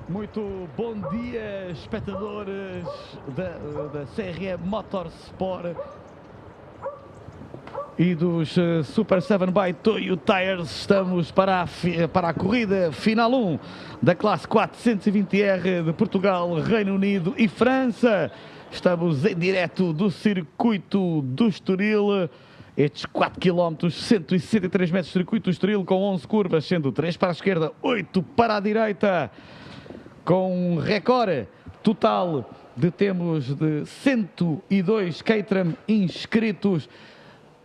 Muito bom dia, espectadores da CRM Motorsport e dos Super 7 by Toyo Tires. Estamos para a corrida final 1 da classe 420R de Portugal, Reino Unido e França. Estamos em direto do circuito do Estoril. Estes 4 km, 163 metros de circuito do Estoril, com 11 curvas, sendo 3 para a esquerda, 8 para a direita, com um recorde total temos de 102 Caterham inscritos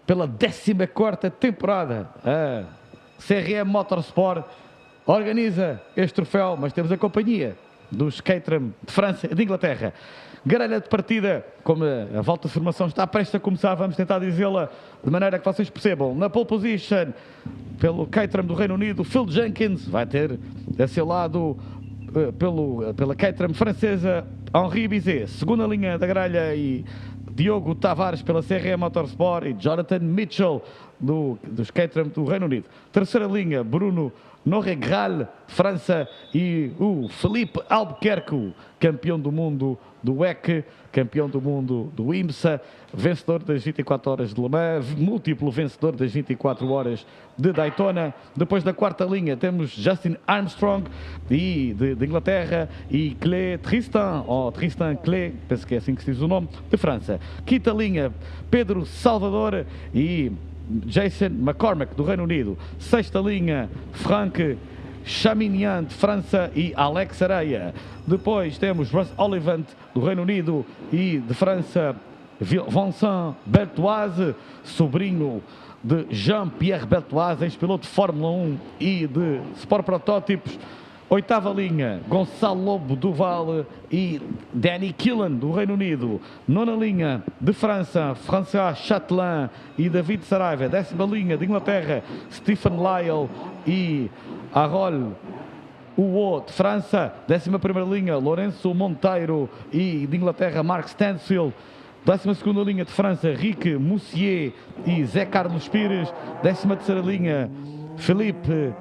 pela 14ª temporada. A CRM Motorsport organiza este troféu, mas temos a companhia dos Caterham de França e de Inglaterra. Grelha de partida, como a volta de formação está prestes a começar, vamos tentar dizê-la de maneira que vocês percebam. Na pole position, pelo Caterham do Reino Unido, Phil Jenkins vai ter a seu lado pela Caterham francesa, Henri Bizet. Segunda linha da grelha e Diogo Tavares pela CRM Motorsport e Jonathan Mitchell dos Caterham do Reino Unido. Terceira linha, Bruno Norregral, França, e o Felipe Albuquerque, campeão do mundo do WEC, campeão do mundo do IMSA, vencedor das 24 horas de Le Mans, múltiplo vencedor das 24 horas de Daytona. Depois da quarta linha temos Justin Armstrong de Inglaterra e Tristan Clé, penso que é assim que se diz o nome, de França. Quinta linha, Pedro Salvador e Jason McCormack do Reino Unido. Sexta linha, Frank Chaminian de França e Alex Areia. Depois temos Russ Olivant do Reino Unido e de França Vincent Bertoise, sobrinho de Jean-Pierre Bertoise, ex-piloto de Fórmula 1 e de Sport Protótipos. Oitava linha, Gonçalo Lobo Duval e Danny Killen do Reino Unido. Nona linha de França, François Chatelain e David Saraiva. Décima linha de Inglaterra, Stephen Lyle e Harold Uo de França. 11ª linha, Lourenço Monteiro e de Inglaterra, Mark Stansfield. 12ª linha de França, Rick Moussier e Zé Carlos Pires. 13ª linha, Philippe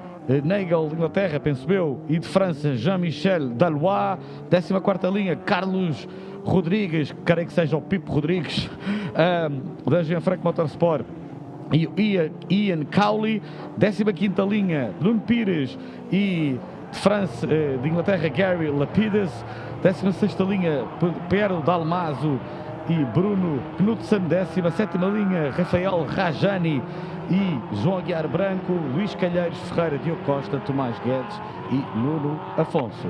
Nagel de Inglaterra, penso eu, e de França, Jean-Michel Dalois. 14ª linha, Carlos Rodrigues, creio que seja o Pipo Rodrigues, da Gianfranco Motorsport, e Ian Cowley. 15ª linha, Bruno Pires e de França, de Inglaterra, Gary Lapides. 16ª linha, Piero Dalmaso e Bruno Knudsen. 17ª linha, Rafael Rajani e João Aguiar Branco, Luís Calheiros Ferreira, Diogo Costa, Tomás Guedes e Nuno Afonso.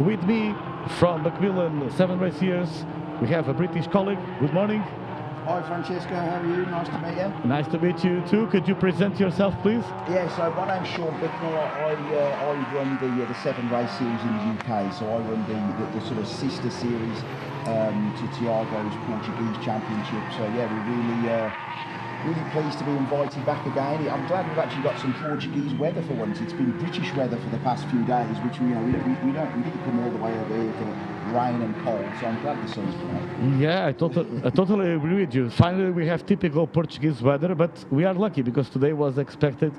With me from Macmillan 7 Race Years, we have a British colleague. Good morning. Hi Francesco, how are you? Nice to meet you. Nice to meet you too. Could you present yourself, please? Yeah, so my name's Sean Bicknell. I run the 7 Race Series in the UK, so I run the sort of sister series to Tiago's Portuguese Championship. So yeah, we're really pleased to be invited back again. I'm glad we've actually got some Portuguese weather for once. It's been British weather for the past few days, which we didn't come all the way over here for rain and cold. So I'm glad the sun's come out. Yeah, I totally agree with you. Finally, we have typical Portuguese weather, but we are lucky because today was expected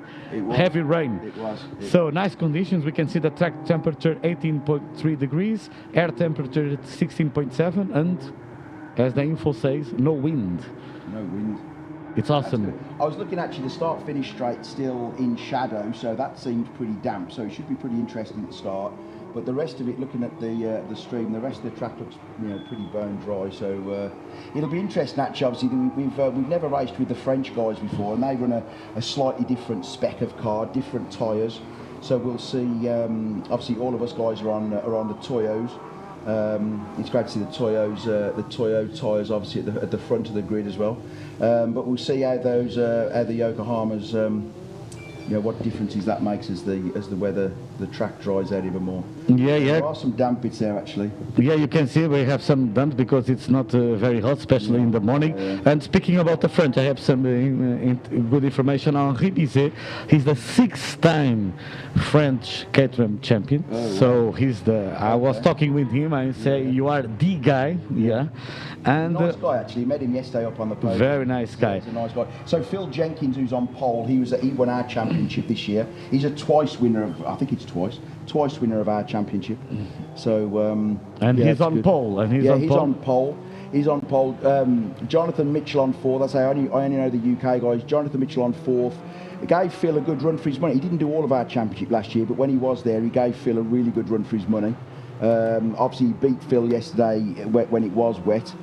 heavy rain. It was. So nice conditions. We can see the track temperature 18.3 degrees, air temperature 16.7, and as the info says, no wind. No wind. It's awesome. I was looking actually, the start-finish straight still in shadow, so that seems pretty damp, so it should be pretty interesting to start. But the rest of it, looking at the stream, the rest of the track looks pretty bone dry, so it'll be interesting actually. Obviously, we've never raced with the French guys before, and they run a slightly different spec of car, different tyres. So we'll see. Obviously, all of us guys are on the Toyos. It's great to see the Toyo Tires obviously at the front of the grid as well. But we'll see how the Yokohamas, what differences that makes as the track dries out even more. Yeah. There are some damp bits there actually. Yeah, you can see we have some damp because it's not very hot, especially in the morning. And speaking about the French, I have some good information on Henri Bizet. He's the 6th-time French Caterham champion. So he's I was talking with him. I say you are the guy. Yeah. And nice guy actually. Met him yesterday up on the podium. Very nice guy. He's a nice guy. So Phil Jenkins, who's on pole, he won our championship championship this year. He's a twice winner of, I think it's twice winner of our championship. So and yeah, he's on good. pole. And he's on pole. He's on pole. Jonathan Mitchell on fourth. I say I only know the UK guys. Jonathan Mitchell on fourth. He gave Phil a good run for his money. He didn't do all of our championship last year, but when he was there, he gave Phil a really good run for his money. Obviously, he beat Phil yesterday when it was wet.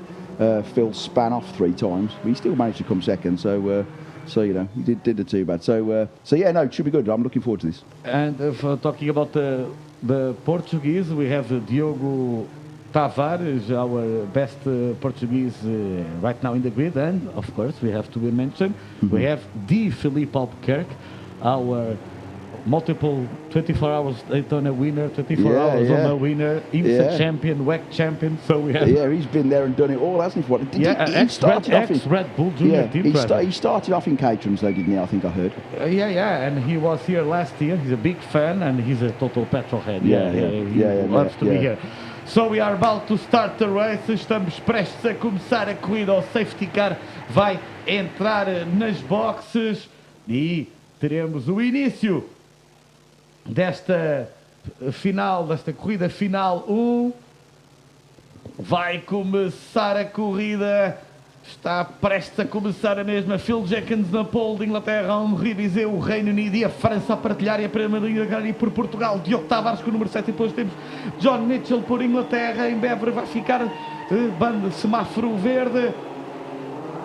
Phil span off 3 times, but he still managed to come second. So you know, he did too bad. So yeah, no, it should be good. I'm looking forward to this. And for talking about the Portuguese, we have Diogo Tavares, our best Portuguese right now in the grid, and of course we have to mention we have the Filipe Albuquerque, our multiple 24 hours Daytona winner, 24 hours on a winner, IMSA champion, WEC champion. So we have he's been there and done it all, hasn't he? He started off in Red Bull Junior team. He started off in Caterham, though, didn't he? I think I heard. And he was here last year. He's a big fan and he's a total petrol head. He loves to be here. So we are about to start the race. Estamos prestes a começar a corrida. O safety car vai entrar nas boxes e teremos o início desta final, desta corrida final 1. Vai começar a corrida. Está prestes a começar a mesma. Phil Jenkins na pole de Inglaterra, Henri Bizet, o Reino Unido e a França a partilhar e a primeira linha e por Portugal. Diogo Tavares com o número 7 e depois temos John Mitchell por Inglaterra. Em breve vai ficar banda semáforo verde.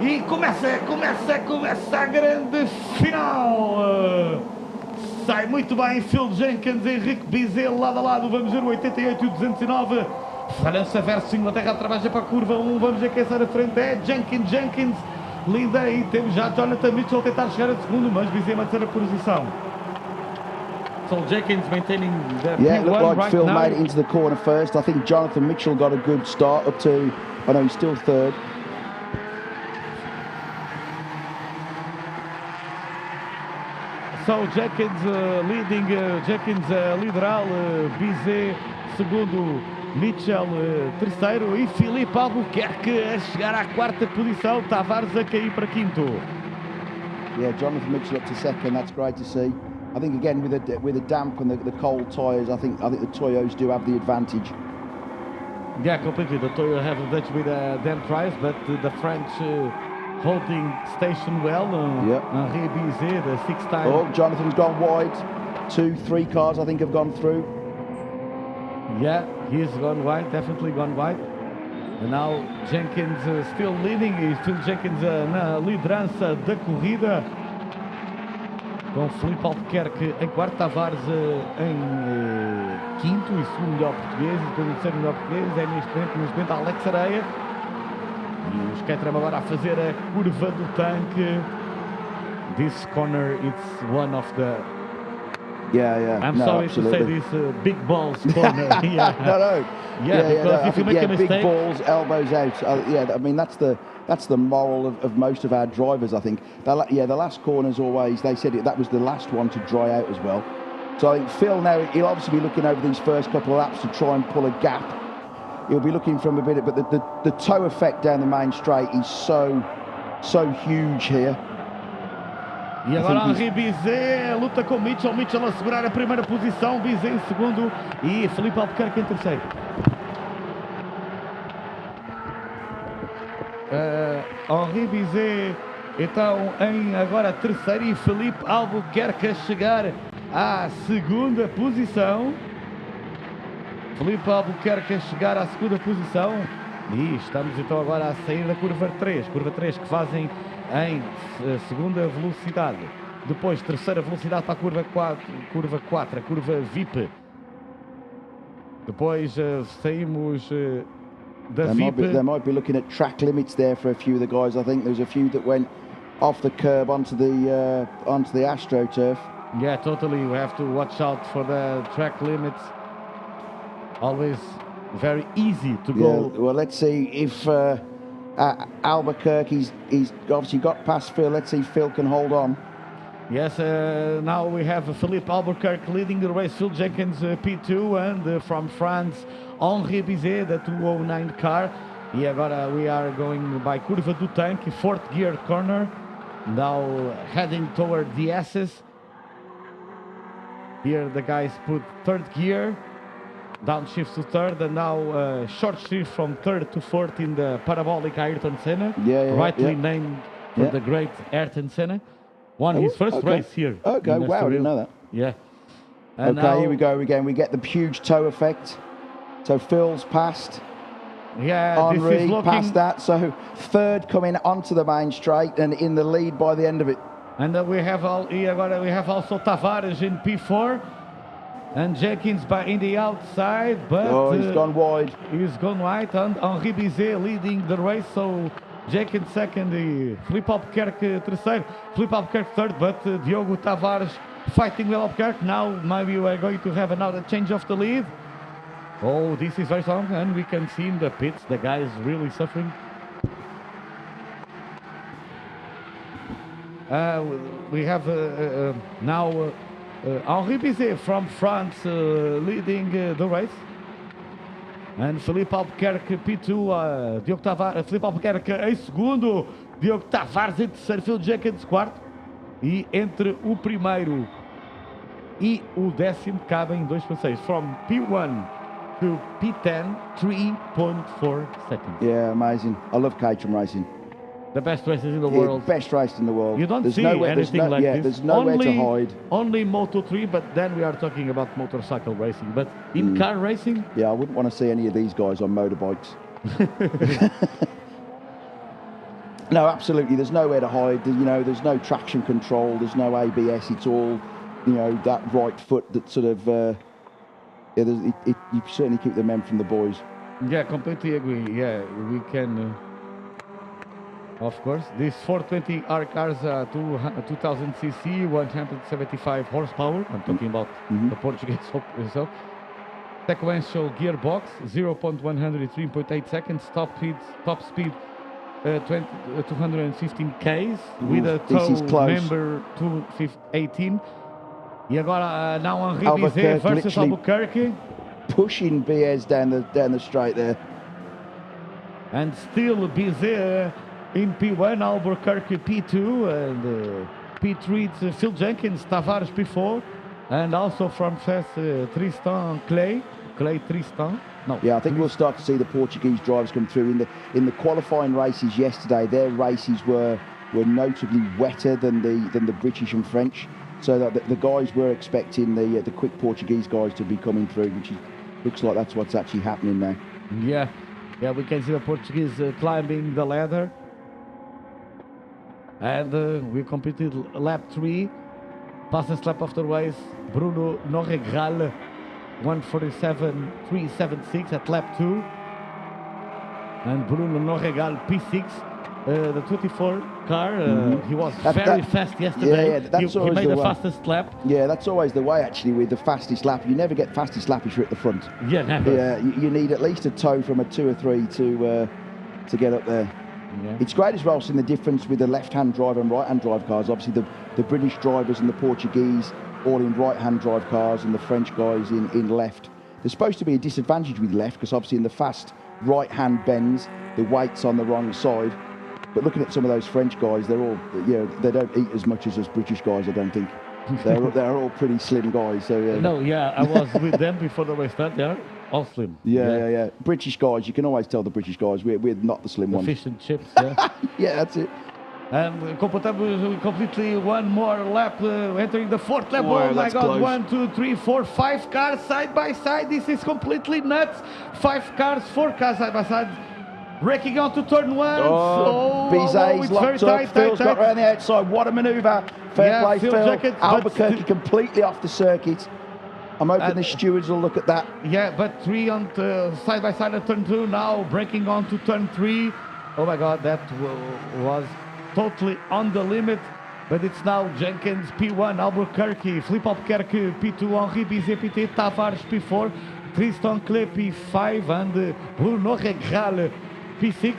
E começa a grande final. Sai muito bem Phil Jenkins, Henrique Bizet lado a lado. Vamos ver o 88 e o 209. França versus Inglaterra através para a curva 1. Vamos ver quem sai na frente. É Jenkins. Linda aí. Temos já Jonathan Mitchell a tentar chegar a segundo, mas Bizet manter a posição. So Jenkins maintaining the P1 it looked like right Phil now. made it into the corner first. I think Jonathan Mitchell got a good start up to, I know he's still third. So Jenkins leading, Jenkins lideral, Bizet segundo, Mitchell terceiro e Filipe Albuquerque a chegar à quarta posição, Tavares a cair para quinto. Yeah, Jonathan Mitchell up to second. That's great to see. I think again with the damp and the cold tyres, I think the Toyos do have the advantage. Yeah, completely. The Toyo have advantage with damp tyres, but the French holding station well. Henri Bizet, the 6th time. Oh, Jonathan's gone wide. 2-3 cars I think have gone through. Yeah, he's gone wide, definitely gone wide. And now Jenkins still leading, Phil Jenkins na liderança da corrida. Com Filipe Albuquerque em quarto, Tavares em quinto e segundo melhor português, e depois o terceiro melhor português é neste momento Alex Areia. E os Caterham agora a fazer a curva do tanque. This corner, it's one of the... I'm sorry absolutely. to say this big balls corner. No. Because if you make a mistake... big balls, elbows out. I mean, that's the moral of most of our drivers, I think. The last corner's always, they said that was the last one to dry out as well. So I think Phil now, he'll obviously be looking over these first couple of laps to try and pull a gap. He'll be looking from a bit, but the toe effect down the main straight is so huge here. E agora Henri Bizet luta com Mitchell a segurar a primeira posição, Bizet em segundo e Filipe Albuquerque em terceiro. Henri Bizet então em agora terceiro e Filipe Albuquerque a chegar à segunda posição. Filipe Albuquerque a chegar à segunda posição e estamos então agora a sair da curva 3 que fazem em segunda velocidade, depois terceira velocidade para a curva 4, a curva VIP, depois saímos da VIP. They might be looking at track limits there for a few of the guys. I think there's a few that went off the curb onto the AstroTurf. Yeah, totally. We have to watch out for the track limits. Always very easy to go. Well, let's see if Albuquerque, he's obviously got past Phil. Let's see if Phil can hold on. Yes, now we have Filipe Albuquerque leading the race, Phil Jenkins P2, and from France, Henri Bizet, the 209 car. E agora we are going by curva do tanque, fourth gear corner, now heading toward the S's. Here the guys put third gear, downshift to third, and now short shift from third to fourth in the parabolic Ayrton Senna, rightly named for the great Ayrton Senna. Won his first race here. Okay, wow, I didn't know that. Yeah. And okay, here we go again. We get the huge toe effect. So Phil's passed. Yeah, Henri this is looking... past that. So third coming onto the main straight and in the lead by the end of it. And we have also Tavares in P4 and Jenkins in the outside, but he's gone wide. He's gone wide, and Henri Bizet leading the race. So Jenkins second, Filipe Albuquerque terceiro, Filipe Albuquerque third, but Diogo Tavares fighting with Albuquerque. Now maybe we're going to have another change of the lead. Oh, this is very strong, and we can see in the pits the guy is really suffering. We have now Henri Bizet from France leading the race. And Filipe Albuquerque P2, Diogo Tavares, Filipe Albuquerque em segundo, Diogo Tavares em terceiro, Phil Jenkins quarto. E entre o primeiro e o décimo cabem 2 passeios. From P1 to P10, 3.4 seconds. Yeah, amazing. I love Caterham racing. The best races in the world. Best race in the world. You don't see anything like this. There's nowhere to hide. Only Moto3, but then we are talking about motorcycle racing. But in car racing? Yeah, I wouldn't want to see any of these guys on motorbikes. No, absolutely. There's nowhere to hide. You know, there's no traction control. There's no ABS. It's all, you know, that right foot that sort of... you certainly keep the men from the boys. Yeah, completely agree. Yeah, we can... Of course, these 420R cars are 2000 cc, 175 horsepower. I'm talking about the Portuguese itself. Sequential gearbox, 0.103.8 seconds. Top speed 215 k's with a tow member 218. E agora now Henri Bizet versus Albuquerque, pushing Bies down the straight there. And still Bizet in P1, Albuquerque P2, and P3 it's Phil Jenkins, Tavares P4, and also from first Tristan Clay Tristan. No. Yeah, I think we'll start to see the Portuguese drivers come through in the qualifying races yesterday. Their races were notably wetter than the British and French, so that the guys were expecting the quick Portuguese guys to be coming through, which looks like that's what's actually happening now. Yeah, we can see the Portuguese climbing the ladder. And we completed lap 3. Fastest lap of the race, Bruno Norregral, 1:47.376 at lap 2. And Bruno Norregral P6, the 24 car. He was very fast yesterday. He made the fastest lap. Yeah, that's always the way actually with the fastest lap. You never get fastest lap if you're at the front. Yeah, never. Yeah, you need at least a tow from a 2 or 3 to get up there. Yeah. It's great as well seeing the difference with the left-hand drive and right-hand drive cars. Obviously, the British drivers and the Portuguese all in right-hand drive cars, and the French guys in left. There's supposed to be a disadvantage with left because obviously in the fast right-hand bends, the weight's on the wrong side. But looking at some of those French guys, they're all, they don't eat as much as us British guys, I don't think. They're all pretty slim guys. So No, I was with them before the race start. Yeah. All slim. Yeah. British guys, you can always tell the British guys, we're not the slim ones. Fish and chips, yeah. Yeah, that's it. And completely one more lap, entering the 4th lap. Oh my God, close. 1, 2, 3, 4, 5 cars side by side. This is completely nuts. 5 cars, 4 cars side by side. Wrecking onto turn 1. Bizet's locked up. Phil's got around the outside. What a manoeuvre. Fair play, Phil. Albuquerque completely off the circuit. I'm hoping the stewards will look at that. Yeah, but 3 on side by side at turn 2. Now braking on to turn 3. Oh my God, that was totally on the limit. But it's now Jenkins P1, Albuquerque, Filipe Albuquerque P2, Henri Bizet P3, Tavares P4, Tristan Clay P5, and Bruno Norregral P6.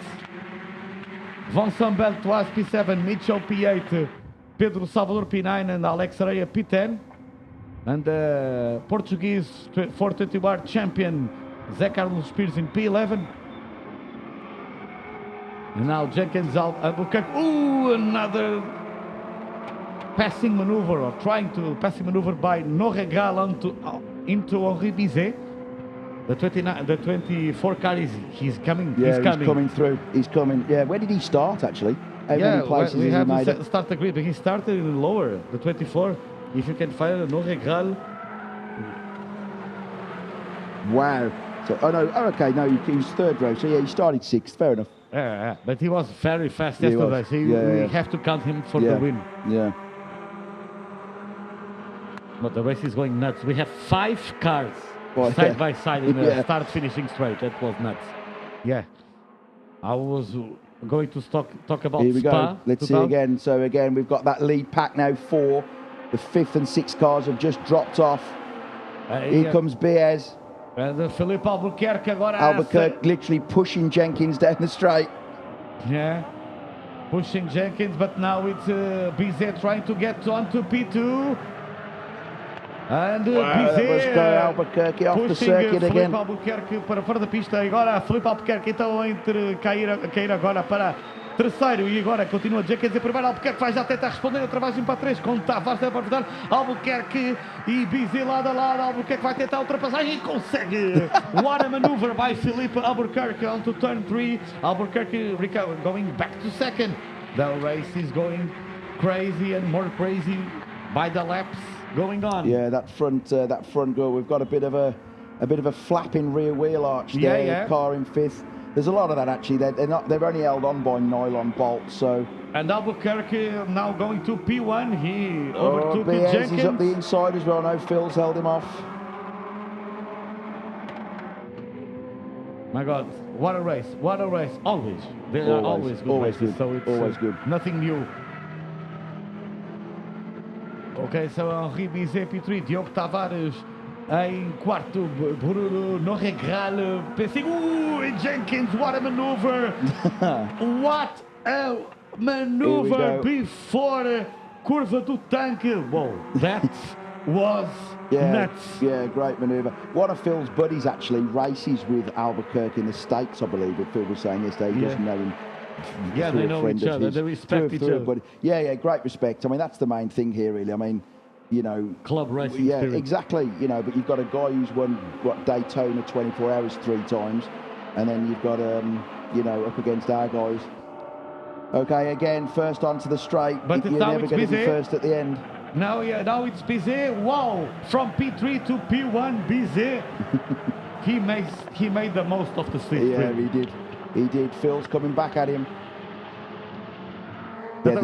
Vincent Beltoise P7, Mitchell P8, Pedro Salvador P9, and Alex Areia P10. And the Portuguese 420R champion, Zé Carlos Pires in P11. And now Jenkins Albuquerque. Ooh, another passing maneuver, or trying to passing maneuver by Noregal into Henri Bizet. The 24 car he's coming. Yeah, he's coming through. He's coming. Yeah, where did he start actually? How many places we has have he made to it? start the grid, but he started in lower, the 24. If you can find a Noregal. Wow. So, oh no, oh, okay, no, he was third row. So yeah, he started sixth. Fair enough. Yeah, but he was very fast yesterday, so we have to count him for the win. Yeah. But the race is going nuts. We have 5 cars side by side in the start-finishing straight. That was nuts. Yeah. I was going to talk about Here we Spa. go. Let's see again. So again, we've got that lead pack now. 4. The 5th and 6th cars have just dropped off. Here comes Baez. And Felipe Albuquerque agora. Albuquerque literally pushing Jenkins down the straight. Yeah, pushing Jenkins, but now it's Bizet trying to get onto P2. And Bizet Albuquerque off the circuit again. Felipe Albuquerque para fora da pista. Agora Felipe Albuquerque então entre cair agora para terceiro, e agora continua Jenkins em primeiro. Albuquerque vai já tentar responder a travagem para 3 com Tavares para ajudar. Albuquerque e Bizet lado a lado. Albuquerque vai tentar a ultrapassagem e consegue. What a maneuver by Felipe Albuquerque onto turn 3. Albuquerque going back to second. The race is going crazy and more crazy by the laps going on. Yeah, that front go. We've got a bit of a flapping rear wheel arch there. Yeah. Car in 5th. There's a lot of that actually. They're only held on by nylon bolts. So. And Albuquerque now going to P1. He overtook Jenkins. He's up the inside as well. No, Phil's held him off. My God, what a race! What a race! Always, there are always good races. Good. So it's always good. Nothing new. Ok, so Henri Bizet P3, Diogo Tavares em quarto, Bruno Noregal P5. Jenkins, what a maneuver! What a maneuver before curva do tanque. Whoa, that was nuts. Yeah, great maneuver. One of Phil's buddies actually races with Albuquerque in the States, I believe, what Phil was saying yesterday. He doesn't know him. Yeah, they know each other. They respect each other. But yeah, great respect. I mean, that's the main thing here, really. I mean, you know, club racing. Yeah, spirit. Exactly. You know, but you've got a guy who's won Daytona 24 hours 3 times, and then you've got you know, up against our guys. Okay, again, first onto the straight. But you're never going to be first at the end. Now it's Bizet. Wow, from P3 to P1, Bizet. he made the most of the slipstream. Yeah, he did. He did. Phil's coming back at him. Yeah,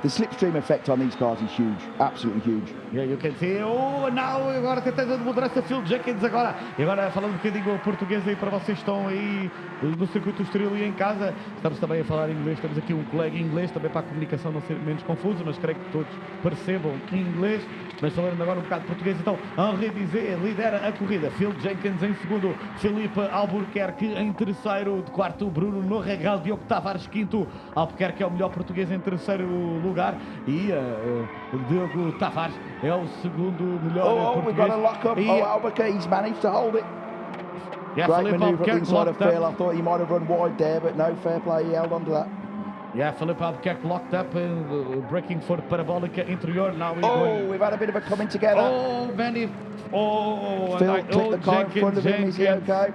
the slipstream effect on these cars is huge, absolutely huge. Yeah, you can see. Oh, now agora tentando moderar essa Phil Jenkins agora. E agora falando um bocadinho português aí para vocês que estão aí no circuito Estoril e em casa. Estamos também a falar inglês, temos aqui um colega inglês também para a comunicação não ser menos confusa, mas creio que todos percebam inglês. Mas falando agora um bocado de português, então, Henri Bizet lidera a corrida, Phil Jenkins em segundo, Felipe Albuquerque em terceiro, de quarto Bruno Noregal, Diogo Tavares quinto, Albuquerque é o melhor português em terceiro lugar e Diogo Tavares é o segundo melhor português. We've got a lock up. Albuquerque, he's managed to hold it. Yeah, great Felipe manoeuvre Albuquerque inside of Phil. up. I thought he might have run wide there, but no, fair play, he held on to that. Yeah, Felipe Albuquerque locked up, braking for Parabólica Interior. Now we're going. We've had a bit of a coming together. Phil clipped the car in front of him. Is he okay?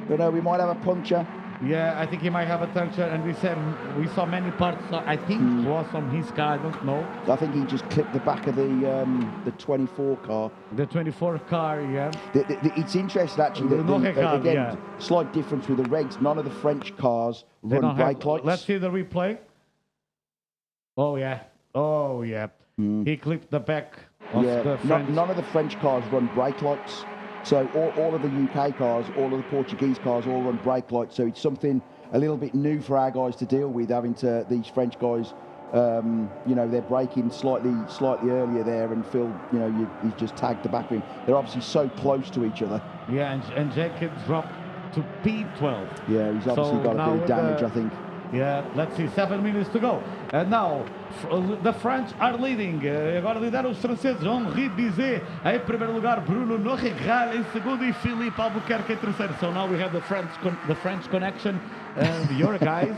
But no, we might have a puncture. Yeah, I think he might have a puncture, and we saw many parts. I think it was on his car. I don't know. I think he just clipped the back of the 24 car. The 24 car, yeah. It's interesting actually. Again, slight difference with the regs. None of the French cars run brake lights. Let's see the replay. Oh yeah. He clipped the back of the French. None of the French cars run brake lights. So all of the UK cars, all of the Portuguese cars all run brake lights. So it's something a little bit new for our guys to deal with, having to these French guys. You know, they're braking slightly earlier there, and Phil, you know, he's just tagged the back of him. They're obviously so close to each other. Yeah, and Jenkins dropped to P12. Yeah, he's obviously got a bit of damage, I think. Yeah, let's see, 7 minutes to go. And now, the French are leading. Agora lideram os franceses. Henri Bizet em primeiro lugar, Bruno Noregal em segundo e Philippe Albuquerque em terceiro. So now we have the French connection. And your guys,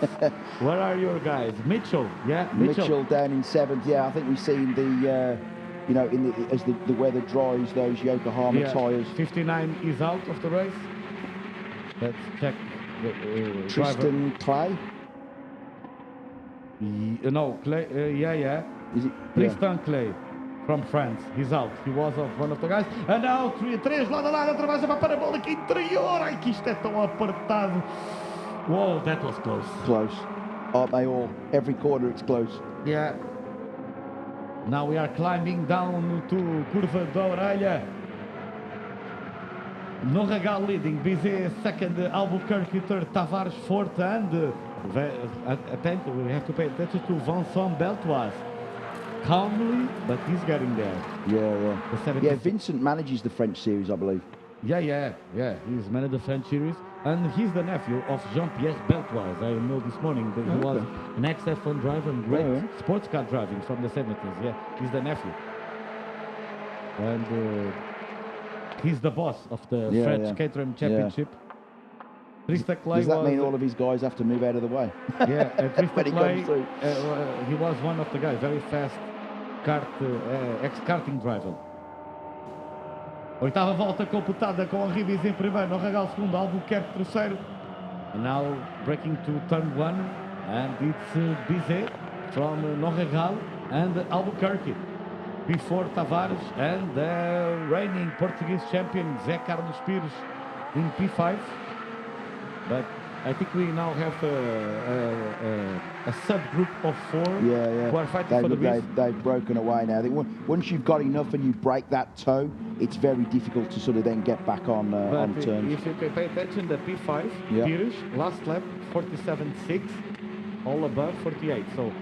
where are your guys? Mitchell, yeah, Mitchell down in 7th. Yeah, I think we've seen the, you know, as the weather dries, those Yokohama tyres. 59 is out of the race. Let's check the Tristan Clay. No, Clay. Yeah. Is it? Tristan Clay from France. He's out. He was one of the guys. And now 3 lado a lado, atravessa para a parabólica interior. Ai, que isto é tão apertado. Whoa, that was close. Close. Aren't they all? Every corner it's close. Yeah. Now we are climbing down to Curva da Orelha. Norregal leading, Bizet second, Albuquerque third, Tavares fourth, and we have to pay attention to Vincent Beltoise. Calmly, but he's getting there. Yeah. Vincent manages the French series, I believe. Yeah. He's managed the French series, and he's the nephew of Jean-Pierre Beltoise. I know this morning that he was an ex-F1 driver and great sports car driving from the 70s. Yeah, he's the nephew. And he's the boss of the French Caterham Championship. Tristan Clay Does that mean all of his guys have to move out of the way? Yeah, Tristan he Clay, comes through. he was one of the guys, very fast ex-karting driver. Oitava volta completada com Arribis em primeiro, Norregal segundo, Albuquerque terceiro. And now breaking to turn 1, and it's Bizet from Norregal and Albuquerque. Before Tavares and the reigning Portuguese champion Zé Carlos Pires in P5. But I think we now have a subgroup of 4 who are fighting for the win. They've broken away now. I think once you've got enough and you break that toe, it's very difficult to sort of then get back on terms. If you can pay attention, the P5, Pires, last lap 47.6, all above 48. So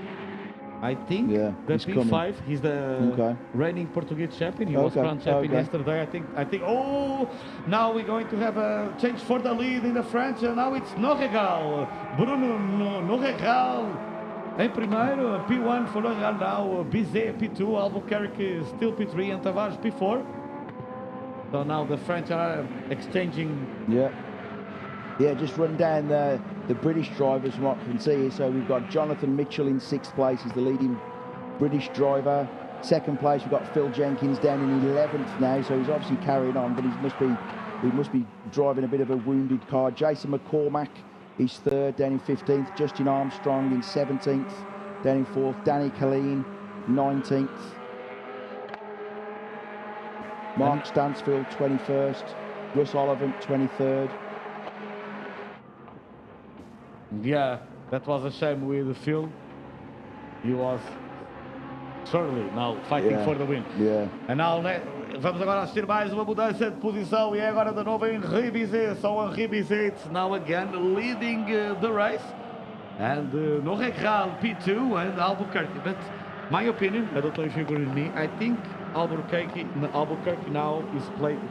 I think the P5, he's the reigning Portuguese champion. He was crowned champion yesterday. I think. Oh, now we're going to have a change for the lead in the French. And now it's Norregal. Bruno Norregal em primeiro. P1 for Norregal now. Bizet P2. Albuquerque still P3 and Tavares P4. So now the French are exchanging. Yeah, just run down the British drivers from what we can see here. So we've got Jonathan Mitchell in 6th place. He's the leading British driver. 2nd place, we've got Phil Jenkins down in 11th now. So he's obviously carrying on, but he must be driving a bit of a wounded car. Jason McCormack is 3rd, down in 15th. Justin Armstrong in 17th, down in 4th. Danny Colleen, 19th. Mark Stansfield, 21st. Russ Oliver, 23rd. Yeah, that was a shame with Phil. He was surely now fighting for the win. And now vamos agora assistir mais uma mudança de posição e é agora de novo em Ribizet. So Ribizet now again leading the race. And Norregal P2 and Albuquerque. But my opinion, I don't know if you agree with me, I think Albuquerque now is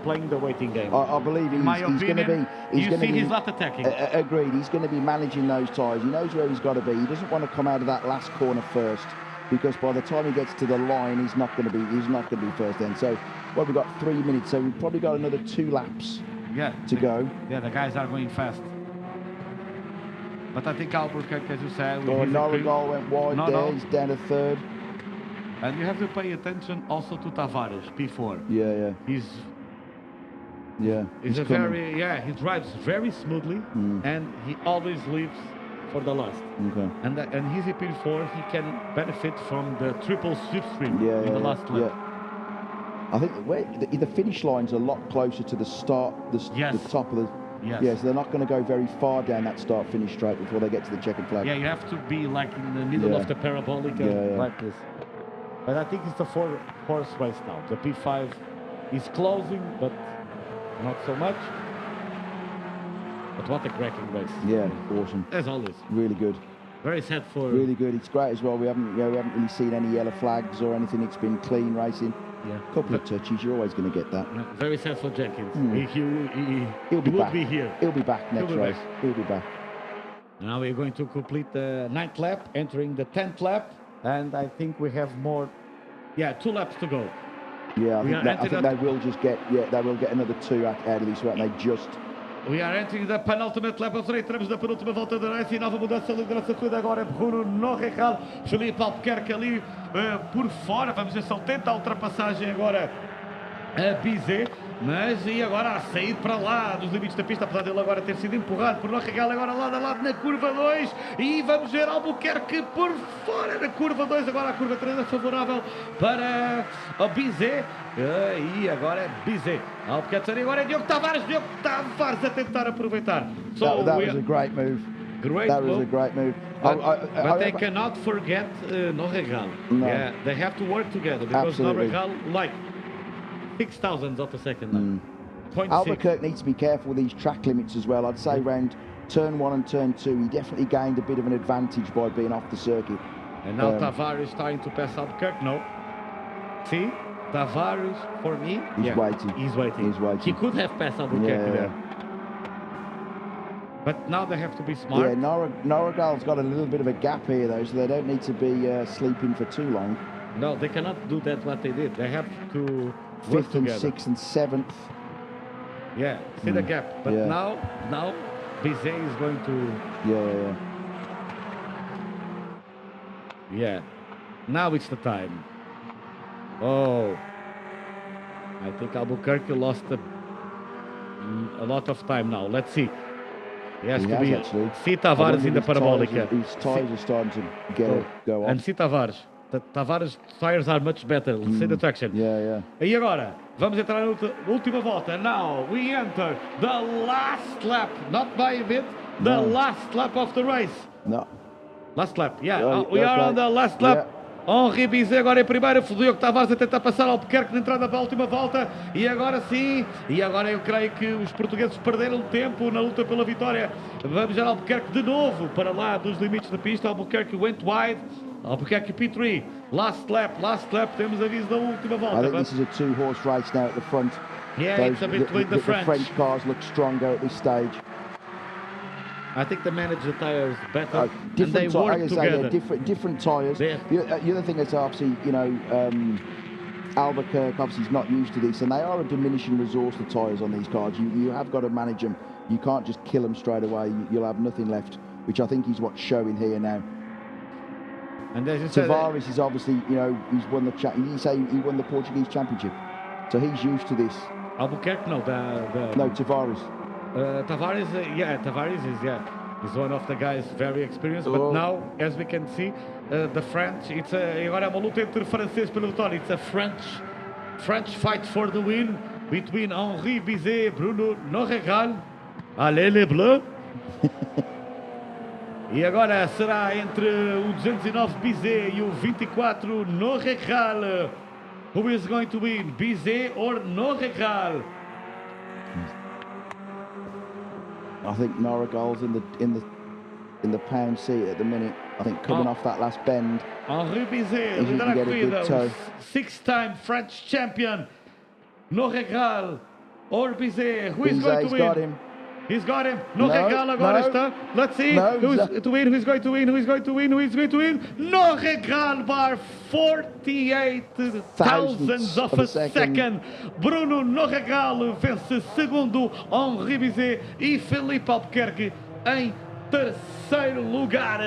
playing the waiting game. I believe he's going to be. He's not attacking. Agreed. He's going to be managing those tyres. He knows where he's got to be. He doesn't want to come out of that last corner first, because by the time he gets to the line, he's not going to be first then. So, we've got 3 minutes. So we've probably got another 2 laps to go. Yeah, the guys are going fast. But I think Albuquerque, as you said, Norregal went wide there. He's down to 3rd. And you have to pay attention also to Tavares, P4. Yeah. He's he drives very smoothly, and he always leaves for the last. And he's a P4, he can benefit from the triple slipstream in the last lap. I think the finish line's a lot closer to the start, the top of the. So they're not going to go very far down that start-finish straight before they get to the checkered flag. Yeah, you have to be like in the middle of the parabolic like this. But I think it's the 4-horse race now. The P5 is closing, but not so much. But what a cracking race! Yeah, awesome. As always, really good. Very sad for. Really good. It's great as well. We haven't really seen any yellow flags or anything. It's been clean racing. A couple of touches. You're always going to get that. Very sad for Jenkins. He'll be back. Be here. He'll be back next race. He'll be back. Now we're going to complete the 9th lap, entering the 10th lap. And I think we have more, 2 laps to go. Yeah, I think they will just get, they will get another 2 out of this, won't they? We are entering the penultimate lap of race. Entramos na penúltima volta da race e nova mudança de liderança de corrida agora. Bruno Norregal, Felipe Albuquerque ali por fora. Vamos ver se ele tenta a ultrapassagem agora a Bizet. Mas e agora a sair para lá dos limites da pista, apesar dele agora ter sido empurrado por Norregal, agora lado a lado na curva 2. E vamos ver Albuquerque por fora na curva 2. Agora a curva 3 é favorável para o Bizet. E agora é Bizet. Albuquerque agora é Diogo Tavares a tentar aproveitar. So that was a great move. That was a great move. But they cannot forget Norregal. No. Yeah, they have to work together because Absolutely. Norregal, like 6,000 of a second now. 0.6. Albuquerque needs to be careful with these track limits as well. I'd say round turn 1 and turn 2, he definitely gained a bit of an advantage by being off the circuit. And now Tavares trying to pass Albuquerque. No. See? Tavares, for me, He's waiting. He's waiting. He could have passed Albuquerque there. But now they have to be smart. Yeah, Norregal's got a little bit of a gap here though, so they don't need to be sleeping for too long. No, they cannot do that what they did. They have to work 5th and together. 6th and 7th. Yeah, see the gap. But now Bizet is going to... Yeah. Now it's the time. Oh. I think Albuquerque lost a lot of time now. Let's see. He has to be... Actually. See Tavares in the parabolica. His tyres are starting to go off. And see Tavares. Tavares' tires are much better. See the traction. Yeah. E agora, vamos entrar na última volta. Now we enter the last lap. Not by a bit. The last lap of the race. No. Last lap, yeah. We are on the last lap. Henri Bizet agora em primeiro. Diogo Tavares a tentar passar Albuquerque na entrada para a última volta. E agora sim. E agora eu creio que os portugueses perderam tempo na luta pela vitória. Vamos ver Albuquerque de novo para lá dos limites da pista. Albuquerque went wide. Albuquerque P3, last lap, temos aviso da última volta. I think this is a 2-horse race now at the front. Yeah, it's a bit with the French. The French cars look stronger at this stage. I think they manage the tires better, and they work together. Different tyres. The other thing is obviously, you know, Albuquerque obviously is not used to this, and they are a diminishing resource, the tyres on these cars. You have got to manage them. You can't just kill them straight away. You'll have nothing left, which I think is what's showing here now. And Tavares is obviously, you know, he's won the he won the Portuguese Championship, so he's used to this. Albuquerque, no, Tavares. Tavares, Tavares is one of the guys very experienced. But now, as we can see, the French, agora é uma luta entre franceses pela vitória. It's a French fight for the win between Henri Bizet, Bruno Norregal. Allez les Bleus. E agora será entre o 209 Bizet e o 24 Norregal. Who is going to win, Bizet or Norregal? I think Norregal's in the pound seat at the minute. I think coming off that last bend. Henri Bizet, lidera a corrida, six-time French champion. Norregal or Bizet, who is going to win? Got him. He's got him. Norregal agora está. Let's see who's to win, who's going to win, who's going to win, who's going to win. Norregal by 48 thousandths of a second. Bruno Norregal vence segundo Henri Bizet e Felipe Albuquerque em terceiro lugar.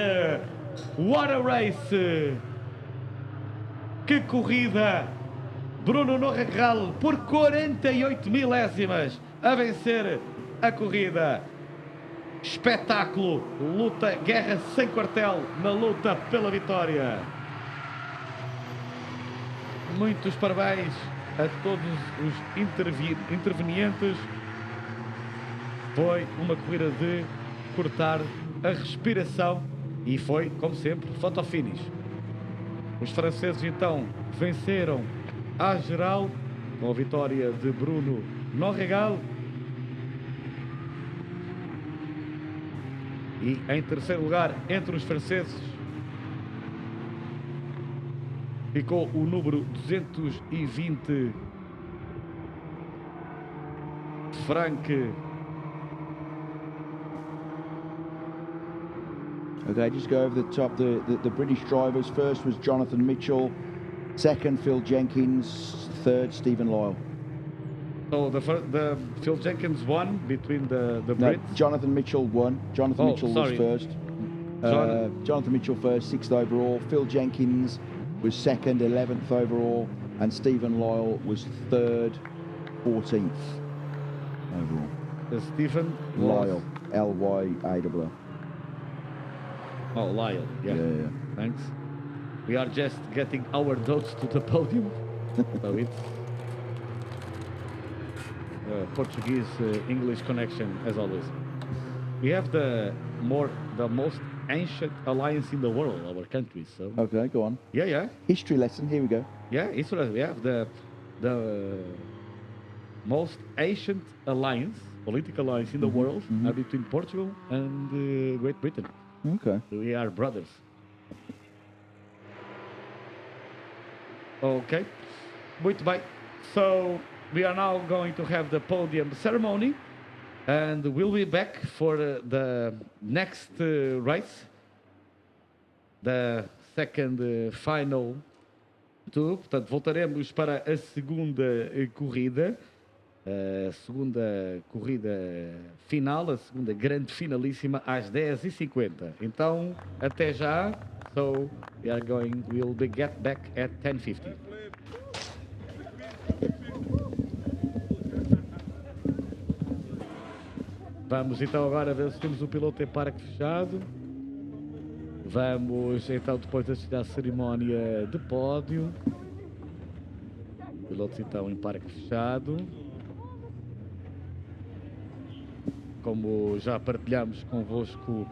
What a race! Que corrida! Bruno Norregal por 48 milésimas a vencer a corrida. Espetáculo, luta, guerra sem quartel na luta pela vitória. Muitos parabéns a todos os intervenientes. Foi uma corrida de cortar a respiração e foi, como sempre, photo finish. Os franceses então venceram à geral com a vitória de Bruno Norregal. E em terceiro lugar, entre os franceses, ficou o número 220, Frank. Okay, just go over the top. The British drivers. First was Jonathan Mitchell. Second, Phil Jenkins. Third, Stephen Lyle. So the Phil Jenkins won between the No, Brits. Jonathan Mitchell won. Jonathan Mitchell sorry. was first. Jonathan Mitchell first, 6th overall. Phil Jenkins was 2nd, 11th overall. And Stephen Lyle was 3rd, 14th overall. Stephen Lyle, L-Y-A-W-L. Oh, Lyle. Yeah. Yeah. Thanks. We are just getting our notes to the podium. So it's Portuguese English connection as always. We have the most ancient alliance in the world, our country. So Okay, go on. yeah. History lesson, here we go. Yeah, Israel. We have the most ancient alliance, political alliance in the world between Portugal and Great Britain. Okay. We are brothers. Okay, muito bem. So we are now going to have the podium ceremony, and we'll be back for the next race, the second final tour. Portanto, voltaremos para a segunda corrida, a segunda corrida final, a segunda grande finalíssima às 10h50. Então, até já. So we'll get back at 10:50. Vamos então agora ver se temos o piloto em parque fechado. Vamos então depois assistir à cerimónia de pódio. Pilotos então em parque fechado. Como já partilhamos convosco,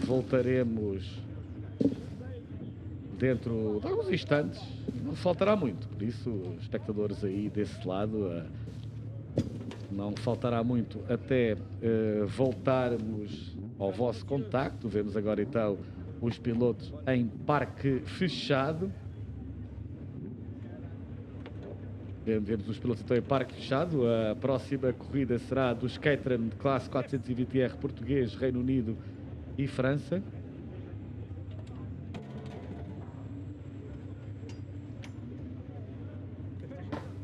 voltaremos dentro de alguns instantes, não faltará muito, por isso, espectadores aí desse lado, não faltará muito até voltarmos ao vosso contacto. Vemos agora então os pilotos em parque fechado. Vemos os pilotos então em parque fechado. A próxima corrida será dos Caterham de classe 420R português, Reino Unido e França.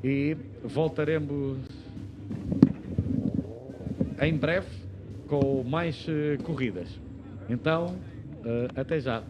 E voltaremos em breve com mais corridas. Então, até já.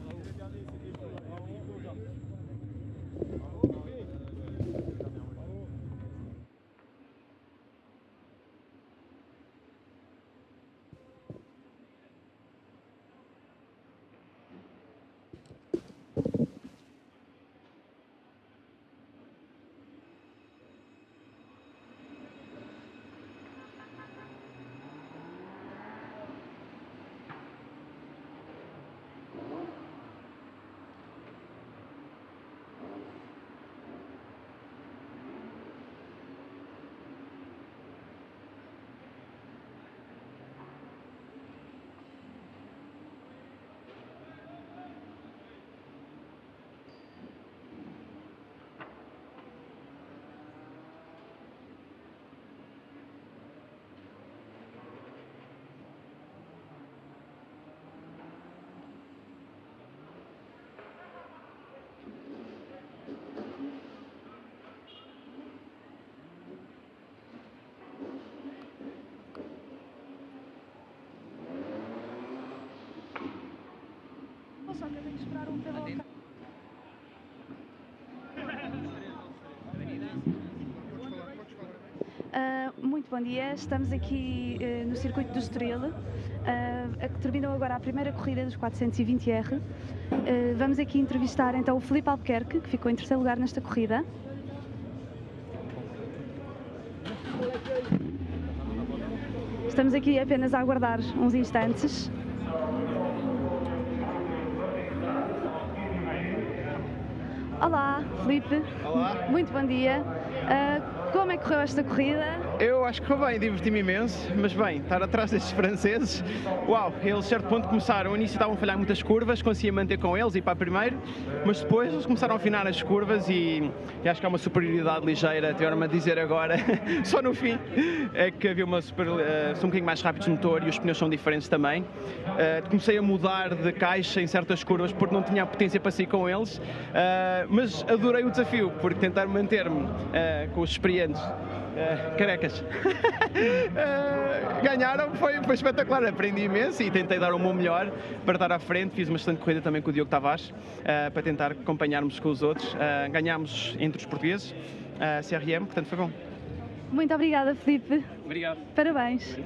Só que eu tenho que esperar um pelo Muito bom dia, estamos aqui no circuito do Estoril, terminou agora a primeira corrida dos 420R. Vamos aqui entrevistar então o Filipe Albuquerque, que ficou em terceiro lugar nesta corrida. Estamos aqui apenas a aguardar uns instantes. Olá, Filipe. Olá. Muito bom dia. Como é que correu esta corrida? Eu acho que foi bem, diverti-me imenso, mas bem, estar atrás destes franceses, uau, eles a certo ponto começaram, no início estavam a falhar muitas curvas, conseguia manter com eles e ir para primeiro, mas depois eles começaram a afinar as curvas e acho que há uma superioridade ligeira, tiveram-me a dizer agora, só no fim, é que havia são um bocadinho mais rápidos de motor e os pneus são diferentes também. Comecei a mudar de caixa em certas curvas porque não tinha a potência para sair com eles, mas adorei o desafio, porque tentar manter-me com os experientes Carecas. Ganharam, foi espetacular, aprendi imenso e tentei dar o meu melhor para estar à frente. Fiz uma excelente corrida também com o Diogo Tavares, para tentar acompanharmos com os outros. Ganhámos entre os portugueses, CRM, portanto foi bom. Muito obrigada, Filipe. Obrigado. Parabéns.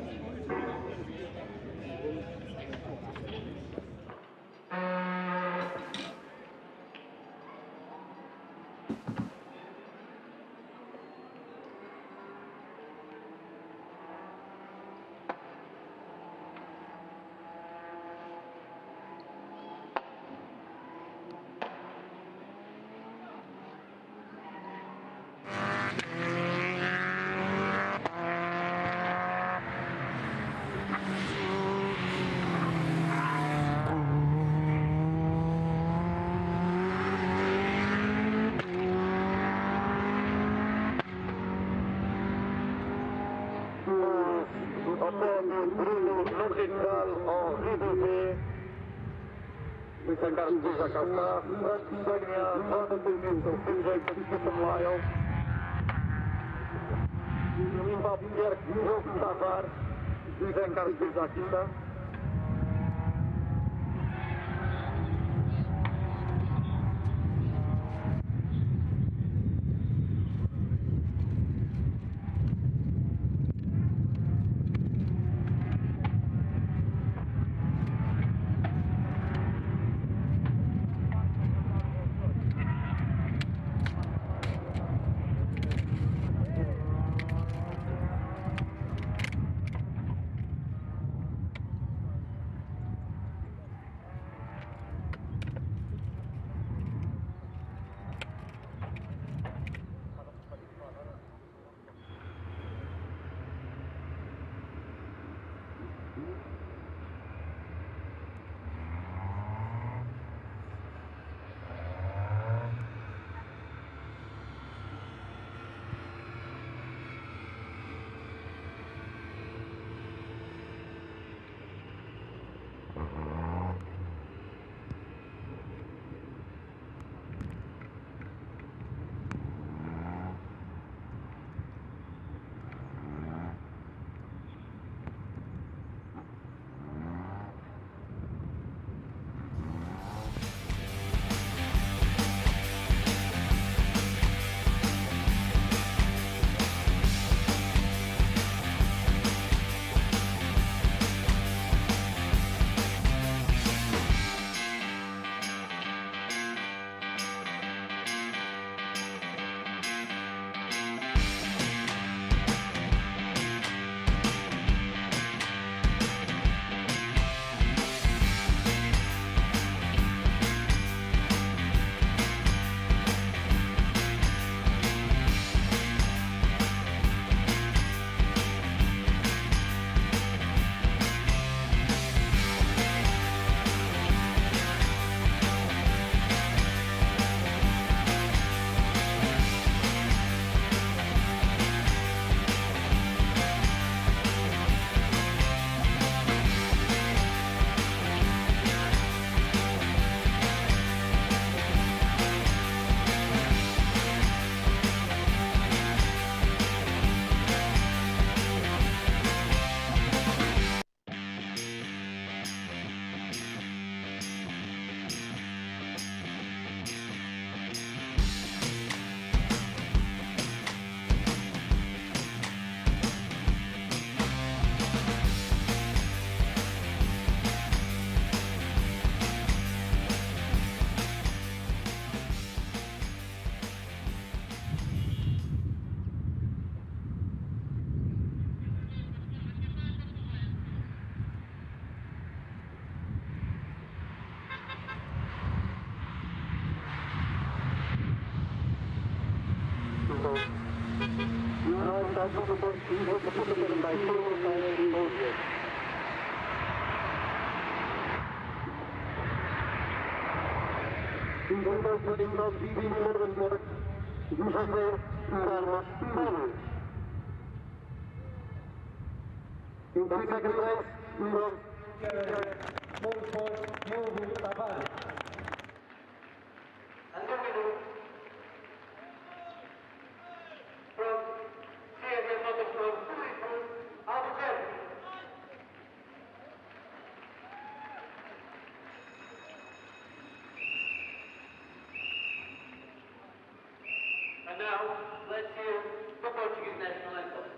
now, let's hear the Portuguese national anthem.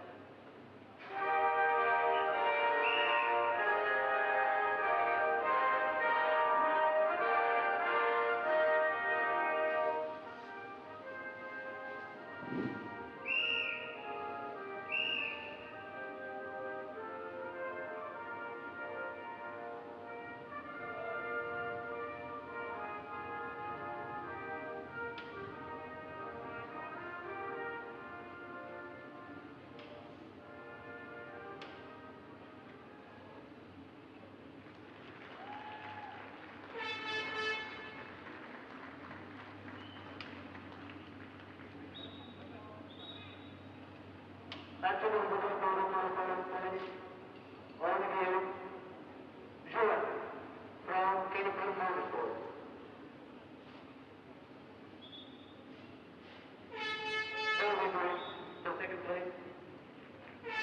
From Caterham Festival. The second place.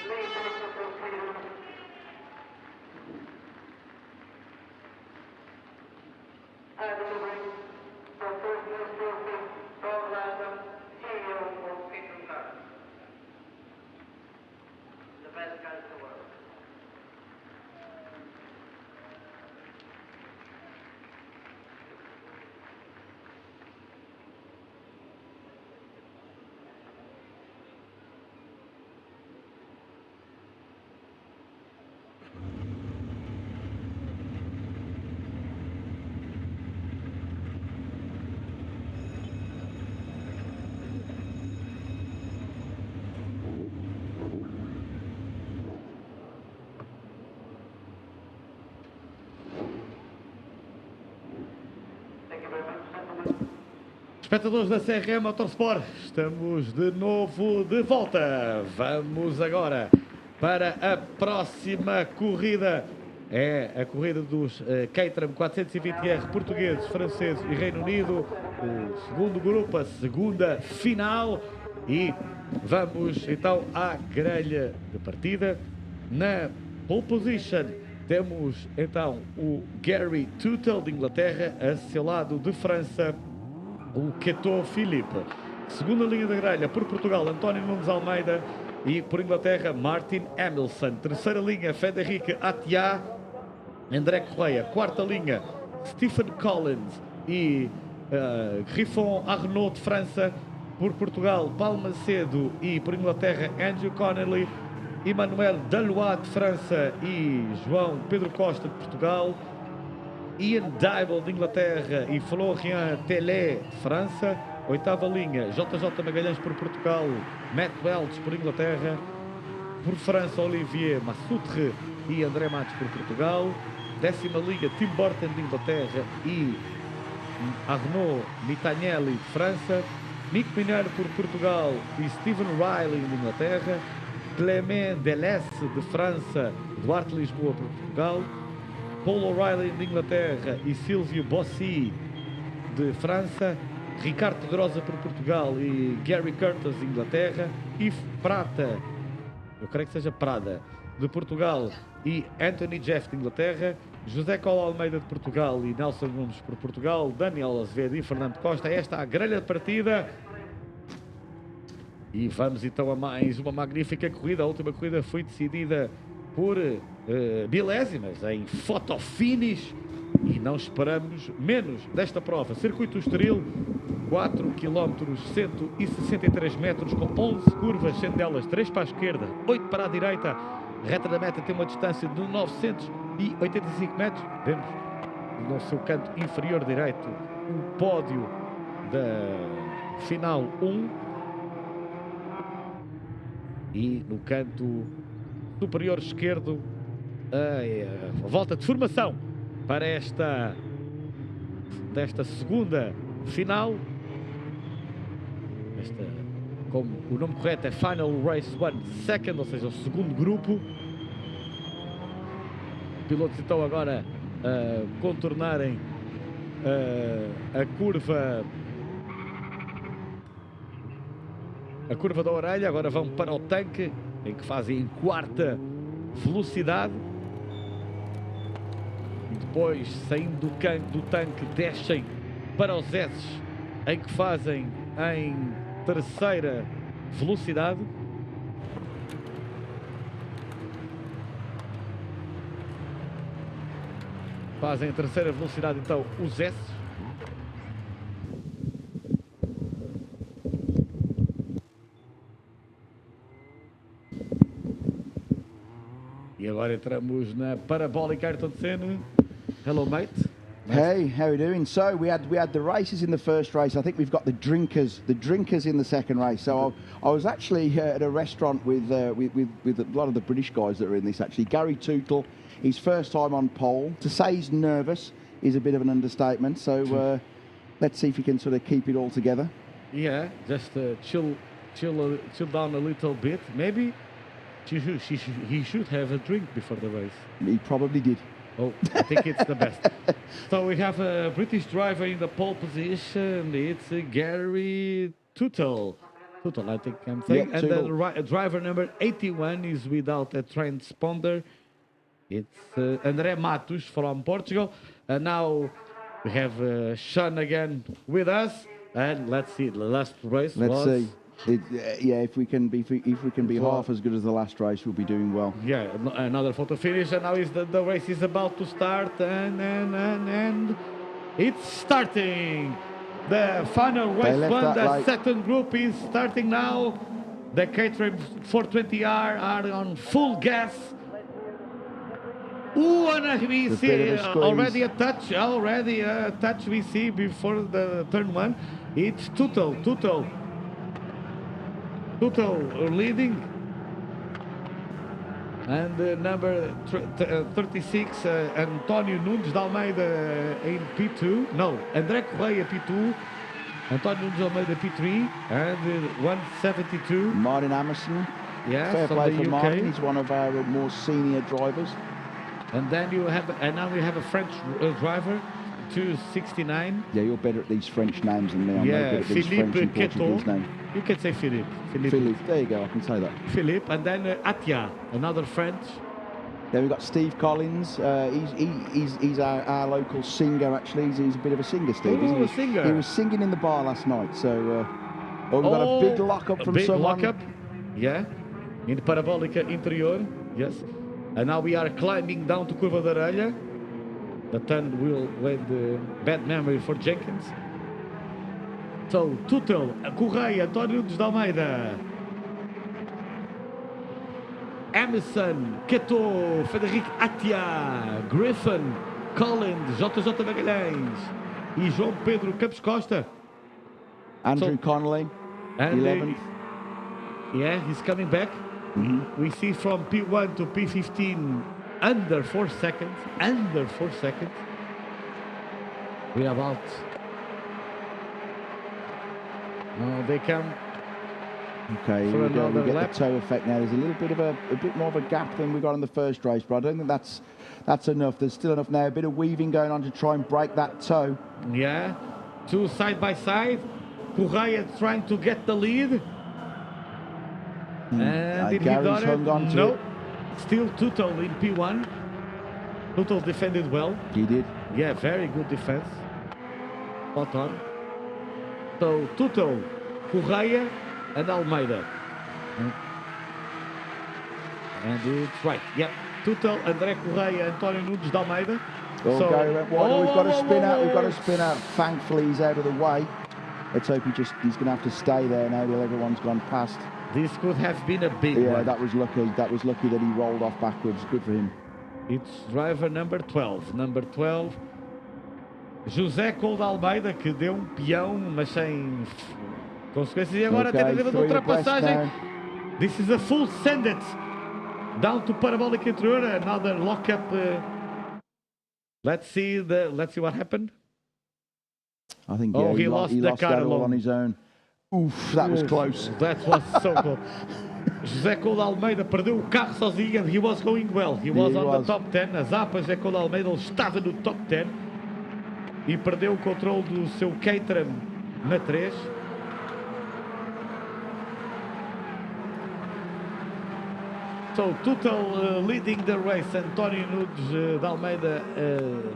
Delivering the first place trophy from CEO of Caterham Tires. The best guys in the world. Espectadores da CRM Motorsport, estamos de novo de volta. Vamos agora para a próxima corrida. É a corrida dos Caterham 420R portugueses, franceses e Reino Unido. O segundo grupo, a segunda final. E vamos então à grelha de partida. Na pole position temos então o Gary Tootle de Inglaterra, a seu lado de França o Caterham Philippe. Segunda linha da grelha por Portugal, António Nunes Almeida, e por Inglaterra, Martin Hamilton. Terceira linha, Federico Atiá, André Correia. Quarta linha, Stephen Collins e Griffon Arnaud de França. Por Portugal, Paulo Macedo, e por Inglaterra, Andrew Connolly, Emmanuel Dalois de França e João Pedro Costa de Portugal. Ian Dybel de Inglaterra e Florian Tellé de França. Oitava linha, JJ Magalhães por Portugal, Matt Welch por Inglaterra. Por França, Olivier Massoutre e André Matos por Portugal. Décima linha, Tim Burton de Inglaterra e Arnaud Mitagnelli de França. Nico Mineiro por Portugal e Stephen Riley de Inglaterra. Clément Delesse de França, Duarte Lisboa por Portugal. Paul O'Reilly de Inglaterra e Silvio Bossi de França. Ricardo Pedrosa por Portugal e Gary Curtis de Inglaterra. Yves Prata, eu creio que seja Prada, de Portugal e Anthony Jeff de Inglaterra. José Cola Almeida de Portugal e Nelson Gomes por Portugal. Daniel Azevedo e Fernando Costa. Esta é a grelha de partida. E vamos então a mais uma magnífica corrida. A última corrida foi decidida por milésimas em photo finish e não esperamos menos desta prova. Circuito Estoril, 4 km 163 metros com 11 curvas, sendo delas 3 para a esquerda, 8 para a direita. A reta da meta tem uma distância de 985 metros. Vemos no seu canto inferior direito o pódio da final 1 e no canto superior esquerdo a volta de formação para desta segunda final. Como o nome correto é Final Race 1 Second, ou seja, o segundo grupo. Pilotos então agora a contornarem a curva da orelha. Agora vão para o tanque, em que fazem em quarta velocidade. E depois, saindo do tanque, descem para os S, em que fazem em terceira velocidade. Fazem a terceira velocidade então os S. E agora entramos na parabólica Ayrton Senna. Hello, mate. Hey, how are you doing? So we had the races in the first race. I think we've got the drinkers in the second race. So I was actually at a restaurant with a lot of the British guys that are in this. Actually, Gary Tootle, his first time on pole. To say he's nervous is a bit of an understatement. So let's see if he can sort of keep it all together. Yeah, just chill down a little bit. Maybe he should have a drink before the race. He probably did. Oh, I think it's the best. So we have a British driver in the pole position. It's Gary Tootle. Tootle, I think I'm saying. Yep, and Tootle. the driver number 81 is without a transponder. It's André Matos from Portugal. And now we have Sean again with us. And let's see, the last race Let's see. Yeah, if we can be half as good as the last race, we'll be doing well. Yeah, another photo finish, and now the race is about to start, and it's starting. The final race one, the second group is starting now. The Caterham 420R are on full gas. Ooh, and we see already a touch we see before the turn one. It's Tootle leading, and number 36 António Nunes de Almeida in P2. No, André Correia P2, António Nunes de Almeida P3, and 172 Martin Amerson. Yeah, fair play for UK. Martin. He's one of our more senior drivers. And then now we have a French driver, 269. Yeah, you're better at these French names than me. I'm no good at these French and Portuguese names. You can say Philippe. Philippe, there you go, I can say that. Philippe, and then Atia, another French. Then we've got Steve Collins. He's our local singer, actually. He's a bit of a singer, Steve, isn't he? A singer. He was singing in the bar last night, so... we've got a big lock-up from someone. Big lock-up, yeah. In the parabólica interior, yes. And now we are climbing down to Curva da Orelha. The turn will with the bad memory for Jenkins. So, Tootle, Correia, António Nunes de Almeida, Emerson, Keto, Frederico Atia, Griffin, Collins, JJ Magalhães e João Pedro Campos Costa. Andrew Connolly, And 11th. Yeah, he's coming back. We see from P1 to P15 under 4 seconds. Under 4 seconds. We're about... Oh, they come. Okay, for we get another lap. the toe effect now. There's a little bit of a bit more of a gap than we got in the first race, but I don't think that's enough. There's still enough now. A bit of weaving going on to try and break that toe. Yeah, two side by side. Correia trying to get the lead. And did he Gary's got hung on it? to No. it. Still Tootle in P1. Tootle defended well. He did. Yeah, very good defense. Spot on. So Tootle, Correia, and Almeida. And it's right. Yep. Tootle, André Correia, António Nunes de Almeida. Oh, So- Gary went wide. We've got to spin out. We've got to whoa. spin out. Thankfully, he's out of the way. Let's hope he's going to have to stay there now till everyone's gone past. This could have been a big Yeah, one. that was lucky. That was lucky that he rolled off backwards. Good for him. It's driver number 12. Number 12. José Colde Almeida, que deu peão, mas sem consequências. E agora Okay, tentativa de three abreast ultrapassagem. now. This is a full send it. Down to parabolic interior. Another lockup. Let's see what happened. I think Oh, yeah, he lost the that car all on alone. his own. Oof, that was close. That was so close. José Colde Almeida perdeu o carro sozinho and he was going well. He was on the top 10. A Zapa José Colde Almeida ele estava no top 10 e perdeu o controle do seu Caterham na 3. So, Tootle leading the race, António Nunes de Almeida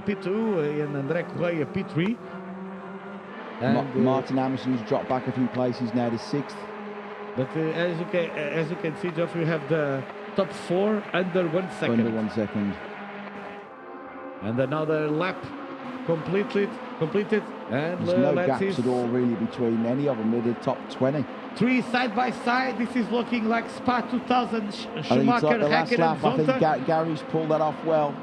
P2 and André Correia P3. And, Martin Emerson's dropped back a few places now to 6th. But as you can see, Geoff, we have the top 4 under 1 second. Under 1 second. And another lap completed, and There's no let's gaps see. at all really between any of them. They're the top 20. 3 side by side. This is looking like Spa 2000. I think it's Schumacher, like the last Häkkinen, lap. I think Zonta. Gary's pulled that off well,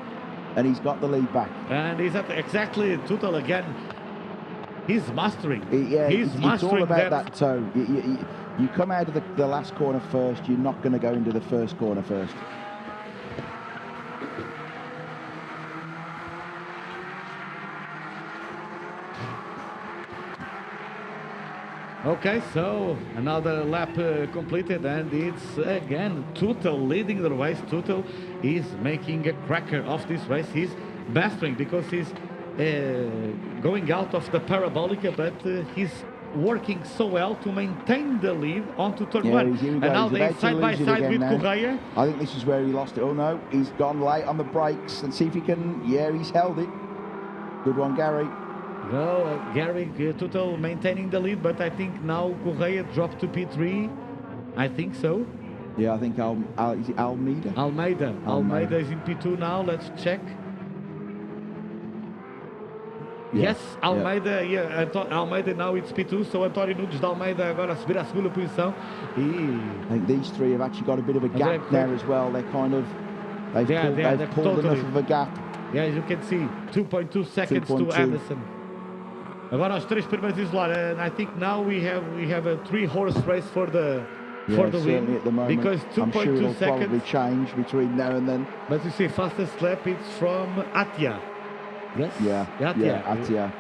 and he's got the lead back. And he's at exactly Tuttle again. He's mastering. He's mastering. It's all about that toe. You come out of the last corner first. You're not going to go into the first corner first. Okay, so another lap completed, and it's again Tuttle leading the race. Tuttle is making a cracker of this race. He's mastering because he's going out of the parabolica, but he's working so well to maintain the lead onto turn 1. And now they're side by side with Correa. I think this is where he lost it. Oh no, he's gone late on the brakes. Let's see if he can. Yeah, he's held it. Good one, Gary. Well, Gary Tuttle maintaining the lead, but I think now Correa dropped to P3. I think so. Yeah, I think is it Almeida? Almeida is in P2 now. Let's check. Yeah. Yes, Almeida, Almeida now it's P2, so António Nunes de Almeida agora a subir à segunda posição. I think these three have actually got a bit of a gap there as well. They're kind of, they've pulled totally enough of a gap. Yeah, as you can see, 2.2 seconds 2.2. to Anderson. Agora os 3 primeiros isolar, and I think now we have a 3-horse race for the win, at the moment. because 2.2 I'm sure it'll seconds probably change between now and then. But you see, fastest lap it's from Attia. Yes. Yeah, Attia.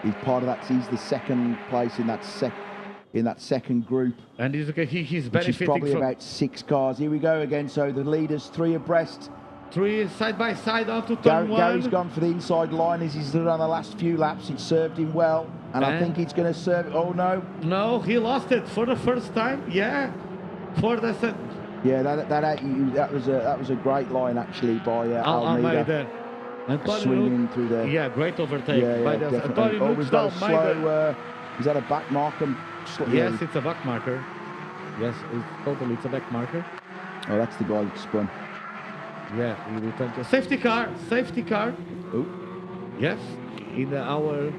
He's part of that. He's the second place in that second group. And he's benefiting which is probably from about 6 cars. Here we go again. So the leaders 3 abreast. 3 side by side onto turn 1. Gary's gone for the inside line as he's done on the last few laps. It served him well, and I think it's going to serve. Oh no! No, he lost it for the first time. Yeah, for the set. Yeah, that was a great line actually by Almeida. Swinging through there. Yeah, great overtake. Yeah, definitely. Oh, was that a slow? Is that a back marker? Yes, it's a back marker. Yes, it's a back marker. Oh, that's the guy that spun. Yeah, he returned to safety car. Oh. Yes, in our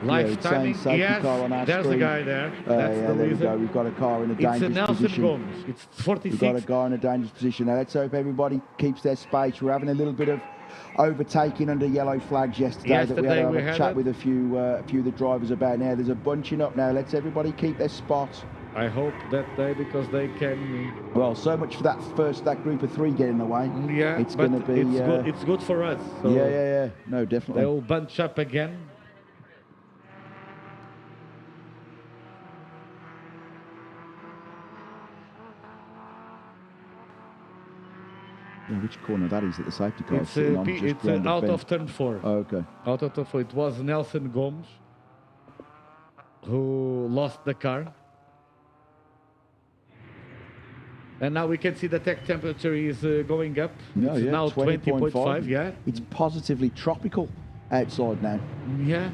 live timing. Yes, there's a guy there. That's the there we reason. go. We've got a car in a dangerous position. It's Nelson Gomes. It's 46. We've got a guy in a dangerous position. Now let's hope everybody keeps their space. We're having a little bit of overtaking under yellow flags yesterday that we had to have a chat with a few of the drivers about. Now there's a bunching up now. Let's everybody keep their spots. I hope that day, because they can. Well, so much for that group of 3 getting away. Yeah, it's going to be. It's good for us. So yeah. No, definitely. They'll bunch up again. Which corner that is at the safety car? It's out of turn 4. Oh, okay. Out of turn 4. It was Nelson Gomes who lost the car. And now we can see the tech temperature is going up. No, it's now 20.5. Yeah. It's positively tropical outside now. Yeah.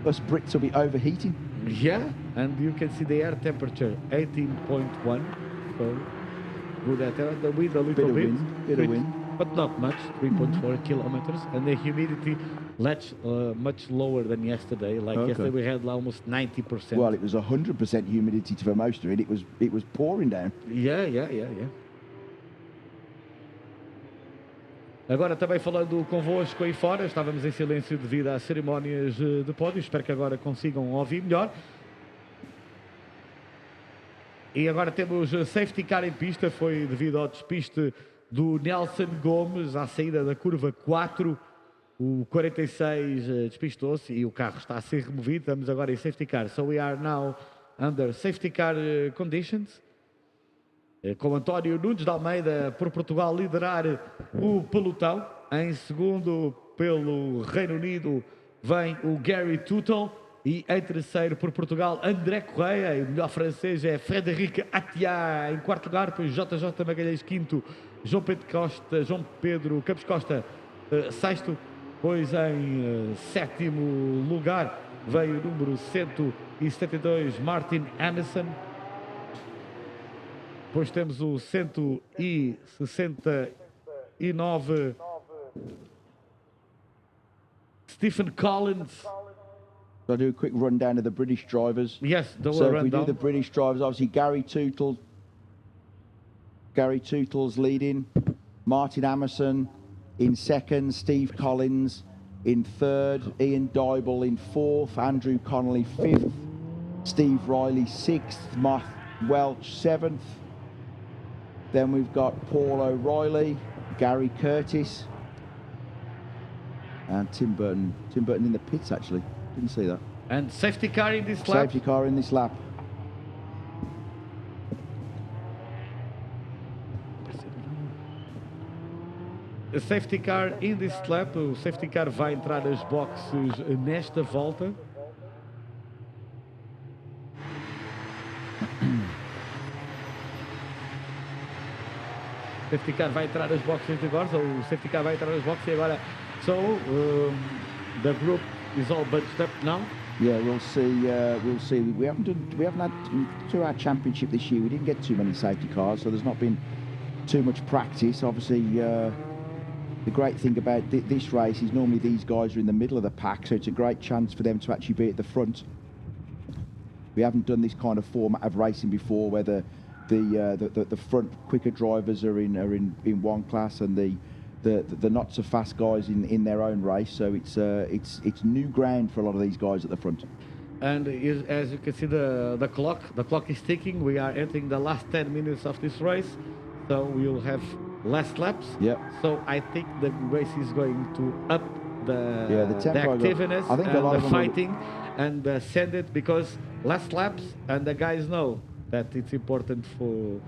Us Brits will be overheating. Yeah, and you can see the air temperature 18.1. So good at the wind a little bit. Bit of wind. But not much, 3.4 kilometers. And the humidity much lower than yesterday. Yesterday we had almost 90%. Well, it was 100% humidity for most of it. It was pouring down. Yeah. Agora também falando convosco aí fora, estávamos em silêncio devido às cerimónias de pódio. Espero que agora consigam ouvir melhor. E agora temos safety car em pista, foi devido ao despiste do Nelson Gomes à saída da curva 4. O 46 despistou-se e o carro está a ser removido. Estamos agora em safety car. So we are now under safety car conditions. Com António Nunes de Almeida por Portugal liderar o pelotão. Em segundo, pelo Reino Unido, vem o Gary Tuttle. E em terceiro, por Portugal, André Correia. E o melhor francês é Frédéric Attia. Em quarto lugar, depois JJ Magalhães, quinto. João Pedro Campos Costa, sexto. Pois em sétimo lugar veio o número 172, Martin Emerson. Depois temos o 169, Stephen Collins. I'll do a quick rundown of the British drivers. Yes, so if we do the British drivers, obviously Gary Tootle's leading, Martin Emerson in second, Steve Collins in third, Ian Dybel in fourth, Andrew Connolly fifth, Steve Riley sixth, Mark Welch seventh. Then we've got Paul O'Reilly, Gary Curtis, and Tim Burton. Tim Burton in the pits, actually. Didn't see that. And safety car in this lap. Safety car in this lap. A safety car in this lap. O safety car vai entrar nas boxes nesta volta. Safety car vai entrar nas boxes agora, o safety car vai entrar nas boxes agora. So the group is all bunched up now. Yeah, we'll see. We'll see. We haven't had through our championship this year. We didn't get too many safety cars, so there's not been too much practice. Obviously, the great thing about this race is normally these guys are in the middle of the pack, so it's a great chance for them to actually be at the front. We haven't done this kind of format of racing before, where the front quicker drivers are in one class and the not so fast guys in their own race. So it's new ground for a lot of these guys at the front. And as you can see, the clock is ticking. We are entering the last 10 minutes of this race, so we'll have less laps. Yep. So I think the race is going to up the tempo, activeness I think and a lot the of them fighting and send it, because less laps and the guys know that it's important for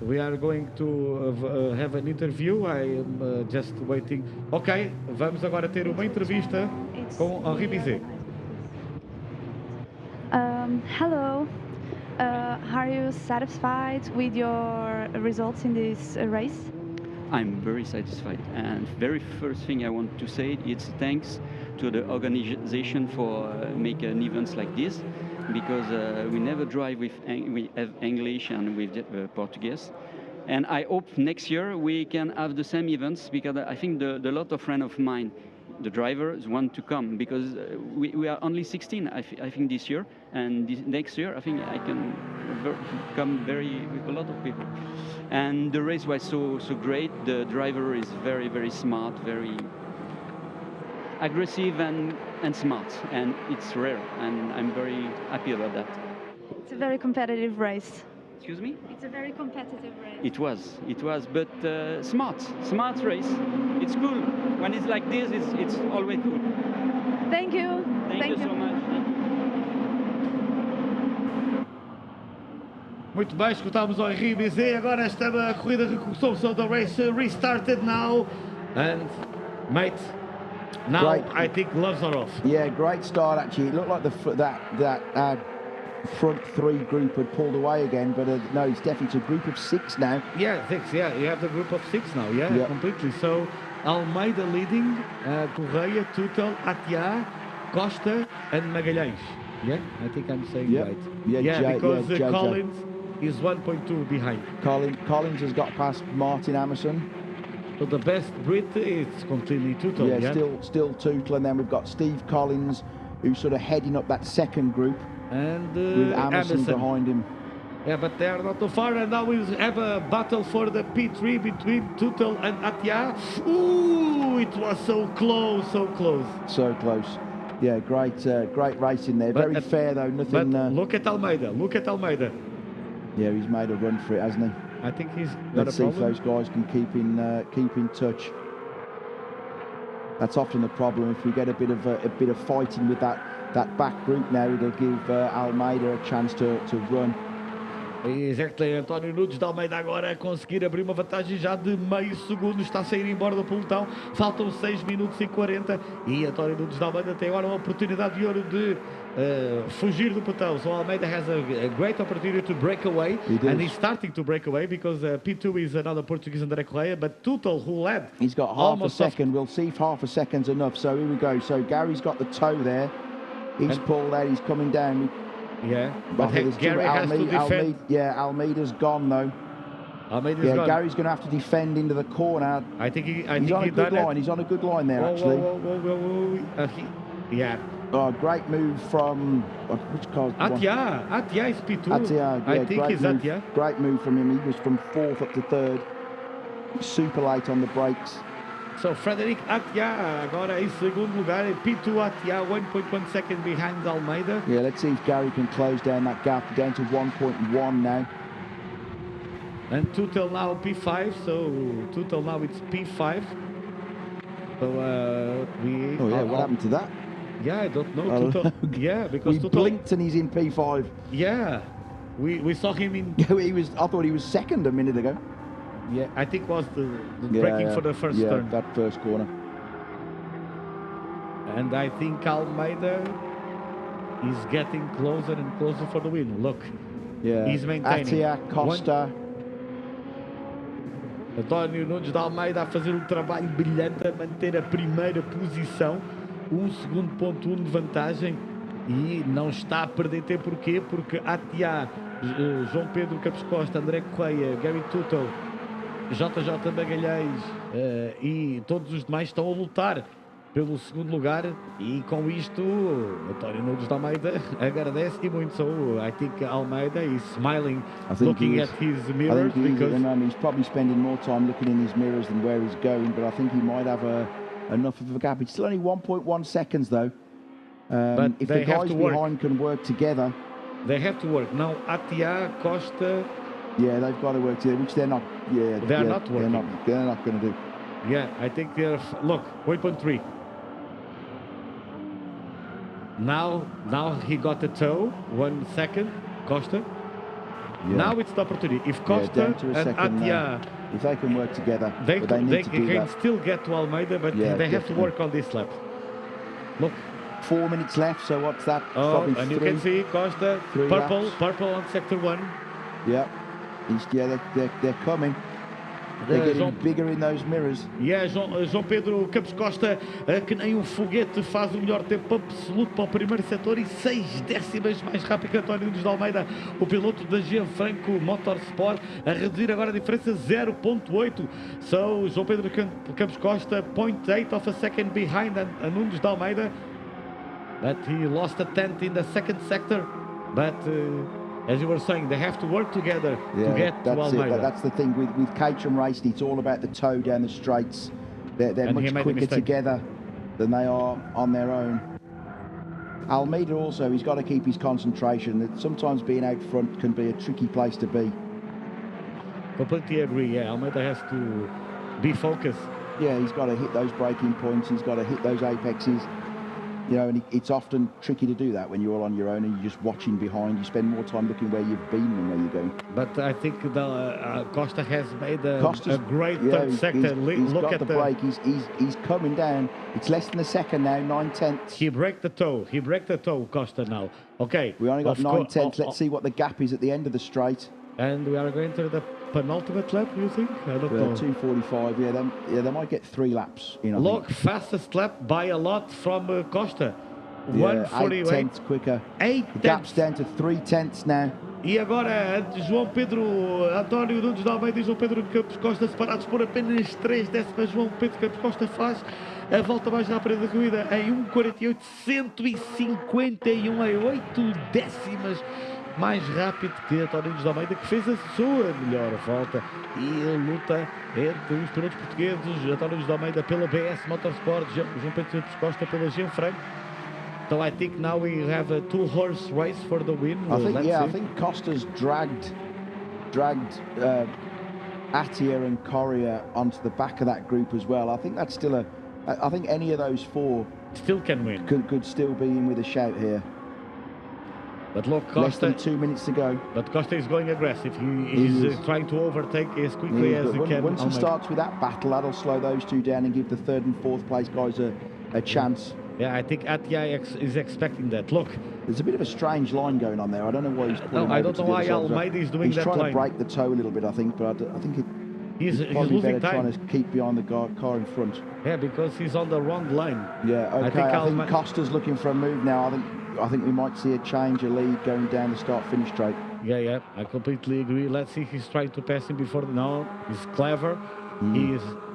we are going to have an interview. I am just waiting. Ok, vamos agora ter uma entrevista com Henri Bizet. Hello. Are you satisfied with your results in this race? I'm very satisfied, and very first thing I want to say, it's thanks to the organization for making events like this, because we never drive with we have English and with Portuguese, and I hope next year we can have the same events, because I think the lot of friends of mine, the drivers, want to come, because we are only 16 I think this year, and next year I think I can come with a lot of people. And the race was so great. The driver is very smart, very aggressive and smart, and it's rare, and I'm very happy about that. It's a very competitive race. Excuse me? It's a very competitive race. It was, but smart race. It's cool. When it's like this, it's always cool. Thank you. Thank you so much. Muito bem, escutamos o Henri Bizet. Agora a corrida recomeçou, so the race restarted now. And mate, now great. I think gloves are off. Yeah, great start actually. It looked like that front three group had pulled away again, but no, it's definitely a group of 6 now. Yeah, 6. Yeah, you have the group of 6 now. Yeah, yep. Completely. So Almeida leading, Correia, Tutel, Atiá, Costa, and Magalhães. Yeah, I think I'm saying right. Yeah, because Collins is 1.2 behind. Collins has got past Martin Emerson. So the best Brit is completely Tutel. Yeah, still Tutel, and then we've got Steve Collins, who's sort of heading up that second group. And with Emerson behind him. Yeah, but they are not too far, and now we have a battle for the P3 between Tutel and Atiá. Ooh, it was so close, so close. So close. Yeah, great racing there. Very fair though, nothing... But look at Almeida. Yeah, he's made a run for it, hasn't he? I think he's got Let's a problem. see if those guys can keep in touch. That's often the problem. If we get a bit of fighting with that back group now, it'll give Almeida a chance to run. Exactly. António Nunes de Almeida agora a conseguir abrir uma vantagem já de meio segundo, está a sair embora do pelotão, faltam 6 minutos e 40 e António Nunes de Almeida tem agora uma oportunidade de ouro de fugir do pelotão. So Almeida has a great opportunity to break away, and he's starting to break away because P2 is another Portuguese André Correia, but Tutel, who led, he's got half a second. We'll see if half a second's enough. So here we go. So Gary's got the toe there. He's pulled out. He's coming down. Yeah, but Gary has to defend. Almeida's gone though. Almeida's gone. Gary's going to have to defend into the corner. I think he's on a good line. He's on a good line there, actually. Yeah. Oh, great move from which car? Atia is P2. Atia, I think he's Atia. Great move from him. He was from 4th up to 3rd. Super late on the brakes. So Frederic Atia agora em segundo lugar, P2 Atia 1.1 second behind Almeida. Yeah, let's see if Gary can close down that gap, down to 1.1 now. And Tutel now P5, so Tutel now it's P5. So what happened to that? Yeah, I don't know. Tutel, yeah, because we Tutel blinked and he's in P5. Yeah, we saw him in. I thought he was second a minute ago. Yeah, I think was the braking for the first turn. Yeah, that first corner. And I think Almeida is getting closer and closer for the win. Look, he's maintaining. Atia, Costa. António Nunes de Almeida a fazer um trabalho brilhante, a manter a primeira posição, 1 segundo ponto 1 de vantagem e não está a perder tempo. Porquê? Porque Atia, João Pedro Campos Costa, André Correia, Gary Tutel, JJ Magalhães e todos os demais estão a lutar pelo segundo lugar e com isto António Nunes de Almeida agradece e muito. So I think Almeida is smiling, looking at his mirrors because he's probably spending more time looking in his mirrors than where he's going, but I think he might have enough of a gap. It's still only 1.1 seconds though. But if the guys behind can work together, they have to work. Now Atia, Costa, they've got to work together, which they're not. They're not working. They're not going to do. Yeah, I think they're. Look, 1.3. Now he got the toe. 1 second, Costa. Yeah. Now it's the opportunity. If Costa and Atia, if they can work together, they can still get to Almeida, but they have to work on this lap. Look. 4 minutes left, so what's that? Oh, and you can see Costa, purple on sector 1. Yeah. They're coming. They're getting bigger in those mirrors. Yeah, João Pedro Campos Costa, que nem um foguete, faz o melhor tempo absoluto para o primeiro setor e 6 décimas mais rápido que António Nunes de Almeida, o piloto da Gianfranco Motorsport, a reduzir agora a diferença 0.8. So, João Pedro Campos Costa, 0.8 of a second behind Nunes de Almeida, but he lost a tenth in the second sector, but as you were saying, they have to work together to get to Almeida. That's the thing with Caterham Racing. It's all about the toe down the straights. They're much quicker together than they are on their own. Almeida also, he's got to keep his concentration. Sometimes being out front can be a tricky place to be. Completely agree. Yeah, Almeida has to be focused. Yeah, he's got to hit those braking points. He's got to hit those apexes. You know, and it's often tricky to do that when you're all on your own and you're just watching behind. You spend more time looking where you've been than where you're going. But I think Costa has made a great third sector. He's got the brake. He's coming down. It's less than a second now, 9/10. He braked the toe. He braked the toe, Costa now. Okay. We only got 9/10. Let's see what the gap is at the end of the straight. And we are going to the penultimate lap, you think? I don't know. 2:45. Yeah, they might get 3 laps. Look, fastest lap by a lot from Costa. 1:48. 8 tenths quicker. 8 the gap's down to 3 tenths now. E agora João Pedro, António Nunes de Almeida e João Pedro Campos Costa separados por apenas 3 décimas. João Pedro Campos Costa faz a volta mais rápida da corrida em 1:48, 151 a 8 décimas. Mais rápido que António Nunes de Almeida, que fez a sua melhor volta, e luta entre os pilotos portugueses, António Nunes de Almeida pela BS Motorsport, João Pedro Campos Costa pela Gianfranco. So I think now we have a 2-horse race for the win. I think Costa's dragged Atia and Correa onto the back of that group as well. I think that's still I think any of those 4 still can win. Could still be in with a shout here. But look, Less Costa, than 2 minutes to go. but Costa is going aggressive. He's trying to overtake as quickly as he can. Once he starts with that battle, that'll slow those two down and give the third and fourth place guys a chance. Yeah, I think Attia is expecting that. Look, there's a bit of a strange line going on there. I don't know why he's pulling. No, I don't know why Almeida is doing that line. He's trying to break the toe a little bit, I think, but I think he's probably losing better time. trying to keep behind the car in front. Yeah, because he's on the wrong line. Yeah, okay. I think Costa's looking for a move now. I think we might see a change of lead going down the start-finish straight. Yeah, I completely agree. Let's see, he's trying to pass him before. No, he's clever.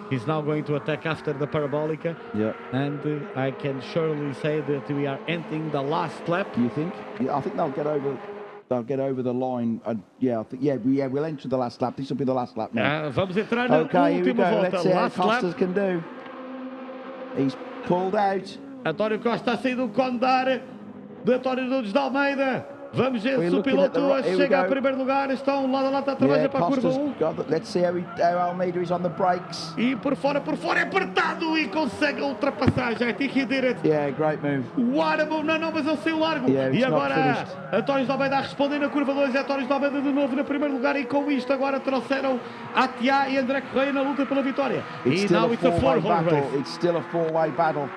He's now going to attack after the parabolica. Yeah. And I can surely say that we are entering the last lap. You think? Yeah, I think they'll get over. They'll get over the line. We'll enter the last lap. This will be the last lap now. Vamos entrar na Okay, here we última go. volta. Let's see how Last Costas lap. can do. He's pulled out. António Costa a sair do condar de António Nunes de Almeida. Vamos ver se o piloto chega a primeiro lugar. Estão lado a lado a trabalhar para a curva 1. Let's see how Almeida is on the brakes. E por fora é apertado e consegue a ultrapassagem. I think he did it. Yeah, great move. What a move. Não, mas ele saiu largo. Yeah, e agora António de Almeida a responder na curva 2. António de Almeida de novo no primeiro lugar. E com isto agora trouxeram Attia e André Correia na luta pela vitória. It's still a four-way battle. It's still a four-way battle.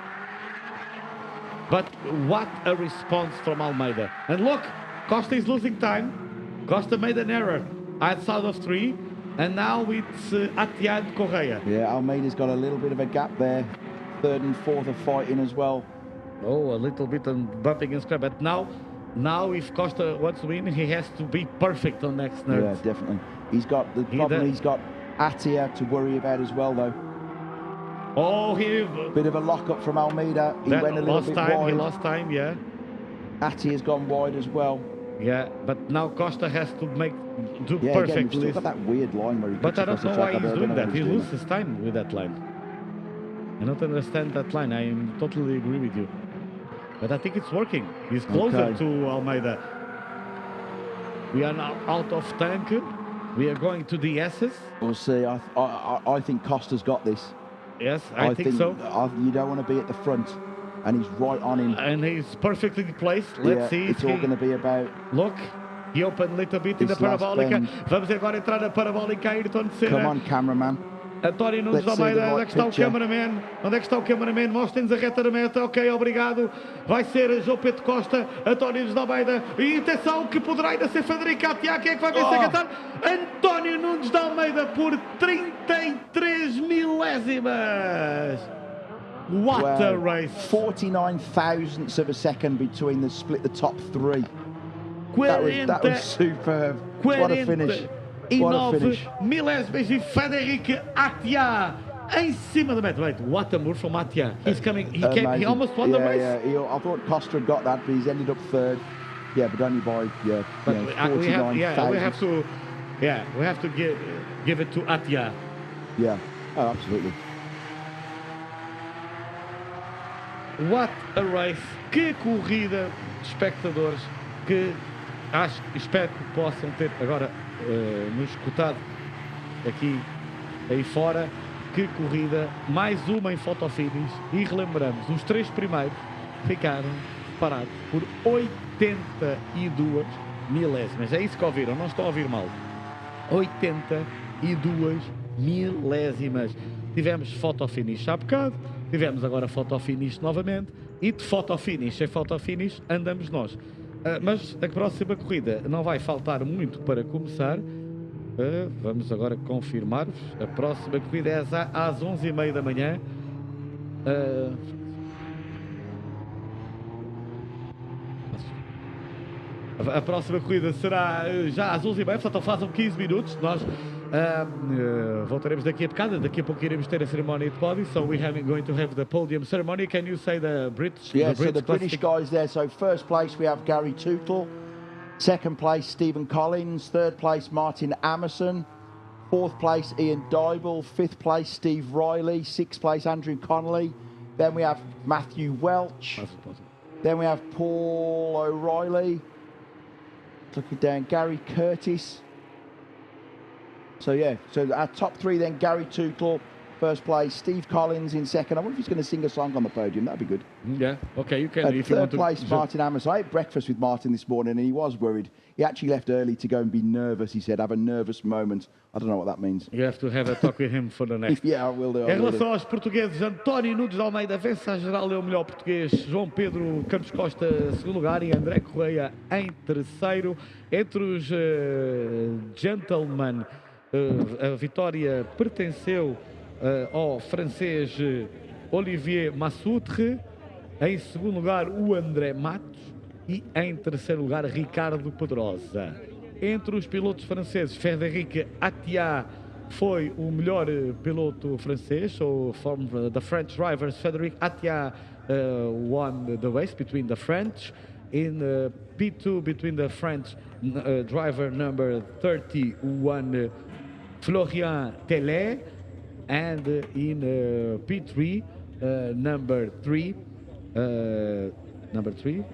But what a response from Almeida. And look, Costa is losing time. Costa made an error outside of 3. And now it's Attia and Correia. Yeah, Almeida's got a little bit of a gap there. Third and fourth are fighting as well. Oh, a little bit of bumping and scrap. But now if Costa wants to win, he has to be perfect on next nerd. Yeah, definitely. He's got Attia to worry about as well, though. Oh, bit of a lock-up from Almeida. He went a little bit wide. He lost time, yeah. Attia's gone wide as well. Yeah, but now Costa has to do perfectly. perfectly. Again, still got that weird line where he but I don't know why he's doing that. He doing loses time with that line. I don't understand that line. I totally agree with you. But I think it's working. He's closer to Almeida. We are now out of tank. We are going to the S's. We'll see. I think Costa's got this. Yes, I think so. You don't want to be at the front, and he's right on him. And he's perfectly placed. Let's see. It's all going to be about... Look, he opened a little bit in the parabólica. Vamos agora entrar na parabólica, Ayrton Senna. Come on, cameraman. António Nunes de Almeida, onde é que está o cameraman? Onde é que está o cameraman? Mostrem-nos a reta da meta. Ok, obrigado. Vai ser João Pedro Costa, António Nunes de Almeida. E atenção que poderá ainda ser Frederico Attia. Quem é que vai vencer Qatar? António Nunes de Almeida por 33 milésimas. What a race. 49 thousandths of a second between the top 3. That was superb. What a finish. E 9 milésimas e Frederico Attia em cima da meta. Wait, what a move from Attia. He's coming. He almost won the race. Yeah, I thought Costa had got that, but he's ended up third. Yeah, but only by 49 we have to give it to Attia. Yeah, oh, absolutely. What a race. Que corrida de espectadores que espero que possam ter agora nos escutado aqui aí fora. Que corrida, mais uma em fotofinish, e relembramos, os 3 primeiros ficaram parados por 82 milésimas. É isso que ouviram, não estão a ouvir mal. 82 milésimas. Tivemos fotofinish há bocado, tivemos agora fotofinish novamente, e de fotofinish em fotofinish andamos nós. Mas a próxima corrida não vai faltar muito para começar. Vamos agora confirmar-vos. A próxima corrida é às 11h30 da manhã. A próxima corrida será já às 11h30, portanto faltam 15 minutos. Nós voltaremos daqui a bocado. Daqui a pouco iremos ter a cerimónia de pódio. So we're going to have the podium ceremony. Can you say the British? Yeah, so the British guys there. So first place we have Gary Tootle. Second place Stephen Collins. Third place Martin Amerson. Fourth place Ian Dybel. Fifth place Steve Riley. Sixth place Andrew Connolly. Then we have Matthew Welch. Then we have Paul O'Reilly. Looking down, Gary Curtis. So yeah, so our top 3 then, Gary Tootle, first place. Steve Collins in second. I wonder if he's going to sing a song on the podium. That'd be good. Yeah, okay, you can. If you want third to place, Martin Amos. I ate breakfast with Martin this morning and he was worried. He actually left early to go and be nervous. He said, have a nervous moment. I don't know what that means. You have to have a talk with him for the next. Yeah, I will do. Em relação aos portugueses, António Nunes de Almeida vence a geral, é o melhor português. João Pedro Campos Costa, segundo lugar, e André Correia em terceiro. Entre os gentlemen, a vitória pertenceu ao francês Olivier Massoutre. Em segundo lugar, o André Matos. E em terceiro lugar, Ricardo Pedrosa. Entre os pilotos franceses, Frédéric Attia foi o melhor piloto francês. So from the French drivers, Frédéric Attia won the race between the French. In P2, between the French driver number 31, Florian Tellet, and in P3, number 3,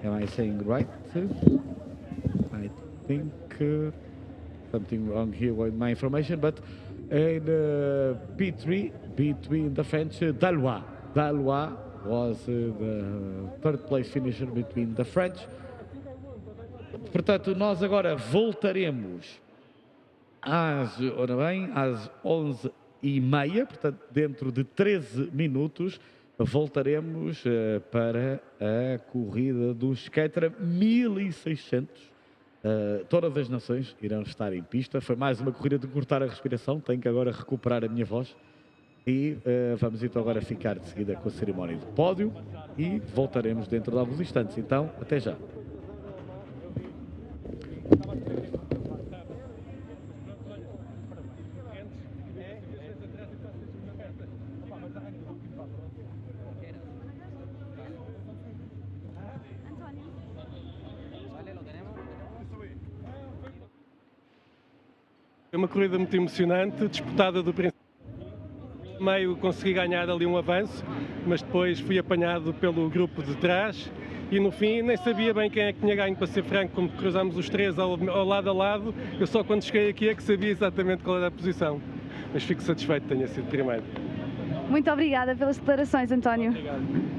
am I saying right? I think something wrong here with my information, but in P3, between the French, Dalois. Dalois was the third place finisher between the French. Portanto, nós agora voltaremos às 11h30, portanto, dentro de 13 minutos, voltaremos para a corrida dos Caterham 1600. Todas as nações irão estar em pista. Foi mais uma corrida de cortar a respiração. Tenho que agora recuperar a minha voz. E vamos então agora ficar de seguida com a cerimónia do pódio e voltaremos dentro de alguns instantes. Então, até já. Foi uma corrida muito emocionante, disputada do princípio. Meio consegui ganhar ali um avanço, mas depois fui apanhado pelo grupo de trás e no fim nem sabia bem quem é que tinha ganho, para ser franco, como cruzámos os três ao lado a lado, eu só quando cheguei aqui é que sabia exatamente qual era a posição, mas fico satisfeito que tenha sido primeiro. Muito obrigada pelas declarações, António. Obrigado.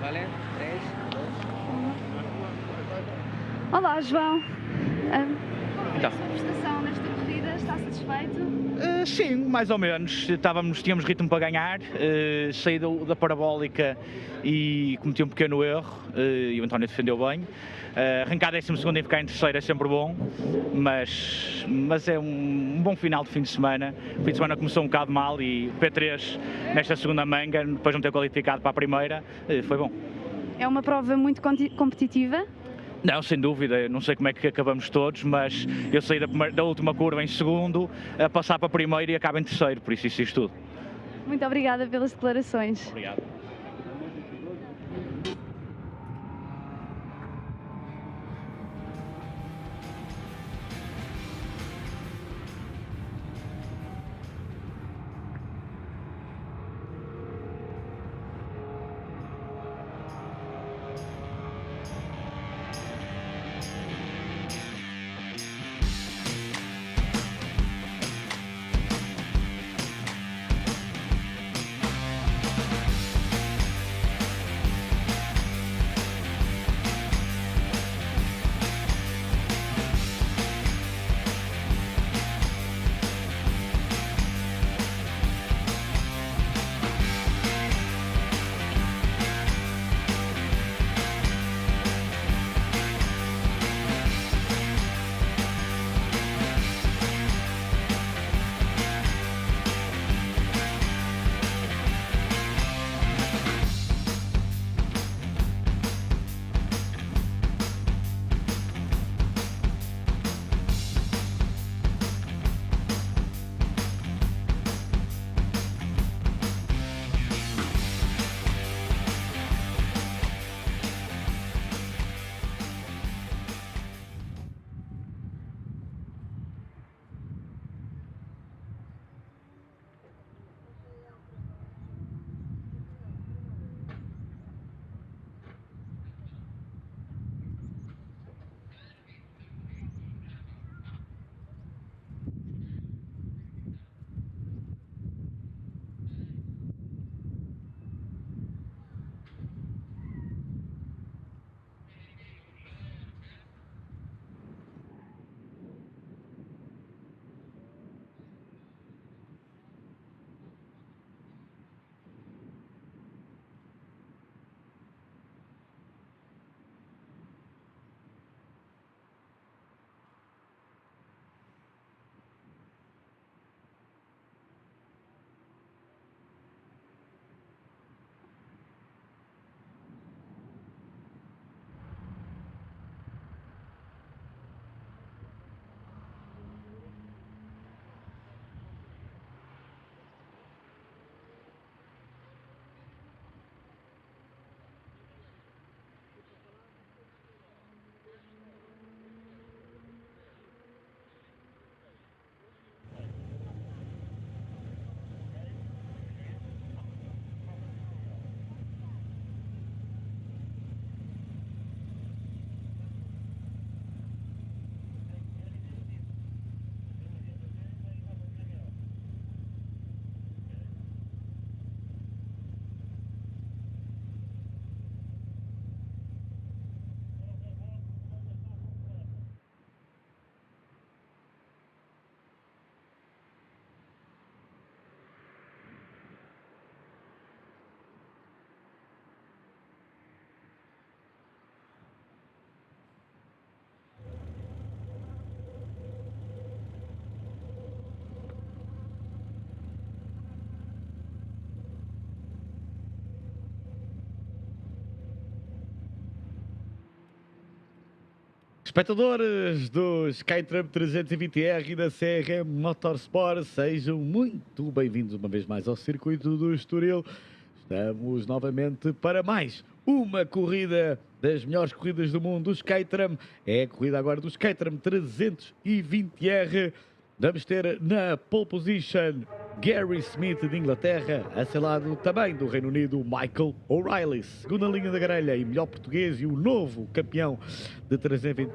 Vale? 3, 2, 1. Olá, João. Então. A prestação nesta corrida, está satisfeito? Sim, mais ou menos. Tínhamos ritmo para ganhar, saí da parabólica e cometi um pequeno erro e o António defendeu bem. Arrancar 12º e ficar em terceiro é sempre bom, mas é um bom final de fim de semana. O fim de semana começou um bocado mal e o P3 nesta segunda manga, depois de não ter qualificado para a primeira, foi bom. É uma prova muito competitiva? Não, sem dúvida, não sei como é que acabamos todos, mas eu saí da última curva em segundo, a passar para primeiro e acabo em terceiro, por isso tudo. Muito obrigada pelas declarações. Obrigado. Espectadores dos Caterham 320R e da CRM Motorsport, sejam muito bem-vindos uma vez mais ao circuito do Estoril. Estamos novamente para mais uma corrida das melhores corridas do mundo dos Caterham. É a corrida agora dos Caterham 320R. Vamos ter na pole position Gary Smith de Inglaterra, a seu lado também do Reino Unido, Michael O'Reilly. Segunda linha da grelha e melhor português e o novo campeão de 320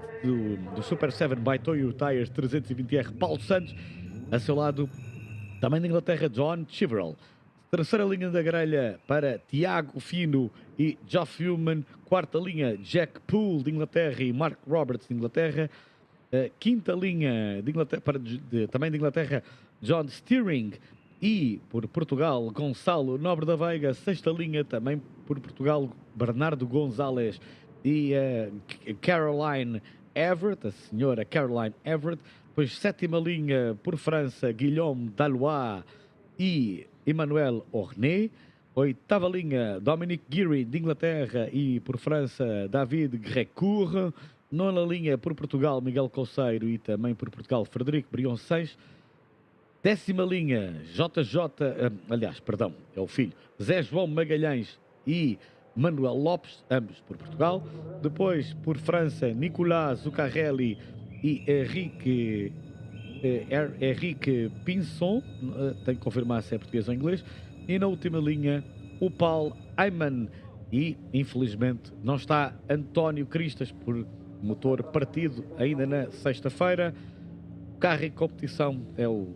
do Super 7 by Toyo Tires 320R, Paulo Santos. A seu lado também da Inglaterra, John Chiverill. Terceira linha da grelha para Tiago Fino e Geoff Human. Quarta linha, Jack Poole de Inglaterra e Mark Roberts de Inglaterra. Quinta linha de Inglaterra, também de Inglaterra, John Steering e por Portugal, Gonçalo Nobre da Veiga. Sexta linha também por Portugal, Bernardo Gonzalez e Caroline Everett, a senhora Caroline Everett. Depois sétima linha por França, Guillaume Dallois e Emmanuel Orné. Oitava linha, Dominic Guiri, de Inglaterra, e por França, David Grecourt. Nona linha, por Portugal, Miguel Couceiro, e também por Portugal, Frederico Brioncês. Décima linha, é o filho, Zé João Magalhães e Manuel Lopes, ambos por Portugal. Depois, por França, Nicolas Zuccarelli e Henrique Pinson, tenho que confirmar se é português ou inglês. E na última linha, o Paul Ayman, e infelizmente não está António Cristas por motor partido ainda na sexta-feira. O carro em competição é o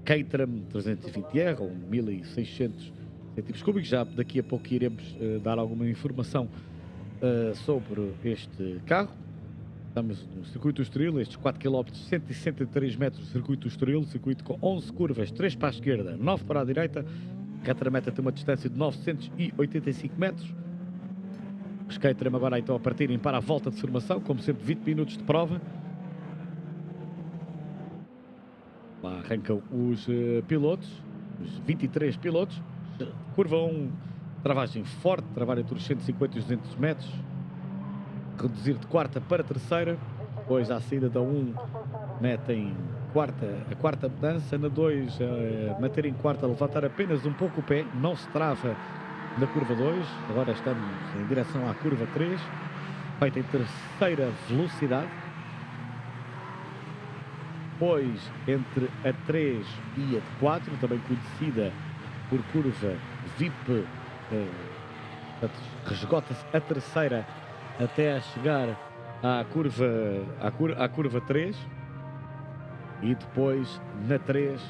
Caterham 320R, ou 1600 centímetros cúbicos. Já daqui a pouco iremos dar alguma informação sobre este carro. Estamos no circuito do Estoril, estes 4 km, 163 metros de circuito do Estoril, circuito com 11 curvas, 3 para a esquerda, 9 para a direita. A reta-meta tem uma distância de 985 metros. Os Caterham agora então a partirem para a volta de formação, como sempre 20 minutos de prova. Lá arrancam os pilotos, os 23 pilotos. Curva 1, travagem forte, travar entre os 150 e os 200 metros. Reduzir de quarta para terceira. Depois à saída da 1 metem a quarta mudança. Na 2 meter em quarta, levantar apenas um pouco o pé, não se trava na curva 2. Agora estamos em direção à curva 3, feita em terceira velocidade. Depois entre a 3 e a 4, também conhecida por curva VIP, resgota-se a terceira até a chegar à curva 3, e depois na 3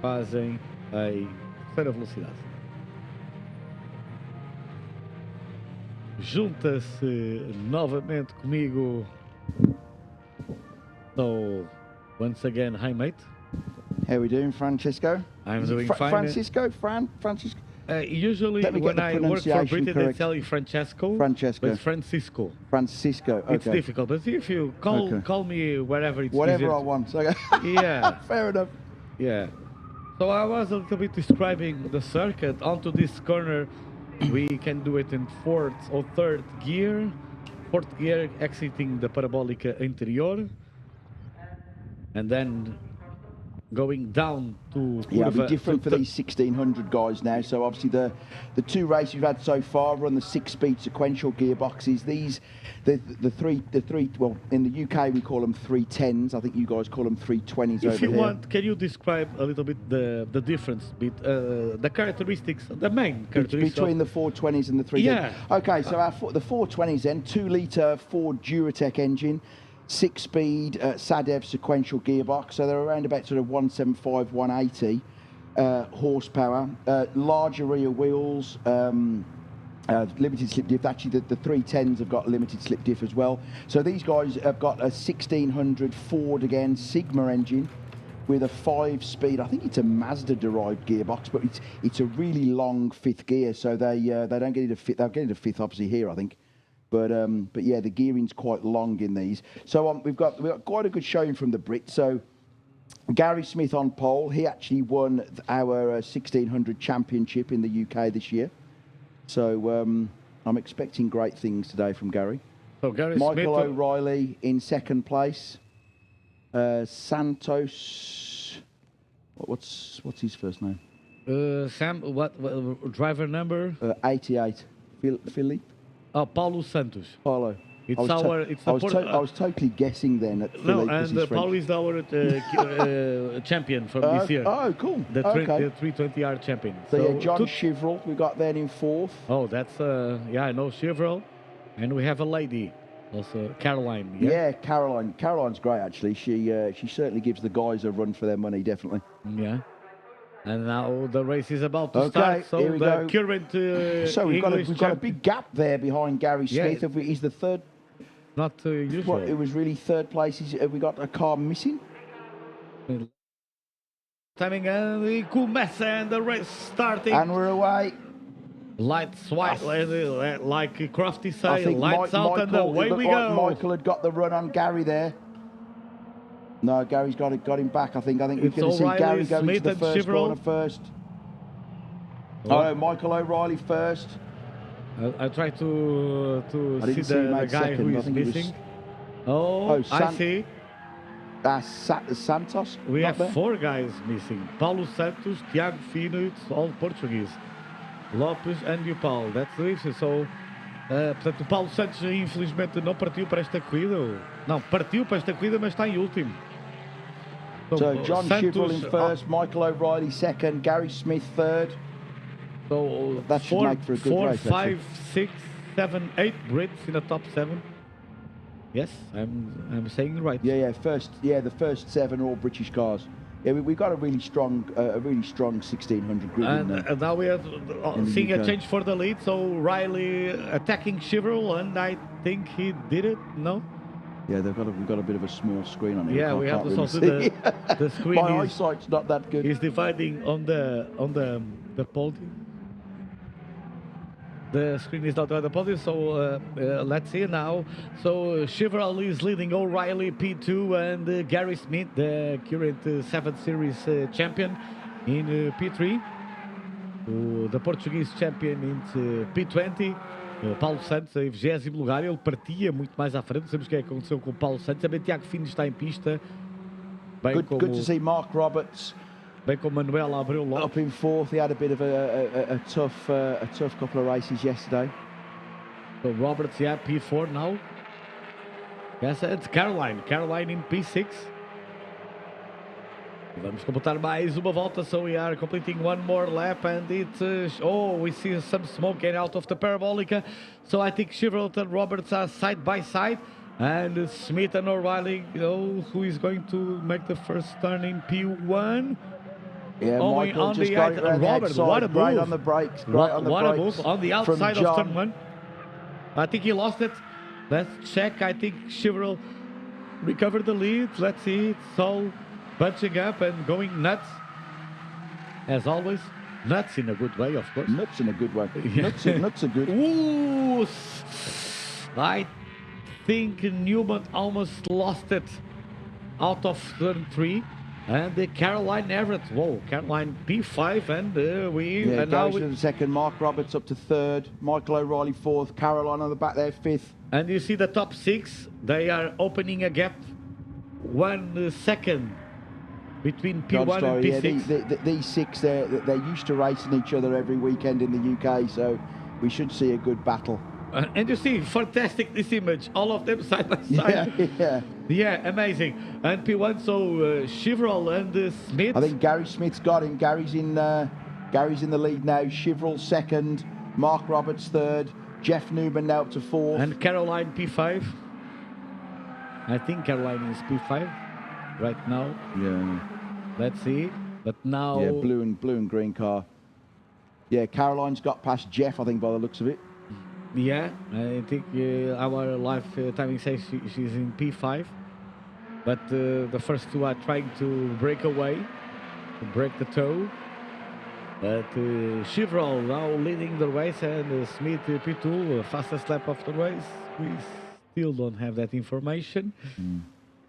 fazem a terceira velocidade. Junta-se novamente comigo. So, once again, hi mate. How are we doing, Francisco? I'm doing fine. Francisco? Usually when I work for Britain, they tell you Francesco. Francesco. But it's Francisco. Francisco, okay. It's difficult, but if you call me wherever it's whatever easier. I want. Okay. Yeah. Fair enough. Yeah. So I was a little bit describing the circuit. Onto this corner, we can do it in fourth or third gear. Fourth gear exiting the parabolica interior. And then going down to yeah, it'll be different for these 1600 guys now. So obviously the two races we've had so far run the 6-speed sequential gearboxes. These the three well, in the UK we call them 310s. I think you guys call them 320s. If you want, can you describe a little bit the difference, the characteristics, the main characteristics between the 420s and the 310s? Yeah. Okay, so the 420s then, 2-litre Ford Duratec engine. 6-speed SADEV sequential gearbox, so they're around about sort of 175, 180 horsepower. Larger rear wheels, limited slip diff. Actually, the 310s have got limited slip diff as well. So these guys have got a 1600 Ford again Sigma engine with a 5-speed. I think it's a Mazda-derived gearbox, but it's a really long 5th gear, so they don't get it a 5th. They'll get it a 5th obviously here, I think. But yeah, the gearing's quite long in these. So we've got quite a good showing from the Brits. So Gary Smith on pole. He actually won our 1600 championship in the UK this year. So I'm expecting great things today from Gary. So Gary Michael Smith, O'Reilly in second place. Santos. What's his first name? Sam. What driver number? 88. Philippe. Oh, Paulo Santos. Paulo. I was totally guessing then. At no, and Paulo is our champion from this year. Oh, cool. The 320R champion. So yeah, John Chiverill we got then in 4th. Oh, that's yeah, I know Chiverill, and we have a lady also, Caroline. Yeah, Caroline. Caroline's great actually. She certainly gives the guys a run for their money, definitely. Yeah. And now the race is about to start. So here we go. Current so we've got a big gap there behind Gary Smith. Yeah. He's the third. Not usual. It was really third place. Have we got a car missing? Timing and começa and the race starting. And we're away. Lights white, like Crofty say. I think lights out and away we go. Michael had got the run on Gary there. No, Gary's got him back. I think we could have seen Gary go into the first corner first. Oh, Michael O'Reilly first. I try to I see didn't see the him guy second. who I is think he was- missing. Oh, I see. Santos. We not have there? 4 guys missing. Paulo Santos, Tiago Fino, it's all Portuguese. Lopes and o Paulo, that's the issue. So, portanto, o Paulo Santos infelizmente não partiu para esta corrida. Não, partiu para esta corrida, mas está em último. So John Santos, Chiverill in first, Michael O'Reilly second, Gary Smith third. So That should make for a good 4, race, 5, 6, 7, 8 Brits in the top 7. Yes, I'm saying it right. Yeah, the first 7 are all British cars. Yeah, we've got a really strong 1600 grid in there. And now we are in the seeing a UK. change for the lead. So Riley attacking Chiverill, and I think he did it. No. Yeah, we've got a bit of a small screen on here. Yeah, we have can't to really solve see. the screen. My is, eyesight's not that good. is dividing on the podium. The screen is not on the podium, so let's see now. So Chevrolet is leading O'Reilly P2 and Gary Smith, the current 7 Series champion, in P3. The Portuguese champion in P20. Paulo Santos em 20º lugar, ele partia muito mais à frente. Sabemos o que aconteceu com o Paulo Santos. Também Tiago Fino está em pista. Bem Good to see Mark Roberts. Bem como Manuel Abreu Lopes. Up in 4th, he had a bit of a tough couple of races yesterday. So Roberts, yeah, P4 now. Yes, it's Caroline in P6. Vamos completar mais uma volta, so we are completing one more lap, and it's we see some smoke getting out of the parabolica. So I think Chevrolet and Roberts are side by side, and Smith and O'Reilly, who is going to make the first turn in P1. Yeah, Michael on just the got it around the Robert, outside, what a move! right on the brakes, right on the what a brakes move on the outside from of John. turn 1. I think he lost it. Let's check. I think Chevrolet recovered the lead. Let's see. It's all bunching up and going nuts. As always, nuts in a good way, of course. Nuts in a good way. Yeah. Nuts are good. Ooh, I think Newman almost lost it out of turn 3. And Caroline Everett, Caroline P5, and and now in second. Mark Roberts up to 3rd. Michael O'Reilly 4th. Caroline on the back there 5th. And you see the top 6, they are opening a gap 1 second between P1 and P6. Yeah, these 6, they're used to racing each other every weekend in the UK, so we should see a good battle. And you see, fantastic this image, all of them side by side. Yeah, amazing. And P1, so Chevrolet and Smith. I think Gary Smith's got him. Gary's in the lead now. Chevrolet 2nd, Mark Roberts 3rd, Jeff Newman now up to 4th. And Caroline P5. I think Caroline is P5 right now. Yeah. Let's see. But now... Yeah, blue and green car. Yeah, Caroline's got past Jeff, I think, by the looks of it. Yeah, I think our live timing says she's in P5. But the first 2 are trying to break away, to break the toe. But Chevrolet now leading the race, and Smith P2, fastest lap of the race. We still don't have that information.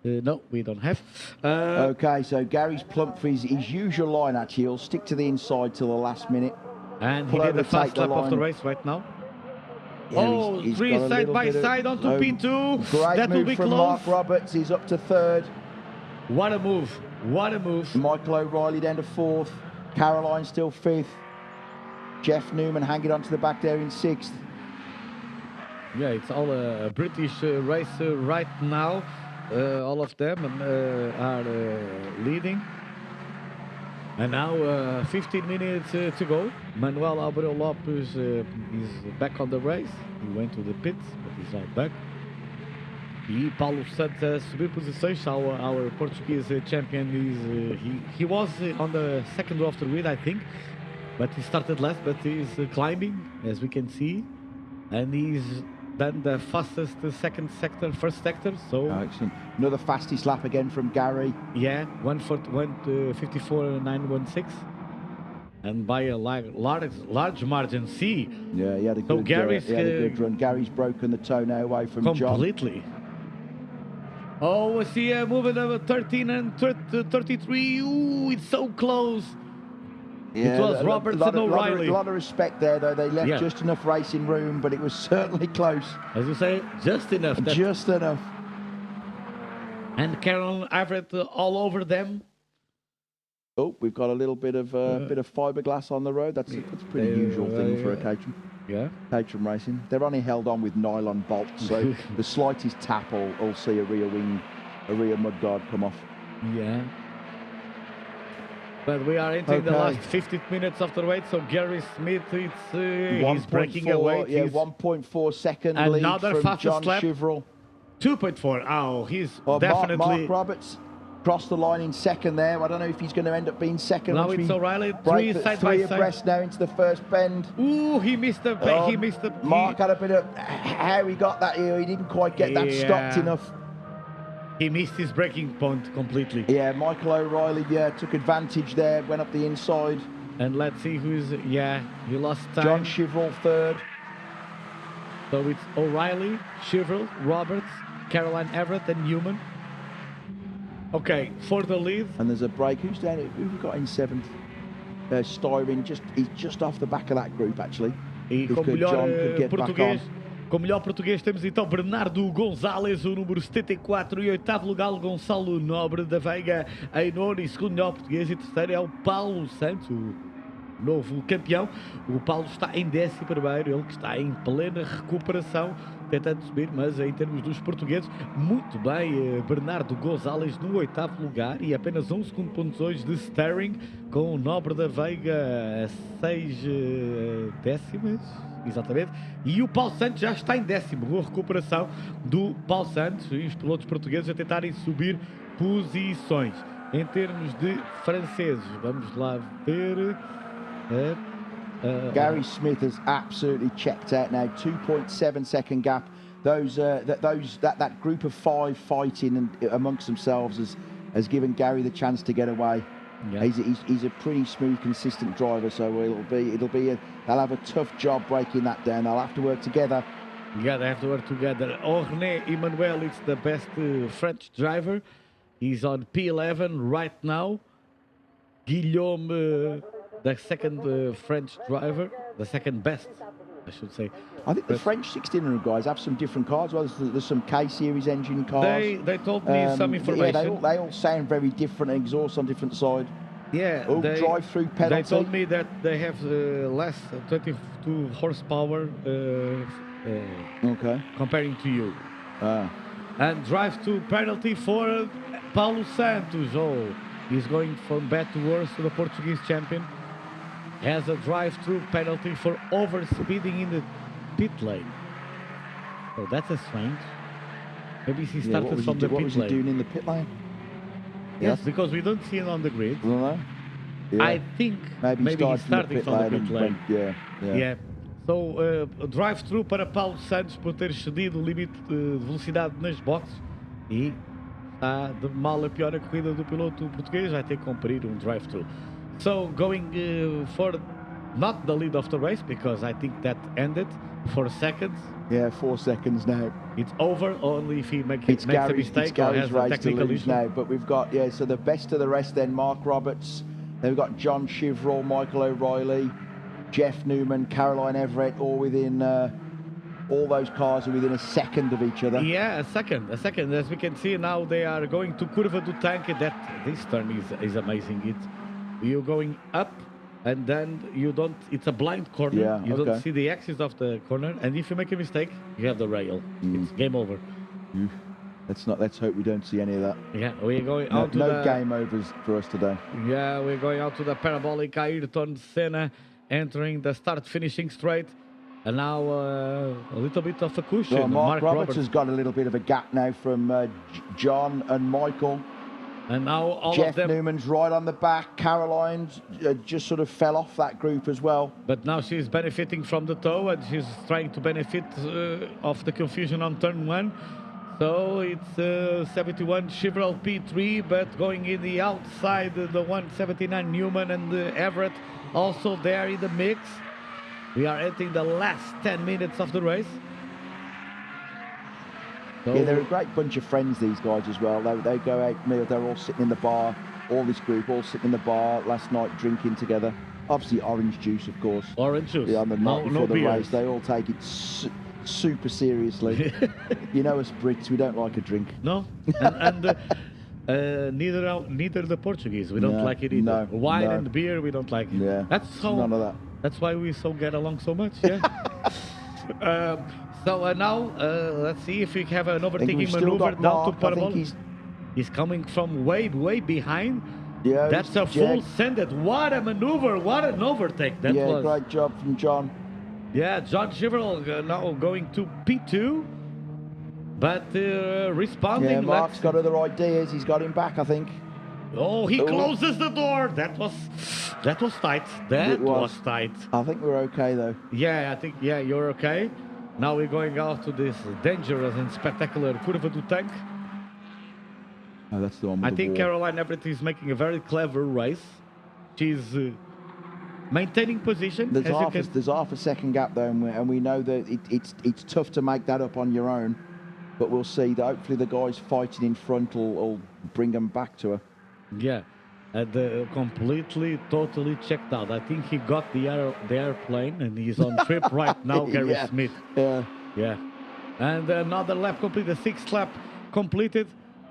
No, we don't have. Okay, so Gary's plumped for his usual line, actually. He'll stick to the inside till the last minute. And he did the fast lap of the race right now. Yeah, he's 3 side by side onto P2. Great that move will be from close. Mark Roberts. He's up to 3rd. What a move. What a move. Michael O'Reilly down to 4th. Caroline still 5th. Jeff Newman hanging on to the back there in 6th. Yeah, it's all a British race right now. All of them are leading. And now 15 minutes to go. Manuel Abreu Lopes is back on the race. He went to the pits, but he's all back. E Paulo Santos subir posições. Our Portuguese champion is he was on the 2nd row of the grid, I think, but he started last. But he's climbing, as we can see, and he's done the fastest first sector. So excellent. Another fastest lap again from Gary. Yeah, 54.916, and by a large margin. See. Yeah, he had a good, he had a good run. Gary's broken the toe now away from completely. John. Oh, I see moving over 13 and 33. Ooh, it's so close. It was Roberts and O'Reilly. A lot of respect there, though. They left just enough racing room, but it was certainly close. As you say, just enough. Just enough. And Caroline Everett all over them. Oh, we've got a little bit of fiberglass on the road. That's a pretty usual thing for a Caterham. Yeah. Caterham racing. They're only held on with nylon bolts, so the slightest tap will see a rear mudguard come off. Yeah. But we are entering the last 15 minutes of the race, so Gary Smith, he's breaking away. Yeah, 1.4 second lead from John Chiverill. 2.4. Oh, he's definitely... Mark Roberts crossed the line in second there. I don't know if he's going to end up being second. Now it's O'Reilly. Three abreast now into the first bend. Ooh, he missed the... Mark had a bit of... How he got that here, he didn't quite get that stopped enough. He missed his braking point completely. Yeah, Michael O'Reilly, took advantage there, went up the inside. And let's see who's... Yeah, he lost time. John Chiverill third. So it's O'Reilly, Chiverill, Roberts, Caroline Everett and Newman. Okay, for the lead. And there's a break. Who's down? Who we got in seventh? Styron, he's just off the back of that group, actually. E com melhor português temos então Bernardo Gonzalez, o número 74, em oitavo lugar Gonçalo Nobre da Veiga, em nono e segundo melhor português, e terceiro é o Paulo Santos, o novo campeão. O Paulo está em 11º, ele que está em plena recuperação, tentando subir, mas em termos dos portugueses, muito bem, Bernardo Gonzalez no oitavo lugar e apenas 1 segundo pontos hoje de steering, com o Nobre da Veiga a 6 décimas. Exatamente, e o Paulo Santos já está em 10º, boa recuperação do Paulo Santos e os pilotos portugueses a tentarem subir posições. Em termos de franceses, vamos lá ver. Gary Smith has absolutely checked out now. 2.7 second gap. That group of 5 fighting amongst themselves has given Gary the chance to get away. Yeah. He's a pretty smooth, consistent driver, so they'll have a tough job breaking that down. They'll have to work together. Yeah, they have to work together. René Emmanuel is the best French driver. He's on P11 right now. Guillaume, the second French driver, the second best, I should say. I think the French 1600 guys have some different cars. Well, there's some K-series engine cars. They told me some information. Yeah, they all sound very different, exhaust on different side. Yeah, drive-through penalty. They told me that they have less 22 horsepower comparing to you. And drive-through penalty for Paulo Santos. Oh, he's going from bad to worse to the Portuguese champion. Has a drive-through penalty for overspeeding in the pit lane. Oh, that's a strange. Maybe he started from the pit lane. What was he doing in the pit lane? Yes, because we don't see it on the grid. No. Yeah. I think maybe he's starting from the pit lane. Yeah. So, drive-through para Paulo Santos por ter excedido o limite de velocidade nas boxes e está de mal a pior a corrida do piloto português, vai ter que cumprir drive-through. So, going for not the lead of the race, because I think that ended 4 seconds. Yeah, 4 seconds now. It's over only if he makes a mistake or has a technical issue. Now, but we've got, so the best of the rest then, Mark Roberts, then we've got John Chiverill, Michael O'Reilly, Jeff Newman, Caroline Everett, all within, all those cars are within a second of each other. Yeah, a second. As we can see now, they are going to Curva do Tanque. This turn is amazing. You're going up, and then it's a blind corner. Yeah, you don't see the axis of the corner, and if you make a mistake, you have the rail. It's game over. Let's hope we don't see any of that. Yeah, we're going out to no game overs for us today. Yeah, we're going out to the parabolic Ayrton Senna, entering the start-finishing straight. And now a little bit of a cushion. Well, Mark Roberts has got a little bit of a gap now from John and Michael. And now all Jeff of them... Newman's right on the back. Caroline's just sort of fell off that group as well. But now she's benefiting from the tow, and she's trying to benefit of the confusion on turn 1. So it's 71 Chevrolet P3, but going in the outside, the 179 Newman and Everett also there in the mix. We are entering the last 10 minutes of the race. So, yeah, they're a great bunch of friends, these guys, as well. They go out, they're all sitting in the bar, all this group, all sitting in the bar last night drinking together. Obviously, orange juice, of course. Orange juice. Yeah, on the night before the beers. race, they all take it super seriously. You know us Brits, we don't like a drink. No, and neither the Portuguese. We don't like it either. No, Wine no. and beer, we don't like it. Yeah, none of that. That's why we get along so much. Yeah. So now let's see if we have an overtaking maneuver down to Parabol. He's coming from way behind. Yeah, that's a full sended. What a maneuver! What an overtake that was. Yeah, great job from John. Yeah, John Chiverill now going to P2, but responding. Yeah, Mark's got other ideas. He's got him back, I think. Oh, he closes the door. That was tight. That was tight. I think we're okay though. Yeah, I think you're okay. Now we're going out to this dangerous and spectacular Curva do Tanque. Oh, that's the one. With I think Caroline Everett is making a very clever race. She's maintaining position. There's half a second gap though, and we know that it's tough to make that up on your own. But we'll see. That hopefully the guys fighting in front will bring them back to her. Yeah, and completely, totally checked out. I think he got the airplane and he's on trip right now, Gary Smith. Yeah. Yeah. And another lap completed, the 6th lap completed.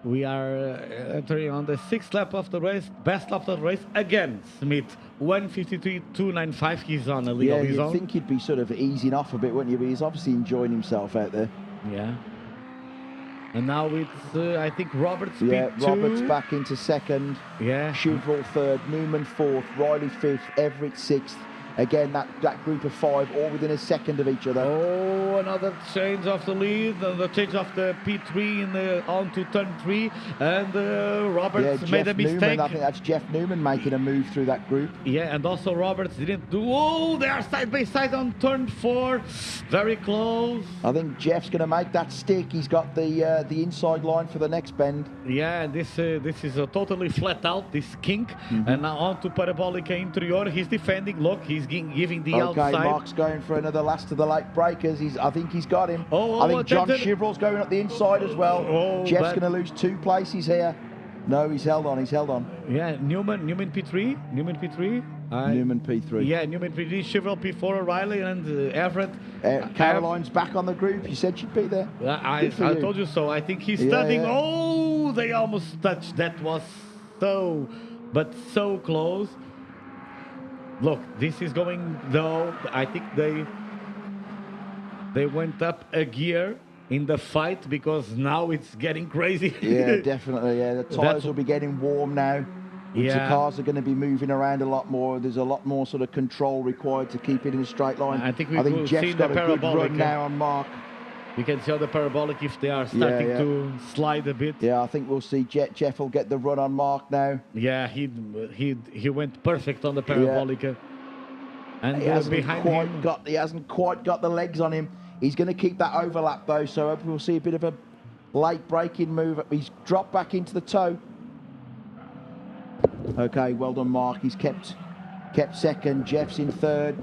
We are entering on the 6th lap of the race, best lap of the race. Again, Smith, 1:53.295. He's on a league of his own. You'd think he'd be sort of easing off a bit, wouldn't you? But he's obviously enjoying himself out there. Yeah. And now it's, I think, Roberts P2. Roberts back into second. Yeah. Chiverill third, Newman fourth, Riley fifth, Everett sixth. Again, that group of 5, all within a second of each other. Oh, another change of the lead, the change of the P3 onto turn 3, and Roberts made a mistake. Newman, I think that's Jeff Newman making a move through that group. Yeah, and also Roberts didn't do. Oh, they are side by side on turn 4, very close. I think Jeff's going to make that stick. He's got the inside line for the next bend. Yeah, this is a totally flat out, this kink, and now onto Parabolica Interior. He's defending. Look, he's giving the outside. Okay, Mark's going for another last of the late breakers. I think he's got him. I think John Chiverill's going up the inside as well. Jeff's going to lose 2 places here. No, he's held on. Yeah, Newman P3. Newman P3. Yeah, Newman P3, Chiverill P4, O'Reilly, and Everett. Caroline's back on the group. You said she'd be there. I told you so. I think he's studying. Yeah. Oh, they almost touched. That was so close. Look, this is going, though, I think they went up a gear in the fight because now it's getting crazy. Yeah, definitely, yeah. The tyres will be getting warm now. The cars are going to be moving around a lot more. There's a lot more sort of control required to keep it in a straight line. I think Jeff's got a good run now on Mark. We can see on the parabolic if they are starting to slide a bit. Yeah, I think we'll see Jeff will get the run on Mark now. Yeah, he went perfect on the parabolic. And he hasn't he hasn't quite got the legs on him. He's going to keep that overlap though, so hopefully we'll see a bit of a late braking move. He's dropped back into the toe. Okay, well done, Mark. He's kept second. Jeff's in third.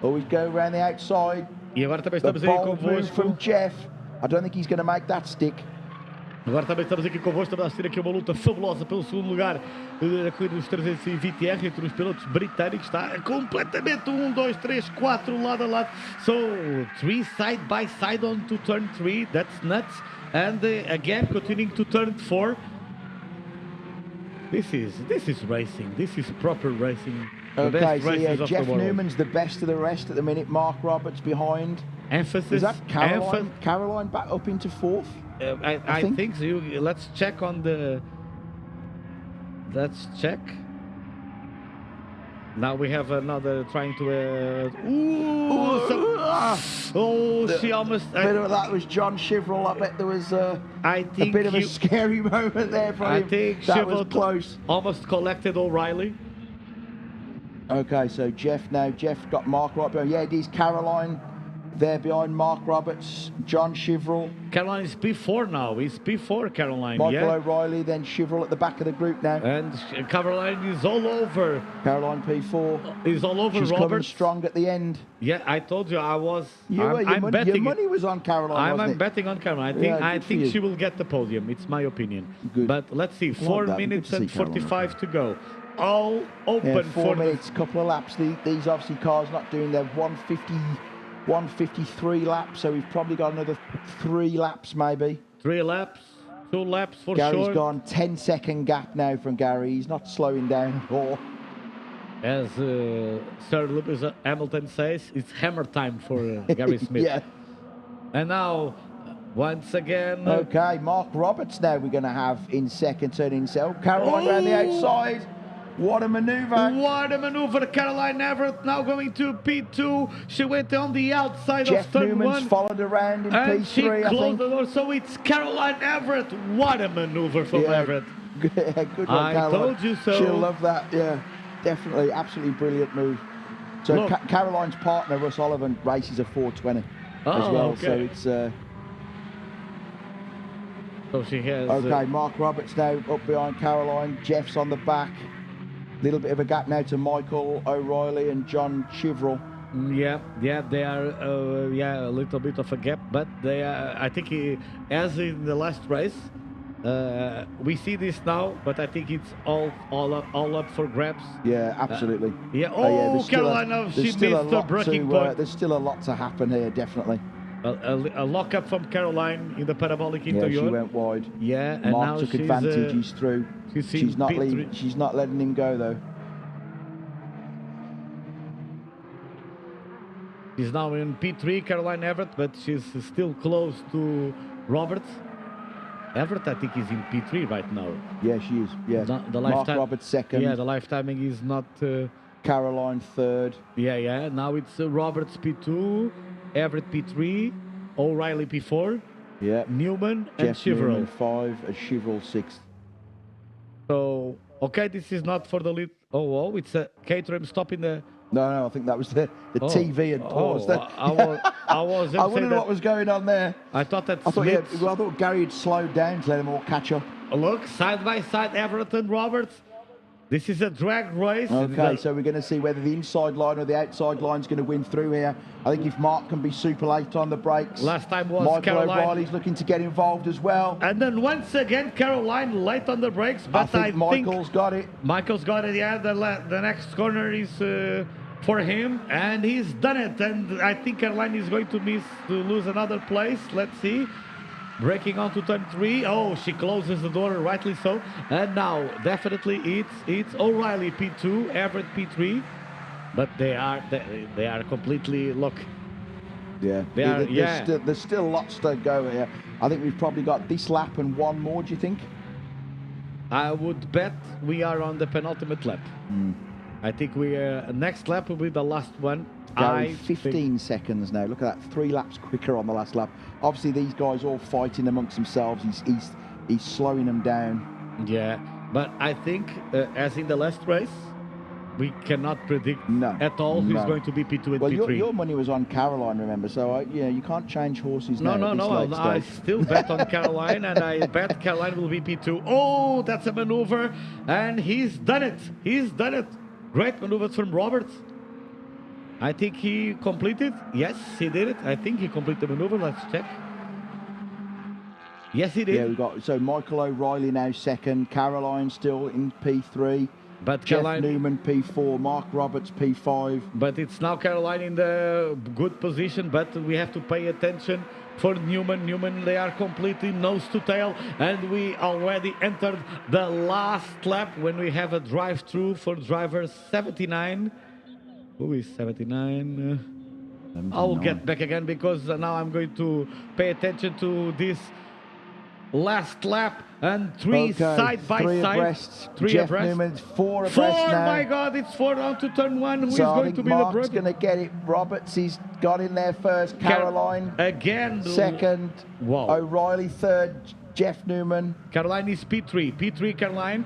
Oh, he's going around the outside. E agora também estamos aí convosco. From Jeff. I don't think he's going to make that stick. Agora também estamos aqui convosco, estamos a assistir aqui uma luta fabulosa pelo segundo lugar da corrida dos 320R entre os pilotos britânicos. Está completamente 1, 2, 3, 4 lado a lado. So 3 side by side on to turn 3. That's nuts. And again continuing to turn 4. This is racing. This is proper racing. Okay, so Jeff Newman's the best of the rest at the minute. Mark Roberts behind. Emphasis. Is that Caroline back up into 4th? I think so. Let's check on the. Let's check. Now we have another trying to. She almost. That was John Chiverill. I bet there was a bit of a scary moment there for him. I think that was close. Almost collected O'Reilly. Okay, so Jeff got Mark right behind. Yeah, it is Caroline There behind Mark Roberts, John Chiverill. Caroline is P4 now. It's P4, Caroline. Michael O'Reilly, then Chiverill at the back of the group now. And Caroline is all over. Caroline P4. Is all over She's Robert. coming strong at the end. Yeah, I told you I was. Your money was on Caroline, I'm betting on Caroline. I think she will get the podium. It's my opinion. Good. But let's see. 4 minutes and 45 to go. All open 4 minutes, couple of laps. These obviously cars not doing their 153 laps, so we've probably got another 3 laps maybe. 3 laps, 2 laps for sure. Gary's gone 10-second gap now from Gary. He's not slowing down at all. As Sir Lewis Hamilton says, it's hammer time for Gary Smith. Yeah. And now, once again... Okay, Mark Roberts now we're going to have in second, turning himself. Caroline around the outside. What a maneuver. What a maneuver. Caroline Everett now going to P2. She went on the outside Jeff of turn Newman's 1. followed around in and P3, she I closed think. the door. So it's Caroline Everett. What a maneuver from Everett. Good one, I Caroline. told you so. She'll love that, yeah. Definitely, absolutely brilliant move. So Caroline's partner, Russ Oliver, races a 420 as well. Okay. So it's... so she has... Okay, Mark Roberts now up behind Caroline. Jeff's on the back. Little bit of a gap now to Michael O'Reilly and John Chiverill. Yeah, they are, a little bit of a gap, but they are, I think, as in the last race, we see this now, but I think it's all up for grabs. Yeah, absolutely. Carolina, she missed the breaking point. There's still a lot to happen here, definitely. A lock-up from Caroline in the parabolic into she went wide. Yeah, and Mark now took advantage. He's through. She's not letting him go though. She's now in P3, Caroline Everett, but she's still close to Roberts. Everett, I think, is in P3 right now. Yeah, she is. Yeah. Mark Roberts second. Yeah, the life timing is not. Caroline third. Yeah. Now it's Roberts P2. Everett P3, O'Reilly P4, Newman and Chiverill. Newman 5, and Chiverill 6. So, okay, this is not for the lead. Oh, it's a Caterham stopping the... No, I think that was the TV had paused. I wondered what was going on there. I thought that I thought Gary had slowed down to let them all catch up. Look, side by side, Everett and Roberts. This is a drag race. Okay, so we're going to see whether the inside line or the outside line is going to win through here. I think if Mark can be super late on the brakes. Last time was Michael Caroline. O'Reilly's looking to get involved as well. And then once again, Caroline late on the brakes. But I think Michael's got it. Michael's got it, yeah. The next corner is for him, and he's done it. And I think Caroline is going to lose another place. Let's see. Breaking onto turn 3. Oh, she closes the door, rightly so. And now, definitely, it's O'Reilly P2, Everett P3. But they are completely There's still lots to go here. I think we've probably got this lap and one more. Do you think? I would bet we are on the penultimate lap. I think next lap will be the last one. 15 seconds now. Look at that, 3 laps quicker on the last lap. Obviously, these guys all fighting amongst themselves. He's slowing them down. Yeah, but I think, as in the last race, we cannot predict at all who's going to be P2 and P3. Well, your money was on Caroline, remember? So, you can't change horses now. No. I still bet on Caroline, and I bet Caroline will be P2. Oh, that's a maneuver, and he's done it. Great maneuvers from Roberts. I think he completed. Yes, he did it. I think he completed the maneuver. Let's check. Yes, he did. Yeah, we got Michael O'Reilly now second. Caroline still in P3. But Jeff Newman P4. Mark Roberts P5. But it's now Caroline in the good position. But we have to pay attention for Newman. They are completely nose to tail, and we already entered the last lap when we have a drive-through for driver 79. Who is 79? I'll get back again because now I'm going to pay attention to this last lap, and side by side. Abreast. Jeff Newman's 4 abreast now. My God, it's 4 down to turn 1. Who is so going to be Mark's the Mark's going to get it. Roberts, he's got in there first. Caroline again second. Wow. O'Reilly third. Jeff Newman. Caroline is P3 Caroline.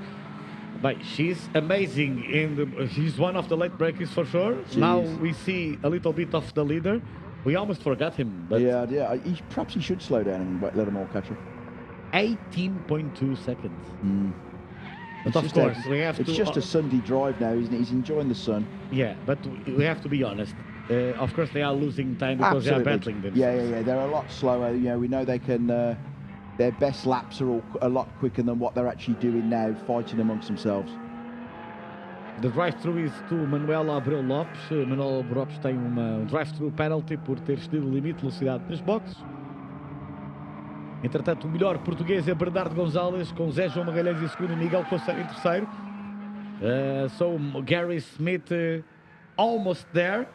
But she's amazing. She's one of the late breakers for sure. Now we see a little bit of the leader. We almost forgot him, but yeah. Perhaps he should slow down and let them all catch up. 18.2 seconds. But It's of just course, a, we have it's to. just a Sunday drive now, isn't it? He's enjoying the sun. Yeah, but we have to be honest. Of course, they are losing time because Absolutely. they are battling themselves. Yeah. They're a lot slower. You know, we know they can. Their best laps are all a lot quicker than what they're actually doing now, fighting amongst themselves. The drive-thru is to Manuel Abreu Lopes. Manuel Abreu Lopes tem um drive-thru penalty por ter excedido o limite de velocidade nos boxes. Entretanto, o melhor português é Bernardo Gonzalez, com Zé João Magalhães em segundo e Miguel Coceiro em terceiro. So Gary Smith almost there.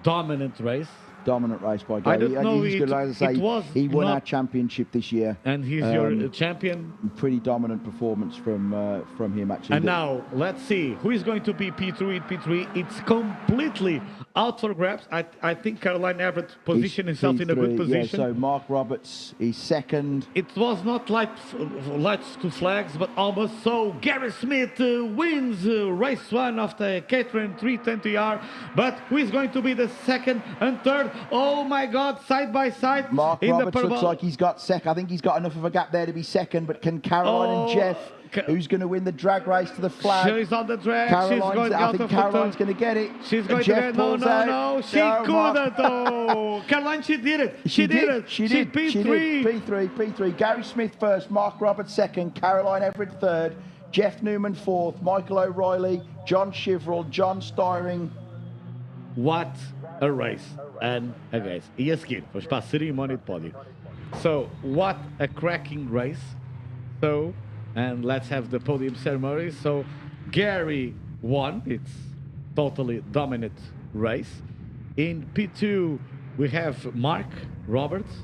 Dominant race. Dominant race by I Gary. don't know, He's good, as I say, he won our championship this year. And he's your champion. Pretty dominant performance from him, actually. And now, let's see, who is going to be P3 in P3? It's completely out for grabs. I think Caroline Everett positioned himself in a good position. Yeah, so Mark Roberts is second. It was not lights to flags, but almost. So Gary Smith wins race 1 of the Caterham 320R. But who is going to be the second and third? Oh my God, side by side. Mark Roberts looks like he's got second. I think he's got enough of a gap there to be second, but can Caroline and Jeff, who's going to win the drag race to the flag? She's on the drag. I think Caroline's going to get it. She's going to get it. No. She couldn't. Oh, Caroline, she did it. She did it. She's P3. P3. Gary Smith first, Mark Roberts second, Caroline Everett third, Jeff Newman fourth, Michael O'Reilly, John Shiverell, John Styring. What a race and a race. E a seguir, vamos para a cerimónia de pódio. So, what a cracking race. So, and let's have the podium ceremony. So, Gary won. It's totally dominant race. In P2, we have Mark Roberts.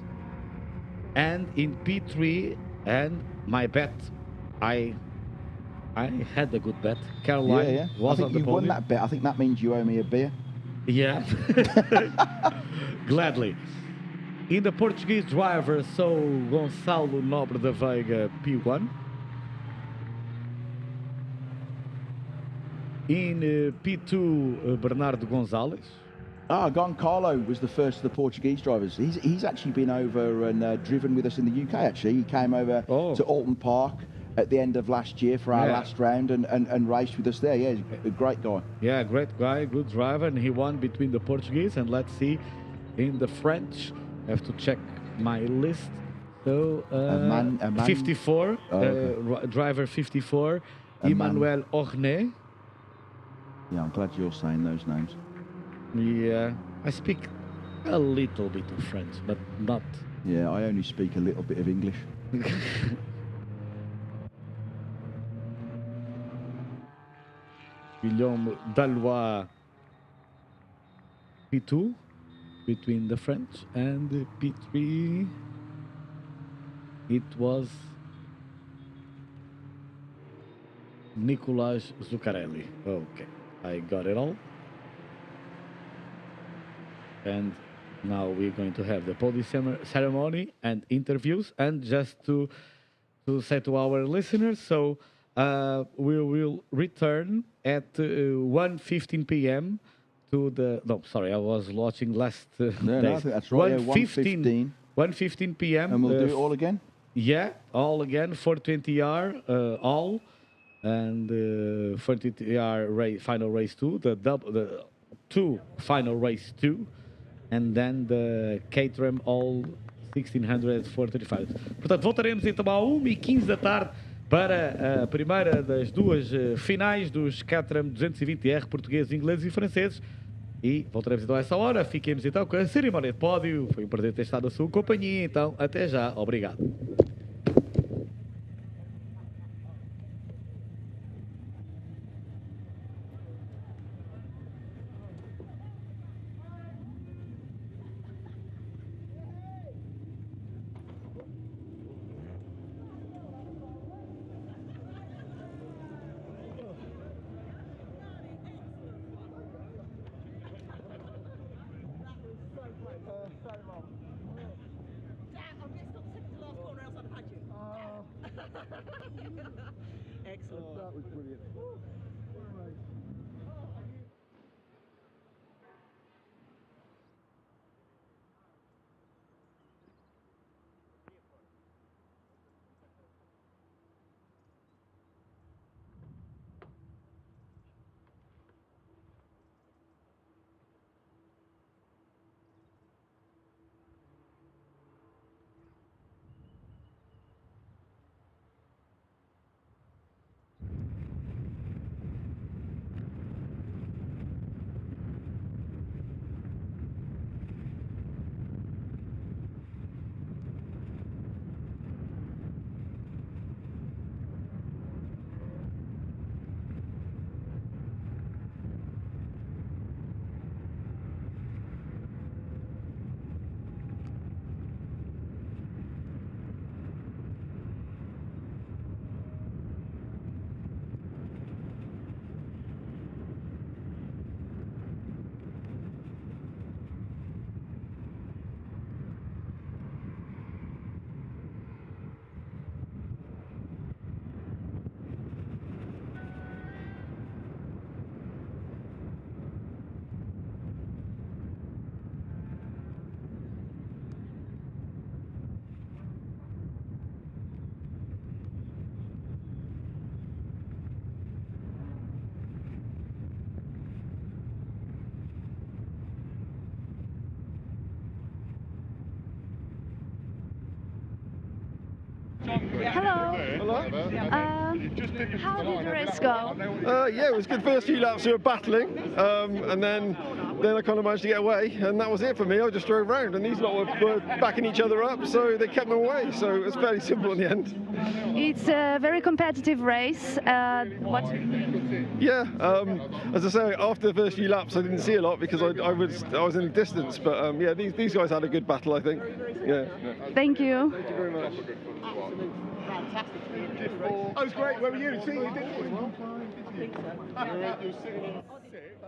And in P3, and my bet, I had a good bet. Caroline was on the podium. You won that bet. I think that means you owe me a beer. Yeah, gladly. In the Portuguese driver, so Gonçalo Nobre da Veiga, P1. In P2, Bernardo Gonzalez. Goncalo was the first of the Portuguese drivers. He's actually been over and driven with us in the UK, actually. He came over to Alton Park at the end of last year for our last round and raced with us there. Yeah, he's a great guy. Yeah, great guy, good driver, and he won between the Portuguese. And let's see, in the French, I have to check my list. So, 54, driver 54, Emmanuel Ornay. Yeah, I'm glad you're saying those names. Yeah, I speak a little bit of French, but not. Yeah, I only speak a little bit of English. Guillaume Dallois, P2, between the French, and the P3, it was Nicolas Zuccarelli. Okay, I got it all. And now we're going to have the podium ceremony and interviews. And just to say to our listeners, so we will return at 1:15 p.m. to the... No, sorry, I was watching last days. No, I think that's right. 1:15 p.m. And we'll do it all again? Yeah, all again, 420R, all. And 420R final race 2, the 2 final race 2. And then the Caterham all 1600 435. Portanto, voltaremos então à 1h15 da tarde para a primeira das duas finais dos Caterham 220R portugueses, ingleses e franceses. E voltaremos então a essa hora. Fiquemos então com a cerimónia de pódio. Foi um prazer ter estado na sua companhia. Então, até já. Obrigado. Excellent. That was brilliant. Hello. Hello. How did the race go? Yeah, it was good. First few laps we were battling, and then I kind of managed to get away, and that was it for me. I just drove round, and these lot were backing each other up, so they kept them away. So it was fairly simple in the end. It's a very competitive race. What? Yeah, as I say, after the first few laps, I didn't see a lot because I was in the distance. But yeah, these guys had a good battle, I think. Yeah. Thank you. Thank you very much. Fantastic. Oh, it was great. Where were you? See, you did it. You were sitting in sick.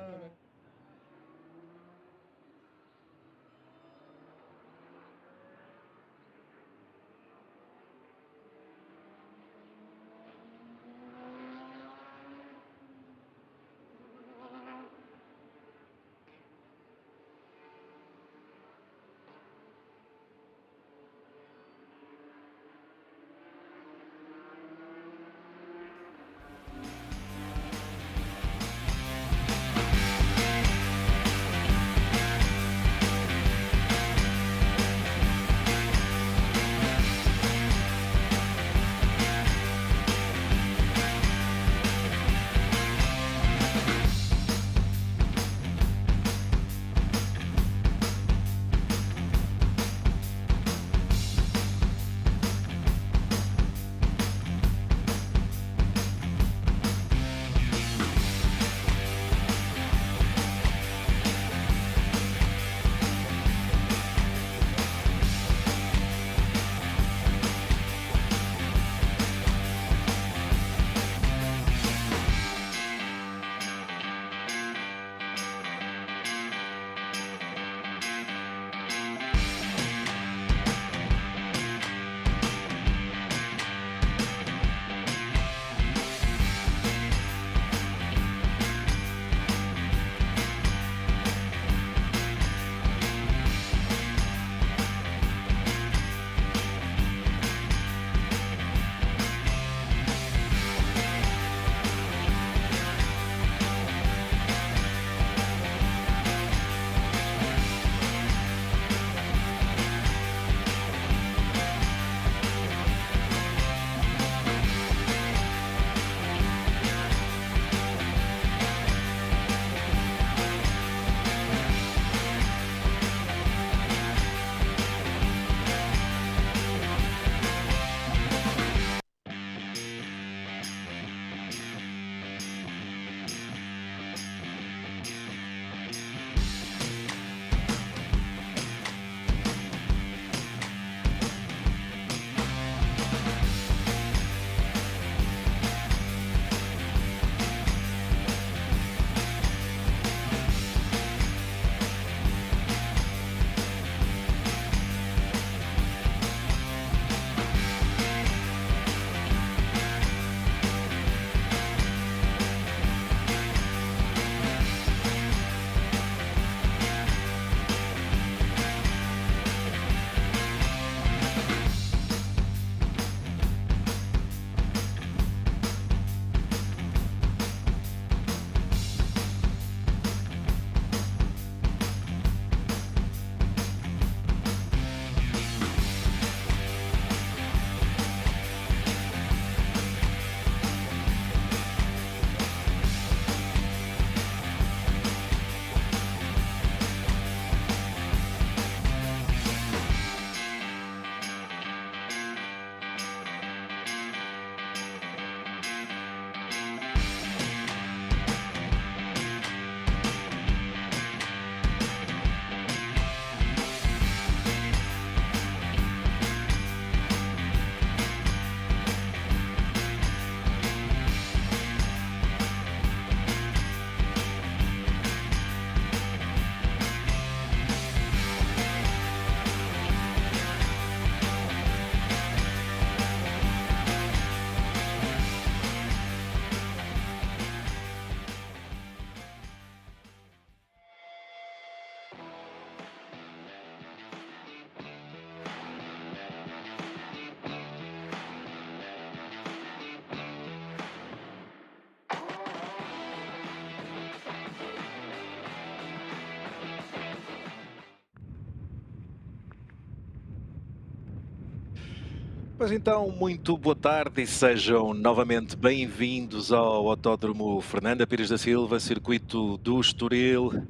Pois então, muito boa tarde e sejam novamente bem-vindos ao Autódromo Fernanda Pires da Silva, circuito do Estoril,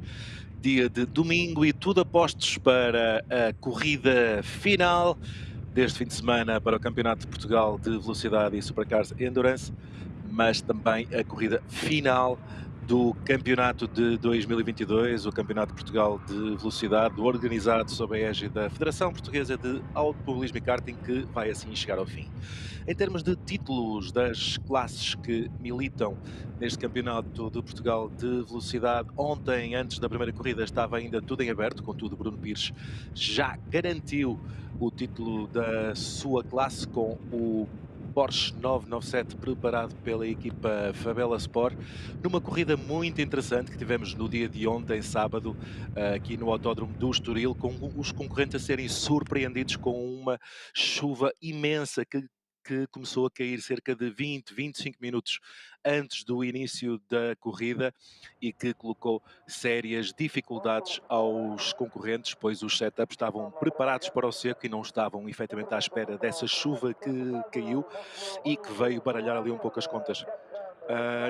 dia de domingo e tudo apostos para a corrida final deste fim de semana para o Campeonato de Portugal de Velocidade e Supercars Endurance, mas também a corrida final do Campeonato de 2022, o Campeonato de Portugal de Velocidade, organizado sob a égide da Federação Portuguesa de Automobilismo e Karting, que vai assim chegar ao fim. Em termos de títulos das classes que militam neste Campeonato de Portugal de Velocidade, ontem, antes da primeira corrida, estava ainda tudo em aberto, contudo Bruno Pires já garantiu o título da sua classe com o Porsche 997 preparado pela equipa Fabela Sport, numa corrida muito interessante que tivemos no dia de ontem, sábado, aqui no Autódromo do Estoril, com os concorrentes a serem surpreendidos com uma chuva imensa que começou a cair cerca de 20, 25 minutos antes do início da corrida e que colocou sérias dificuldades aos concorrentes, pois os setups estavam preparados para o seco e não estavam efetivamente à espera dessa chuva que caiu e que veio baralhar ali um pouco as contas.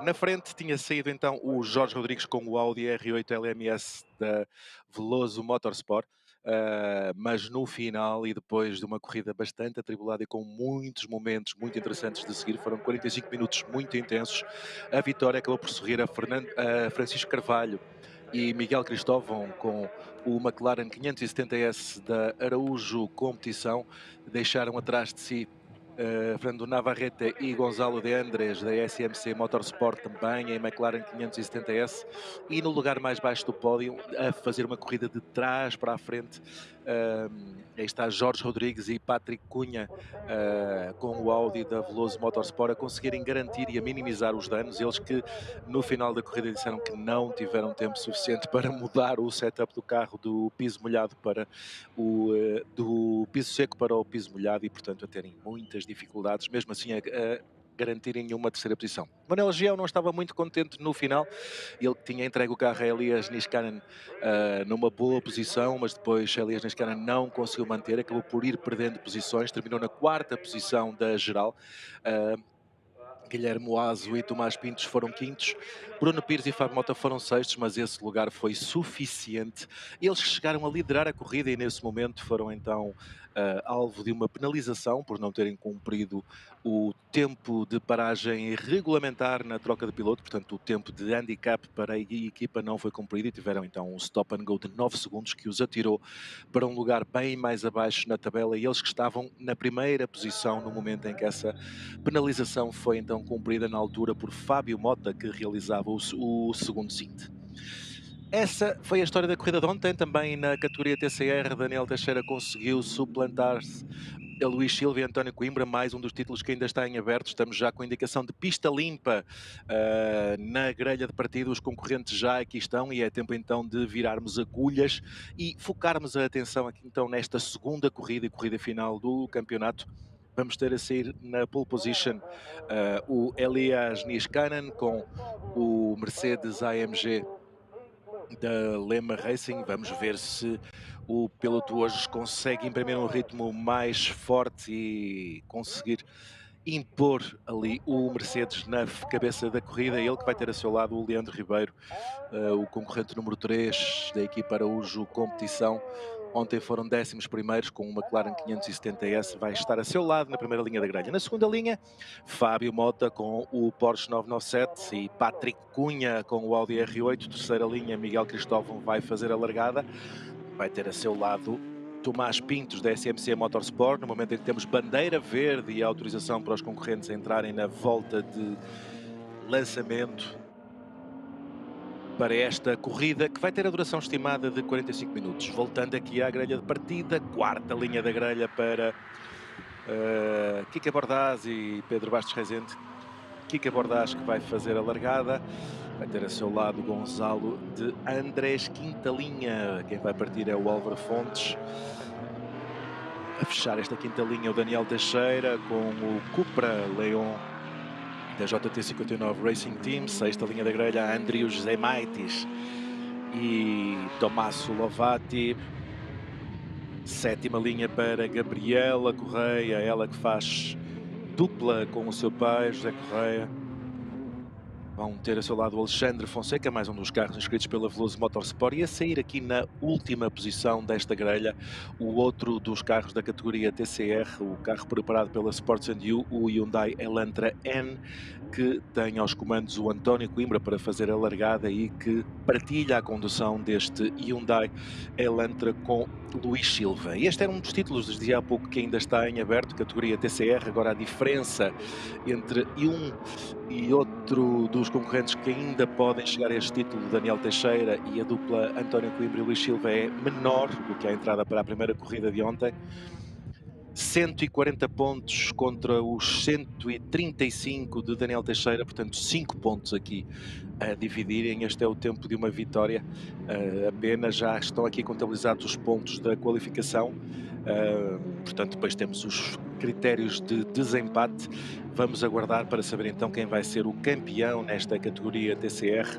Na frente tinha saído então o Jorge Rodrigues com o Audi R8 LMS da Veloso Motorsport, mas no final e depois de uma corrida bastante atribulada e com muitos momentos muito interessantes de seguir, foram 45 minutos muito intensos, a vitória acabou por sorrir a Francisco Carvalho e Miguel Cristóvão com o McLaren 570S da Araújo Competição, deixaram atrás de si Fernando Navarrete e Gonzalo de Andres da SMC Motorsport também em McLaren 570S, e no lugar mais baixo do pódio, a fazer uma corrida de trás para a frente, aí está Jorge Rodrigues e Patrick Cunha com o Audi da Veloso Motorsport a conseguirem garantir e a minimizar os danos, eles que no final da corrida disseram que não tiveram tempo suficiente para mudar o setup do carro do piso molhado para do piso seco para o piso molhado e portanto a terem muitas dificuldades, mesmo assim a garantirem uma terceira posição. Manuel Giel não estava muito contente no final, ele tinha entregue o carro a Elias Niskanen numa boa posição, mas depois Elias Niskanen não conseguiu manter, acabou por ir perdendo posições, terminou na 4ª posição da geral. Guilherme Oazo e Tomás Pintos foram quintos, Bruno Pires e Fábio Mota foram sextos, mas esse lugar foi suficiente. Eles chegaram a liderar a corrida e nesse momento foram então alvo de uma penalização por não terem cumprido o tempo de paragem regulamentar na troca de piloto, portanto o tempo de handicap para a equipa não foi cumprido e tiveram então um stop and go de 9 segundos que os atirou para um lugar bem mais abaixo na tabela, e eles que estavam na primeira posição no momento em que essa penalização foi então cumprida na altura por Fábio Mota, que realizava o segundo stint. Essa foi a história da corrida de ontem. Também na categoria TCR, Daniel Teixeira conseguiu suplantar-se a Luís Silva e António Coimbra, mais um dos títulos que ainda está em aberto. Estamos já com indicação de pista limpa na grelha de partida. Os concorrentes já aqui estão e é tempo então de virarmos agulhas e focarmos a atenção aqui então nesta segunda corrida e corrida final do campeonato. Vamos ter a sair na pole position o Elias Niskanen com o Mercedes AMG da Lema Racing. Vamos ver se o piloto hoje consegue imprimir um ritmo mais forte e conseguir impor ali o Mercedes na cabeça da corrida. Ele que vai ter a seu lado o Leandro Ribeiro, o concorrente número 3 da equipa Araújo Competição. Ontem foram 11º com o McLaren 570S, vai estar a seu lado na primeira linha da grelha. Na segunda linha, Fábio Mota com o Porsche 997 e Patrick Cunha com o Audi R8. Terceira linha, Miguel Cristóvão vai fazer a largada. Vai ter a seu lado Tomás Pintos da SMC Motorsport, no momento em que temos bandeira verde e autorização para os concorrentes entrarem na volta de lançamento para esta corrida, que vai ter a duração estimada de 45 minutos. Voltando aqui à grelha de partida, 4ª linha da grelha para Kika Bordaz e Pedro Bastos Rezende. Kika Bordaz que vai fazer a largada, vai ter a seu lado Gonzalo de Andrés. 5ª linha, quem vai partir é o Álvaro Fontes. A fechar esta 5ª linha o Daniel Teixeira com o Cupra Leon da JT59 Racing Team. 6ª linha da grelha, Andrius Zemaitis e Tommaso Lovati. Sétima linha para Gabriela Correia, ela que faz dupla com o seu pai, José Correia. Vão ter a seu lado o Alexandre Fonseca, mais um dos carros inscritos pela Veloso Motorsport, e a sair aqui na última posição desta grelha, o outro dos carros da categoria TCR, o carro preparado pela Sports & You, o Hyundai Elantra N, que tem aos comandos o António Coimbra para fazer a largada e que partilha a condução deste Hyundai Elantra com Luís Silva. E este era um dos títulos, dizia há pouco, que ainda está em aberto, categoria TCR. Agora a diferença entre um e outro dos concorrentes que ainda podem chegar a este título, Daniel Teixeira e a dupla António Coimbra e Luís Silva, é menor do que a entrada para a primeira corrida de ontem. 140 pontos contra os 135 de Daniel Teixeira, portanto 5 pontos aqui a dividirem. Este é o tempo de uma vitória apenas. Já estão aqui contabilizados os pontos da qualificação, portanto depois temos os critérios de desempate. Vamos aguardar para saber então quem vai ser o campeão nesta categoria TCR.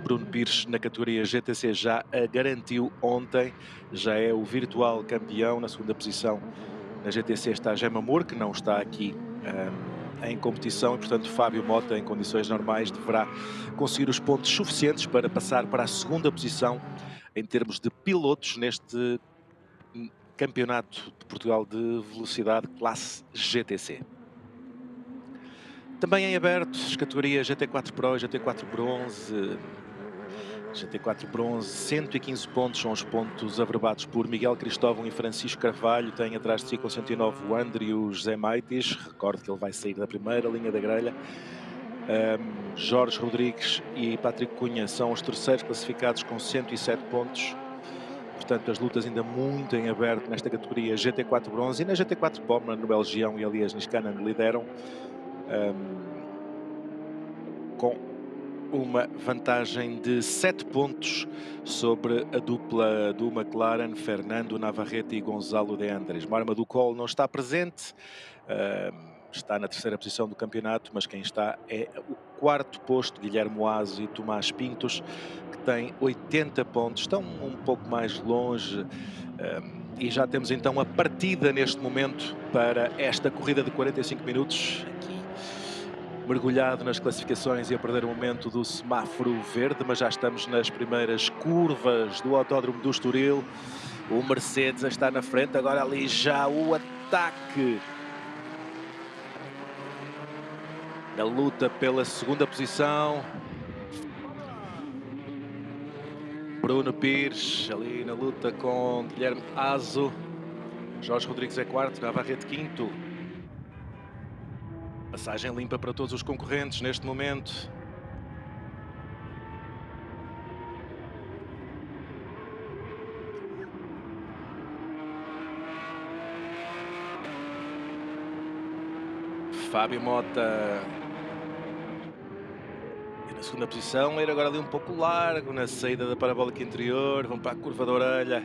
Bruno Pires, na categoria GTC, já a garantiu ontem, já é o virtual campeão. Na segunda posição na GTC está Gemma Moore, que não está aqui em competição, e portanto Fábio Mota, em condições normais, deverá conseguir os pontos suficientes para passar para a segunda posição em termos de pilotos neste Campeonato de Portugal de Velocidade classe GTC. Também em aberto as categorias GT4 Pro e GT4 Bronze. GT4 Bronze, 115 pontos são os pontos averbados por Miguel Cristóvão e Francisco Carvalho. Tem atrás de si com 109 o André e o José Maitis. Recordo que ele vai sair da primeira linha da grelha. Jorge Rodrigues e Patrick Cunha são os terceiros classificados com 107 pontos. Portanto, as lutas ainda muito em aberto nesta categoria GT4 Bronze. E na GT4 Pomna, no Belgião e Elias Niskanen lideram com uma vantagem de 7 pontos sobre a dupla do McLaren, Fernando Navarrete e Gonzalo de Andres. Marma do Col não está presente, está na terceira posição do campeonato, mas quem está é o quarto posto, Guilherme Oazo e Tomás Pintos, que têm 80 pontos, estão um pouco mais longe. E já temos então a partida neste momento para esta corrida de 45 minutos, aqui mergulhado nas classificações e a perder o momento do semáforo verde, mas já estamos nas primeiras curvas do Autódromo do Estoril. O Mercedes está na frente, agora ali já o ataque na luta pela segunda posição. Bruno Pires ali na luta com Guilherme Azo. Jorge Rodrigues é quarto, Navarrete quinto. Passagem limpa para todos os concorrentes neste momento. Fábio Mota na segunda posição, ir agora ali um pouco largo na saída da parabólica interior, vão para a curva da orelha.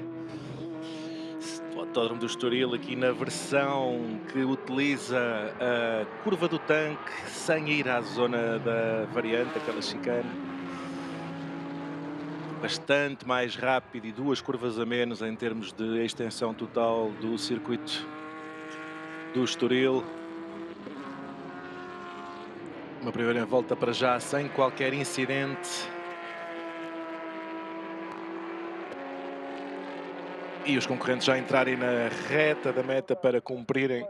O Autódromo do Estoril aqui na versão que utiliza a curva do tanque sem ir à zona da variante, aquela chicane. Bastante mais rápido e 2 curvas a menos em termos de extensão total do circuito do Estoril. Uma primeira volta para já sem qualquer incidente. E os concorrentes já entrarem na reta da meta para cumprirem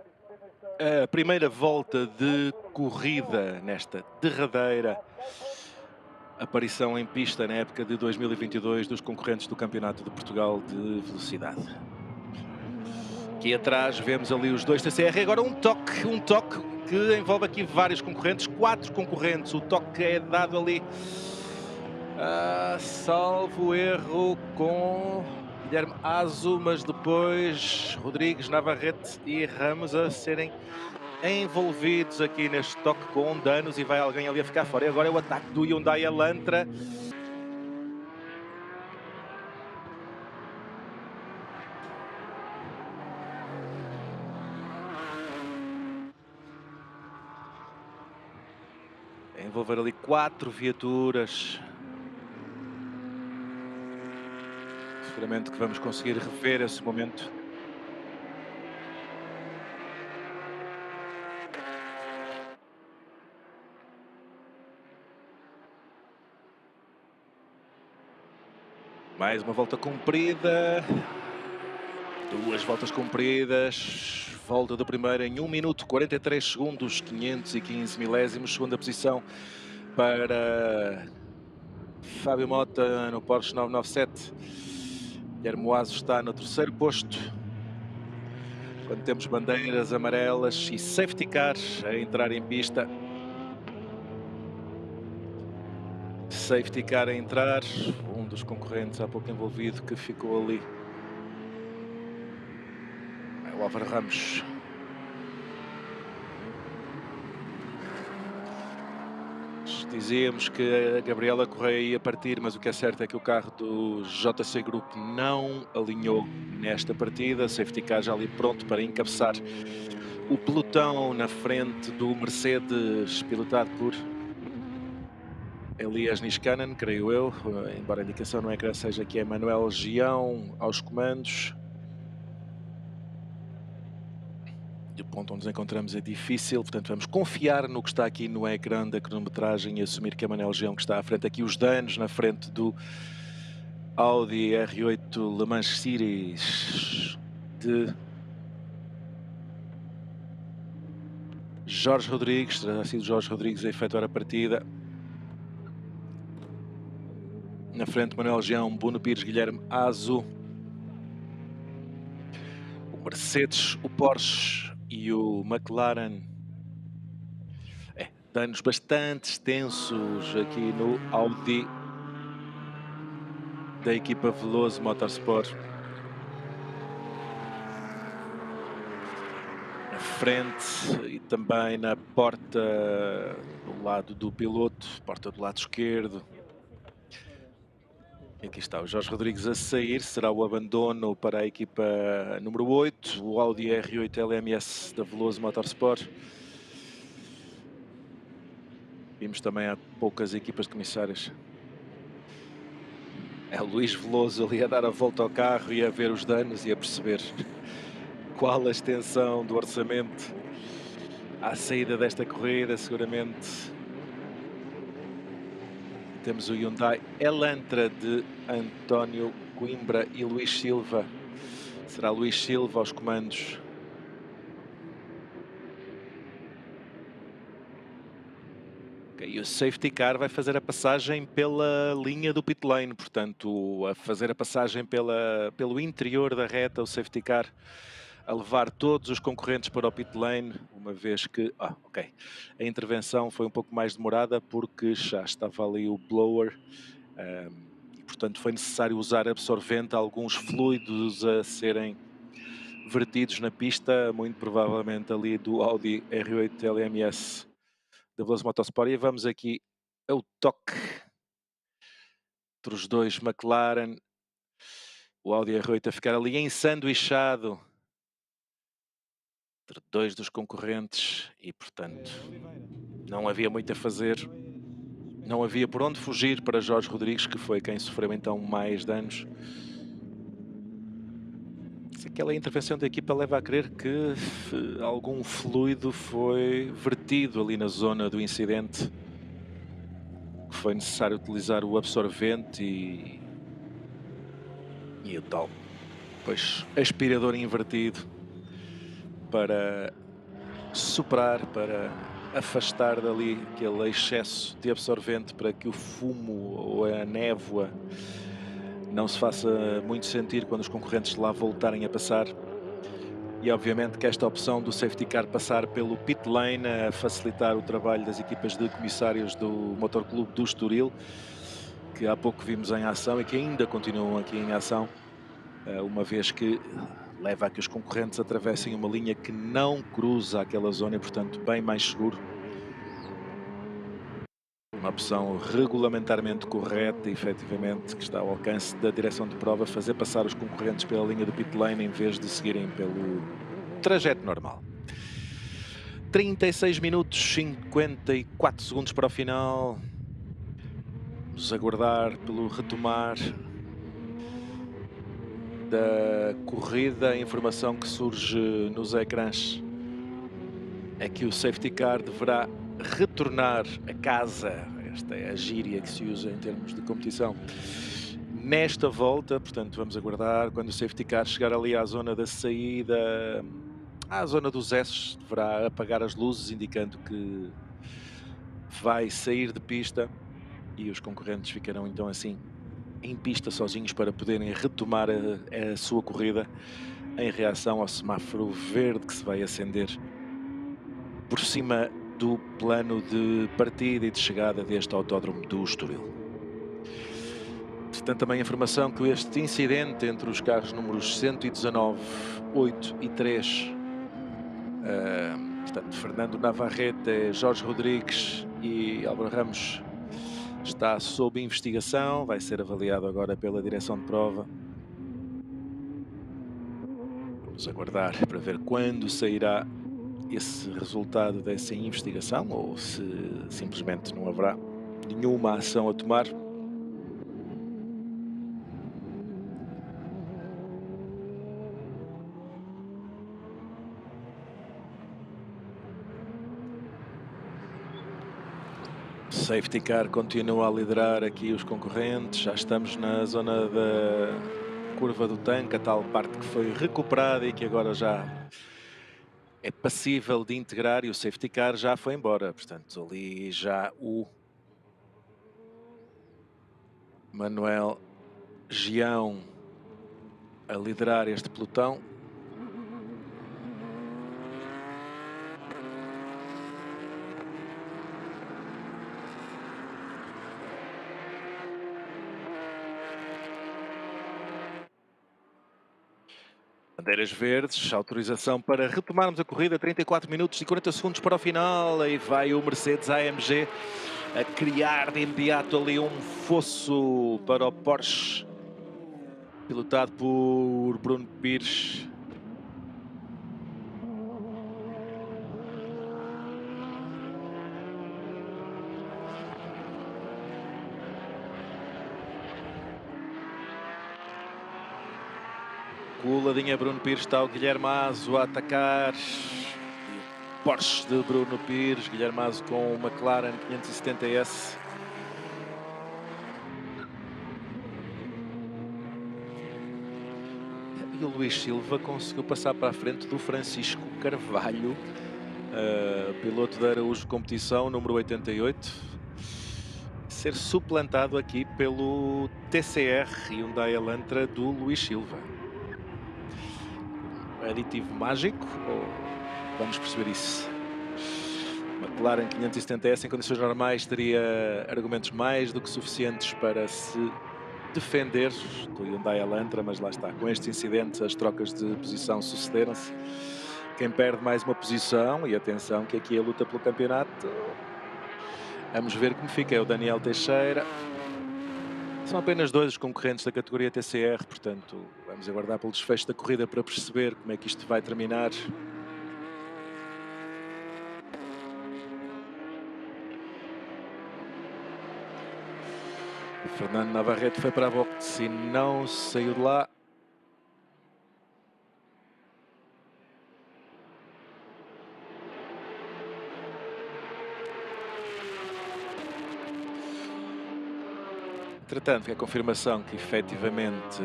a primeira volta de corrida nesta derradeira aparição em pista na época de 2022 dos concorrentes do Campeonato de Portugal de Velocidade. Aqui atrás vemos ali os dois TCR, agora um toque que envolve aqui vários concorrentes, 4 concorrentes. O toque é dado ali, salvo erro, com Guilherme Azo, mas depois Rodrigues, Navarrete e Ramos a serem envolvidos aqui neste toque com danos e vai alguém ali a ficar fora. E agora é o ataque do Hyundai Elantra. Envolver ali 4 viaturas. Seguramente que vamos conseguir rever esse momento Mais uma volta comprida. 2 voltas compridas. Volta da primeira em 1 minuto 43 segundos, 515 milésimos. Segunda posição para Fábio Mota no Porsche 997. Guilherme Moazo está no terceiro posto. Quando temos bandeiras amarelas e safety cars a entrar em pista. Safety car a entrar. Um dos concorrentes há pouco envolvido que ficou ali. É o Álvaro Ramos. Dizíamos que a Gabriela Correia ia partir, mas o que é certo é que o carro do JC Group não alinhou nesta partida. Safety car já ali pronto para encabeçar o pelotão na frente do Mercedes, pilotado por Elias Niskanen, creio eu, embora a indicação no ecrã seja que é Manuel Gião aos comandos. E o ponto onde nos encontramos é difícil, portanto vamos confiar no que está aqui no ecrã da cronometragem e assumir que é Manuel Gião que está à frente. Aqui os danos na frente do Audi R8 Le Mans Series de Jorge Rodrigues. Terá sido Jorge Rodrigues a efetuar a partida. Na frente Manuel Gião, Bruno Pires, Guilherme Azo. O Mercedes, o Porsche e o McLaren. Danos bastante extensos aqui no Audi da equipa Veloso Motorsport. Na frente e também na porta do lado do piloto, porta do lado esquerdo. Aqui está o Jorge Rodrigues a sair, será o abandono para a equipa número 8, o Audi R8 LMS da Veloso Motorsport. Vimos também há poucas equipas de comissários. É o Luís Veloso ali a dar a volta ao carro e a ver os danos e a perceber qual a extensão do orçamento à saída desta corrida, seguramente. Temos o Hyundai Elantra de António Coimbra e Luís Silva. Será Luís Silva aos comandos. Okay, e o safety car vai fazer a passagem pela linha do pit lane, portanto, a fazer a passagem pelo interior da reta, o safety car a levar todos os concorrentes para o pit lane, uma vez que a intervenção foi um pouco mais demorada porque já estava ali o blower e portanto foi necessário usar absorvente, alguns fluidos a serem vertidos na pista, muito provavelmente ali do Audi R8 LMS da Veloso Motorsport. E vamos aqui ao toque entre os dois McLaren, o Audi R8 a ficar ali ensanduichado entre dois dos concorrentes e, portanto, não havia muito a fazer, não havia por onde fugir para Jorge Rodrigues, que foi quem sofreu então mais danos. Se aquela intervenção da equipa leva a crer que algum fluido foi vertido ali na zona do incidente, que foi necessário utilizar o absorvente e o tal, pois, aspirador invertido para superar, para afastar dali aquele excesso de absorvente, para que o fumo ou a névoa não se faça muito sentir quando os concorrentes lá voltarem a passar. E obviamente que esta opção do safety car passar pelo pit lane a facilitar o trabalho das equipas de comissários do Motor Clube do Estoril, que há pouco vimos em ação e que ainda continuam aqui em ação, uma vez que leva a que os concorrentes atravessem uma linha que não cruza aquela zona e, portanto, bem mais seguro. Uma opção regulamentarmente correta, efetivamente, que está ao alcance da direção de prova, fazer passar os concorrentes pela linha do pit lane em vez de seguirem pelo trajeto normal. 36 minutos, 54 segundos para o final. Vamos aguardar pelo retomar da corrida. A informação que surge nos ecrãs é que o safety car deverá retornar a casa. Esta é a gíria que se usa em termos de competição. nesta volta, portanto vamos aguardar quando o safety car chegar ali à zona da saída, à zona dos S, deverá apagar as luzes indicando que vai sair de pista e os concorrentes ficarão então assim em pista sozinhos para poderem retomar a sua corrida em reação ao semáforo verde que se vai acender por cima do plano de partida e de chegada deste autódromo do Estoril. Portanto, também a informação que este incidente entre os carros números 119, 8 e 3, portanto, Fernando Navarrete, Jorge Rodrigues e Álvaro Ramos, está sob investigação, vai ser avaliado agora pela direção de prova. Vamos aguardar para ver quando sairá esse resultado dessa investigação ou se simplesmente não haverá nenhuma ação a tomar. Safety car continua a liderar aqui os concorrentes, já estamos na zona da curva do tanque, a tal parte que foi recuperada e que agora já é passível de integrar, e o safety car já foi embora, portanto ali já o Manuel Gião a liderar este pelotão. Bandeiras verdes, autorização para retomarmos a corrida, 34 minutos e 40 segundos para o final. Aí vai o Mercedes AMG a criar de imediato ali um fosso para o Porsche, pilotado por Bruno Pires. Coladinha Bruno Pires, está o Guilherme Azo a atacar. Porsche de Bruno Pires, Guilherme Azo com o McLaren 570S. E o Luís Silva conseguiu passar para a frente do Francisco Carvalho, piloto da Araújo Competição, número 88. Ser suplantado aqui pelo TCR Hyundai Elantra do Luís Silva. Aditivo mágico, ou vamos perceber isso? McLaren 570S em condições normais teria argumentos mais do que suficientes para se defender do Hyundai Elantra, mas lá está, com estes incidentes as trocas de posição sucederam-se. Quem perde mais uma posição, e atenção que aqui a luta pelo campeonato, vamos ver como fica, é o Daniel Teixeira. São apenas dois os concorrentes da categoria TCR, portanto vamos aguardar pelo desfecho da corrida para perceber como é que isto vai terminar. O Fernando Navarrete foi para a boxe e não saiu de lá. Entretanto, é a confirmação que efetivamente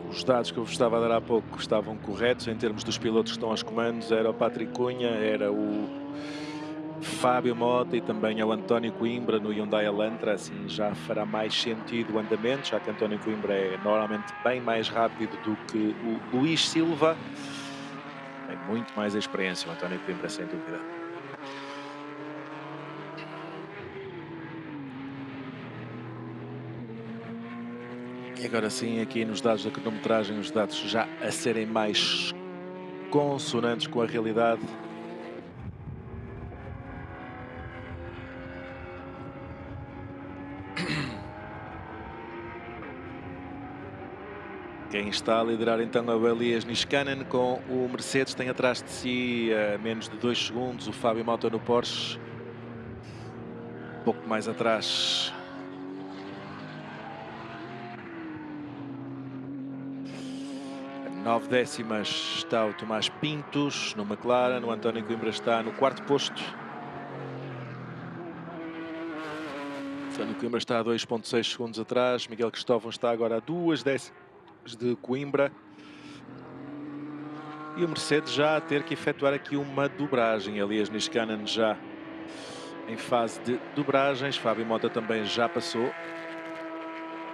os dados que eu vos estava a dar há pouco estavam corretos em termos dos pilotos que estão aos comandos. Era o Patrick Cunha, era o Fábio Mota e também é o António Coimbra no Hyundai Elantra. Assim já fará mais sentido o andamento, já que António Coimbra é normalmente bem mais rápido do que o Luís Silva. Tem muito mais experiência o António Coimbra, sem dúvida. E agora sim, aqui nos dados da cronometragem, os dados já a serem mais consonantes com a realidade. Quem está a liderar então é o Elias Niskanen com o Mercedes, tem atrás de si a menos de 2 segundos o Fábio Mota no Porsche. Um pouco mais atrás a 9 décimas está o Tomás Pintos no McLaren, o António Coimbra está no 4º posto. António Coimbra está a 2,6 segundos atrás. Miguel Cristóvão está agora a 2 décimas de Coimbra. E o Mercedes já a ter que efetuar aqui uma dobragem. Elias Niskanen já em fase de dobragens. Fábio Mota também já passou.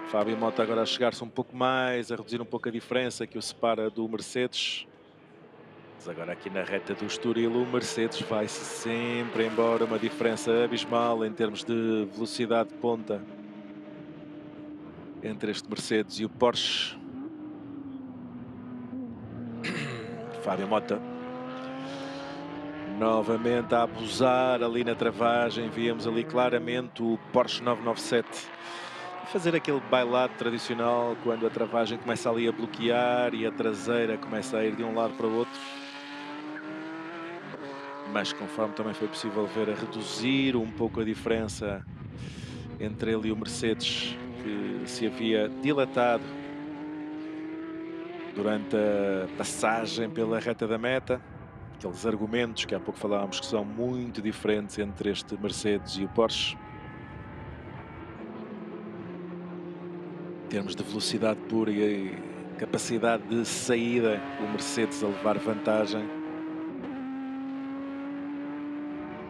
Fábio Mota agora a chegar-se um pouco mais, a reduzir um pouco a diferença que o separa do Mercedes. Mas agora aqui na reta do Estoril, o Mercedes vai-se sempre embora. Uma diferença abismal em termos de velocidade de ponta entre este Mercedes e o Porsche. Fábio Mota novamente a abusar ali na travagem. Víamos ali claramente o Porsche 997 fazer aquele bailado tradicional quando a travagem começa ali a bloquear e a traseira começa a ir de um lado para o outro. Mas conforme também foi possível ver, a reduzir um pouco a diferença entre ele e o Mercedes, que se havia dilatado durante a passagem pela reta da meta. Aqueles argumentos que há pouco falávamos que são muito diferentes entre este Mercedes e o Porsche. Em termos de velocidade pura e capacidade de saída, o Mercedes a levar vantagem.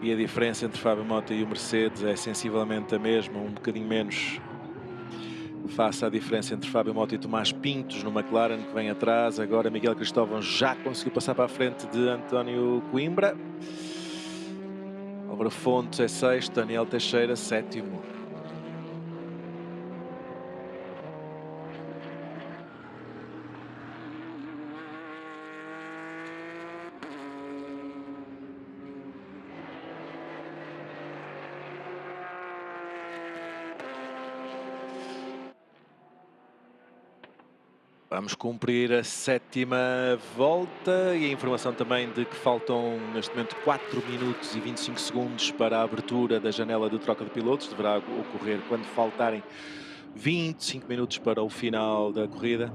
E a diferença entre Fábio Mota e o Mercedes é sensivelmente a mesma, um bocadinho menos face à diferença entre Fábio Mota e Tomás Pintos no McLaren, que vem atrás. Agora Miguel Cristóvão já conseguiu passar para a frente de António Coimbra. Álvaro Fontes é sexto, Daniel Teixeira sétimo. Vamos cumprir a sétima volta e a informação também de que faltam neste momento 4 minutos e 25 segundos para a abertura da janela de troca de pilotos. Deverá ocorrer quando faltarem 25 minutos para o final da corrida.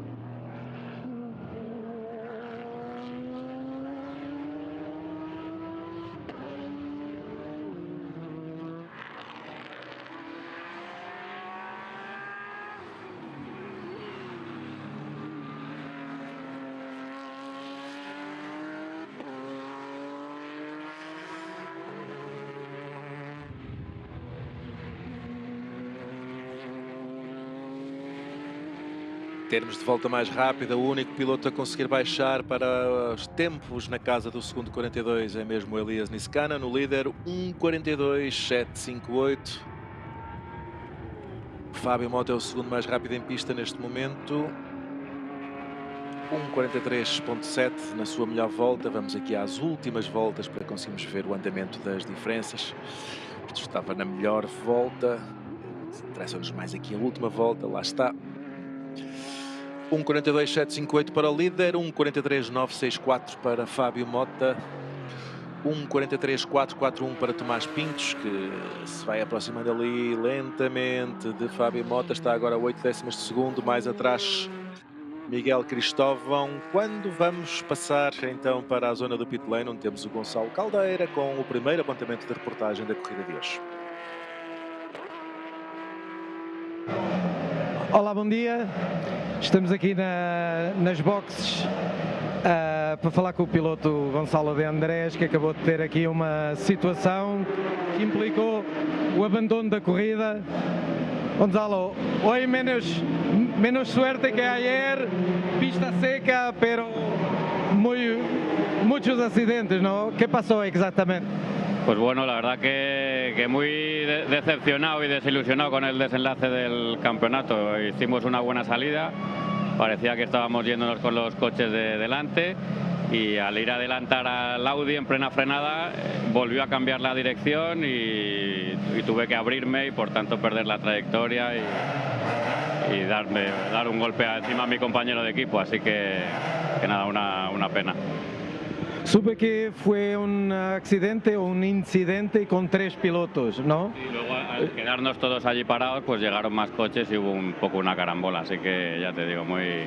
Termos de volta mais rápida, o único piloto a conseguir baixar para os tempos na casa do segundo 42 é mesmo o Elias Niskanen, no líder 1:42.758. Fábio Mota é o segundo mais rápido em pista neste momento, 1:43.7 na sua melhor volta. Vamos aqui às últimas voltas para conseguirmos ver o andamento das diferenças. Estava na melhor volta, interessa-nos mais aqui a última volta, lá está. 1:42.758 para o líder, 1:43.964 para Fábio Mota, 1:43.441 para Tomás Pintos, que se vai aproximando ali lentamente de Fábio Mota. Está agora a 8 décimas de segundo, mais atrás Miguel Cristóvão. Quando vamos passar então para a zona do pit lane, onde temos o Gonçalo Caldeira com o primeiro apontamento de reportagem da corrida de hoje. Olá, bom dia. Estamos aqui nas boxes para falar com o piloto Gonçalo de Andrés, que acabou de ter aqui uma situação que implicou o abandono da corrida. Gonzalo, hoy menos suerte que ayer, pista seca, pero muchos accidentes, ¿no? ¿Qué pasó exactamente? Pues bueno, la verdad que muy decepcionado y desilusionado con el desenlace del campeonato. Hicimos una buena salida, parecía que estábamos yéndonos con los coches de delante, y al ir a adelantar al Audi en plena frenada volvió a cambiar la dirección y tuve que abrirme y por tanto perder la trayectoria y dar un golpe encima a mi compañero de equipo, así que nada, una pena. Supe que fue un accidente o un incidente con 3 pilotos, ¿no? Y luego al quedarnos todos allí parados, pues llegaron más coches y hubo un poco una carambola, así que ya te digo, muy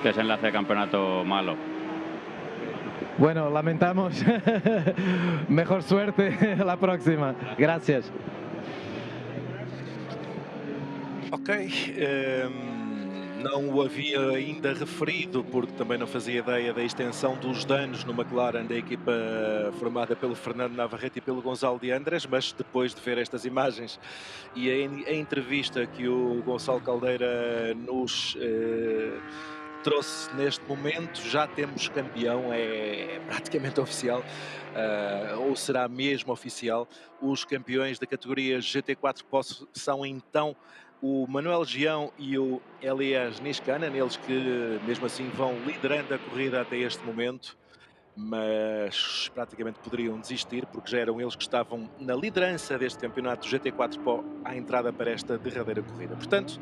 desenlace de campeonato malo. Bueno, lamentamos. Mejor suerte la próxima. Gracias. Ok, não o havia ainda referido porque também não fazia ideia da extensão dos danos no McLaren da equipa formada pelo Fernando Navarrete e pelo Gonçalo de Andrés, mas depois de ver estas imagens e a entrevista que o Gonçalo Caldeira nos trouxe neste momento, já temos campeão, é praticamente oficial, ou será mesmo oficial. Os campeões da categoria GT4 são então o Manuel Gião e o Elias Niskanen, eles que mesmo assim vão liderando a corrida até este momento, mas praticamente poderiam desistir porque já eram eles que estavam na liderança deste campeonato GT4 Pro à entrada para esta derradeira corrida. Portanto,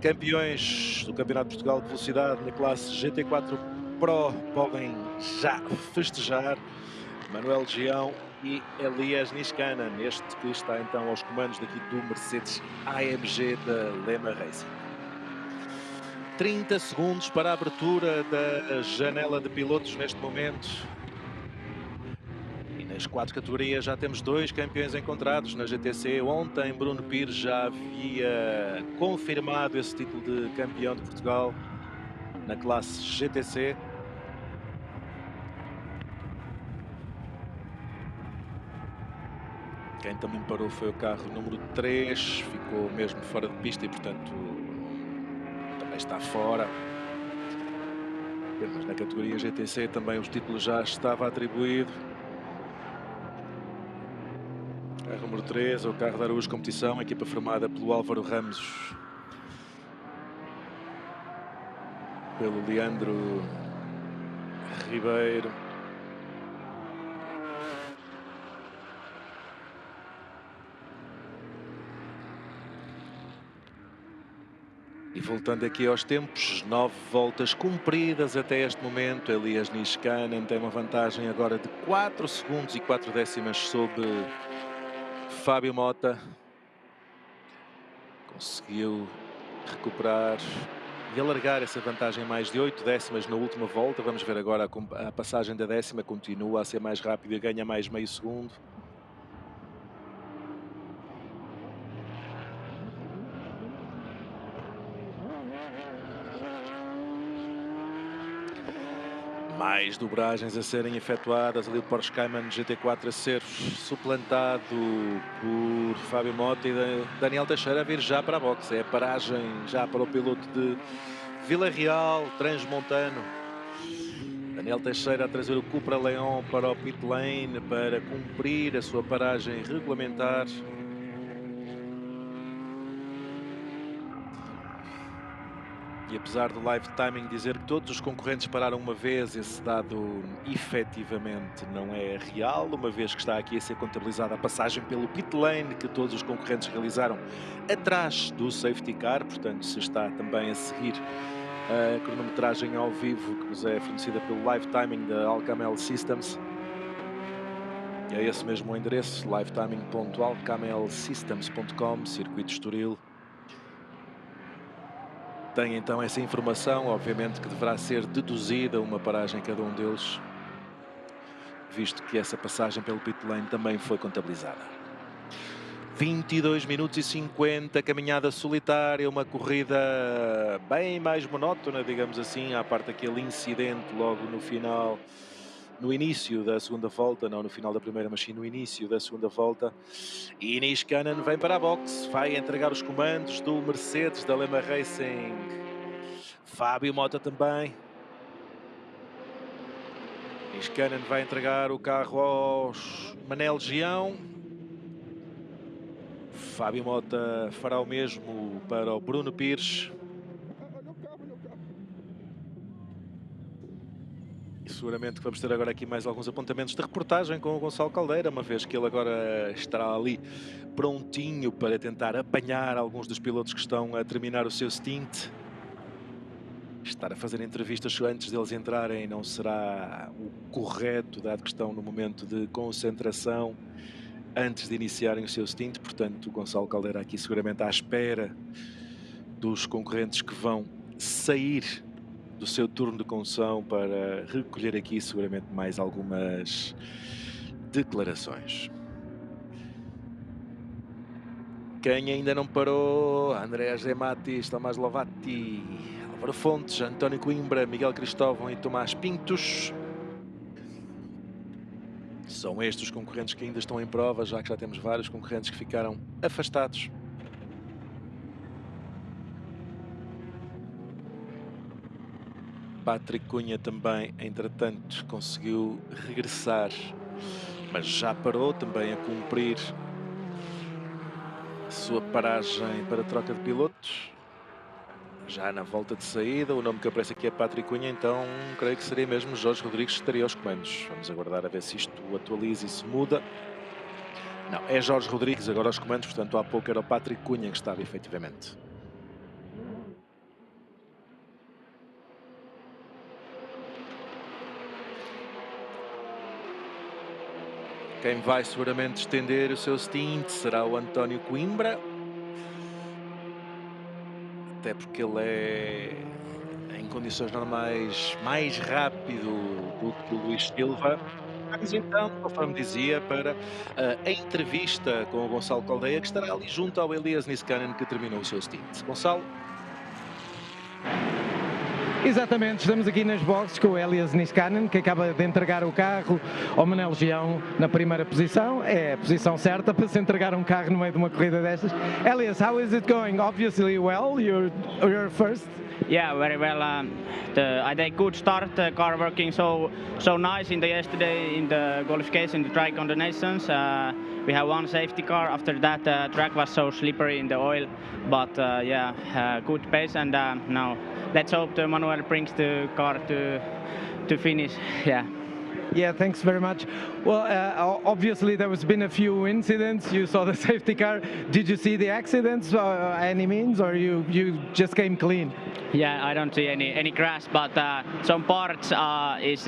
campeões do Campeonato de Portugal de Velocidade na classe GT4 Pro podem já festejar. Manuel Gião e Elias Niskanen, este que está então aos comandos daqui do Mercedes AMG da Lema Racing. 30 segundos para a abertura da janela de pilotos neste momento. E nas 4 categorias já temos 2 campeões encontrados na GTC. Ontem Bruno Pires já havia confirmado esse título de campeão de Portugal na classe GTC. Quem também parou foi o carro número 3, ficou mesmo fora de pista e, portanto, também está fora. Mas na categoria GTC também o título já estava atribuído. Carro número 3, o carro da Araújo Competição, equipa formada pelo Álvaro Ramos, pelo Leandro Ribeiro, e voltando aqui aos tempos, 9 voltas cumpridas até este momento. Elias Niskanen tem uma vantagem agora de 4 segundos e 4 décimas sobre Fábio Mota. Conseguiu recuperar e alargar essa vantagem mais de 8 décimas na última volta. Vamos ver agora a passagem da décima, continua a ser mais rápido e ganha mais meio segundo. Mais dobragens a serem efetuadas, ali o Porsche Cayman GT4 a ser suplantado por Fábio Mota e Daniel Teixeira a vir já para a boxe. É a paragem já para o piloto de Vila Real, transmontano. Daniel Teixeira a trazer o Cupra Leon para o pit lane para cumprir a sua paragem regulamentar. E apesar do live timing dizer que todos os concorrentes pararam uma vez, esse dado efetivamente não é real, uma vez que está aqui a ser contabilizada a passagem pelo pit lane que todos os concorrentes realizaram atrás do safety car. Portanto, se está também a seguir a cronometragem ao vivo que nos é fornecida pelo live timing da Alcamel Systems, e é esse mesmo o endereço, livetiming.alcamelsystems.com, Circuito Estoril. Tem então essa informação, obviamente que deverá ser deduzida uma paragem em cada um deles, visto que essa passagem pelo pit lane também foi contabilizada. 22 minutos e 50, caminhada solitária, uma corrida bem mais monótona, digamos assim, à parte daquele incidente logo no final, no início da segunda volta, não no final da primeira, mas sim no início da segunda volta. E Niskanen vem para a boxe, vai entregar os comandos do Mercedes da Lema Racing. Fábio Mota também. Niskanen vai entregar o carro aos Manel Gião. Fábio Mota fará o mesmo para o Bruno Pires. E seguramente que vamos ter agora aqui mais alguns apontamentos de reportagem com o Gonçalo Caldeira, uma vez que ele agora estará ali prontinho para tentar apanhar alguns dos pilotos que estão a terminar o seu stint. Estar a fazer entrevistas antes deles entrarem não será o correto, dado que estão no momento de concentração antes de iniciarem o seu stint. Portanto, o Gonçalo Caldeira aqui seguramente à espera dos concorrentes que vão sair do seu turno de condução para recolher aqui seguramente mais algumas declarações. Quem ainda não parou? André José Matis, Tomás Lovati, Álvaro Fontes, António Coimbra, Miguel Cristóvão e Tomás Pintos. São estes os concorrentes que ainda estão em prova, já que já temos vários concorrentes que ficaram afastados. Patrick Cunha também, entretanto, conseguiu regressar, mas já parou também a cumprir a sua paragem para troca de pilotos. Já na volta de saída, o nome que aparece aqui é Patrick Cunha, então creio que seria mesmo Jorge Rodrigues que estaria aos comandos. Vamos aguardar a ver se isto atualiza e se muda. Não, é Jorge Rodrigues agora aos comandos, portanto há pouco era o Patrick Cunha que estava efetivamente. Quem vai seguramente estender o seu stint será o António Coimbra. Até porque ele é, em condições normais, mais rápido do que o Luís Silva. Vamos então, conforme dizia, para a entrevista com o Gonçalo Coldeia, que estará ali junto ao Elias Niskanen, que terminou o seu stint. Gonçalo? Exatamente, estamos aqui nas boxes com o Elias Niskanen, que acaba de entregar o carro ao Manel Gião na primeira posição. É a posição certa para se entregar um carro no meio de uma corrida destas. Elias, how is it going? Obviously well, you're first. Yeah, very well. I had a good start. The car working so nice in the yesterday in the qualification, the track on the nations. We have one safety car. After that, the track was so slippery in the oil, but good pace. And now let's hope the Manuel brings the car to finish. Yeah. Yeah, thanks very much. Well, obviously there has been a few incidents. You saw the safety car. Did you see the accidents any means, or you just came clean? Yeah, I don't see any crash, but some parts is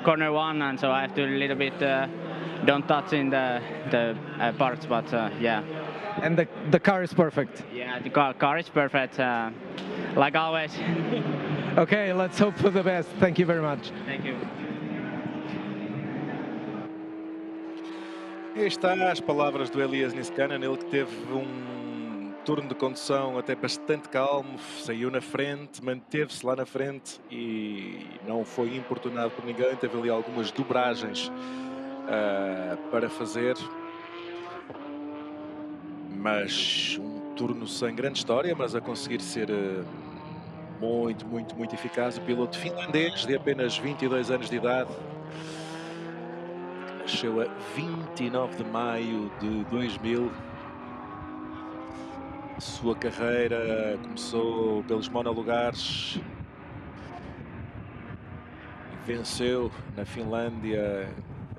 corner one, and so I have to a little bit don't touch in the parts, but yeah. And the car is perfect. Yeah, the car is perfect, like always. Okay, let's hope for the best. Thank you very much. Thank you. Aí está as palavras do Elias Niskanen, ele que teve um turno de condução até bastante calmo, saiu na frente, manteve-se lá na frente e não foi importunado por ninguém, teve ali algumas dobragens para fazer, mas um turno sem grande história, mas a conseguir ser muito eficaz. O piloto finlandês de apenas 22 anos de idade, nasceu a 29 de maio de 2000. Sua carreira começou pelos monolugares e venceu na Finlândia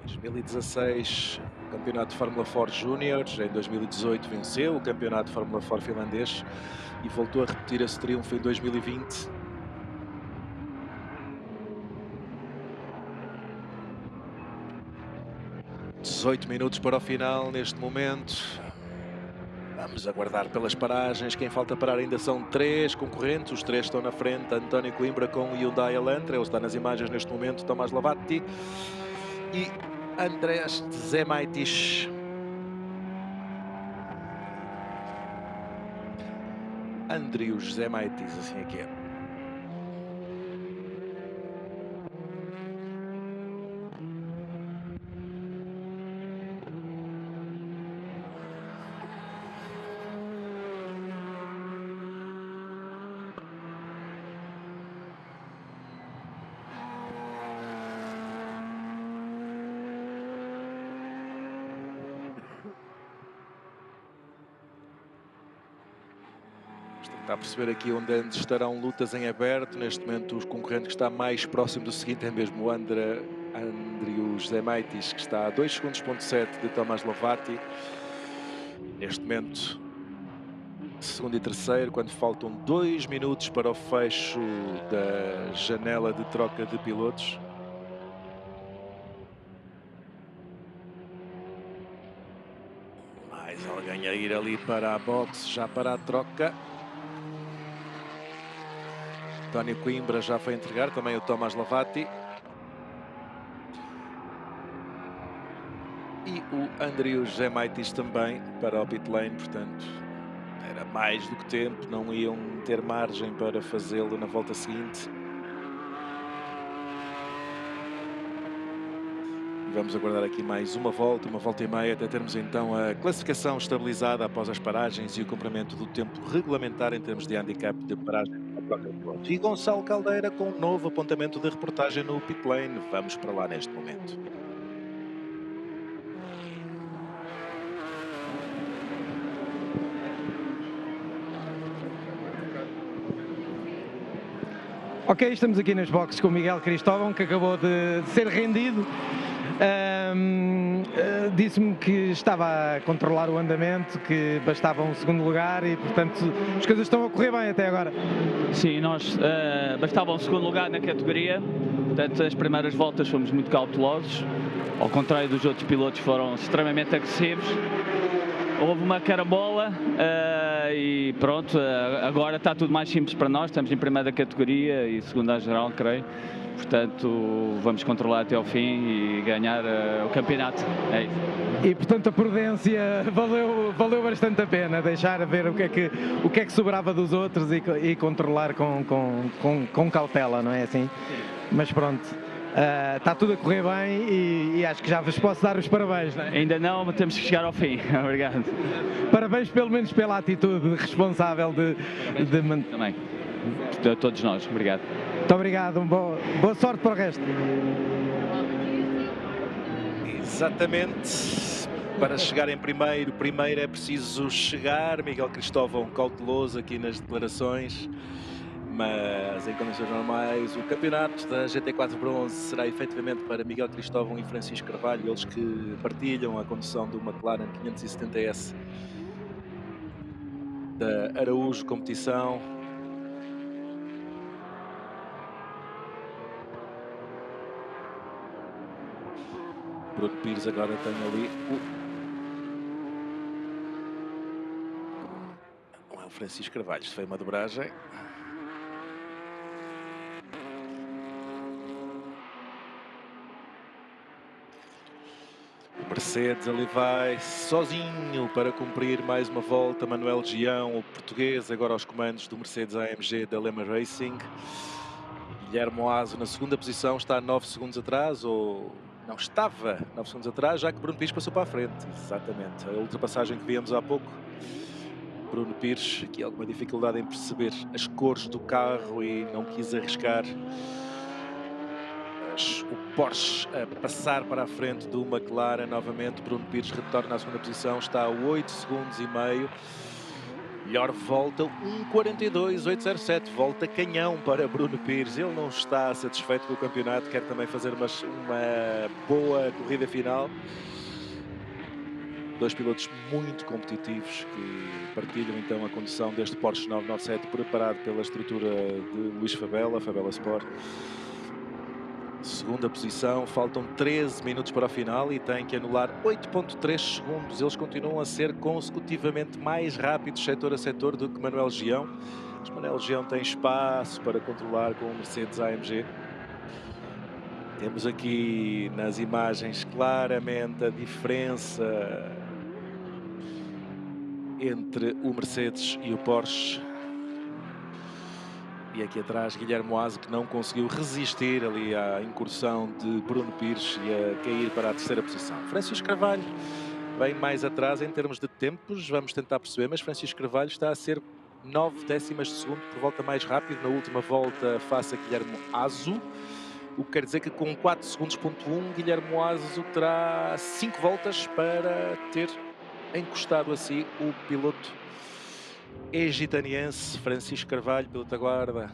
em 2016 o campeonato de Fórmula 4 Júniores. Em 2018 venceu o campeonato de Fórmula 4 finlandês e voltou a repetir esse triunfo em 2020. $18 minutos para o final neste momento. Vamos aguardar pelas paragens. Quem falta parar ainda são 3 concorrentes. Os 3 estão na frente. António Coimbra com o Hyundai Elantra. Ele está nas imagens neste momento. Tomás Lovati e Andrés Zemaitis. Andrius Zemaitis, assim é que é. Está a perceber aqui onde estarão lutas em aberto. Neste momento o concorrente que está mais próximo do seguinte é mesmo o Andrius Zemaitis, que está a 2,7 segundos de Tomás Lovati. Neste momento, segundo e terceiro, quando faltam 2 minutos para o fecho da janela de troca de pilotos. Mais alguém a ir ali para a box, já para a troca. António Coimbra já foi entregar, também o Tomás Lovati. e o Andrew Gemaitis também para o pit lane, portanto era mais do que tempo, não iam ter margem para fazê-lo na volta seguinte. E vamos aguardar aqui mais uma volta e meia, até termos então a classificação estabilizada após as paragens e o cumprimento do tempo regulamentar em termos de handicap de paragem ao próprio piloto. E Gonçalo Caldeira com um novo apontamento de reportagem no pit lane. Vamos para lá neste momento. Ok, estamos aqui nas boxes com o Miguel Cristóvão, que acabou de ser rendido. Disse-me que estava a controlar o andamento, que bastava um segundo lugar e, portanto, as coisas estão a correr bem até agora. Sim, nós bastava um segundo lugar na categoria, portanto, as primeiras voltas fomos muito cautelosos, ao contrário dos outros pilotos, foram extremamente agressivos. Houve uma carambola e pronto, agora está tudo mais simples para nós, estamos em primeira categoria e segunda geral, creio. Portanto, vamos controlar até ao fim e ganhar o campeonato. É isso. E, portanto, a prudência valeu bastante a pena, deixar ver o que é que sobrava dos outros e controlar com cautela, não é assim? Mas pronto. Está tudo a correr bem e acho que já vos posso dar os parabéns, não é? Ainda não, mas temos que chegar ao fim. Obrigado. Parabéns pelo menos pela atitude responsável de também. A todos nós. Obrigado. Muito obrigado. Boa sorte para o resto. Exatamente. Para chegar em primeiro é preciso chegar. Miguel Cristóvão cauteloso aqui nas declarações. Mas em condições normais o campeonato da GT4 Bronze será efetivamente para Miguel Cristóvão e Francisco Carvalho, eles que partilham a condução do McLaren 570S da Araújo Competição. Bruno Pires agora tem ali o Francisco Carvalho, foi uma dobragem. Mercedes ali vai sozinho para cumprir mais uma volta. Manuel Gião, o português, agora aos comandos do Mercedes AMG da Lema Racing. Guilherme Oazo na segunda posição, está a 9 segundos atrás, ou não estava 9 segundos atrás, já que Bruno Pires passou para a frente. Exatamente, a ultrapassagem que víamos há pouco. Bruno Pires, aqui alguma dificuldade em perceber as cores do carro e não quis arriscar. O Porsche a passar para a frente do McLaren novamente. Bruno Pires retorna à segunda posição, está a 8 segundos e meio. Melhor volta, 1:42.807, volta canhão para Bruno Pires. Ele não está satisfeito com o campeonato, quer também fazer uma boa corrida final. Dois pilotos muito competitivos que partilham então a condução deste Porsche 997 preparado pela estrutura de Luís Fabela Sport. Segunda posição, faltam 13 minutos para o final e tem que anular 8.3 segundos. Eles continuam a ser consecutivamente mais rápidos setor a setor do que Manuel Gião. Mas Manuel Gião tem espaço para controlar com o Mercedes AMG. Temos aqui nas imagens claramente a diferença entre o Mercedes e o Porsche. E aqui atrás Guilherme Oazo, que não conseguiu resistir ali à incursão de Bruno Pires e a cair para a terceira posição. Francisco Carvalho vem mais atrás em termos de tempos, vamos tentar perceber, mas Francisco Carvalho está a ser 9 décimas de segundo por volta mais rápido na última volta face a Guilherme Oazo, o que quer dizer que com 4 segundos.1 Guilherme Oazo terá 5 voltas para ter encostado a si o piloto egitaniense Francisco Carvalho, piloto da guarda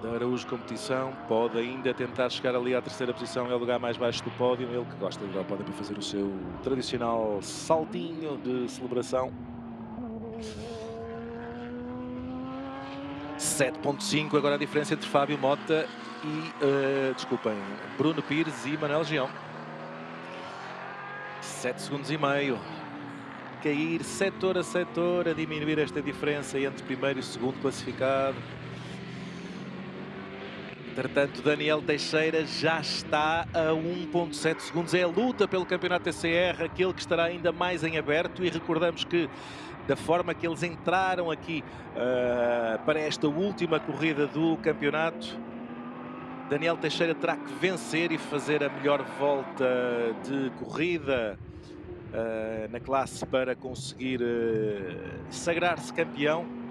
da Araújo Competição. Pode ainda tentar chegar ali à terceira posição, é o lugar mais baixo do pódio. Ele que gosta de ir ao pódio para fazer o seu tradicional saltinho de celebração. 7.5 agora a diferença entre Fábio Mota e Bruno Pires e Manuel Gião. 7 segundos e meio. Cair setor a setor, a diminuir esta diferença entre primeiro e segundo classificado. Entretanto, Daniel Teixeira já está a 1.7 segundos. É a luta pelo campeonato TCR, aquele que estará ainda mais em aberto. E recordamos que, da forma que eles entraram aqui para esta última corrida do campeonato, Daniel Teixeira terá que vencer e fazer a melhor volta de corrida na classe para conseguir sagrar-se campeão.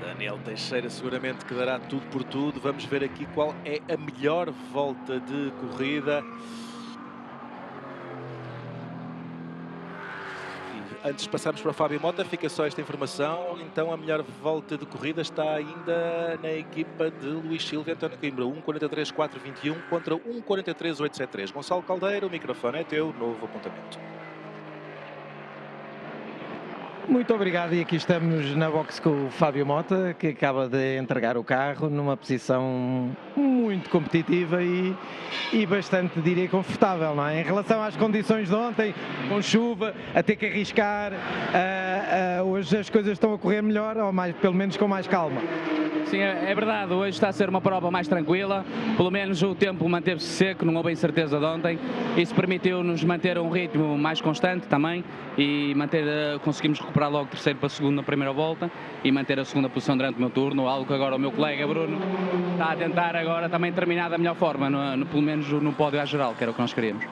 Daniel Teixeira seguramente que dará tudo por tudo. Vamos ver aqui qual é a melhor volta de corrida. E antes de passarmos para Fábio Mota, fica só esta informação. Então a melhor volta de corrida está ainda na equipa de Luís Silva e António Coimbra. 1.43.421 contra 1.43.873. Gonçalo Caldeira, o microfone é teu. Novo apontamento. Muito obrigado, e aqui estamos na box com o Fábio Mota, que acaba de entregar o carro numa posição muito competitiva e bastante, diria, confortável, não é? Em relação às condições de ontem, com chuva, a ter que arriscar, hoje as coisas estão a correr melhor, ou mais, pelo menos com mais calma. Sim, é verdade, hoje está a ser uma prova mais tranquila, pelo menos o tempo manteve-se seco, não houve incerteza de ontem, isso permitiu-nos manter um ritmo mais constante também e conseguimos recuperar logo terceiro para segundo na primeira volta e manter a segunda posição durante o meu turno, algo que agora o meu colega Bruno está a tentar agora também terminar da melhor forma, pelo menos no pódio à geral, que era o que nós queríamos.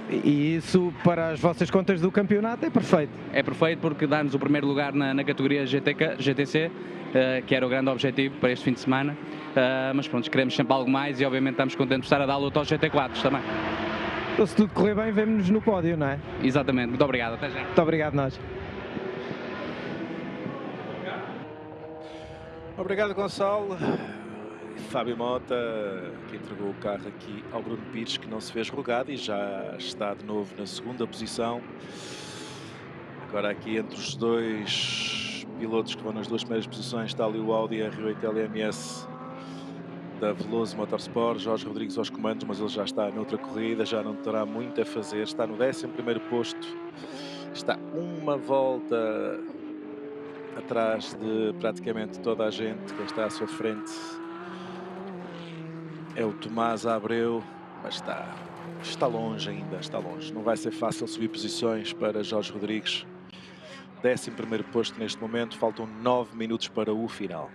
E isso, para as vossas contas do campeonato, é perfeito? É perfeito porque dá-nos o primeiro lugar na categoria GTC, que era o grande objetivo para este fim de semana, mas pronto, queremos sempre algo mais e obviamente estamos contentes de estar a dar luta aos GT4s também. Então, se tudo correr bem, vemo-nos no pódio, não é? Exatamente, muito obrigado, até já. Muito obrigado nós. Obrigado, Gonçalo. Fábio Mota, que entregou o carro aqui ao Bruno Pires, que não se fez rogado e já está de novo na segunda posição. Agora aqui entre os dois pilotos que vão nas duas primeiras posições está ali o Audi R8 LMS da Veloso Motorsport, Jorge Rodrigues aos comandos, mas ele já está noutra corrida, já não terá muito a fazer, está no 11º posto, está uma volta atrás de praticamente toda a gente. Quem está à sua frente é o Tomás Abreu, mas está longe ainda, está longe. Não vai ser fácil subir posições para Jorge Rodrigues. 11º posto neste momento, faltam 9 minutos para o final.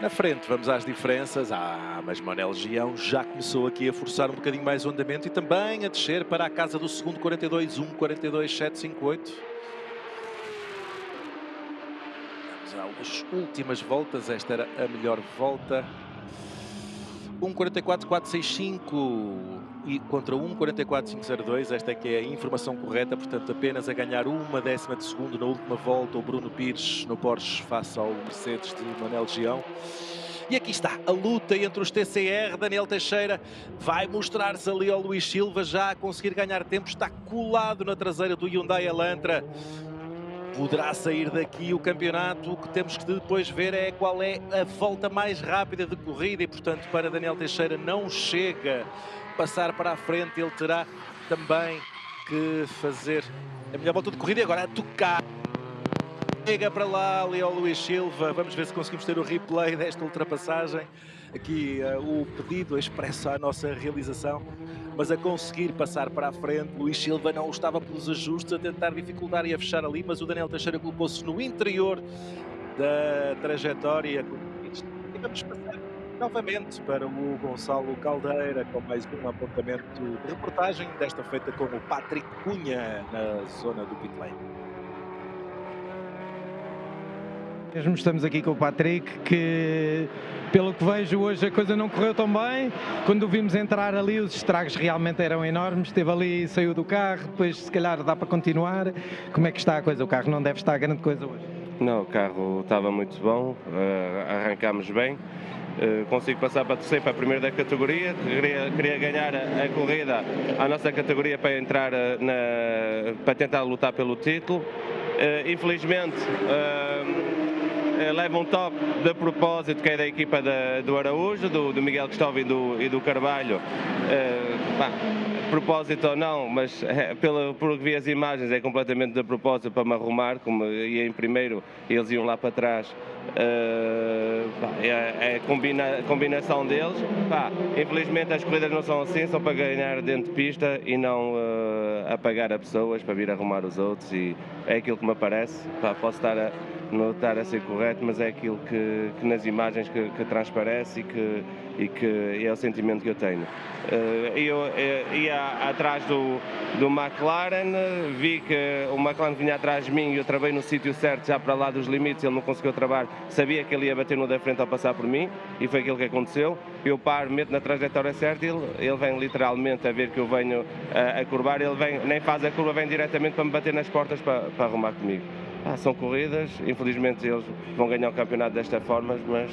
Na frente, vamos às diferenças. Mas Manel Gião já começou aqui a forçar um bocadinho mais o andamento e também a descer para a casa do segundo 42-1, 42-758. Vamos às últimas voltas, esta era a melhor volta. 1.44.465 e contra 1.44.502, esta é que é a informação correta, portanto apenas a ganhar uma décima de segundo na última volta o Bruno Pires no Porsche face ao Mercedes de Manel Gião. E aqui está a luta entre os TCR. Daniel Teixeira vai mostrar-se ali ao Luís Silva, já a conseguir ganhar tempo, está colado na traseira do Hyundai Elantra. Poderá sair daqui o campeonato. O que temos que depois ver é qual é a volta mais rápida de corrida e, portanto, para Daniel Teixeira não chega a passar para a frente. Ele terá também que fazer a melhor volta de corrida e agora a tocar. Chega para lá ali ao Luís Silva. Vamos ver se conseguimos ter o replay desta ultrapassagem. Aqui o pedido expresso à nossa realização, mas a conseguir passar para a frente. Luís Silva não estava pelos ajustes, a tentar dificultar e a fechar ali, mas o Daniel Teixeira colocou-se no interior da trajetória. E vamos passar novamente para o Gonçalo Caldeira com mais um apontamento de reportagem, desta feita com o Patrick Cunha na zona do pit lane. Mesmo estamos aqui com o Patrick, que pelo que vejo hoje a coisa não correu tão bem. Quando o vimos entrar ali os estragos realmente eram enormes, esteve ali, saiu do carro, depois se calhar dá para continuar. Como é que está a coisa? O carro não deve estar grande coisa hoje? Não, o carro estava muito bom, arrancámos bem. Consigo passar para terceiro, para a primeira da categoria. Queria ganhar a corrida à nossa categoria para entrar para tentar lutar pelo título. Infelizmente leva um toque de propósito, que é da equipa do Araújo, do Miguel Cristóvão e do Carvalho. Propósito ou não, mas por que vi as imagens é completamente de propósito para me arrumar, como ia em primeiro eles iam lá para trás. É a combinação deles. Infelizmente as corridas não são assim, são para ganhar dentro de pista e não apagar a pessoas para vir arrumar os outros, e é aquilo que me parece. Posso não estar a ser correto, mas é aquilo que nas imagens que transparece e que é o sentimento que eu tenho. Eu ia atrás do McLaren, vi que o McLaren vinha atrás de mim e eu travei no sítio certo, já para lá dos limites, ele não conseguiu travar, sabia que ele ia bater no da frente ao passar por mim, e foi aquilo que aconteceu. Eu paro, meto na trajetória certa e ele vem literalmente a ver que eu venho a curvar, ele vem, nem faz a curva, vem diretamente para me bater nas portas para arrumar comigo. São corridas, infelizmente eles vão ganhar o campeonato desta forma, mas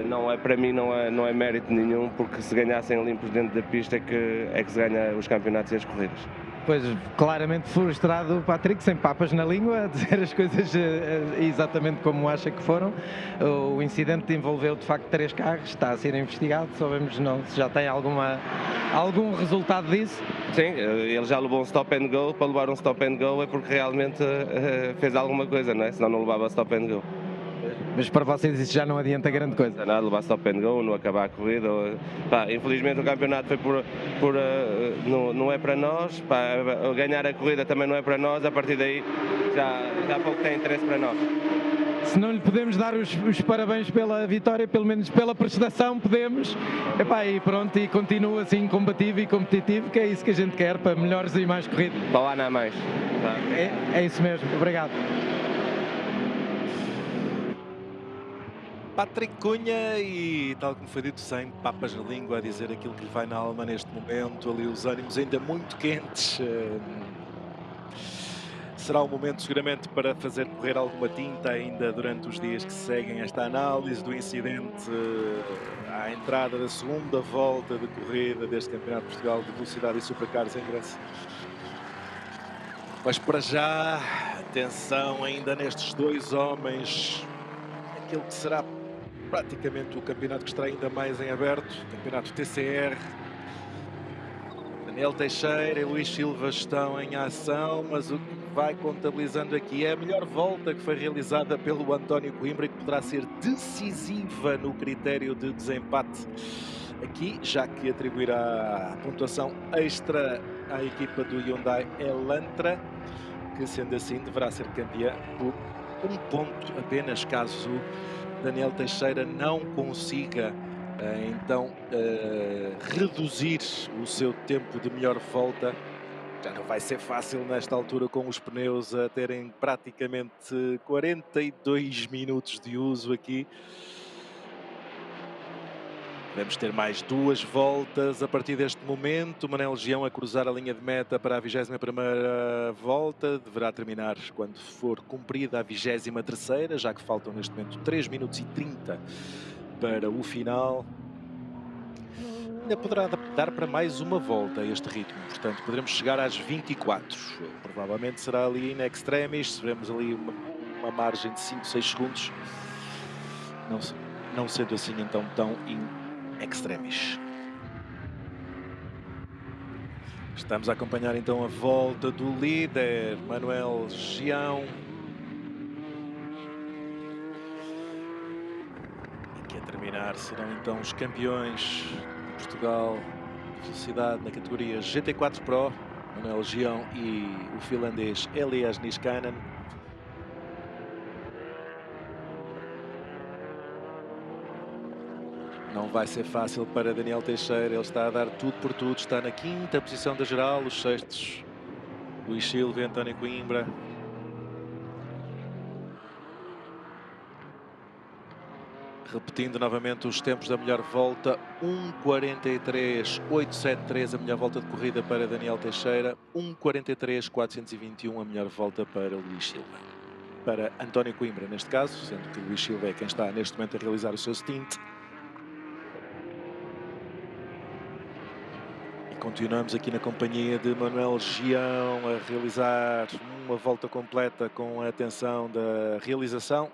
não é, para mim não é mérito nenhum, porque se ganhassem limpos dentro da pista é que se ganha os campeonatos e as corridas. Pois, claramente frustrado o Patrick, sem papas na língua, a dizer as coisas exatamente como acha que foram. O incidente envolveu de facto 3 carros, está a ser investigado, sabemos não se já tem algum resultado disso. Sim, ele já levou um stop and go. Para levar um stop and go é porque realmente fez alguma coisa, não é? Senão não levava stop and go. Mas para vocês isso já não adianta grande coisa? Nada, levar stop and go, não acabar a corrida. Infelizmente o campeonato foi não é para nós, ganhar a corrida também não é para nós, a partir daí já pouco tem interesse para nós. Se não lhe podemos dar os parabéns pela vitória, pelo menos pela prestação podemos, e pronto, e continua assim combativo e competitivo, que é isso que a gente quer, para melhores e mais corridas. Para lá não há mais. É isso mesmo, obrigado. Patrick Cunha, e tal como foi dito, sem papas na língua, a dizer aquilo que lhe vai na alma neste momento, ali os ânimos ainda muito quentes. Será um momento seguramente para fazer correr alguma tinta ainda durante os dias que seguem esta análise do incidente à entrada da segunda volta de corrida deste Campeonato de Portugal de Velocidade e Supercars em Graça. Mas para já, atenção ainda nestes dois homens, aquele que será praticamente o campeonato que estará ainda mais em aberto, o campeonato TCR. Daniel Teixeira e Luís Silva estão em ação, mas o que vai contabilizando aqui é a melhor volta que foi realizada pelo António Coimbra e que poderá ser decisiva no critério de desempate aqui, já que atribuirá a pontuação extra à equipa do Hyundai Elantra, que sendo assim deverá ser campeã por 1 ponto apenas, caso Daniel Teixeira não consiga então reduzir o seu tempo de melhor volta. Já não vai ser fácil nesta altura, com os pneus a terem praticamente 42 minutos de uso aqui. Vamos ter mais 2 voltas a partir deste momento. Manel Gião a cruzar a linha de meta para a 21ª volta. Deverá terminar quando for cumprida a 23ª, já que faltam neste momento 3 minutos e 30 para o final. Ainda poderá adaptar para mais uma volta a este ritmo, portanto poderemos chegar às 24. Provavelmente será ali in extremis, veremos ali uma margem de 5, 6 segundos. Não sendo assim então tão in extremis. Estamos a acompanhar então a volta do líder, Manuel Gião. E que a terminar serão então os campeões de Portugal de velocidade na categoria GT4 Pro, Manuel Gião e o finlandês Elias Niskanen. Não vai ser fácil para Daniel Teixeira, ele está a dar tudo por tudo, está na 5ª posição da geral, os 6º Luís Silva e António Coimbra. Repetindo novamente os tempos da melhor volta, 1:43.873 a melhor volta de corrida para Daniel Teixeira, 1:43.421 a melhor volta para Luís Silva. Para António Coimbra neste caso, sendo que Luís Silva é quem está neste momento a realizar o seu stint. Continuamos aqui na companhia de Manuel Gião a realizar uma volta completa com a atenção da realização.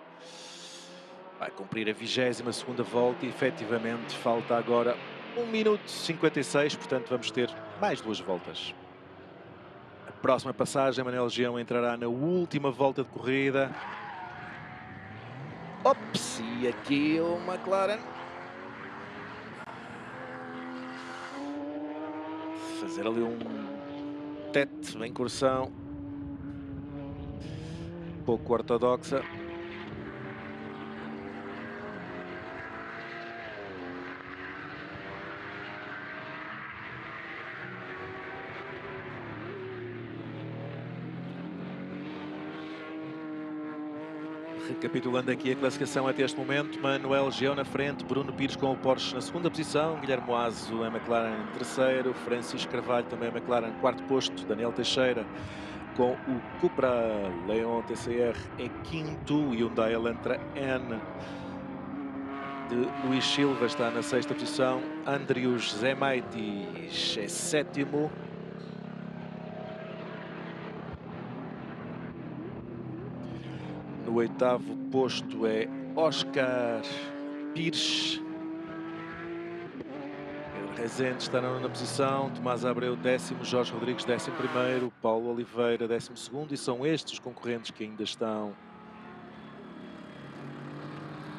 Vai cumprir a 22ª volta e efetivamente falta agora 1 minuto e 56, portanto vamos ter mais 2 voltas. A próxima passagem, Manuel Legião entrará na última volta de corrida. Ops, e aqui o McLaren. Fazer ali um tete, uma incursão pouco ortodoxa. Recapitulando aqui a classificação até este momento, Manuel Legião na frente, Bruno Pires com o Porsche na segunda posição, Guilherme Oazo a McLaren em terceiro, Francisco Carvalho também a McLaren quarto posto, Daniel Teixeira com o Cupra Leon TCR em quinto, Hyundai Elantra N de Luís Silva está na sexta posição, Andrius Zemaitis é sétimo. No oitavo posto é Oscar Pires. Pedro Rezende está na nona posição. Tomás Abreu, décimo. Jorge Rodrigues, 11º. Paulo Oliveira, 12º. E são estes os concorrentes que ainda estão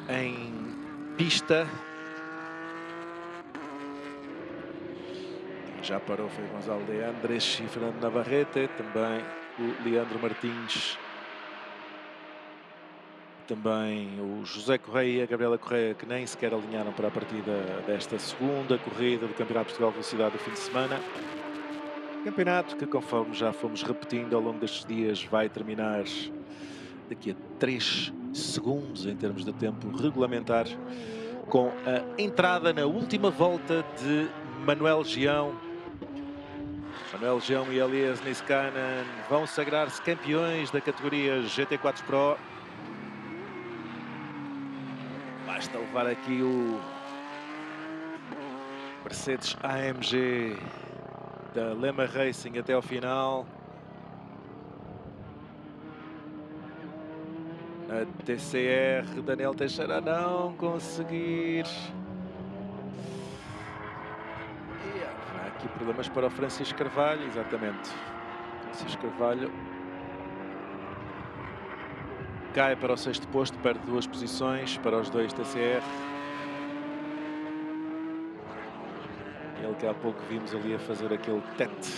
em pista. Quem já parou foi Gonçalo de Andres e Fernando Navarrete. Também o Leandro Martins. Também o José Correia e a Gabriela Correia, que nem sequer alinharam para a partida desta segunda corrida do Campeonato de Portugal de Velocidade do fim de semana. Campeonato que, conforme já fomos repetindo ao longo destes dias, vai terminar daqui a 3 segundos em termos de tempo regulamentar, com a entrada na última volta de Manuel Legião. Manuel Legião e Elias Niskanen vão sagrar-se campeões da categoria GT4 Pro. Basta levar aqui o Mercedes AMG da Lema Racing até ao final. Na TCR, Daniel Teixeira a não conseguir. E há aqui problemas para o Francisco Carvalho, exatamente. Francisco Carvalho cai para o sexto posto, perde 2 posições para os 2 TCR. Ele que há pouco vimos ali a fazer aquele tete.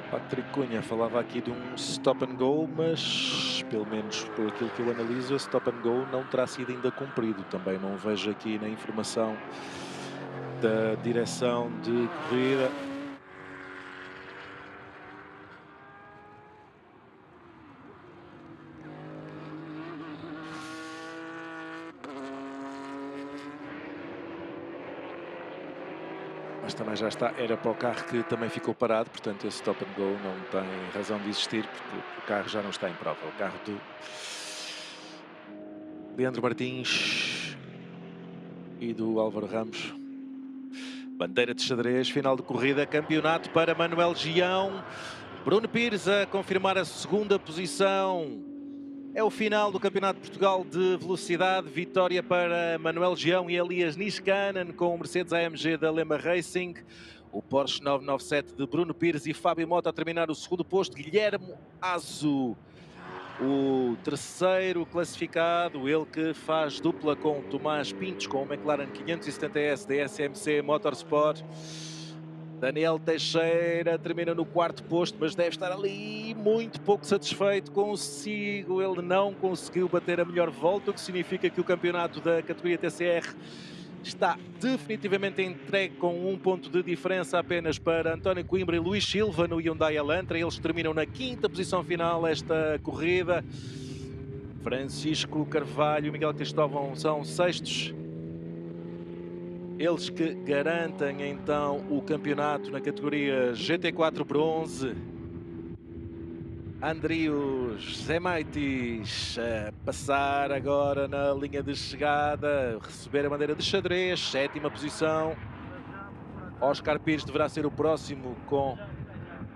Patrick Cunha falava aqui de um stop and go, mas pelo menos por aquilo que eu analiso, esse stop and go não terá sido ainda cumprido. Também não vejo aqui na informação da direção de corrida. Mas também já está, era para o carro que também ficou parado, portanto esse stop and go não tem razão de existir, porque o carro já não está em prova. O carro do Leandro Martins e do Álvaro Ramos. Bandeira de xadrez, final de corrida, campeonato para Manuel Legião. Bruno Pires a confirmar a segunda posição. É o final do Campeonato de Portugal de Velocidade. Vitória para Manuel Legião e Elias Niskanen com o Mercedes AMG da Lema Racing. O Porsche 997 de Bruno Pires e Fábio Mota a terminar o segundo posto. Guilherme Azo, o terceiro classificado. Ele que faz dupla com Tomás Pintos com o McLaren 570S da SMC Motorsport. Daniel Teixeira termina no quarto posto, mas deve estar ali muito pouco satisfeito consigo. Ele não conseguiu bater a melhor volta, o que significa que o campeonato da categoria TCR está definitivamente entregue com 1 ponto de diferença apenas para António Coimbra e Luís Silva no Hyundai Elantra. Eles terminam na 5ª posição final esta corrida. Francisco Carvalho e Miguel Cristóvão são sextos. Eles que garantem então o campeonato na categoria GT4 Bronze. Andrius Zemaitis a passar agora na linha de chegada, receber a bandeira de xadrez, 7ª posição. Oscar Pires deverá ser o próximo com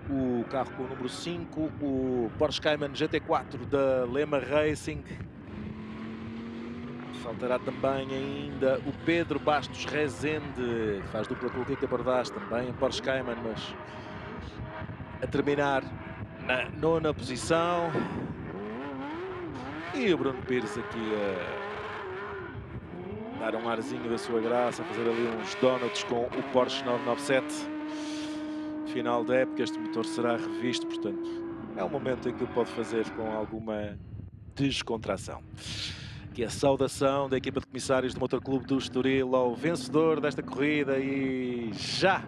o carro com o número 5, o Porsche Cayman GT4 da Lema Racing. Faltará também ainda o Pedro Bastos Rezende, que faz dupla com o Kika Bordás, também em Porsche Cayman, mas a terminar na 9ª posição. E o Bruno Pires aqui a dar um arzinho da sua graça, a fazer ali uns donuts com o Porsche 997. Final da época, este motor será revisto, portanto, é um momento em que o pode fazer com alguma descontração. Aqui a saudação da equipa de comissários do Motor Clube do Estoril ao vencedor desta corrida e já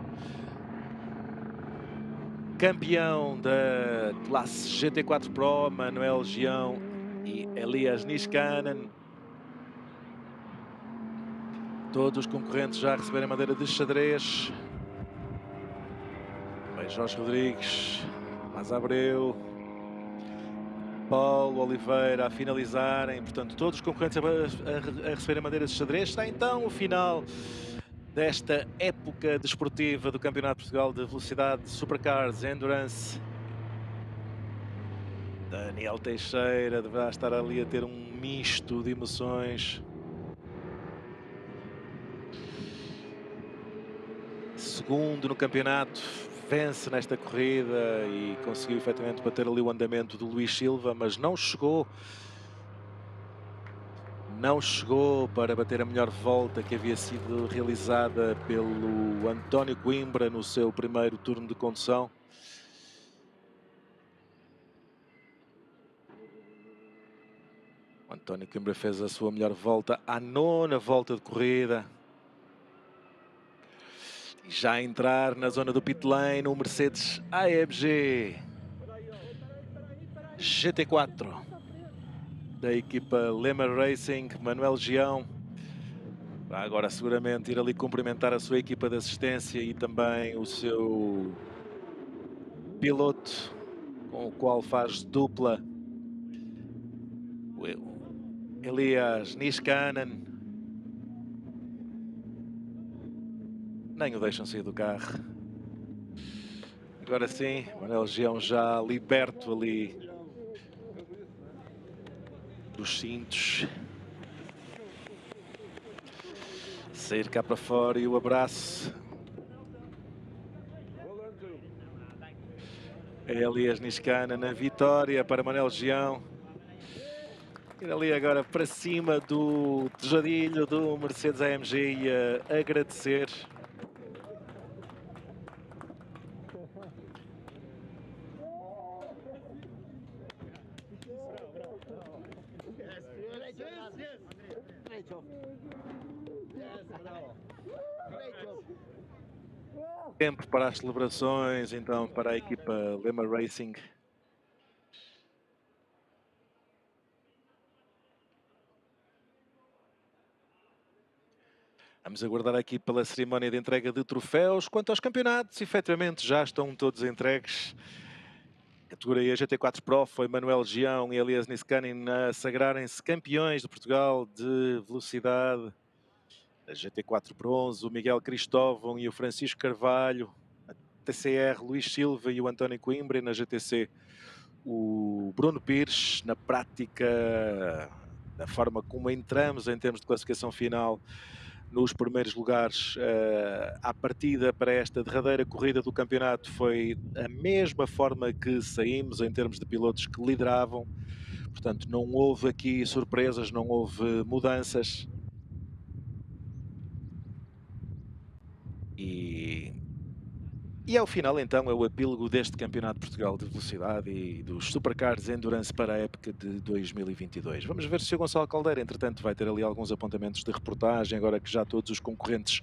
campeão da classe GT4 Pro, Manuel Gião e Elias Niskanen. Todos os concorrentes já receberam a bandeira de xadrez. Bem, Jorge Rodrigues, Mas Abreu, Paulo Oliveira a finalizarem. Portanto, todos os concorrentes a receberem a bandeira de xadrez. Está então o final desta época desportiva do Campeonato de Portugal de Velocidade, Supercars, Endurance. Daniel Teixeira deverá estar ali a ter um misto de emoções. Segundo no campeonato, vence nesta corrida e conseguiu efetivamente bater ali o andamento do Luís Silva, mas não chegou para bater a melhor volta que havia sido realizada pelo António Coimbra no seu primeiro turno de condução. O António Coimbra fez a sua melhor volta à 9ª volta de corrida. E já a entrar na zona do pit lane, o Mercedes AMG GT4 da equipa Lema Racing, Manuel Gião. Vai agora seguramente ir ali cumprimentar a sua equipa de assistência e também o seu piloto com o qual faz dupla, o Elias Niskanen. Nem o deixam sair do carro. Agora sim, Manuel Gião já liberto ali dos cintos. Sair cá para fora e o abraço. Elias Niskanen na vitória para Manuel Gião. Ir ali agora para cima do tejadilho do Mercedes AMG e a agradecer. Tempo para as celebrações, então, para a equipa Lema Racing. Vamos aguardar aqui pela cerimónia de entrega de troféus. Quanto aos campeonatos, efetivamente já estão todos entregues. A categoria GT4 Pro foi Manuel Gião e Elias Niskanen a sagrarem-se campeões de Portugal de velocidade. A GT4 Bronze, o Miguel Cristóvão e o Francisco Carvalho. A TCR, Luís Silva e o António Coimbra. E na GTC, o Bruno Pires. Na prática, da forma como entramos em termos de classificação final, nos primeiros lugares, à partida para esta derradeira corrida do campeonato, foi a mesma forma que saímos em termos de pilotos que lideravam. Portanto, não houve aqui surpresas, não houve mudanças. E ao final, então, é o epílogo deste Campeonato de Portugal de Velocidade e dos Supercars Endurance para a época de 2022. Vamos ver se o Gonçalo Caldeira, entretanto, vai ter ali alguns apontamentos de reportagem, agora que já todos os concorrentes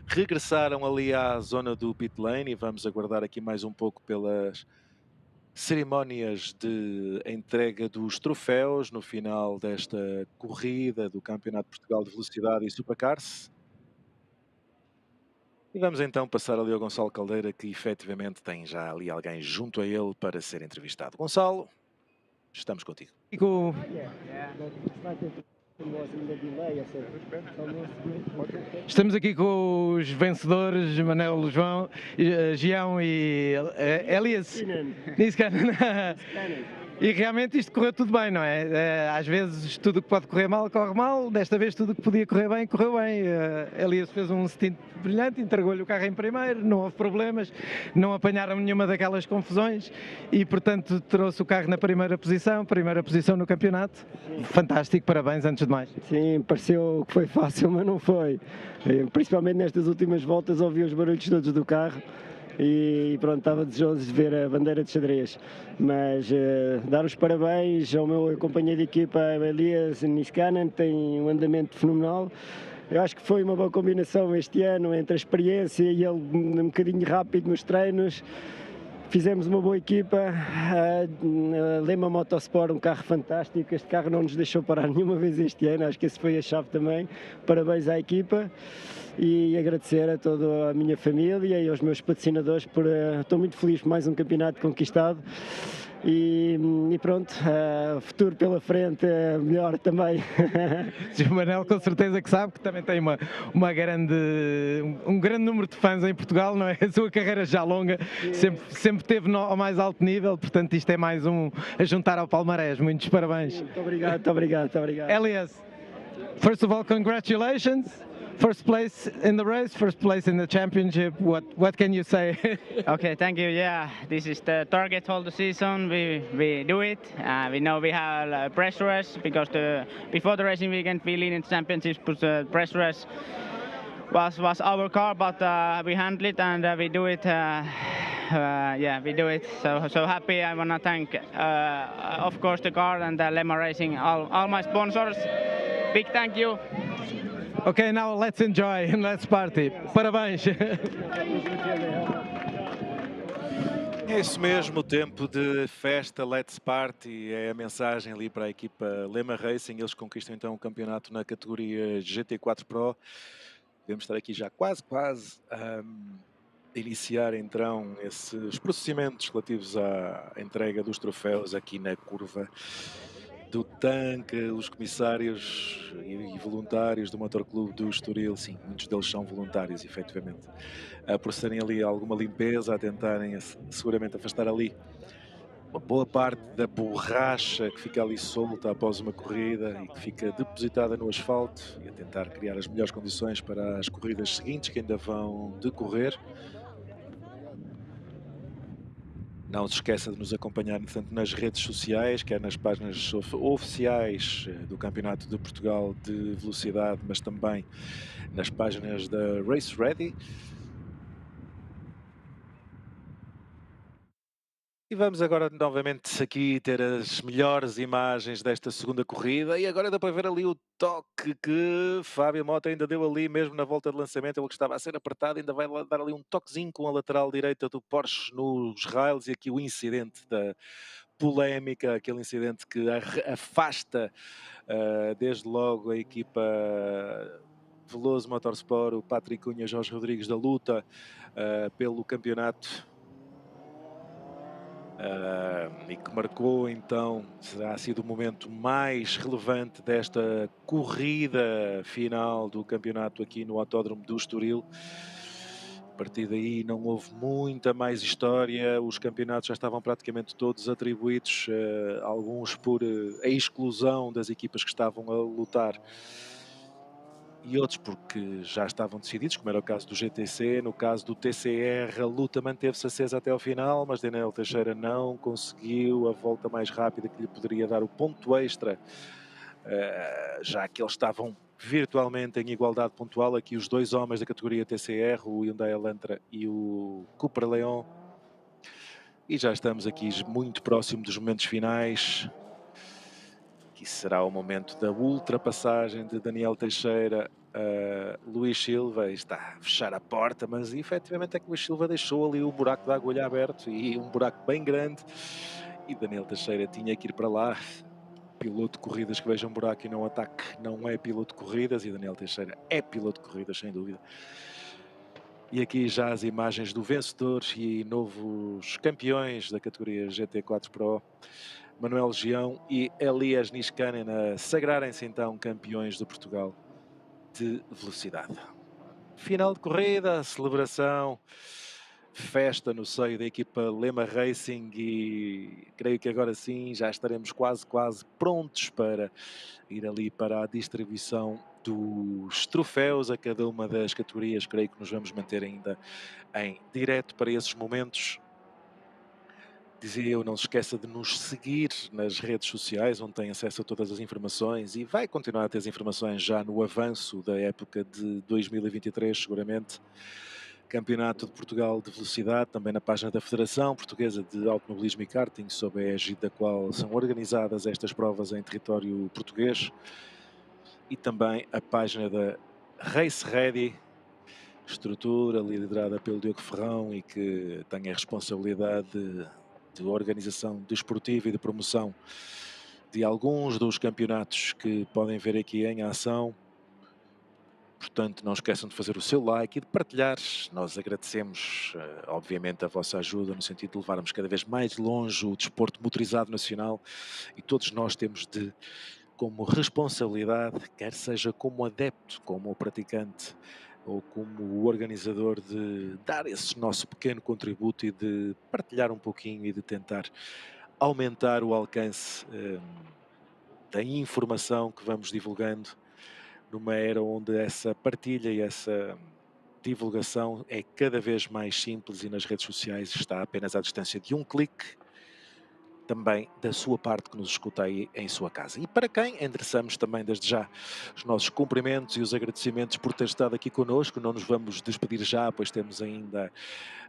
regressaram ali à zona do pit lane, e vamos aguardar aqui mais um pouco pelas cerimónias de entrega dos troféus no final desta corrida do Campeonato de Portugal de Velocidade e Supercars. E vamos então passar ali ao Gonçalo Caldeira, que efetivamente tem já ali alguém junto a ele para ser entrevistado. Gonçalo, estamos contigo. Estamos aqui com os vencedores, Manuel Gião e Elias Niskanen. E realmente isto correu tudo bem, não é? Às vezes tudo o que pode correr mal, corre mal. Desta vez tudo o que podia correr bem, correu bem. Elias fez um stint brilhante, entregou-lhe o carro em primeiro, não houve problemas, não apanharam nenhuma daquelas confusões e, portanto, trouxe o carro na primeira posição no campeonato. Fantástico, parabéns, antes de mais. Sim, pareceu que foi fácil, mas não foi. Principalmente nestas últimas voltas ouvi os barulhos todos do carro. E pronto, estava desejoso de ver a bandeira de xadrez, mas dar os parabéns ao meu companheiro de equipa Elias Niskanen, tem um andamento fenomenal. Eu acho que foi uma boa combinação este ano entre a experiência e ele um bocadinho rápido nos treinos. Fizemos uma boa equipa, Lema Motorsport, um carro fantástico, este carro não nos deixou parar nenhuma vez este ano, acho que esse foi a chave também. Parabéns à equipa e agradecer a toda a minha família e aos meus patrocinadores, estou muito feliz por mais um campeonato conquistado. E pronto, futuro pela frente, melhor também. O Manel com certeza que sabe que também tem um grande número de fãs em Portugal, não é? A sua carreira já longa, sempre esteve ao mais alto nível, portanto isto é mais a juntar ao palmarés. Muitos parabéns. Muito obrigado, muito obrigado, muito obrigado. Elias, first of all, congratulations. First place in the race, first place in the championship. What can you say? Okay, thank you. Yeah, this is the target all the season. We do it. We know we have a press rush because before the racing weekend we lead in championships, but the press rush was our car, but we handle it and we do it. Yeah, we do it. So happy. I wanna thank, of course, the car and Lemma Racing, all my sponsors. Big thank you. Okay, now let's enjoy and let's party. Parabéns! É isso mesmo, tempo de festa, let's party, é a mensagem ali para a equipa Lemma Racing. Eles conquistam então o campeonato na categoria GT4 Pro. Devemos estar aqui já quase a iniciar então esses procedimentos relativos à entrega dos troféus aqui na curva do tanque. Os comissários e voluntários do Motor Clube do Estoril, sim, muitos deles são voluntários, efetivamente, a procederem ali a alguma limpeza, a tentarem seguramente afastar ali uma boa parte da borracha que fica ali solta após uma corrida e que fica depositada no asfalto, e a tentar criar as melhores condições para as corridas seguintes que ainda vão decorrer. Não se esqueça de nos acompanhar, tanto nas redes sociais, quer nas páginas oficiais do Campeonato de Portugal de Velocidade, mas também nas páginas da Race Ready. E vamos agora novamente aqui ter as melhores imagens desta segunda corrida. E agora dá para ver ali o toque que Fábio Mota ainda deu ali mesmo na volta de lançamento. Ele que estava a ser apertado, ainda vai dar ali um toquezinho com a lateral direita do Porsche nos rails. E aqui o incidente da polémica, aquele incidente que afasta desde logo a equipa Veloso Motorsport, o Patrick Cunha, Jorge Rodrigues, da luta pelo campeonato. E que marcou então, será sido o momento mais relevante desta corrida final do campeonato aqui no Autódromo do Estoril. A partir daí não houve muita mais história, os campeonatos já estavam praticamente todos atribuídos, alguns por a exclusão das equipas que estavam a lutar e outros porque já estavam decididos, como era o caso do GTC. No caso do TCR, a luta manteve-se acesa até ao final, mas Daniel Teixeira não conseguiu a volta mais rápida que lhe poderia dar o ponto extra, já que eles estavam virtualmente em igualdade pontual. Aqui os dois homens da categoria TCR, o Hyundai Elantra e o Cupra Leon. E já estamos aqui muito próximo dos momentos finais. Aqui será o momento da ultrapassagem de Daniel Teixeira a Luís Silva. Está a fechar a porta, mas efetivamente é que Luís Silva deixou ali o buraco da agulha aberto, e um buraco bem grande, e Daniel Teixeira tinha que ir para lá. Piloto de corridas que veja um buraco e não ataque não é piloto de corridas, e Daniel Teixeira é piloto de corridas, sem dúvida. E aqui já as imagens do vencedor e novos campeões da categoria GT4 Pro, Manuel Legião e Elias Niskanen, a sagrarem-se então campeões de Portugal de velocidade. Final de corrida, celebração festa no seio da equipa Lema Racing e creio que agora sim já estaremos quase prontos para ir ali para a distribuição dos troféus a cada uma das categorias. Creio que nos vamos manter ainda em direto para esses momentos. Dizia eu, não se esqueça de nos seguir nas redes sociais, onde tem acesso a todas as informações e vai continuar a ter as informações já no avanço da época de 2023, seguramente. Campeonato de Portugal de Velocidade, também na página da Federação Portuguesa de Automobilismo e Karting, sob a égide da qual são organizadas estas provas em território português. E também a página da Race Ready, estrutura liderada pelo Diogo Ferrão e que tem a responsabilidade de organização desportiva e de promoção de alguns dos campeonatos que podem ver aqui em ação. Portanto, não esqueçam de fazer o seu like e de partilhar. Nós agradecemos, obviamente, a vossa ajuda no sentido de levarmos cada vez mais longe o desporto motorizado nacional e todos nós temos de, como responsabilidade, quer seja como adepto, como praticante ou como organizador, de dar esse nosso pequeno contributo e de partilhar um pouquinho e de tentar aumentar o alcance da informação que vamos divulgando numa era onde essa partilha e essa divulgação é cada vez mais simples e nas redes sociais está apenas à distância de um clique, também da sua parte que nos escuta aí em sua casa. E para quem endereçamos também desde já os nossos cumprimentos e os agradecimentos por ter estado aqui connosco. Não nos vamos despedir já, pois temos ainda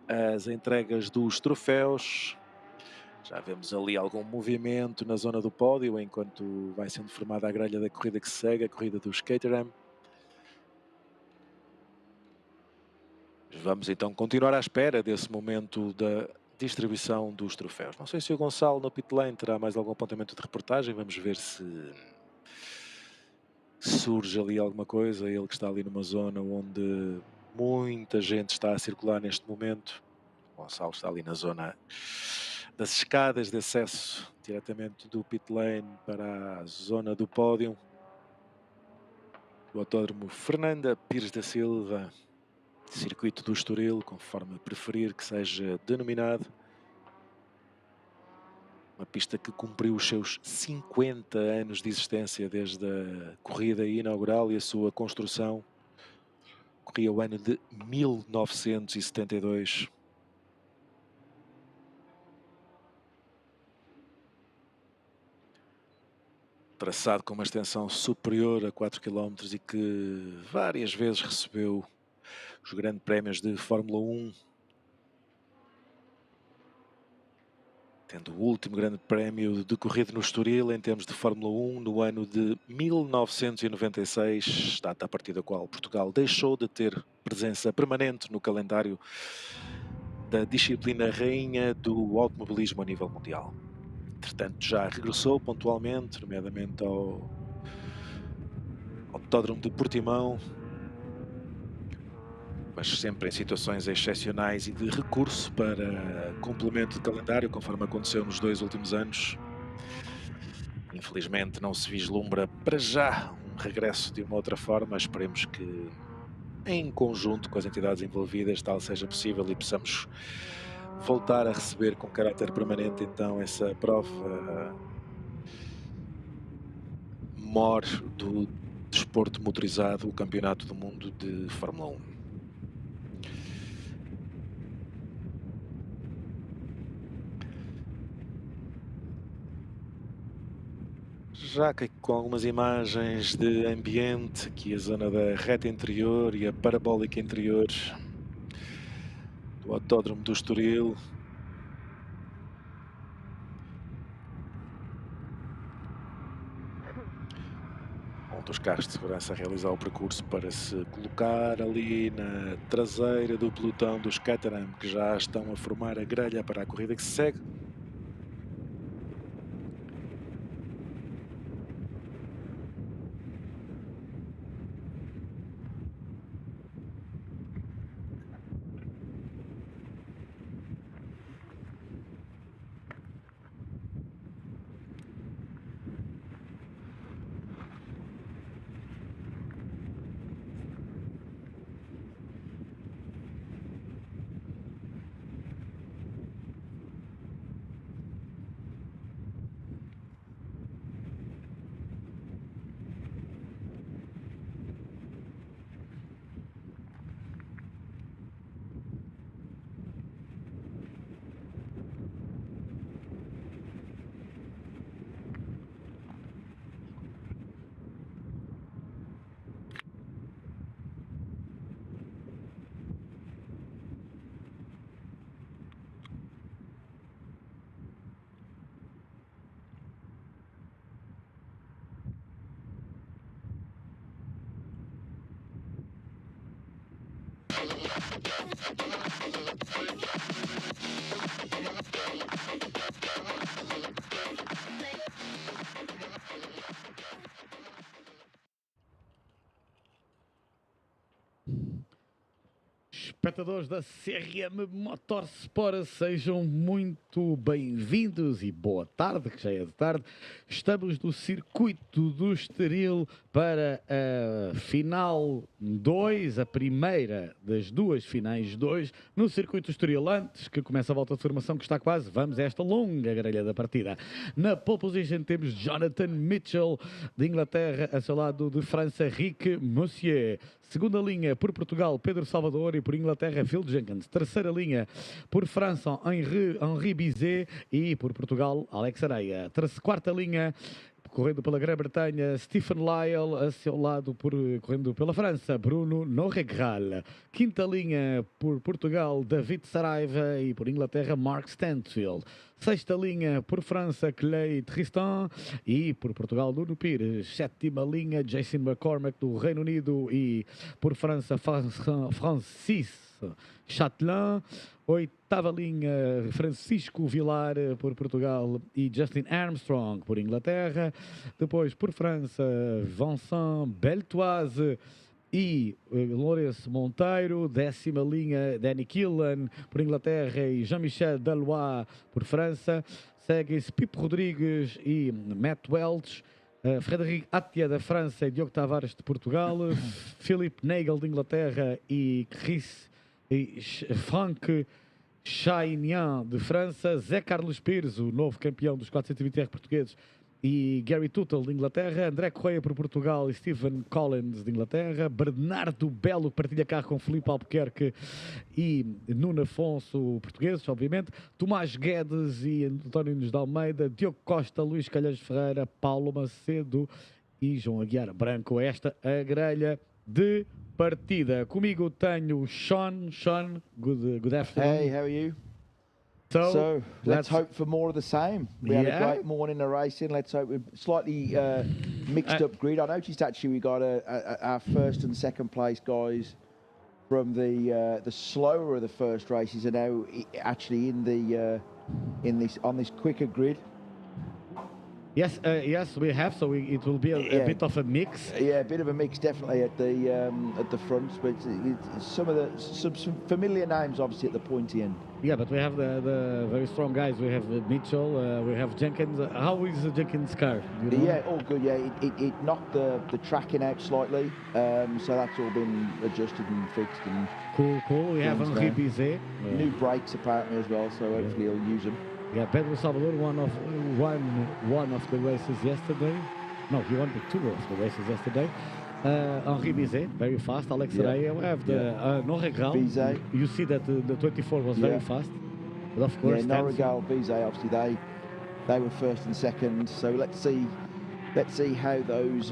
as entregas dos troféus. Já vemos ali algum movimento na zona do pódio, enquanto vai sendo formada a grelha da corrida que segue, a corrida dos Caterham. Vamos então continuar à espera desse momento da distribuição dos troféus. Não sei se o Gonçalo no pit lane terá mais algum apontamento de reportagem. Vamos ver se surge ali alguma coisa. Ele que está ali numa zona onde muita gente está a circular neste momento. O Gonçalo está ali na zona das escadas de acesso diretamente do pit lane para a zona do pódio. O autódromo Fernanda Pires da Silva, circuito do Estoril, conforme preferir que seja denominado. Uma pista que cumpriu os seus 50 anos de existência desde a corrida inaugural e a sua construção. Corria o ano de 1972. Traçado com uma extensão superior a 4 km e que várias vezes recebeu os grandes prémios de Fórmula 1. Tendo o último grande prémio decorrido no Estoril em termos de Fórmula 1 no ano de 1996, data a partir da qual Portugal deixou de ter presença permanente no calendário da disciplina rainha do automobilismo a nível mundial. Entretanto, já regressou pontualmente, nomeadamente ao Autódromo de Portimão, mas sempre em situações excepcionais e de recurso para complemento de calendário, conforme aconteceu nos 2 últimos anos. Infelizmente não se vislumbra para já um regresso de uma outra forma. Esperemos que em conjunto com as entidades envolvidas tal seja possível e possamos voltar a receber com caráter permanente então essa prova maior do desporto motorizado, o Campeonato do Mundo de Fórmula 1. Já que com algumas imagens de ambiente, aqui a zona da reta interior e a parabólica interior do Autódromo do Estoril. Um dos carros de segurança a realizar o percurso para se colocar ali na traseira do pelotão dos Caterham, que já estão a formar a grelha para a corrida que se segue. Espectadores da CRM Motorsport, sejam muito bem-vindos e boa tarde, que já é de tarde. Estamos no circuito do Estoril para a final 2, a primeira das duas finais 2, no circuito Estoril, antes que comece a volta de formação, que está quase. Vamos a esta longa grelha da partida. Na pole position temos Jonathan Mitchell, de Inglaterra, a seu lado de França, Rick Monsieur. Segunda linha por Portugal, Pedro Salvador, e por Inglaterra, Phil Jenkins. Terceira linha por França, Henri Bizet, e por Portugal, Alex Areia. Quarta linha, correndo pela Grã-Bretanha, Stephen Lyle, a seu lado, correndo pela França, Bruno Norregral. Quinta linha por Portugal, David Saraiva, e por Inglaterra, Mark Stansfield. Sexta linha por França, Clay Tristan, e por Portugal, Nuno Pires. Sétima linha, Jason McCormack, do Reino Unido, e por França, Francis Chatelain. Oitava linha, Francisco Vilar, por Portugal, e Justin Armstrong, por Inglaterra. Depois, por França, Vincent Beltoise e Lourenço Monteiro. Décima linha, Danny Killan, por Inglaterra, e Jean-Michel Dalois, por França. Segue-se Pipo Rodrigues e Matt Welch. Frédéric Atia, da França, e Diogo Tavares, de Portugal. Philippe Nagel, de Inglaterra, e Frank Chaignan, de França. Zé Carlos Pires, o novo campeão dos 420R portugueses, e Gary Tuttle, de Inglaterra. André Correia, por Portugal, e Stephen Collins, de Inglaterra. Bernardo Belo, que partilha carro com Filipe Albuquerque e Nuno Afonso, portugueses, obviamente. Tomás Guedes e António Nunes de Almeida. Diogo Costa, Luís Calheiros Ferreira, Paulo Macedo e João Aguiar Branco. Esta a grelha de partida. Comigo tenho Sean. Sean, good afternoon. Hey, how are you? So let's hope for more of the same. We had a great morning of racing. Let's hope we're slightly mixed up grid. I noticed actually we got our first and second place guys from the slower of the first races are now actually on this quicker grid. Yes, yes, we have. So it will be a bit of a mix. Yeah, a bit of a mix, definitely at the front. But it's some familiar names, obviously, at the pointy end. Yeah, but we have the very strong guys. We have Mitchell, we have Jenkins. How is Jenkins' car? Do you know? Yeah, all good. Yeah, it knocked the tracking out slightly, so that's all been adjusted and fixed. And cool. We have Henri Bizet. New brakes apparently as well, so hopefully he'll use them. Yeah, Pedro Salvador won one of the races yesterday. No, he won two of the races yesterday. Henri Bizet, very fast. Alex Areia. We have the Norregral. Bizet. You see that the 24 was very fast. But of course, Norregral, Bizet, obviously they were first and second. So let's see how those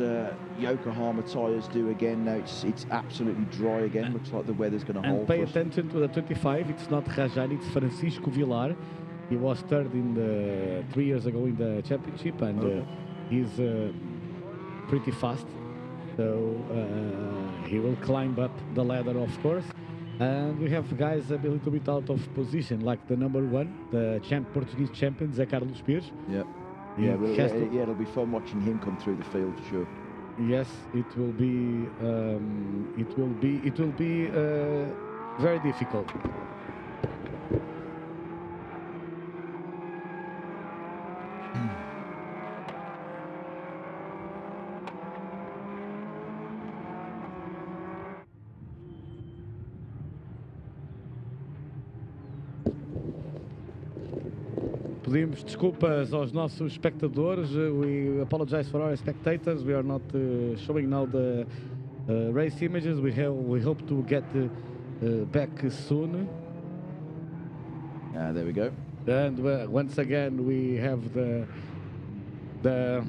Yokohama tyres do again. Now it's absolutely dry again. Looks like the weather's going to hold. And pay attention to the 25. It's not Rajani, it's Francisco Vilar. He was third 3 years ago in the championship, and he's pretty fast. So he will climb up the ladder, of course. And we have guys a little bit out of position, like the number one, the Portuguese champion, Zé Carlos Pires. Yeah. It'll be fun watching him come through the field for sure. Yes, it will be very difficult. Pedimos desculpas aos nossos espectadores. We apologize for our spectators. We are not showing now the race images. We hope to get back soon. There we go. And once again, we have the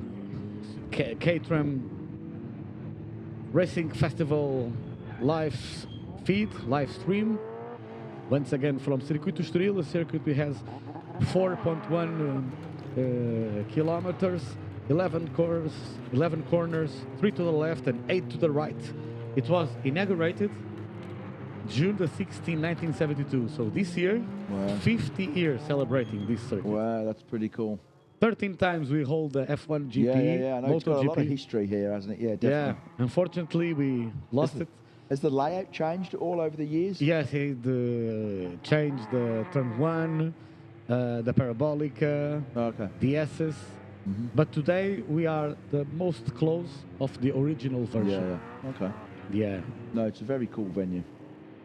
Caterham Racing Festival live stream. Once again from Circuito Estoril, a circuit that has 4.1 kilometers, 11 corners, 3 to the left and 8 to the right. It was inaugurated June the 16th, 1972. So this year, 50 years celebrating this circuit. Wow, that's pretty cool. 13 times we hold the F1 GP. Yeah. I know it's got a lot of MotoGP. history here, hasn't it? Yeah, definitely. Yeah, unfortunately we lost it. Has the layout changed all over the years? Yes, he changed the turn 1, the parabolica, the S's. But today we are the most close of the original version. Yeah. Okay. Yeah. No, it's a very cool venue.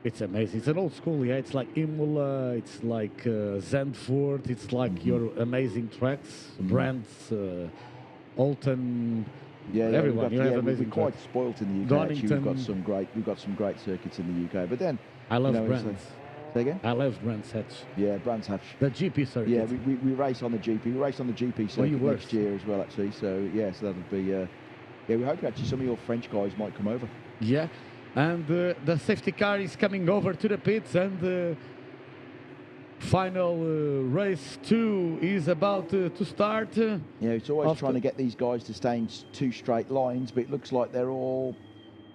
It's amazing. It's an old school, yeah. It's like Imola, it's like Zandvoort, it's like your amazing tracks, Brands, Alton. Everyone. You have amazing we're quite tracks. spoilt in the UK. Actually, Donington. we've got some great circuits in the UK. But then I love you know, Brands. Say again? I love Brands Hatch. Yeah, Brands Hatch. The GP circuit. Yeah, we race on the GP. We race on the GP circuit next year as well, actually. So yeah, so that'll be. Yeah, we hope actually some of your French guys might come over. Yeah, and the safety car is coming over to the pits, and the final race 2 is about to start. Yeah, it's always trying to get these guys to stay in 2 straight lines, but it looks like they're all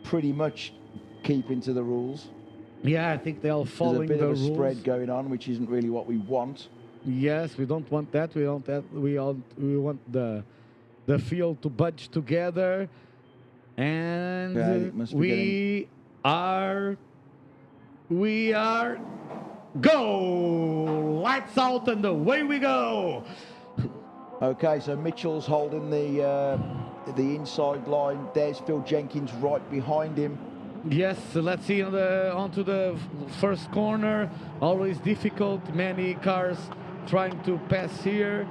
pretty much keeping to the rules. Yeah, I think they're all following the rules. There's a bit of a spread going on, which isn't really what we want. Yes, we don't want that. We want that. We want the field to budge together, and we are go! Lights out and away we go! Okay, so Mitchell's holding the inside line. There's Phil Jenkins right behind him. Yes, let's see onto the first corner. Always difficult. Many cars trying to pass here,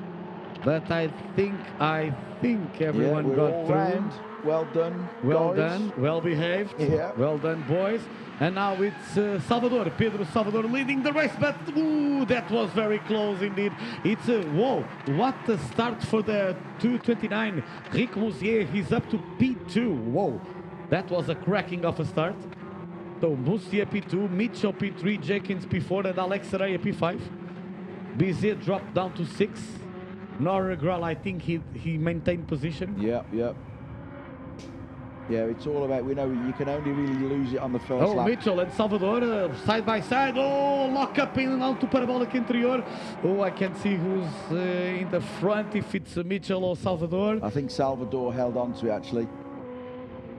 but I think everyone got through. Round. Well done, well guys. done, well behaved. Yeah. Well done, boys. And now it's Pedro Salvador leading the race, but ooh, that was very close indeed. It's whoa, what a start for the 229. Rick Moussier, he's up to P2. Whoa, that was a cracking of a start. So Moussier P2, Mitchell P3, Jenkins P4, and Alex Saraya P5. Bizet dropped down to 6. Norregral, I think he maintained position. Yeah, it's all about, we know you can only really lose it on the first lap. Mitchell and Salvador side by side. Oh, lock up in onto parabolic interior. Oh, I can't see who's in the front, if it's Mitchell or Salvador. I think Salvador held on to it actually.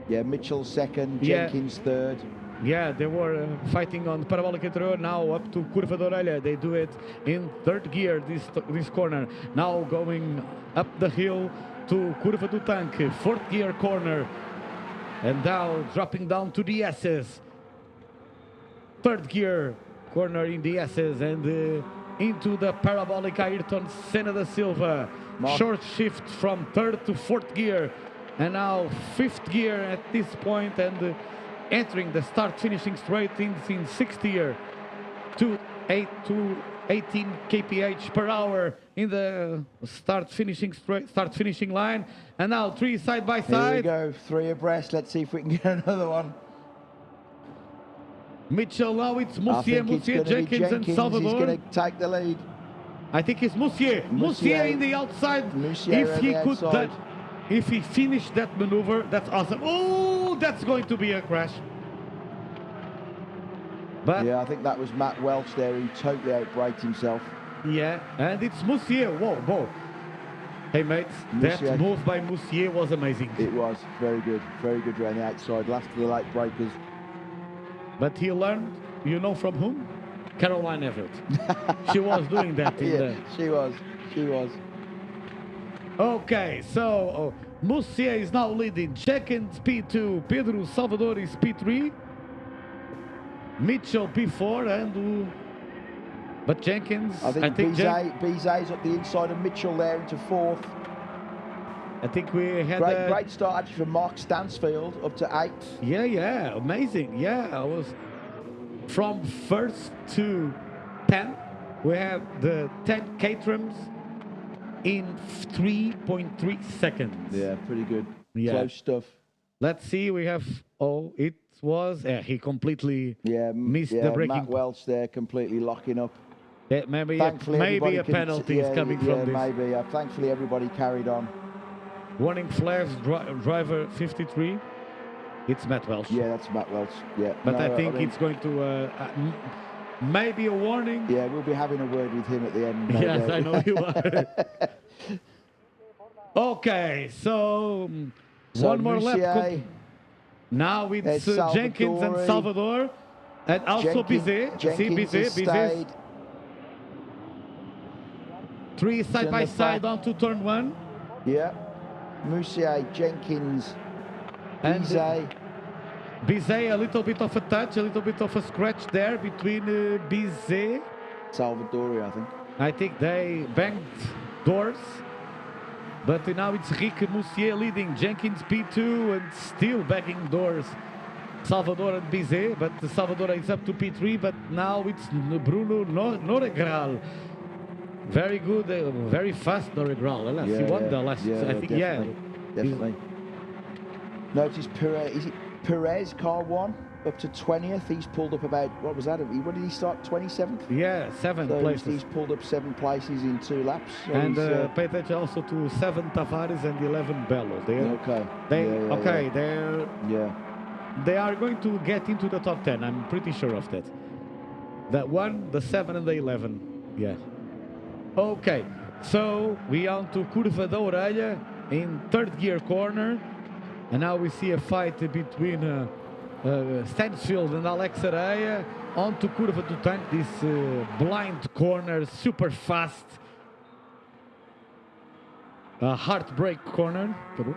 Yeah, Mitchell second, Jenkins third. Yeah, they were fighting on parabolic interior. Now up to Curva de Orelha. They do it in 3rd gear, this corner. Now going up the hill to Curva do Tanque, 4th gear corner. And now dropping down to the S's. 3rd gear corner in the S's, and into the parabolic Ayrton Senna da Silva. Short shift from 3rd to 4th gear. And now 5th gear at this point, and entering the start-finishing straight in 6th gear. 18 kph per hour in the start-finishing line. And now 3 side by side. Here we go, 3 abreast. Let's see if we can get another one. Mitchell, now it's Moussier, Jenkins, and Salvador. He's going to take the lead. I think it's Moussier. Moussier in the outside. If he finished that maneuver, that's awesome. Oh, that's going to be a crash. But yeah, I think that was Matt Welch there. He totally outbraked himself. Yeah, and it's Moussier. Whoa. Hey, mates, that move by Moussier was amazing. It was very good around the outside. Last of the late breakers. But he learned, you know from whom? Caroline Everett. She was doing that. She was. Okay, so Moussier is now leading. Jenkins P2, Pedro Salvador is P3. Mitchell P4, and but Jenkins, I think Bizet's up the inside of Mitchell there into 4th. I think we had great start actually from Mark Stansfield up to 8th. Yeah, amazing. Yeah, I was from 1st to 10th. We have the 10 Caterhams in 3.3 seconds. Yeah, pretty good. Yeah. Close stuff. Let's see. We have he completely missed the braking. Matt Welch there completely locking up. Yeah, maybe a penalty is coming from this. Maybe. Thankfully, everybody carried on. Warning flags, driver 53. It's Matt Welch. Yeah, that's Matt Welch. Yeah, But no, I think mean, it's going to maybe a warning. Yeah, we'll be having a word with him at the end. Yes, I know you are. Okay, so one more lap. Now it's Jenkins and Salvador, and also Bizet. See Bizet. 3 side by side onto turn 1. Yeah, Moussier, Jenkins, Bizet. Bizet, a little bit of a touch, a little bit of a scratch there between Bizet. Salvadori, I think. I think they banged doors. But now it's Rick Moussier leading, Jenkins P2 and still backing doors. Salvador and Bizet, but Salvador is up to P3, but now it's Bruno Noregral. Very good, very fast Noregral. He won the last, I think, definitely. Notice Perez, is it Perez, car 1, up to 20th. He's pulled up about, what was that? What did he start, 27th? Yeah, 7 places. He's pulled up 7 places in 2 laps. So and pay attention also to 7 Tavares and 11 Bello. They are going to get into the top 10. I'm pretty sure of that. That 1, the 7 and the 11. Yeah. Okay, so we on to Curva da Orelha in 3rd gear corner. And now we see a fight between Stansfield and Alex Areia onto Curva do Tanque, this blind corner, super fast, heartbreak corner. Acabou.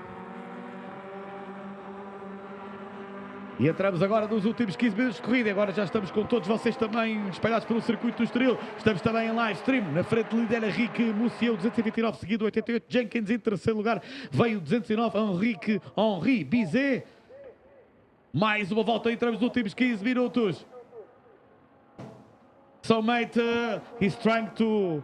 E entramos agora nos últimos 15 minutos de corrida. Agora já estamos com todos vocês também espalhados pelo circuito do Estoril. Estamos também em live stream. Na frente lidera Henrique Moussier, 229, seguido 88. Jenkins em 3º lugar. Veio 209, Henri Bizet. Mais uma volta, entramos nos últimos 15 minutos. So, mate, he's trying to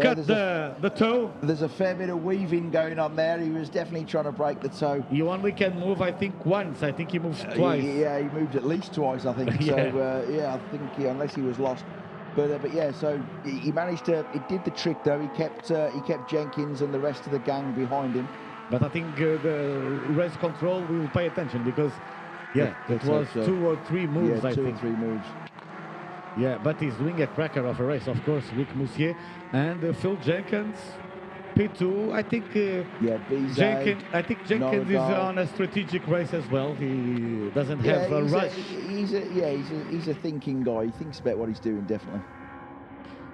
cut the toe. There's a fair bit of weaving going on there. He was definitely trying to break the toe. You only can move, I think, once. I think he moved twice. Yeah, he moved at least twice, I think. Yeah. So, I think, unless he was lost. But yeah, so he managed to. It did the trick though. He kept Jenkins and the rest of the gang behind him. But I think the race control will pay attention because, it was 2 or 3 moves. Yeah, I think 2 or 3 moves. Yeah, but he's doing a cracker of a race, of course, Rick Moussier and Phil Jenkins, P2. I think Jenkins is on a strategic race as well. He doesn't have a rush. He's a thinking guy. He thinks about what he's doing, definitely.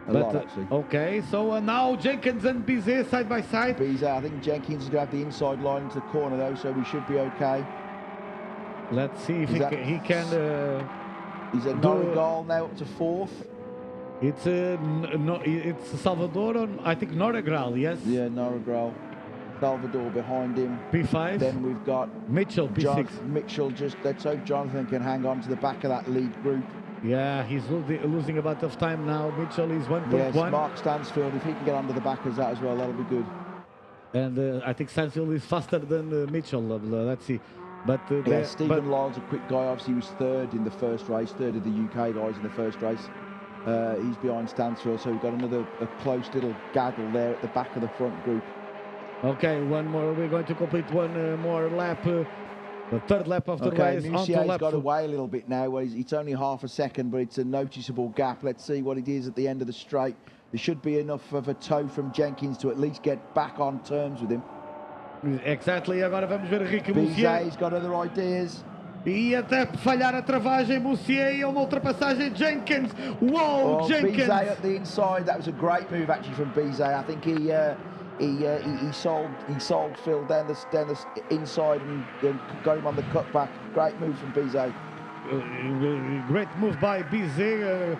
A lot, actually. Okay, so now Jenkins and Bizet side by side. Bizet, I think Jenkins is going to have the inside line into the corner though, so we should be okay. Let's see if he can. He's at Noregral now up to 4th. It's Salvador, I think Noregral, yes? Yeah, Noregral. Salvador behind him. P5. Then we've got Mitchell, P6. Mitchell, let's hope Jonathan can hang on to the back of that lead group. Yeah, he's losing a bit of time now. Mitchell is 1.1. Yes, Mark Stansfield, if he can get under the back of that as well, that'll be good. And I think Stansfield is faster than Mitchell. Let's see. But Stephen Lyle's a quick guy. Obviously, he was 3rd in the first race, 3rd of the UK guys in the first race. He's behind Stansfield, so we've got a close little gaggle there at the back of the front group. Okay, one more. We're going to complete one more lap. The 3rd lap of the race. Moussier's got away a little bit now. It's only half a second, but it's a noticeable gap. Let's see what it is at the end of the straight. There should be enough of a toe from Jenkins to at least get back on terms with him. Exactly, agora vamos ver Henrique Moussier. Bizet's got other ideas. E até falhar a travagem, Moussier e uma ultrapassagem, Jenkins. Whoa, Jenkins! Bizet at the inside, that was a great move actually from Bizet. I think he sold Phil down the inside and got him on the cutback. Great move from Bizet. Great move by Bizet.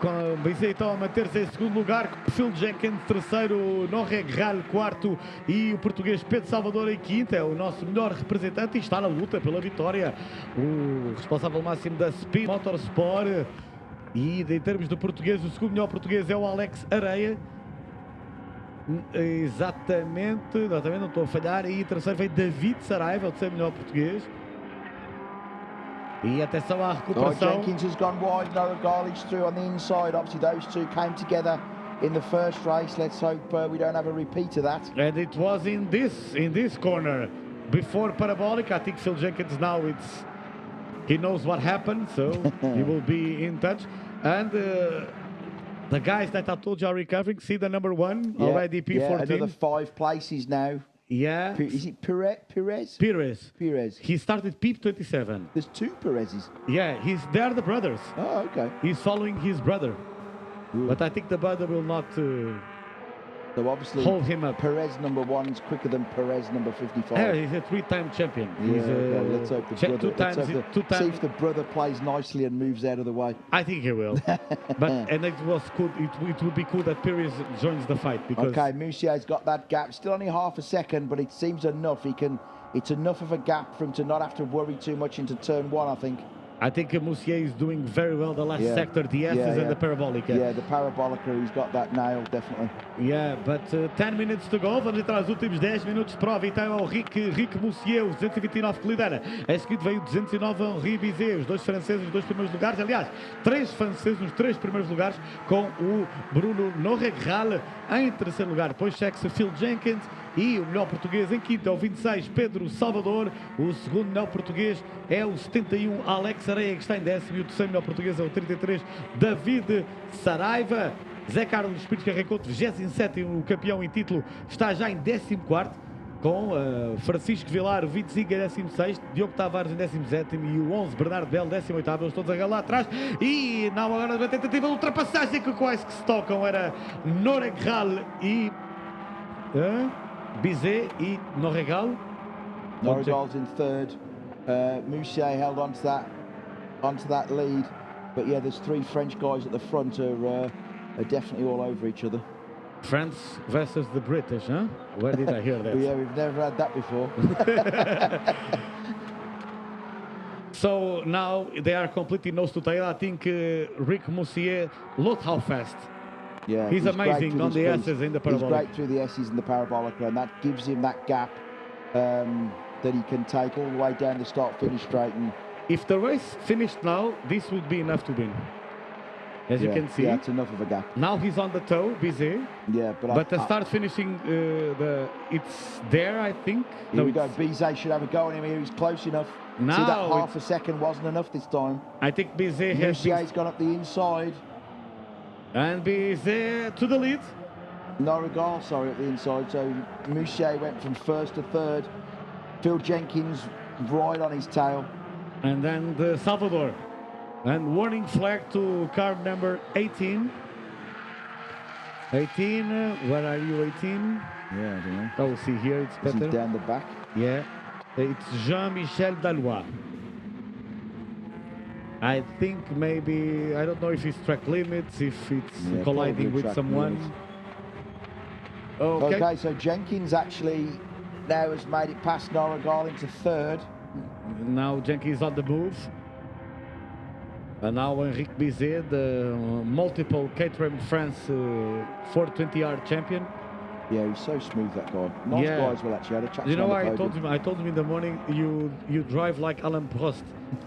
Com Bizet então a manter-se em 2º lugar, Phil Jenkins 3º, Noregral 4º e o português Pedro Salvador em 5º, é o nosso melhor representante e está na luta pela vitória, o responsável máximo da Speed Motorsport. E em termos de português, o 2º melhor português é o Alex Areia. Exatamente, não estou a falhar. E 3º veio David Saraiva, o 3º melhor português. E atenção à recuperação. Jenkins has gone wide, Noregral is through on the inside. Obviously those two came together in the first race. Let's hope we don't have a repeat of that. And it was in this corner. before parabolic. I think Phil Jenkins now he knows what happened, so he will be in touch. And the guys that I told you are recovering. See the number 1 already P14. Yeah, another 5 places now. Yeah. Is it Perez? Perez. He started P27. There's 2 Perez's. Yeah, they are the brothers. Oh, okay. He's following his brother. But I think the brother will not so obviously hold him up. Perez number 1 is quicker than Perez number 55. Yeah, he's a 3-time champion. Yeah, let's hope the brother, two times. See if the brother plays nicely and moves out of the way. I think he will. And it was cool. It would be cool that Perez joins the fight because. Okay, Moussier's got that gap. Still only half a second, but it seems enough. It's enough of a gap for him to not have to worry too much into turn 1, I think. I think Moussier is doing very well the last sector, the S's and the parabolic. Yeah, the parabolica, he's got that nailed, definitely. Yeah, but 10 minutes to go. Vamos entrar nos últimos 10 minutos de prova. Então é o Rick Moussier, os 229 que lidera. A seguir veio o 209 Henri Bizet, os 2 franceses nos 2 primeiros lugares. Aliás, 3 franceses nos 3 primeiros lugares, com o Bruno Noregral em terceiro lugar. Depois segue-se Phil Jenkins e o melhor português em quinto é o 26 Pedro Salvador. O segundo melhor português é o 71 Alex Areia, que está em décimo, e o terceiro melhor português é o 33 David Saraiva. Zé Carlos Pires Carrecoto, 27º, o campeão em título, está já em 14º, com Francisco Vilar, o 25 em 16º, Diogo Tavares em 17º e o 11 Bernardo Belo, 18º, eles todos lá atrás. E não, agora a tentativa de ultrapassagem que quase que se tocam era Noregral e Bizet e Noregral. Noregal's in third. Moussier held onto that lead, but yeah, there's 3 French guys at the front are definitely all over each other. France versus the British, huh? Where did I hear that? Yeah, we've never had that before. So now they are completely nose to tail. I think Rick Moussier, look how fast. Yeah, he's amazing on the S's in the parabolic. He's great through the S's and the parabolic, and that gives him that gap that he can take all the way down the start-finish straight. And if the race finished now, this would be enough to win. As you can see, yeah, it's enough of a gap. Now he's on the toe, Bizet. Yeah, but the start finishing, it's there, I think. Here we go. Bizet should have a go on him here. He's close enough. Now see, that half a second wasn't enough this time. I think Bizet has. Moussier's gone up the inside. And Bizet to the lead. Noregal, sorry, at the inside. So Moussier went from first to third. Phil Jenkins right on his tail. And then the Salvador. And warning flag to car number 18. 18, where are you, 18? Yeah, I don't know. Oh, see here, it's better. Is he down the back? Yeah. It's Jean-Michel Dallois. I think maybe, I don't know if it's track limits, if it's colliding with someone. Okay, so Jenkins actually now has made it past Noregal into third. Now Jenkins on the move. And now Enrique Bizet, the multiple Caterham France 420R champion. Yeah, he's so smooth, that guy. Nice guy as well, actually. I had a chat to him. You know what I told him in the morning, you drive like Alain Prost,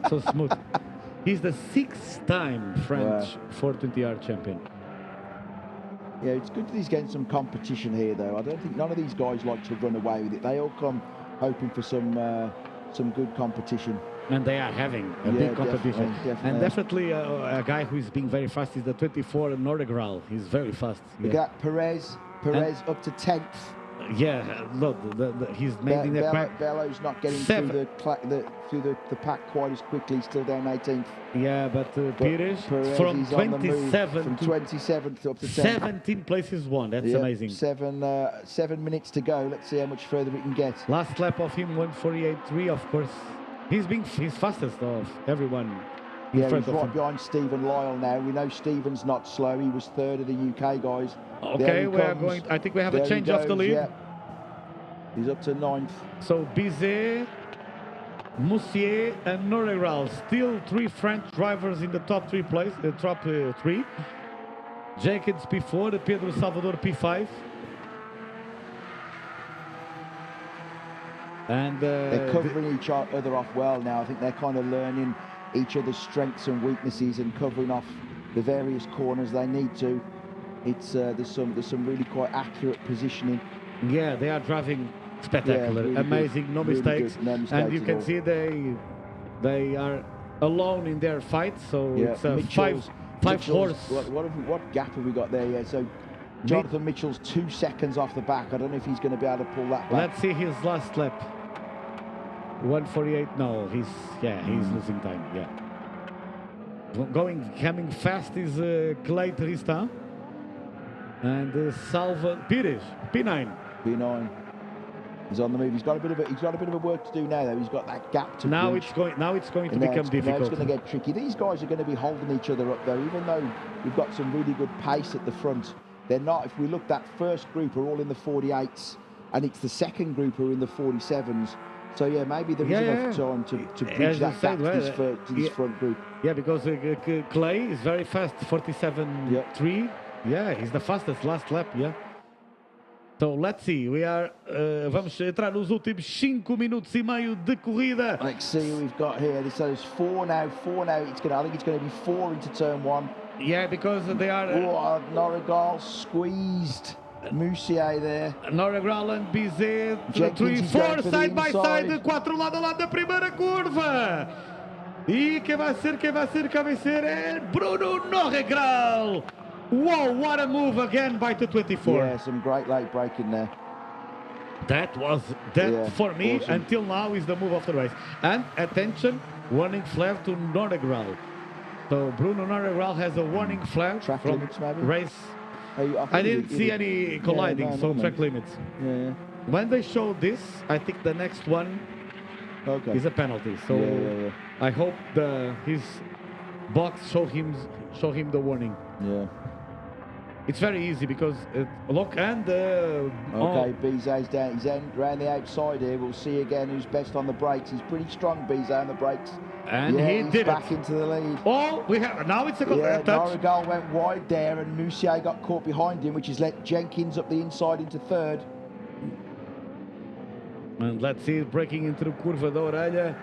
so smooth. He's the 6th-time French 420R champion. Yeah, it's good that he's getting some competition here, though. I don't think none of these guys like to run away with it. They all come hoping for some good competition. And they are having a big competition. Definitely. And definitely a guy who is being very fast is the 24 Noregral. He's very fast. Look at Perez up to 10th. Yeah, look, he's making the crack. Bello's not getting through the pack quite as quickly. He's still down 18th. Yeah, but Perez from 27th up to 10th. 17 places won. That's amazing. 7 minutes to go. Let's see how much further we can get. Last lap of him 1:48.3. Of course, he's fastest of everyone. Yeah, he's right behind Stephen Lyle now. We know Stephen's not slow. He was third of the UK guys. Okay, we are going. I think we have a change of the lead. Yeah. He's up to 9th. So Bizet, Moussier, and Noregral. Still 3 French drivers in the top 3 place. The top 3. Jenkins P4, Pedro Salvador P5. And they're covering each other off well now. I think they're kind of learning each other's strengths and weaknesses and covering off the various corners they need to. It's there's some really quite accurate positioning. Yeah, they are driving spectacular, really amazing, good, no really mistakes. good, no mistakes And you at can all. see they are alone in their fight, so it's a five Mitchell's, horse. What gap have we got there? Yeah, so Jonathan Mitchell's 2 seconds off the back. I don't know if he's going to be able to pull that back. Let's see his last lap. 1:48. No, he's losing time. Yeah. Coming fast is Clay Tristan and Pires P9. P9. He's on the move. He's got a bit of a work to do now, though. He's got that gap to Now bridge. it's going to And now become difficult. Now it's going to get tricky. These guys are going to be holding each other up, though. Even though we've got some really good pace at the front, they're not. If we look, that first group are all in the 48s, and it's the second group who are in the 47s. So yeah, maybe there is enough time to bridge that gap to this front group. Yeah, because Clay is very fast, 47.3. Yeah, he's the fastest last lap. Yeah. So let's see, vamos entrar nos últimos 5 minutos e meio de corrida. Let's see who we've got here. So there's four now. I think it's going to be 4 into turn 1. Yeah, because they are... Norregal squeezed Moussier there. Norregal and Bizet, 3, 4, side by side, 4 lado a lado da primeira curva. E quem vai ser é Bruno Norregal. Whoa, what a move again by the 24. Yeah, some great late braking there. That for me, awesome. until now, is the move of the race. And attention, warning flag to Norregal. So Bruno Norregal has a warning flag track from limits, maybe? Race. I didn't see any colliding, so track limits. Yeah. When they show this, I think the next one is a penalty. So I hope his box show him the warning. Yeah. It's very easy because look and Bizet's down. He's around the outside here. We'll see again who's best on the brakes. He's pretty strong, Bizet, on the brakes. And he did back into the lead. Oh, now it's a touch. Norregal went wide there, and Moussier got caught behind him, which has let Jenkins up the inside into third. And let's see it breaking into the curva da orelha.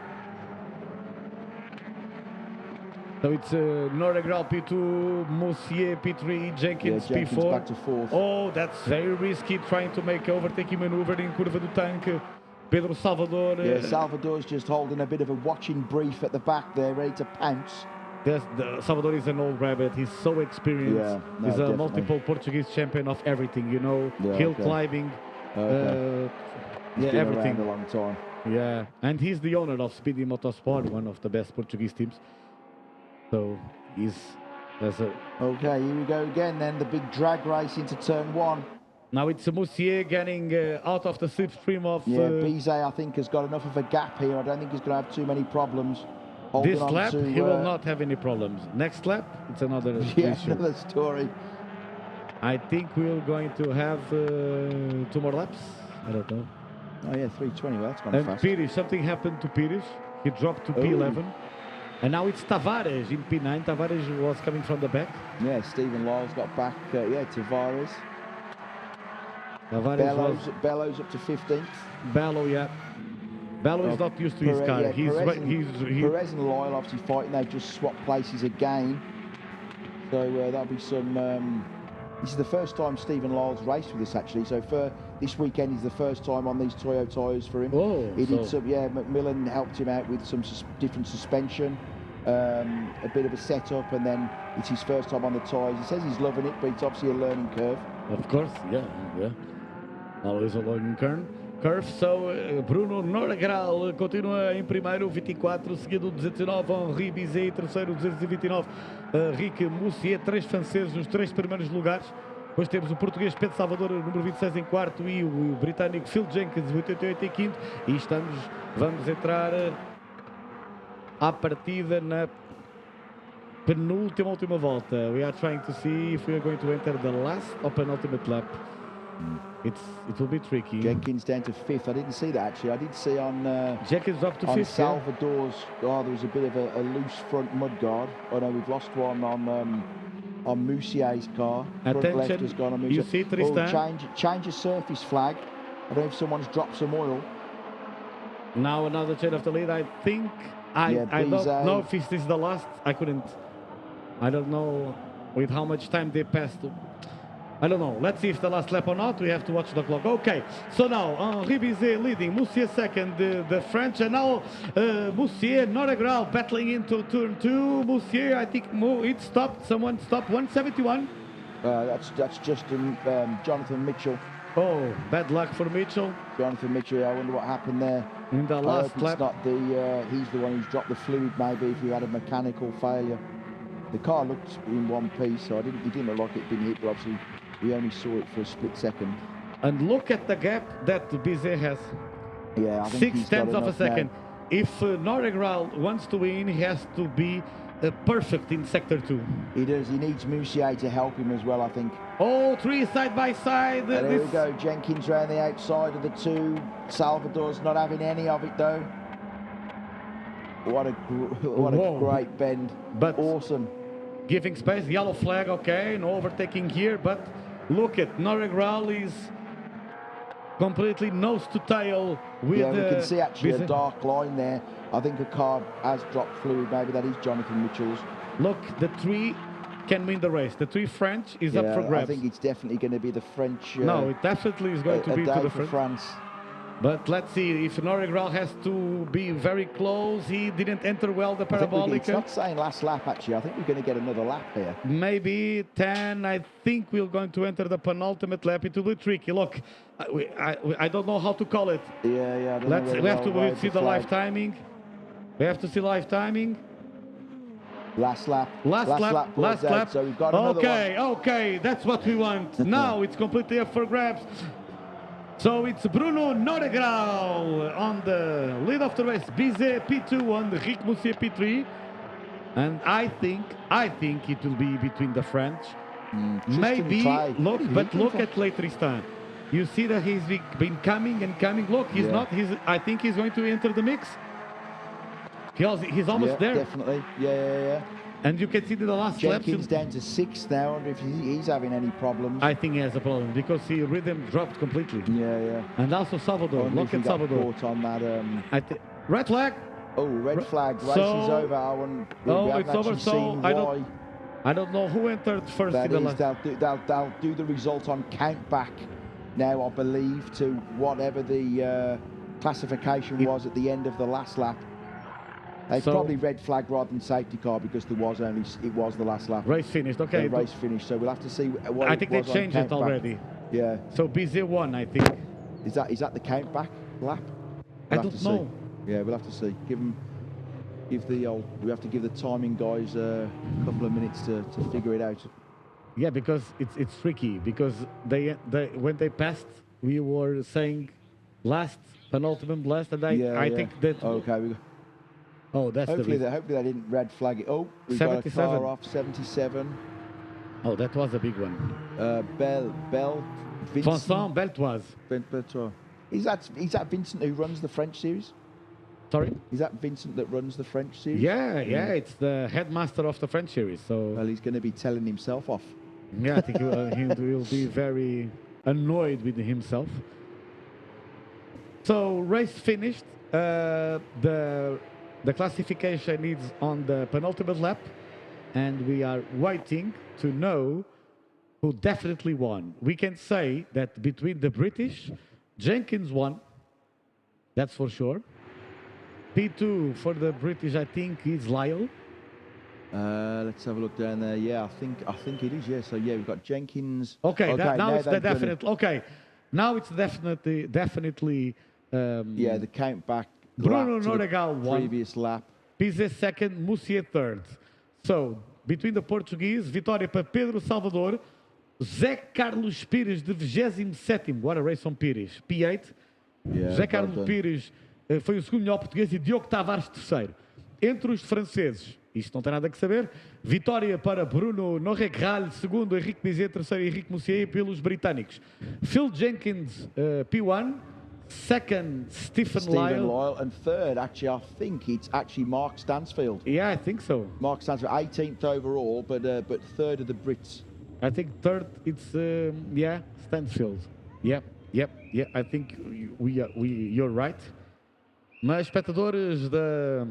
So it's Norregal P2, Moussier P3, Jenkins P4. Back to 4th. Oh, that's very risky, trying to make overtaking maneuver in curva do tanque. Pedro Salvador. Yeah, Salvador's just holding a bit of a watching brief at the back there, ready to pounce. Salvador is an old rabbit. He's so experienced. He's a multiple Portuguese champion of everything, you know, hill climbing, everything. Around a long time. Yeah, and he's the owner of Speedy Motorsport, one of the best Portuguese teams. So okay, here we go again then, the big drag race into turn 1. Now it's Moussier getting out of the slipstream of... Bizet, I think, has got enough of a gap here. I don't think he's going to have too many problems. This lap, he will not have any problems. Next lap, it's another issue. Another story. I think we're going to have 2 more laps. I don't know. Oh yeah, 3:20. Well, that's gone fast. Pires, something happened to Pires. He dropped to P11. And now it's Tavares in P9. Tavares was coming from the back. Yeah, Stephen Lyle's got back, Tavares. Bellows up to 15th. Bello, yeah. Bello is not used to his car. Perez and Lyle obviously fighting. They've just swapped places again. So that'll be some... this is the first time Stephen Lyle's raced with us, actually. So for this weekend is the first time on these Toyo Tires for him. Macmillan helped him out with some different suspension, a bit of a setup, and then it's his first time on the tyres. He says he's loving it, but it's obviously a learning curve. Of course, yeah. Always a learning curve. So Bruno Norregal continua em primeiro, 24, seguido 209, Henri Bizet em terceiro, 229, Rick Moussier, 3 franceses nos 3 primeiros lugares. Depois temos o português Pedro Salvador, número 26 em quarto, e o britânico Phil Jenkins, 88 em quinto. E vamos entrar à partida na última volta. We are trying to see if we are going to enter the last or penultimate lap. It will be tricky. Jenkins down to 5th. I didn't see that, actually. I did see on Jenkins up to 5th. Salvador's. There was a bit of a loose front mudguard. Oh no, we've lost one on Moussier's car. Front left has gone on Moussier. You see Tristan? Change a surface flag. I don't know if someone's dropped some oil. Now another chain of the lead. I think I don't know if this is the last. I don't know with how much time they passed. I don't know. Let's see if the last lap or not. We have to watch the clock. Okay. So now Henri Bizet leading, Moussier second, the French, and now Moussier, Noregral battling into turn 2. Moussier, I think it stopped. Someone stopped 171. That's Justin Jonathan Mitchell. Oh, bad luck for Mitchell. Jonathan Mitchell. I wonder what happened there. In the last lap. Not he's the one who's dropped the fluid. Maybe if we had a mechanical failure. The car looked in one piece, so it didn't look like it'd been hit, but obviously we only saw it for a split second. And look at the gap that Bizet has. Yeah, I think 6/10 of a second. Now. If Noregral wants to win, he has to be perfect in sector 2. He does. He needs Moussier to help him as well, I think. Oh, 3 side by side. There we go. Jenkins round the outside of the 2. Salvador's not having any of it though. What a great bend. But awesome. Giving space, yellow flag, okay, no overtaking here, but look at Noregral is completely nose to tail with we can see actually a dark line there. I think a car has dropped fluid, maybe that is Jonathan Mitchell's. Look, the 3 can win the race. The 3 French is up for grabs. I think it's definitely going to be the French. No, it definitely is going to be to the France. But let's see, if Noregral has to be very close, he didn't enter well the parabolic. It's not saying last lap, actually. I think we're going to get another lap here. Maybe 10. I think we're going to enter the penultimate lap. It will be tricky. Look, I don't know how to call it. Yeah. We have to see the live timing. We have to see live timing. Last lap. Last lap. So we've got another one. Okay, that's what we want. Now it's completely up for grabs. So it's Bruno Noregral on the lead of the race. Bizet P2 on Rick Moussier P3. And I think it will be between the French. Maybe, look at Le Tristan. You see that he's been coming and coming. Look, I think he's going to enter the mix. He's almost there. Definitely. Yeah. And you can see that the last lap. Jenkins down to 6th now. I wonder if he's having any problems. I think he has a problem because his rhythm dropped completely. Yeah. And also Salvador. Look at Salvador. Caught on that. Red flag. Oh, red flag. Race is over. It's over. So I don't know who entered first in the last. They'll do the result on count back now, I believe, to whatever the classification was at the end of the last lap. They probably red flag rather than safety car because it was the last lap. Race finished, okay. Race finished, so we'll have to see what I think they changed it already. Back. Yeah. So Bizet won, I think. Is that the count back lap? I don't know. Yeah, we'll have to see. We have to give the timing guys a couple of minutes to figure it out. Yeah, because it's tricky because when they passed, we were saying last, penultimate last, and I think that. Okay. Oh, that's hopefully they didn't red flag it. Oh, we've got a car off 77. Oh, that was a big one. Vincent Beltoise. Is that Vincent who runs the French series? Sorry? Is that Vincent that runs the French series? Yeah, it's the headmaster of the French series. So. Well, he's going to be telling himself off. Yeah, I think he will be very annoyed with himself. So race finished. The classification is on the penultimate lap, and we are waiting to know who definitely won. We can say that between the British, Jenkins won. That's for sure. P2 for the British, I think, is Lyle. Let's have a look down there. Yeah, I think it is. Yeah. So yeah, we've got Jenkins. Okay, now it's the definite. Okay, now it's definitely. The count back. Bruno Noregral won. Previous lap. Bizet second, Moussier third. So, between the Portuguese, vitória para Pedro Salvador, Zé Carlos Pires de 27º. What a race on Pires. P8. Zé Carlos Pires foi o segundo melhor português e Diogo Tavares terceiro. Entre os franceses, isto não tem nada que saber, vitória para Bruno Noregral, segundo Henrique Bizet, terceiro Henrique Moussier, pelos britânicos. Phil Jenkins, P1. Second, Stephen Lyle. And third, actually, I think it's actually Mark Stansfield. Yeah, I think so. Mark Stansfield, 18th overall, but third of the Brits. I think third, it's Stansfield. Yeah. I think you're right. Mas espectadores da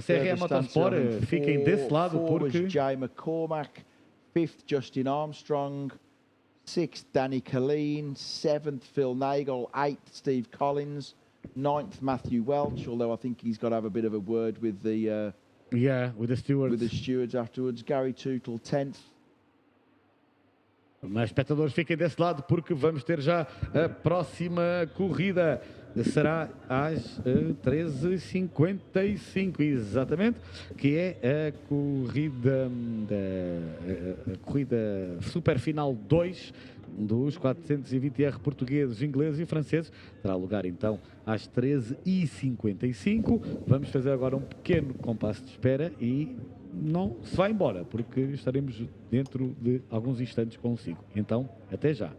CRM Motorsport, fiquem desse lado porque Jay McCormack, 5th, Justin Armstrong. 6th, Danny Colleen. 7th, Phil Nagel. 8th, Steve Collins. 9th, Matthew Welch, although I think he's got to have a bit of a word with the with the stewards. With the stewards afterwards. Gary Tootle, 10th. Mas espectadores, fiquem desse lado porque vamos ter já a próxima corrida. Será às 13h55, exatamente, que é a corrida a corrida Super Final 2 dos 420R portugueses, ingleses e franceses. Terá lugar então às 13h55. Vamos fazer agora um pequeno compasso de espera e não se vai embora, porque estaremos dentro de alguns instantes consigo. Então, até já.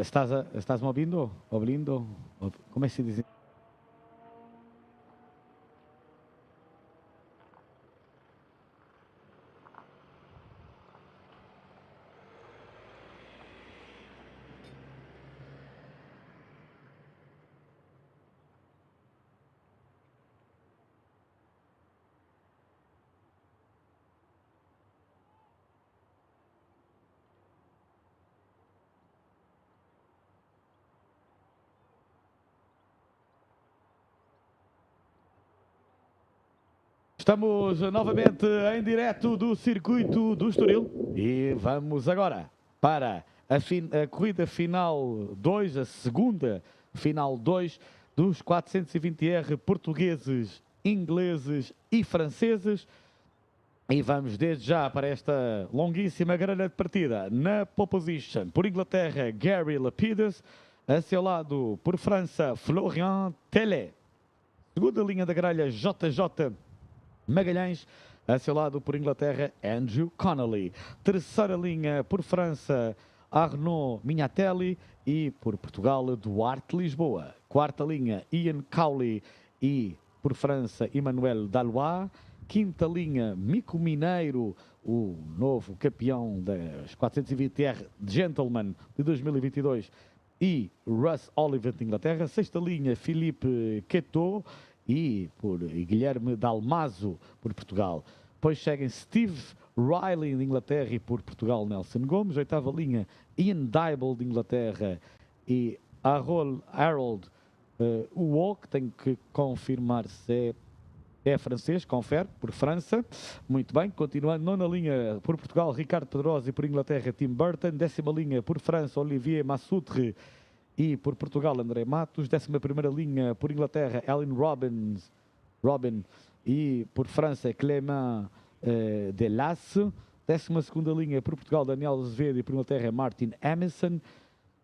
Estás-me ouvindo? Ouvindo? Como é que se diz? Estamos novamente em direto do circuito do Estoril e vamos agora para a corrida final 2, a segunda final 2 dos 420R portugueses, ingleses e franceses. E vamos desde já para esta longuíssima grelha de partida. Na pole position, por Inglaterra, Gary Lapidus. A seu lado, por França, Florian Tellet. Segunda linha da grelha, JJ Magalhães. A seu lado, por Inglaterra, Andrew Connolly. Terceira linha, por França, Arnaud Mignatelli. E por Portugal, Duarte Lisboa. Quarta linha, Ian Cowley. E por França, Emmanuel Dalois. Quinta linha, Mico Mineiro, o novo campeão das 420R Gentleman de 2022. E Russ Oliver de Inglaterra. Sexta linha, Philippe Quetot. E por Guilherme Dalmazo, por Portugal. Depois seguem Steve Riley, de Inglaterra, e por Portugal, Nelson Gomes. Oitava linha, Ian Dybel, de Inglaterra, e Harold Uok. Tenho que confirmar se é francês, confere, por França. Muito bem, continuando. Nona linha, por Portugal, Ricardo Pedrosa, e por Inglaterra, Tim Burton. Décima linha, por França, Olivier Massoutre. E por Portugal, André Matos. 11ª linha, por Inglaterra, Alan Robin. E por França, Clément Delasse. 12ª linha, por Portugal, Daniel Azevedo. E por Inglaterra, Martin Emerson.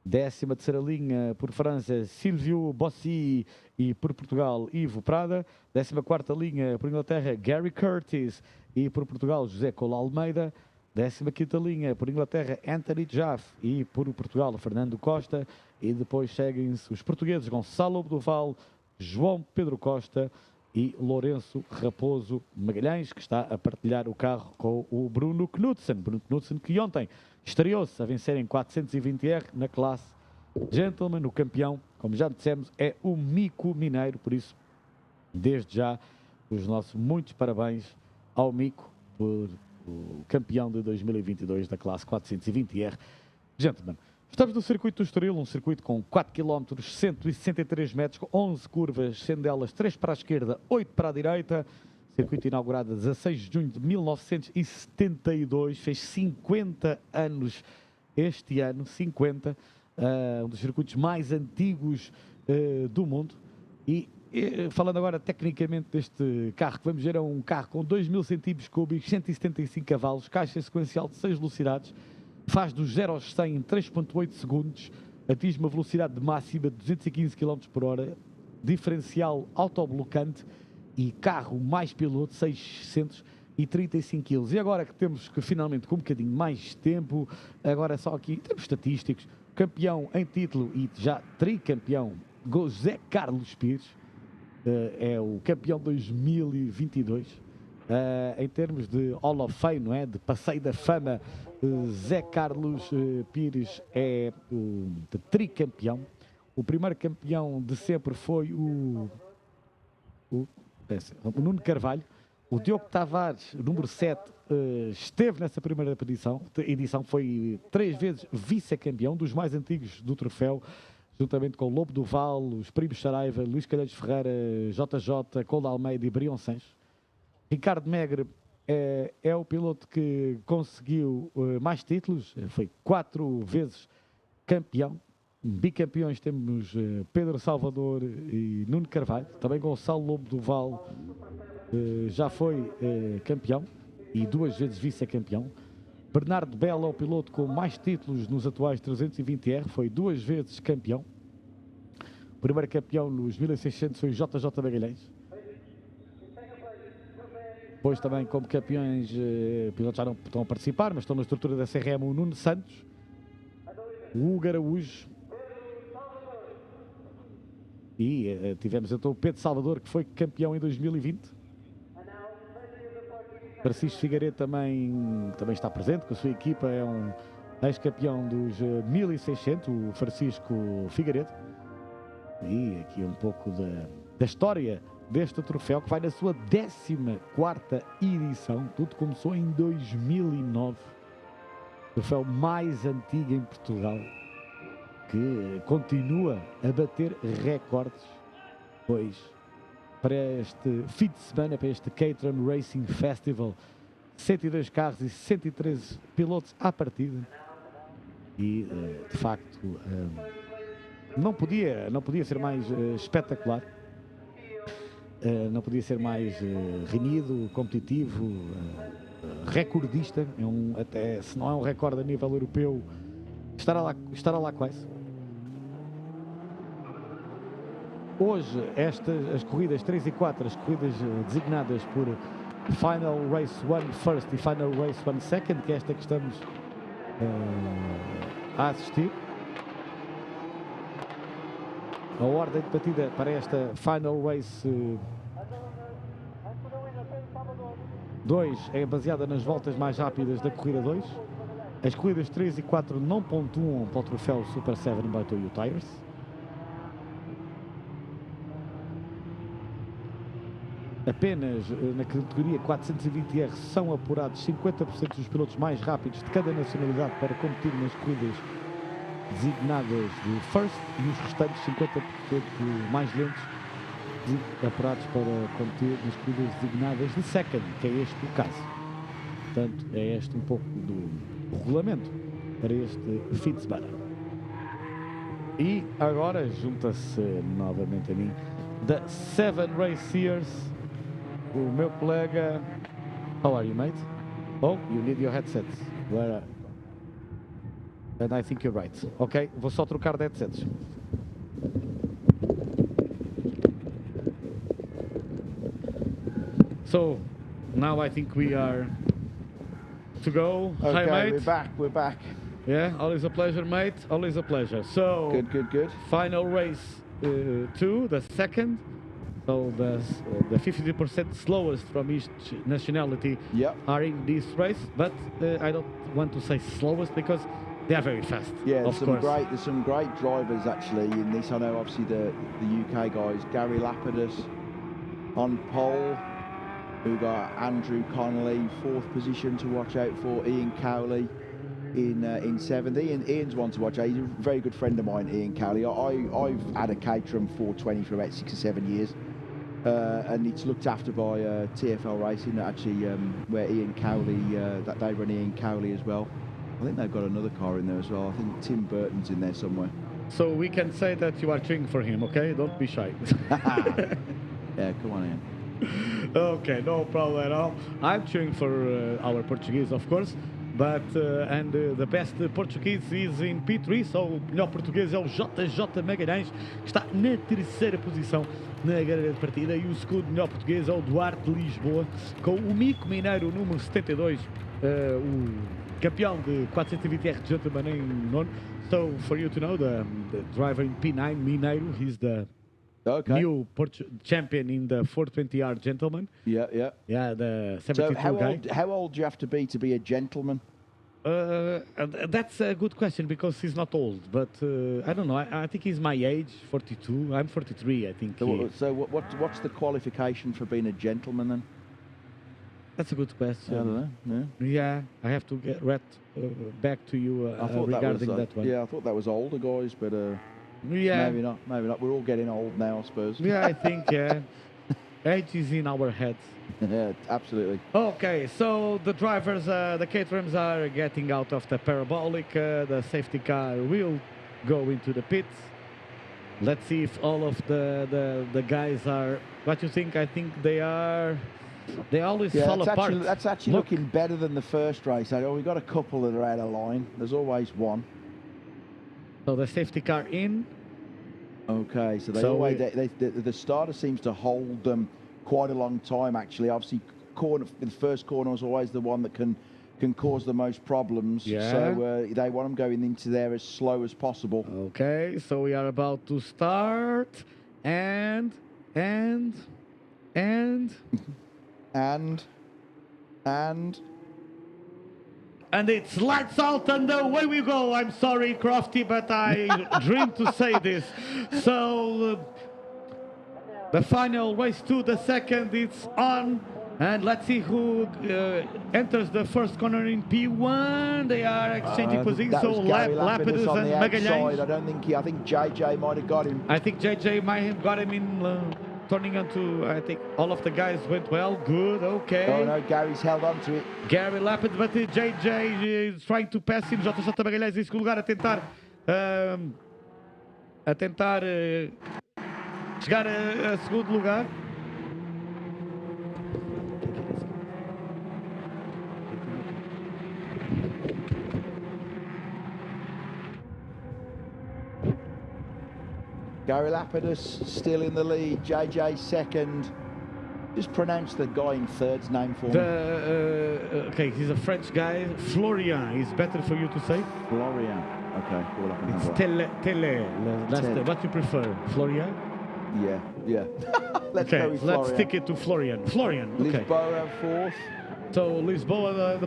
13ª linha, por França, Silvio Bossi. E por Portugal, Ivo Prada. 14ª linha, por Inglaterra, Gary Curtis. E por Portugal, José Cola Almeida. 15ª linha, por Inglaterra, Anthony Jaff. E por Portugal, Fernando Costa. E depois seguem-se os portugueses Gonçalo Duval, João Pedro Costa e Lourenço Raposo Magalhães, que está a partilhar o carro com o Bruno Knudsen. Bruno Knudsen, que ontem estreou-se a vencer em 420R na classe Gentleman. O campeão, como já dissemos, é o Mico Mineiro. Por isso, desde já, os nossos muitos parabéns ao Mico por o campeão de 2022 da classe 420R Gentleman. Estamos no circuito do Estoril, um circuito com 4 km, 163 metros, com 11 curvas, sendo elas 3 para a esquerda, 8 para a direita. Circuito inaugurado a 16 de junho de 1972, fez 50 anos este ano, 50, um dos circuitos mais antigos do mundo. E falando agora tecnicamente deste carro, que vamos ver, é um carro com 2.000 centímetros cúbicos, 175 cavalos, caixa sequencial de 6 velocidades, faz dos 0 aos 100 em 3.8 segundos, atinge uma velocidade máxima de 215 km por hora, diferencial autoblocante e carro mais piloto, 635 kg. E agora que temos que finalmente com um bocadinho mais tempo, agora só aqui, em termos estatísticos, campeão em título e já tricampeão, José Carlos Pires, é o campeão 2022. Em termos de Hall of Fame, não é? De passeio da fama, Zé Carlos Pires é o tricampeão. O primeiro campeão de sempre foi o Nuno Carvalho. O Diogo Tavares, número 7, esteve nessa primeira edição, foi 3 vezes vice-campeão, dos mais antigos do troféu, juntamente com o Lobo do Val, os primos Saraiva, Luís Calheiros Ferreira, JJ, Cola Almeida e Brion Sanches. Ricardo Megre é o piloto que conseguiu mais títulos, foi 4 vezes campeão. Bicampeões temos Pedro Salvador e Nuno Carvalho, também Gonçalo Lobo do Val já foi campeão e 2 vezes vice-campeão. Bernardo Belo é o piloto com mais títulos nos atuais 320R, foi 2 vezes campeão. O primeiro campeão nos 1600 foi JJ Magalhães. Depois também como campeões, pilotos já não estão a participar, mas estão na estrutura da CRM, o Nuno Santos, o Hugo Araújo E tivemos então o Pedro Salvador, que foi campeão em 2020. Francisco Figueiredo também está presente com a sua equipa, é um ex-campeão dos 1600, o Francisco Figueiredo. E aqui um pouco da história deste troféu, que vai na sua 14ª edição. Tudo começou em 2009. O troféu mais antigo em Portugal, que continua a bater recordes, pois para este fim de semana, para este Caterham Racing Festival, 102 carros e 113 pilotos à partida. E, de facto, não podia ser mais espetacular, não podia ser mais renhido, competitivo, recordista. Até se não é um recorde a nível europeu, estará lá quase. Hoje, as corridas 3 e 4, as corridas designadas por Final Race 1 First e Final Race 1 Second, que é esta que estamos a assistir. A ordem de partida para esta Final Race 2 é baseada nas voltas mais rápidas da corrida 2. As corridas 3 e 4 não pontuam para o troféu Super 7 by Toyo Tires. Apenas na categoria 420R são apurados 50% dos pilotos mais rápidos de cada nacionalidade para competir nas corridas designadas de First, e os restantes 50% mais lentos apurados para competir nas corridas designadas de Second, que é este o caso. Portanto, é este um pouco do regulamento para este fim de semana. E agora junta-se novamente a mim da 7 Racers, o meu colega. How are you, mate? Oh, you need your headsets. Where? And I think you're right. Ok, vou só trocar de headsets. So, now I think we are to go. Okay, Hi, mate. we're back. Yeah, always a pleasure, mate. Always a pleasure. So, good. Final race 2, the second. So the 50% slowest from each nationality are in this race, but I don't want to say slowest because they are very fast. Yeah, of course. There's some great drivers actually in this. I know obviously the UK guys, Gary Lapidus on pole. We've got Andrew Connolly, 4th position to watch out for. Ian Cowley in 7th. Ian's one to watch out. He's a very good friend of mine, Ian Cowley. I've had a Caterham 420 for about 6 or 7 years. And it's looked after by TFL Racing, actually, where Ian Cowley, that they run Ian Cowley as well. I think they've got another car in there as well. I think Tim Burton's in there somewhere. So we can say that you are cheering for him, okay? Don't be shy. Yeah, come on in. Okay, no problem at all. I'm cheering for our Portuguese, of course. But, the best Portuguese is in P3, so o melhor português é o JJ Magalhães, que está na 3ª posição na grelha de partida, e o segundo melhor português é o Duarte de Lisboa, com o Mico Mineiro, número 72, o campeão de 420R Gentleman em nono. So, for you to know, the driver in P9, Mineiro, he's the new champion in the 420R Gentleman. Yeah. Yeah, the 72 guy. How old do you have to be a gentleman? That's a good question, because he's not old, but I don't know. I think he's my age, 42. I'm 43, I think. So what's the qualification for being a gentleman then? That's a good question. I don't know. Yeah, I have to get back to you regarding that one. Yeah, I thought that was older guys, but yeah, maybe not. We're all getting old now, I suppose. Yeah, I think age is in our heads. Yeah, absolutely. Okay, so the drivers, the Caterhams are getting out of the parabolic. The safety car will go into the pits. Let's see if all of the guys are. What you think? I think they are. They always fall apart. That's actually looking better than the first race. We've got a couple that are out of line. There's always one. So the safety car in. Okay, so the starter seems to hold them quite a long time, actually. Obviously, the first corner is always the one that can cause the most problems. Yeah. So they want them going into there as slow as possible. Okay, so we are about to start. And it's lights out and away we go. I'm sorry, Crofty, but I dream to say this. So the final race to the second, it's on. And let's see who enters the first corner in P1. They are exchanging positions. So Lapidus and Magalhães. I think JJ might have got him. I think JJ might have got him in turning onto. I think all of the guys went well. Good, okay. Oh no, Gary's held on to it. Gary Lapidus, but JJ is trying to pass him. JJ Magalhães em segundo lugar a tentar chegar a segundo lugar. Gary Lapidus still in the lead. JJ second. Just pronounce the guy in third's name for me. Okay, he's a French guy. Florian is better for you to say. Florian. Okay, well, I can it's Tele. That's what you prefer. Florian? Yeah. Let's go with Florian. Let's stick it to Florian. Florian, okay. Lisboa fourth. So Lisboa,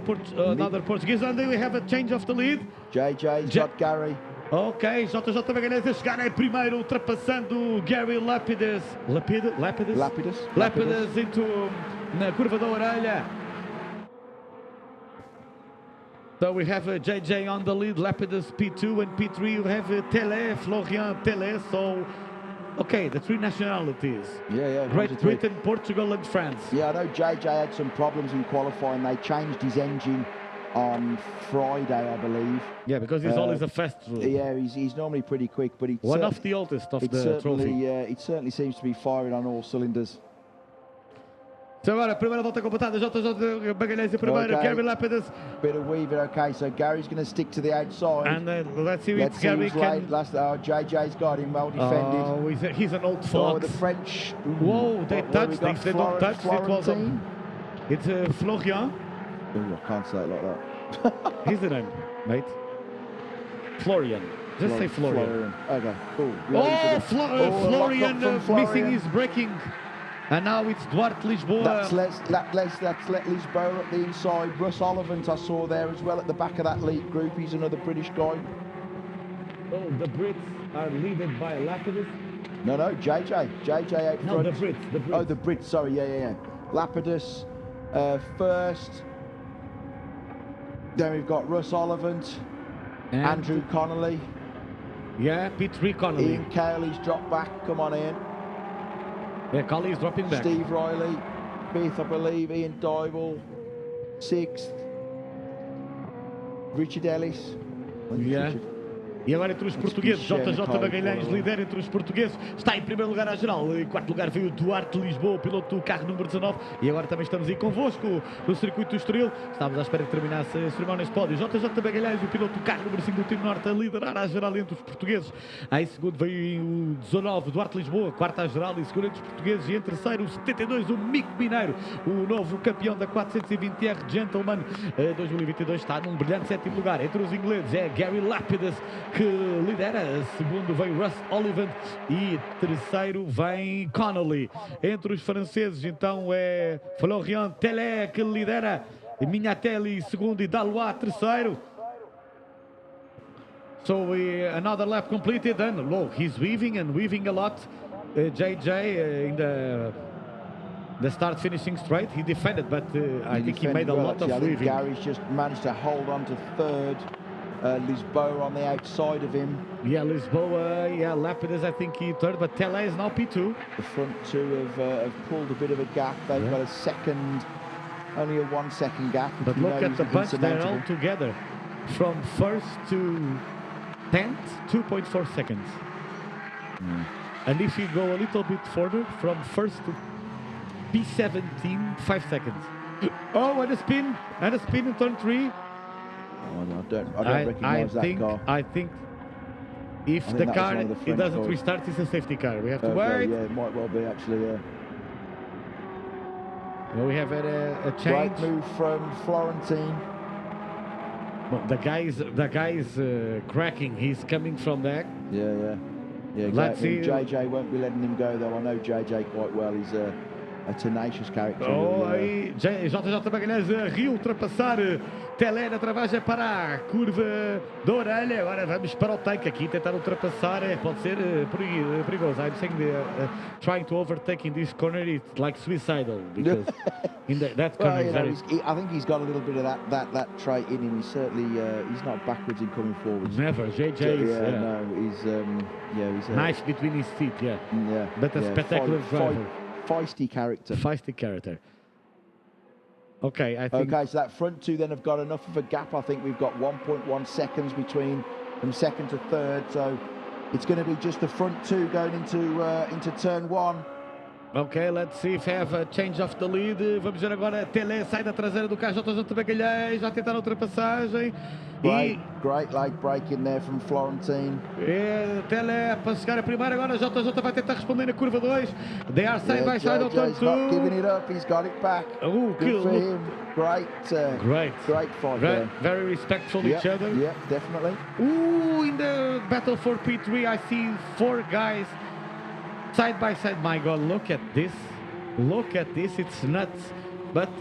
another Portuguese, and then we have a change of the lead. JJ's got Gary. Ok, JJ Magalhães a chegar em primeiro, ultrapassando Gary Lapidus. Lapidus na curva da orelha. So we have JJ on the lead, Lapidus P2 and P3. We have Florian Tele. So, okay, the three nationalities. Yeah. Great Britain, Portugal and France. Yeah, I know JJ had some problems in qualifying. They changed his engine on Friday, I believe. Yeah, because he's always a festival. Yeah, he's normally pretty quick, but it's one of the oldest of the trophy. It certainly seems to be firing on all cylinders. So agora, primeira volta completada, JJ Magalhães em primeiro, Gary Lapidus. Bit of weaving, okay, so Gary's going to stick to the outside. And let's see if Gary can... JJ's got him, well defended. Oh, he's an old fox. The French... Whoa, they touched, if they don't touch, it's Florian. Ooh, I can't say it like that. He's the name, mate. Florian. Just say Florian. Okay, cool. Florian missing his braking. And now it's Duarte Lisboa. Let's let Lisboa at the inside. Russ Ollivant I saw there as well at the back of that lead group. He's another British guy. Oh, the Brits are led by Lapidus? No, JJ out front. No, the Brits. Oh, the Brits, sorry, yeah. Lapidus first. Then we've got Russ Ollivant, Andrew Connolly. Yeah, P3 Connolly. Ian Cayley's dropped back. Come on, Ian. Yeah, Connolly's dropping back. Steve Riley, fifth, I believe. Ian Dybel, sixth. Richard Ellis. Yeah. E agora entre os portugueses, JJ Magalhães lidera entre os portugueses, está em primeiro lugar à geral, em quarto lugar veio o Duarte Lisboa, piloto do carro número 19, e agora também estamos aí convosco no circuito do Estoril. Estávamos à espera que terminasse a cerimónia neste pódio. JJ Magalhães, o piloto do carro número 5 do time norte, a liderar à geral entre os portugueses. Em segundo veio o 19, Duarte Lisboa, quarto à geral e segundo entre os portugueses, e em terceiro o 72, o Mico Mineiro, o novo campeão da 420R Gentleman 2022, está num brilhante sétimo lugar. Entre os ingleses é Gary Lapidus que lidera, segundo vem Russ Ollivant e terceiro vem Connolly. Entre os franceses então é Florian Tele que lidera, Mignatelli segundo e Dalois terceiro. So another lap completed and look, he's weaving a lot. JJ in the start finishing straight, he defended, but I think he made a lot of weaving. Gary's just managed to hold on to third. Lisboa on the outside of him. Yeah, Lisboa, Lapidus, I think he third, but Tele is now P2. The front two have pulled a bit of a gap. They've got a second, only a 1 second gap. But look at the bunch, they're all together. From first to 10th, 2.4 seconds. And if you go a little bit further, from first to P17, 5 seconds. Oh, and a spin in turn 3. Oh, no, I don't recognise that car. I think if the car it doesn't restart, it's a safety car. We have to wait. Yeah, it might well be actually. Yeah. Well, we have a change. Right move from Florentine. Well, the guy is cracking. He's coming from there. Yeah. Yeah, let's see. JJ won't be letting him go though. I know JJ quite well. He's a tenacious character. Oh, aí JJ Magalhães a reultrapassar Telé na travagem para a curva da orelha. Agora vamos para o tanque aqui, tentar ultrapassar. Pode ser perigoso. I'm saying trying to overtake in this corner, it's like suicidal because in that corner I think he's got a little bit of that trait in him. He's certainly he's not backwards in coming forwards. Never. JJ is he's nice between his teeth. But a spectacular driver. Feisty character. Feisty character. Okay, I think. Okay, so that front two then have got enough of a gap. I think we've got 1.1 seconds between from second to third. So it's going to be just the front two going into turn one. Ok, let's see if have a change of the lead. Vamos ver agora, Telé sai da traseira do carro, JJ Magalhães, já tentar a ultrapassagem. Great leg break in there from Florentine. Telé para chegar a primeira, agora JJ vai tentar responder na curva 2. They are side by side on turn 2. Not giving it up, he's got it back. Good for him. Great fight there. Very respectful each other. Yeah, definitely. In the battle for P3, I see 4 guys side by side. My God, look at this. Look at this, it's nuts. But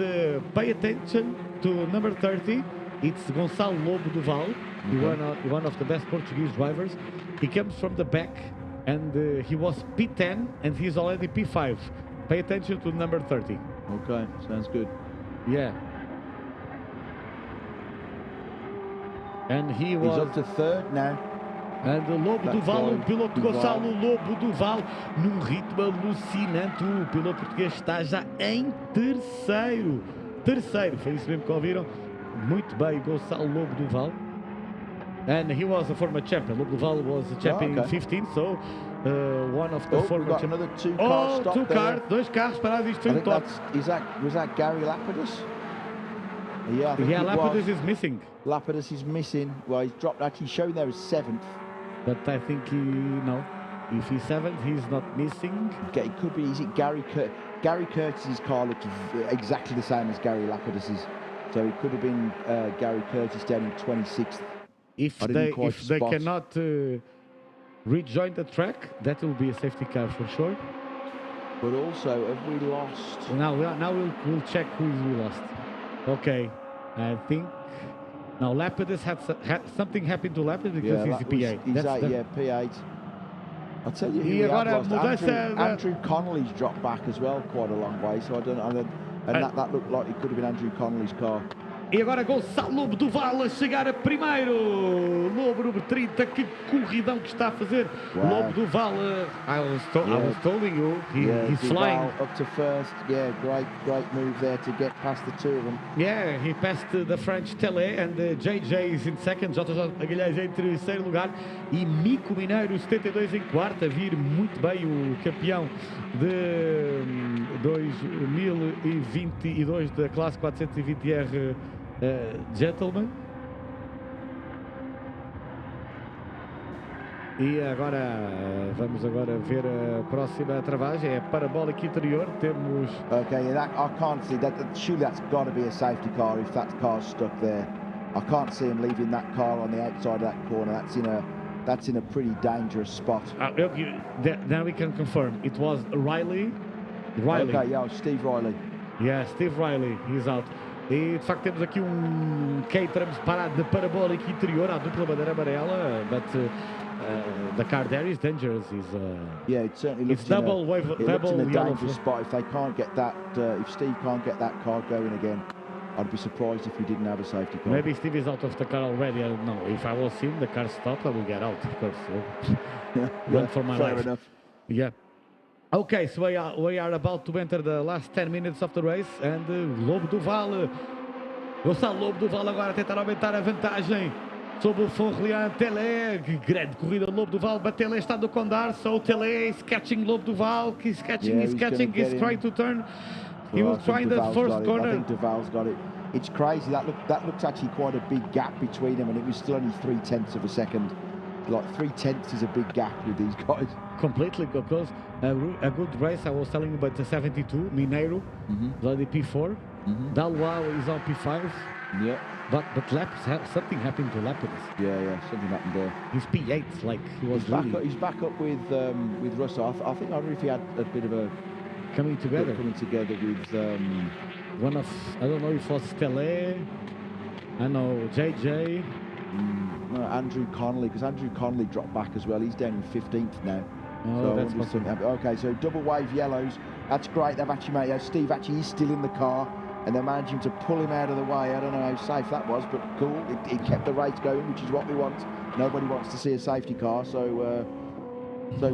pay attention to number 30. It's Gonçalo Lobo Duval, one of the best Portuguese drivers. He comes from the back and he was P10 and he's already P5. Pay attention to number 30. Okay, sounds good. Yeah. And he was... He's up to third now. And Lobo Duval, o piloto Gonçalo Lobo Duval, num ritmo alucinante. O piloto português está já em terceiro. Foi isso mesmo que ouviram. Muito bem, Gonçalo Lobo Duval. And he was a former champion. Lobo Duval was a champion in 15, so one of the former champions. Another two cars stopped there. Dois carros parados. Isto foi um top. Was that Gary Lapidus? Yeah, I think Lapidus is missing. Lapidus is missing. Well, he's dropped. Actually, showing there as 7th. But I think no. If he's 7th, he's not missing. It could be. Is it Gary Curtis's car looked exactly the same as Gary Lapidus's. So it could have been Gary Curtis down in 26th. If they cannot rejoin the track, that will be a safety car for sure. But also, have we lost? Now we'll check who we lost. Okay, I think now Lapidus had something happened to Lapidus because he's P8. P8. I'll tell you who we have lost. Andrew Connolly's dropped back as well, quite a long way. So I don't. And that looked like it could have been Andrew Connolly's car. E agora Gonçalo Lobo Duval a chegar a primeiro. Lobo número 30, que corridão que está a fazer. Wow. Lobo Duval, I was telling you, he's flying. Up to first, great move there to get past the two of them. Yeah, he passed the French Telé and JJ is in second, JJ Magalhães em terceiro lugar e Mico Mineiro 72 em quarto, a vir muito bem o campeão de 2022 da classe 420R Gentleman. E agora vamos ver a próxima travagem, é parabólica interior, temos... Okay, I can't see that, surely that's got to be a safety car if that car's stuck there. I can't see him leaving that car on the outside of that corner, that's in a pretty dangerous spot. Now we can confirm, it was Riley. Okay, yeah, Steve Riley. Yeah, Steve Riley, he's out. E de facto temos aqui Caterham parado de parabólica interior, à dupla bandeira amarela, but the car there is dangerous. It certainly looks in a dangerous spot. If they can't get that, if Steve can't get that car going again, I'd be surprised if we didn't have a safety car. Maybe Steve is out of the car already. I don't know. If I was him, the car stopped, I will get out, of course. Run for my life. Fair enough. Yeah. Okay, so we are about to enter the last 10 minutes of the race and Lobo Duval, Gonçalo Lobo Duval agora a tentar aumentar a vantagem sobre o Fonrelian Telé. Grande corrida do Lobo Duval, but Telé está do condar, so Telé is catching Lobo Duval, he's catching, he's trying to turn. He will try in the first corner. I think Duval's got it. It's crazy, that looked actually quite a big gap between them and it was still only 0.3 of a second. Like 0.3 is a big gap with these guys. Completely, because a good race. I was telling you about the 72 Mineiro, already P4. Dalwa is on P5. Yeah. But something happened to Lapidus. Yeah, something happened there. His P8, like he was He's back up with Russell. I think I don't know if he had a bit of a coming together with one of, I don't know if it was Tele, I know JJ. No, Andrew Connolly, because Andrew Connolly dropped back as well. He's down in 15th now. Oh, so that's possible. Okay, so double wave yellows. That's great. They've actually made Steve actually is still in the car, and they're managing to pull him out of the way. I don't know how safe that was, but cool. It kept the race going, which is what we want. Nobody wants to see a safety car, so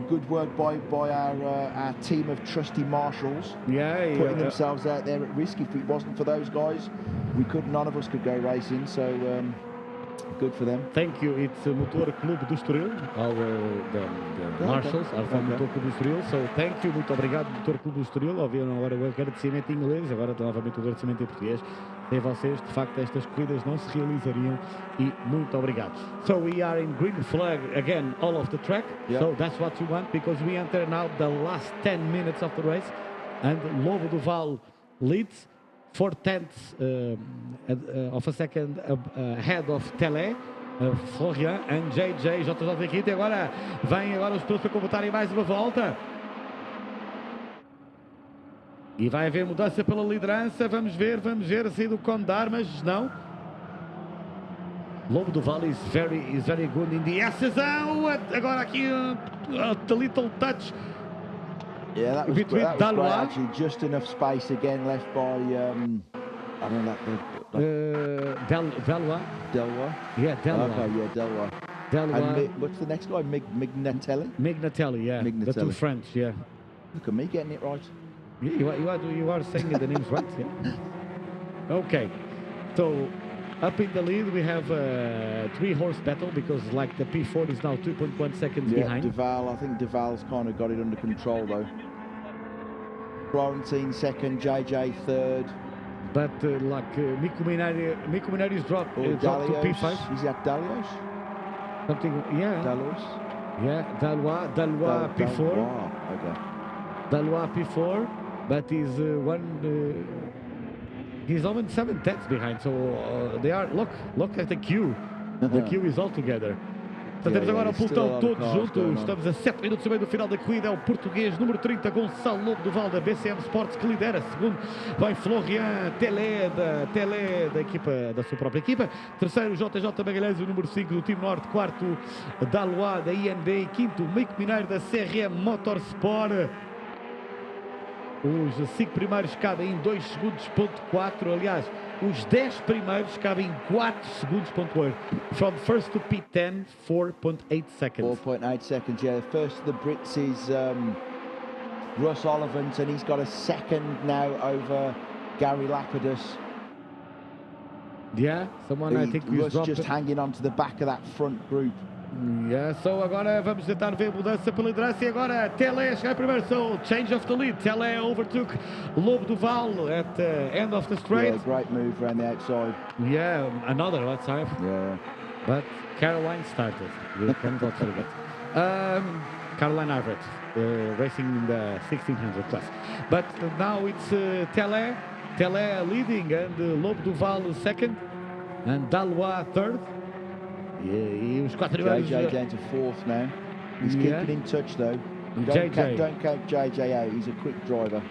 good work by our team of trusty marshals. Putting themselves out there at risk. If it wasn't for those guys, none of us could go racing. So good for them. Thank you. It's Motor Clube do Estoril, the marshals are from Motor Clube do Estoril. So thank you, muito obrigado, Motor Clube do Estoril. Ouviram agora o agradecimento em inglês, agora novamente o agradecimento em português. Sem vocês, de facto, estas corridas não se realizariam e muito obrigado. So we are in green flag again, all of the track. So that's what you want, because we enter now the last 10 minutes of the race, and Lobo do Val leads 4/10 of a second ahead of Tele, Florian and JJ aqui. E agora vem os pilotos para completarem mais uma volta. E vai haver mudança pela liderança. Vamos ver a saída do Conde de Armas. Não. Lobo do Vale is very good in the decisão. Agora aqui a little touch. Yeah, that was between great, actually. Just enough space again left by I don't know Delois. Yeah, Delois. Okay, yeah, Delois. Delois. And what's the next guy? Mignatelli. Mignatelli, yeah. Mignatelli. The two French, yeah. Look at me getting it right. Yeah, you are saying the names right. Yeah. Okay, so up in the lead we have a 3-horse battle, because like the P4 is now 2.1 seconds behind. I think Duval's kind of got it under control though. Florentine second, JJ third. But Mico Minari's dropped to P5. Is that Dalios? Something, yeah. Dalos? Yeah, Dalois P4. Okay. Dalois P4, but he's he's only 7 tenths behind, so they are, look at the queue. The queue is all together. Então temos agora o pelotão todos juntos. Estamos a 7 minutos e meio do final da corrida. É o português número 30, Gonçalo Lobo do Val, da BCM Sports, que lidera. Segundo vai Florian Tele da equipa, da sua própria equipa. Terceiro, JJ Magalhães, o número 5 do time Norte. Quarto, Dalois da IND. E quinto, Mico Mineiro da CRM Motorsport. Os 5 primeiros cabem em 2 segundos, ponto 4. Aliás, os 10 primeiros cabem em 4 segundos, ponto 8. From first to P10, 4.8 seconds. 4.8 seconds, yeah. First of the Brits is Russ Olivant, and he's got a second now over Gary Lapidus. Yeah, someone I think Russ just hanging on to the back of that front group. Yeah, so agora vamos tentar ver mudança pela liderança, e agora Tele chega primeiro, so change of the lead. Tele overtook Lobo do Val at the end of the straight. Yeah, great move around the outside. Yeah, another outside. Yeah. But Caroline started. We cannot forget. Caroline Everett, racing in the 1600 class. But now it's Tele leading, and Lobo do Val second, and Dalois third. E os 4 primeiros. JJ down to 4th now. He's keeping in touch though. Don't count JJ out. He's a quick driver.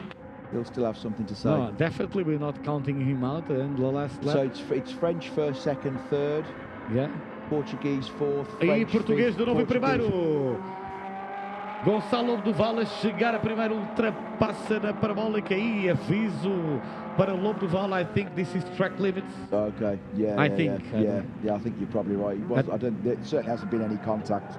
He'll still have something to say. No, definitely we're not counting him out. And the last lap. So it's French first, second, third. Yeah. Portuguese fourth. E português de novo em primeiro. Gonçalo do Val a chegar a primeiro, ultrapassa na parabólica e aviso para Lobo do Val. I think this is track limits. Okay, yeah. I think I think you're probably right. There certainly hasn't been any contact.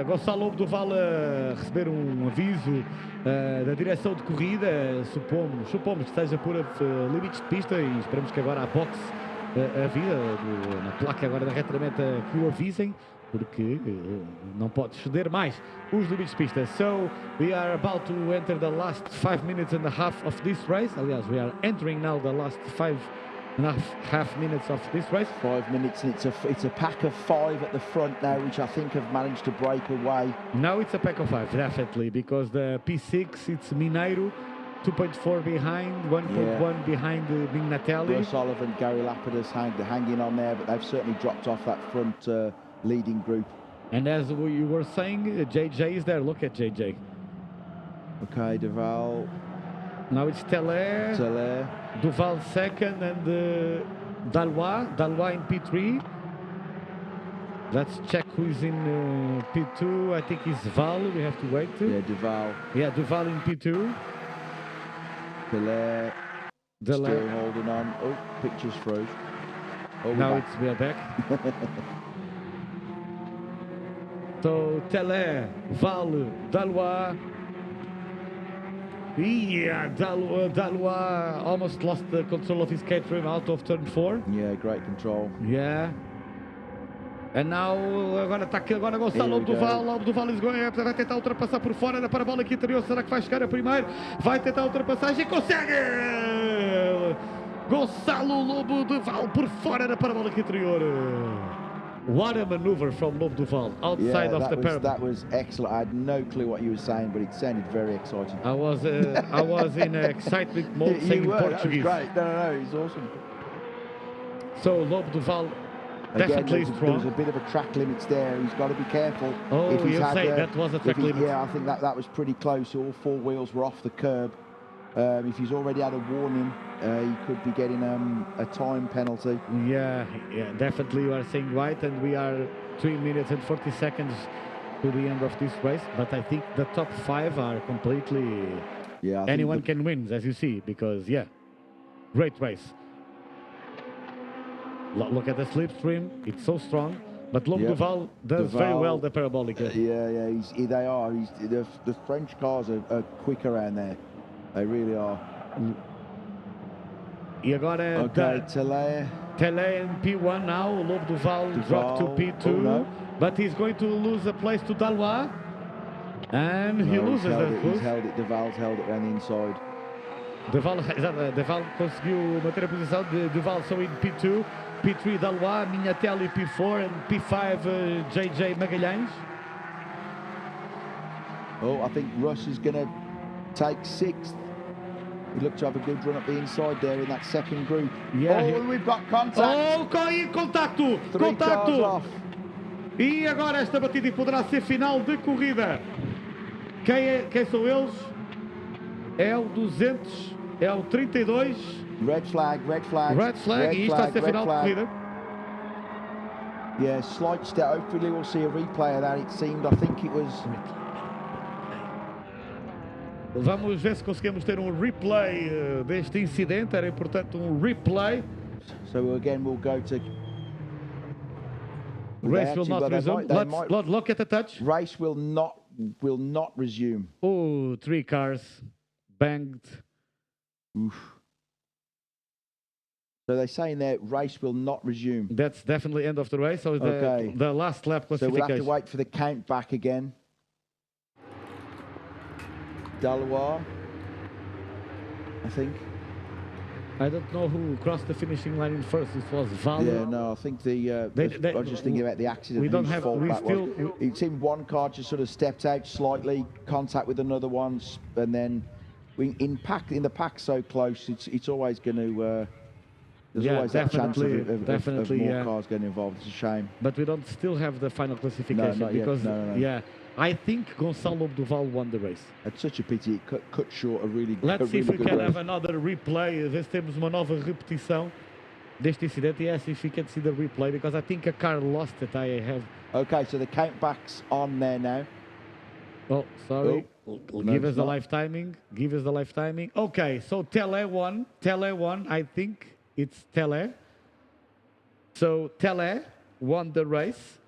Gonçalo Lobo do Val a receber aviso da direção de corrida. Supomos que seja por limites de pista, e esperamos que agora a box avisa na placa agora da reta da meta que o avisem, porque não pode exceder mais os limites de pista. So we are about to enter the last 5 minutes and a half of this race. Aliás, we are entering now the last 5.5 minutes of this race. 5 minutes, and it's a pack of 5 at the front now, which I think have managed to break away. Now it's a pack of 5, definitely, because the P6, it's Mineiro, 2.4 behind, 1.1 behind Mignatelli. Russ Oliver, Gary Lapidus hanging on there, but they've certainly dropped off that front leading group. And as you were saying, JJ is there. Look at JJ. Okay, Duval. Now it's Teller. Duval second, and Dalois in P3. Let's check who is in P2. I think it's Val. We have to wait. Yeah, Duval. Yeah, Duval in P2. Delaire. Still holding on. Oh, picture's froze. Oh, now we're back. So Teller, Val, Dalois. Yeah, Dalois almost lost the control of his Caterham out of turn 4. Yeah, great control. Yeah. And now, agora Gonçalo Duval. O Duval vai tentar ultrapassar por fora da parabólica interior. Será que vai chegar a primeiro? Vai tentar a ultrapassagem e consegue! Gonçalo Lobo Duval por fora da parabólica interior. What a maneuver from Lobo Duval outside of the parabolic. That was excellent. I had no clue what you were saying, but it sounded very exciting. I was in excitement mode saying Portuguese. That was great. No, he's awesome. So Lobo Duval. Definitely strong. There's a bit of a track limits there. He's got to be careful. Oh, you say that was a track limit? Yeah, I think that was pretty close. All 4 wheels were off the curb. If he's already had a warning, he could be getting a time penalty. Yeah, definitely you are saying right. And we are 3 minutes and 40 seconds to the end of this race. But I think the top 5 are completely... Yeah, anyone can win, as you see, because, yeah, great race. Look at the slipstream, it's so strong. But Lobo Duval does very well the parabolica. They are. The French cars are quick around there. They really are. E agora Teller in P1 now. Lobo Duval dropped to P2. Oh, no. But he's going to lose a place to Dalois. And he loses that. He's held it. Duval's held it around the inside. Duval conseguiu manter a posição de Duval só em P2. P3 Dalois, Mignatelli P4 and P5 JJ Magalhães. Oh, I think Russ is going to take 6th. He looked to have a good run up the inside there in that second group. Yeah, we've got contact. Oh, contacto! 3 cars off. E agora esta batida poderá ser final de corrida. Quem são eles? É o 200, é o 32. Red flag. E isto vai ser final de corrida. Yeah, slight step. Hopefully we'll see a replay of that. It seemed, I think it was... Vamos ver se conseguimos ter replay deste incidente. Era importante replay. So again we'll go to... Race will not resume. Let's look at the touch. Race will not resume. Oh, 3 cars banged. Oof. So they're saying that race will not resume. That's definitely end of the race. So the last lap classification. So we'll have to wait for the count back again. Dalois, I think. I don't know who crossed the finishing line in first. It was Val. Yeah, no, I think I was just thinking about the accident. We don't have. It seemed one car just sort of stepped out slightly, contact with another one, and then in the pack so close, it's always going to. There's always that chance of more cars getting involved. It's a shame. But we don't still have the final classification not because yet. I think Gonçalo Duval won the race. It's such a pity. It cut short a really. Let's see if we can race. have another replay. Ver se temos uma nova repetição deste incidente. Yes, if we can see the replay because I think a car lost it. I have. Okay, so the count back's on there now. Oh, sorry. Give us the live timing. Okay, so Teller won. I think it's Teller. So Teller won the race.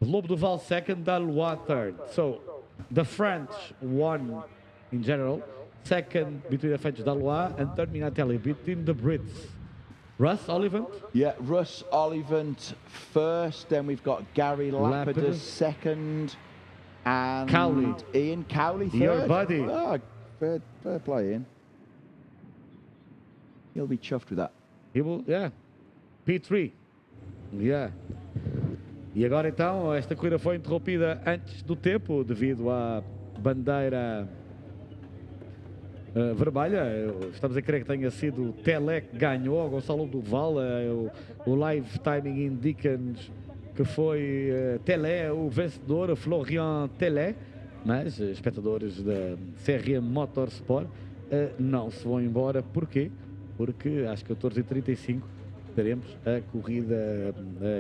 Lobo Duval second, Dalois third. So the French won in general. Second between the French, Dalois, and third Mignatelli between the Brits. Russ Olivant? Yeah, Russ Olivant first. Then we've got Gary Lapidus second. And Ian Cowley third. Your buddy. Oh, fair play, Ian. He'll be chuffed with that. He will, yeah. P3. Yeah. E agora então, esta corrida foi interrompida antes do tempo devido à bandeira vermelha. Estamos a crer que tenha sido o Telé que ganhou, o Gonçalo Duval. O live timing indica-nos que foi Telé o vencedor, Florian Telé, mas espectadores da CRM Motorsport não se vão embora. Porquê? Porque às 14h35 teremos a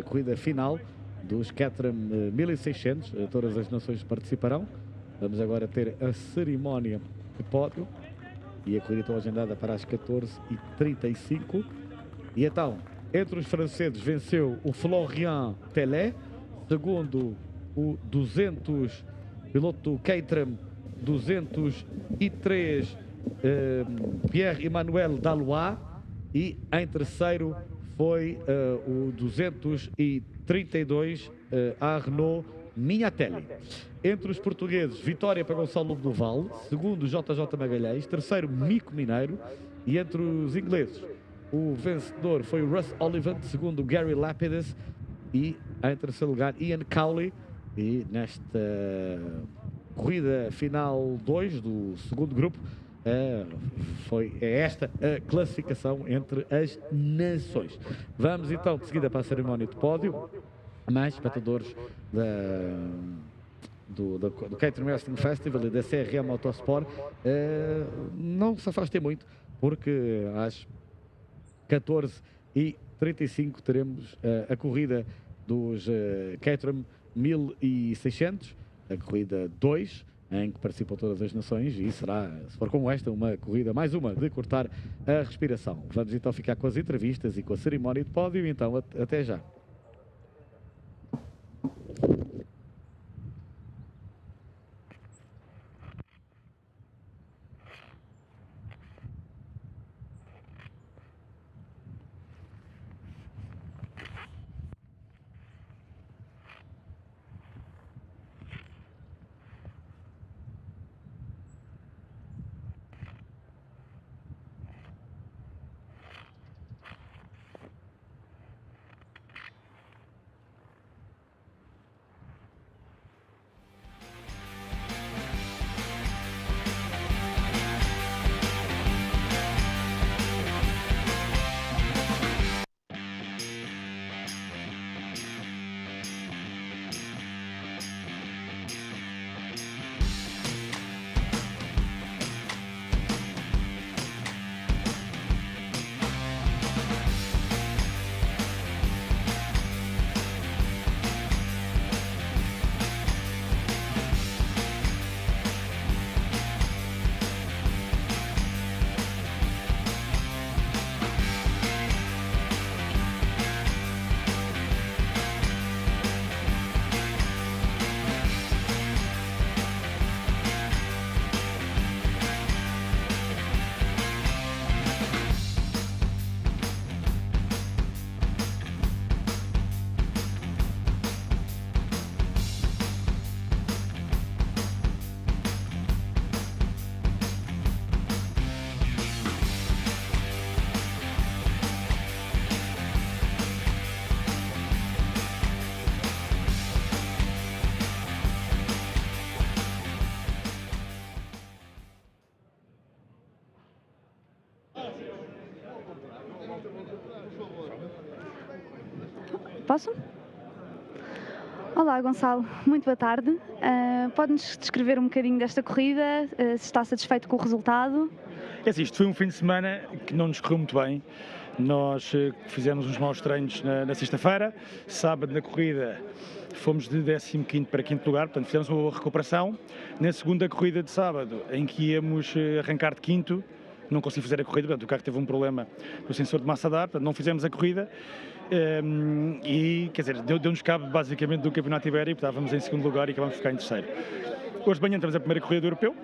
corrida final dos Caterham 1600, todas as nações participarão. Vamos agora ter a cerimónia de pódio e a corrida está agendada para as 14h35. E então, entre os franceses venceu o Florian Telé, segundo o 200, piloto Caterham 203, Pierre-Emmanuel Dallois, e em terceiro foi o 232, Arnaud Mignatelli. Entre os portugueses, vitória para Gonçalo Duval, segundo JJ Magalhães, terceiro Mico Mineiro, e entre os ingleses o vencedor foi o Russ Olivan, segundo Gary Lapidus, e em terceiro lugar Ian Cowley. E nesta corrida final 2 do segundo grupo é esta a classificação entre as nações. Vamos então de seguida para a cerimónia de pódio. Mais espectadores do Caterham Festival e da CRM Motorsport, não se afastem muito, porque às 14h35 teremos a corrida dos Caterham 1600, a corrida 2, em que participam todas as nações, e será, se for como esta, uma corrida, mais uma, de cortar a respiração. Vamos então ficar com as entrevistas e com a cerimónia de pódio, então até já. Posso? Olá, Gonçalo. Muito boa tarde. Pode-nos descrever um bocadinho desta corrida, se está satisfeito com o resultado? É assim, isto foi um fim de semana que não nos correu muito bem. Nós fizemos uns maus treinos na sexta-feira, sábado na corrida fomos de 15º para 5º lugar, portanto fizemos uma boa recuperação. Na segunda corrida de sábado, em que íamos arrancar de 5º, não consegui fazer a corrida, portanto o carro teve um problema no sensor de massa de ar, portanto não fizemos a corrida. E, quer dizer, deu-nos cabo basicamente do campeonato ibérico, estávamos em segundo lugar e acabamos de ficar em terceiro. Hoje de manhã temos a primeira corrida do europeu,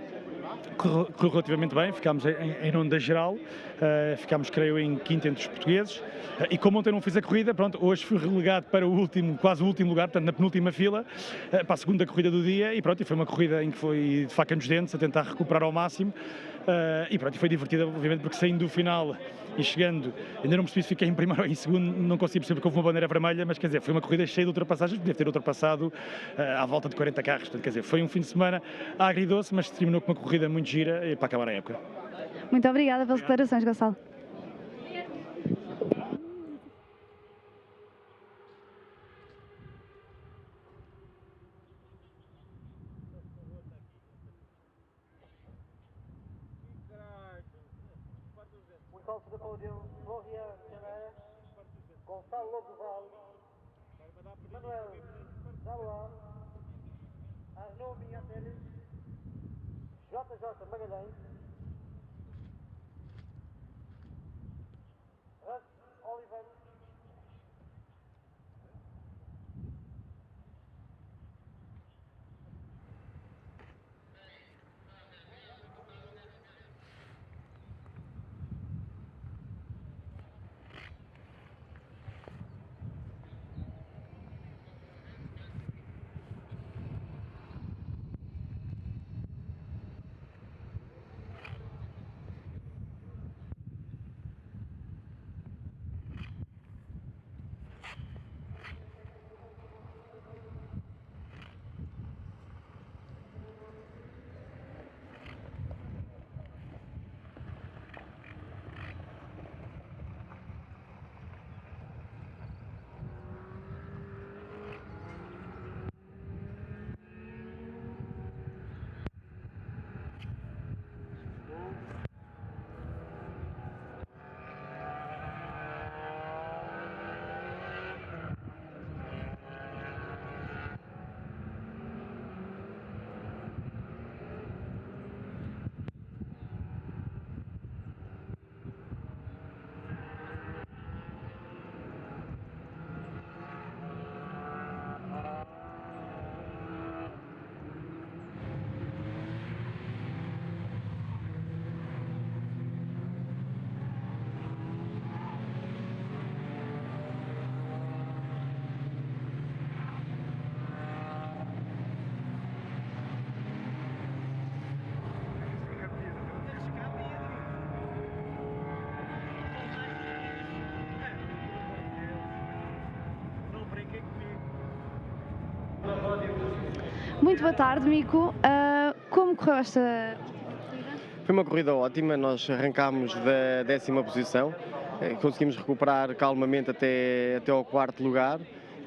correu relativamente bem, ficámos em ronda geral, ficámos, creio, em quinto entre os portugueses, e como ontem não fiz a corrida, pronto, hoje fui relegado para o último, quase o último lugar, portanto na penúltima fila, para a segunda corrida do dia, e pronto, e foi uma corrida em que foi de faca nos dentes, a tentar recuperar ao máximo, e pronto, e foi divertida, obviamente, porque saindo do final e chegando, ainda não percebi se fiquei em primeiro ou em segundo, não consegui perceber porque houve uma bandeira vermelha, mas quer dizer, foi uma corrida cheia de ultrapassagens, deve ter ultrapassado à volta de 40 carros, portanto, quer dizer, foi um fim de semana agridoce, mas terminou com uma corrida muito gira para acabar a época. Muito obrigada pelas declarações, Gonçalo. We call to the podium Florian Caterham, Gonçalo Duval, Manuel Zaloa, Arnaud Minhatelli, JJ Magalhães, Russ Oliver, Muito boa tarde, Mico. Como correu esta corrida? Foi uma corrida ótima, nós arrancámos da 10ª posição, conseguimos recuperar calmamente até ao 4º lugar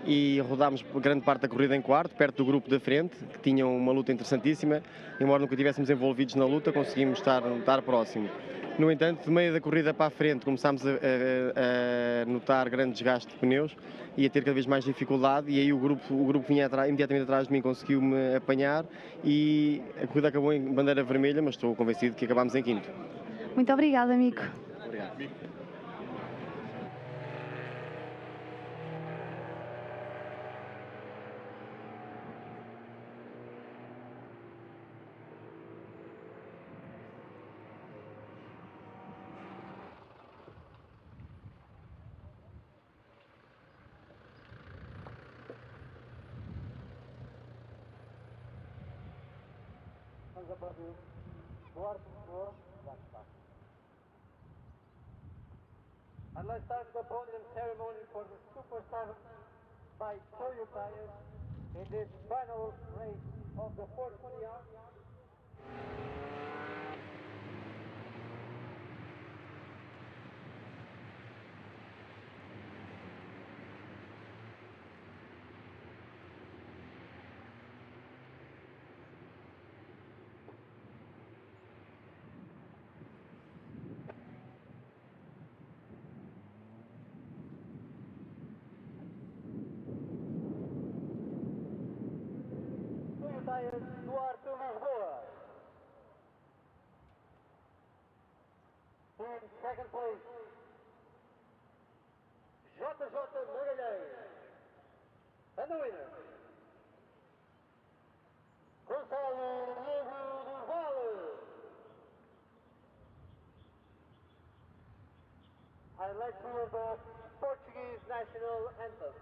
e rodámos grande parte da corrida em quarto, perto do grupo da frente, que tinham uma luta interessantíssima. Embora nunca estivéssemos envolvidos na luta, conseguimos estar próximo. No entanto, de meio da corrida para a frente, começámos a notar grande desgaste de pneus e a ter cada vez mais dificuldade, e aí o grupo vinha imediatamente atrás de mim, conseguiu-me apanhar e a corrida acabou em bandeira vermelha, mas estou convencido que acabámos em quinto. Muito obrigada, Mico. Obrigado. Vamos a partir. Duarte, já está. I'd like to start the podium ceremony for the Super 7 by Toyo Tires in this final race of the 420 hours. Toyo Tires, Duarte, Lisboa. In second place, JJ Magalhães. And the winner, Gonçalo Duval. I'd like to hear the Portuguese national anthem.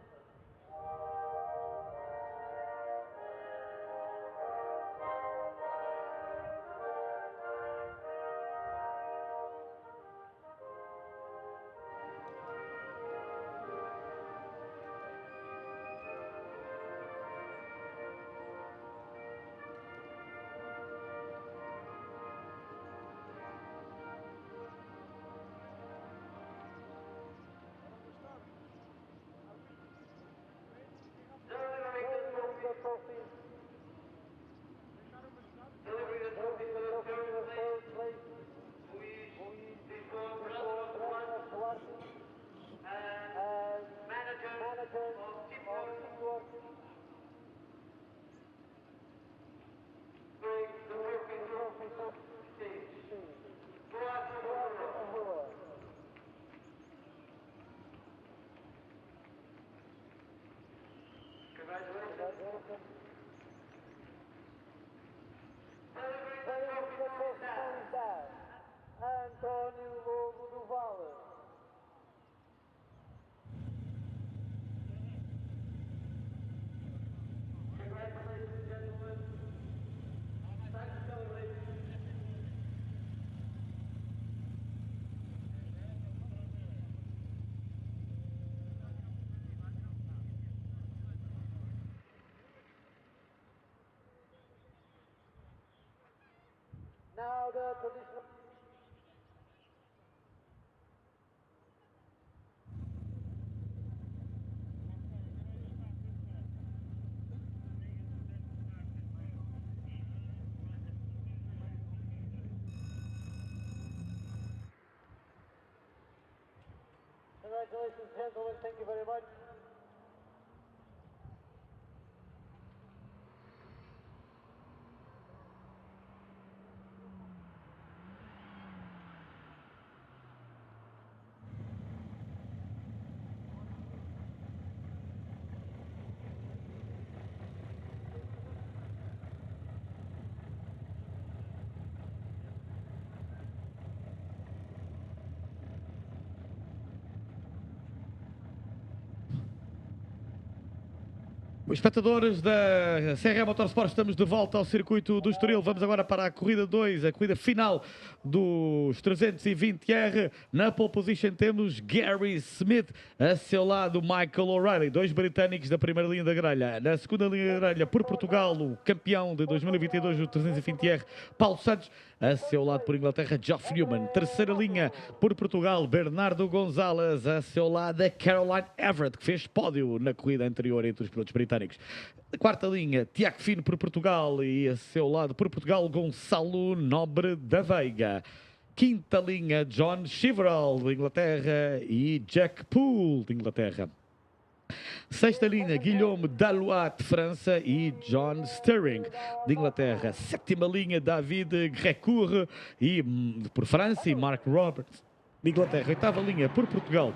António Lobo do Vale. Congratulations, gentlemen. Time to celebrate. Now the traditional. Congratulations, gentlemen. Thank you very much. Espectadores da CRM Motorsport, estamos de volta ao circuito do Estoril. Vamos agora para a corrida 2, a corrida final dos 320R. Na pole position temos Gary Smith, a seu lado Michael O'Reilly, dois britânicos da primeira linha da grelha. Na segunda linha da grelha, por Portugal, o campeão de 2022 do 320R, Paulo Santos. A seu lado, por Inglaterra, Geoff Newman. Terceira linha, por Portugal, Bernardo Gonzalez. A seu lado, a Caroline Everett, que fez pódio na corrida anterior entre os pilotos britânicos. Quarta linha, Tiago Fino, por Portugal. E a seu lado, por Portugal, Gonçalo Nobre da Veiga. Quinta linha, John Chiverall, de Inglaterra. E Jack Poole, de Inglaterra. Sexta linha, Guilherme Dalois, de França, e John Stirring, de Inglaterra. Sétima linha, David Grecourt, por França, e Mark Roberts, de Inglaterra. Oitava linha, por Portugal,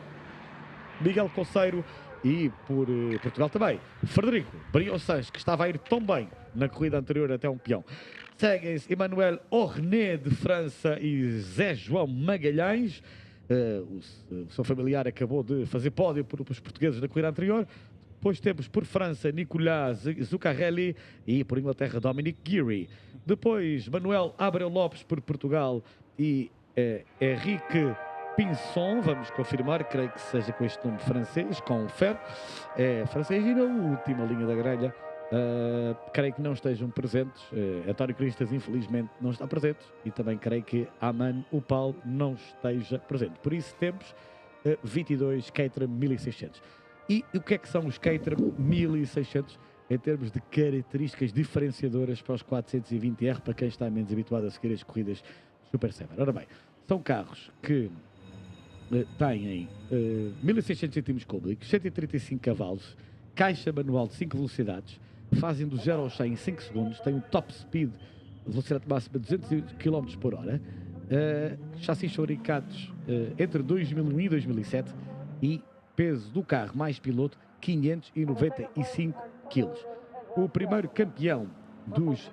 Miguel Conceiro, e por Portugal também, Frederico Briossanches, que estava a ir tão bem na corrida anterior até um peão. Seguem-se Emmanuel Orné, de França, e Zé João Magalhães. O seu familiar acabou de fazer pódio para os portugueses na corrida anterior. Depois temos por França Nicolas Zuccarelli e por Inglaterra Dominic Geary. Depois Manuel Abreu Lopes por Portugal e Henrique Pinson, vamos confirmar, creio que seja com este nome francês, confere. É francês. E na última linha da grelha, creio que não estejam presentes. António Cristas, infelizmente, não está presente. E também creio que Aman Upal não esteja presente. Por isso temos 22 Caterham 1600. E o que é que são os Caterham 1600 em termos de características diferenciadoras para os 420R, para quem está menos habituado a seguir as corridas Super 7? Ora bem, são carros que têm 1600 cm3, 135 cavalos, caixa manual de 5 velocidades, fazem do 0 ao 100 em 5 segundos, têm um top speed, velocidade máxima de 200 km por hora, chassis fabricados entre 2001 e 2007 e peso do carro mais piloto 595 kg. O primeiro campeão dos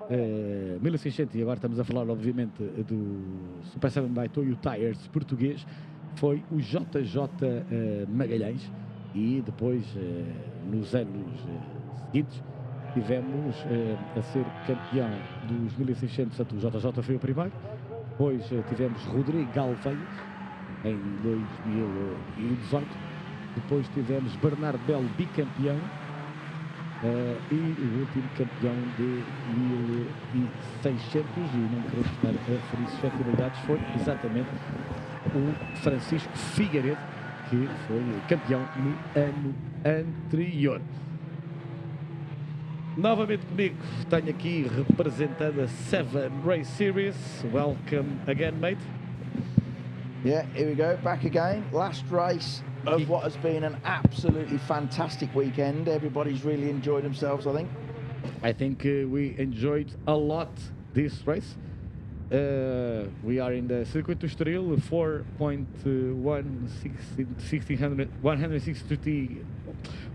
1600, e agora estamos a falar obviamente do Super 7 by Toyo Tires português, foi o JJ Magalhães. E depois, nos anos seguintes, tivemos a ser campeão dos 1600, portanto o JJ foi o primeiro. Depois tivemos Rodrigo Galveias em 2018. Depois tivemos Bernardo Belo, bicampeão. E o último campeão de 1600, e não queremos estar a referir suscetibilidades, foi exatamente o Francisco Figueiredo, que foi campeão no ano anterior. Novamente comigo tenho aqui representando a 7 Race Series. Welcome again, mate. Yeah, here we go, back again. Last race of what has been an absolutely fantastic weekend. Everybody's really enjoyed themselves, I think. I think we enjoyed a lot this race. We are in the Circuit do Estoril, 4.160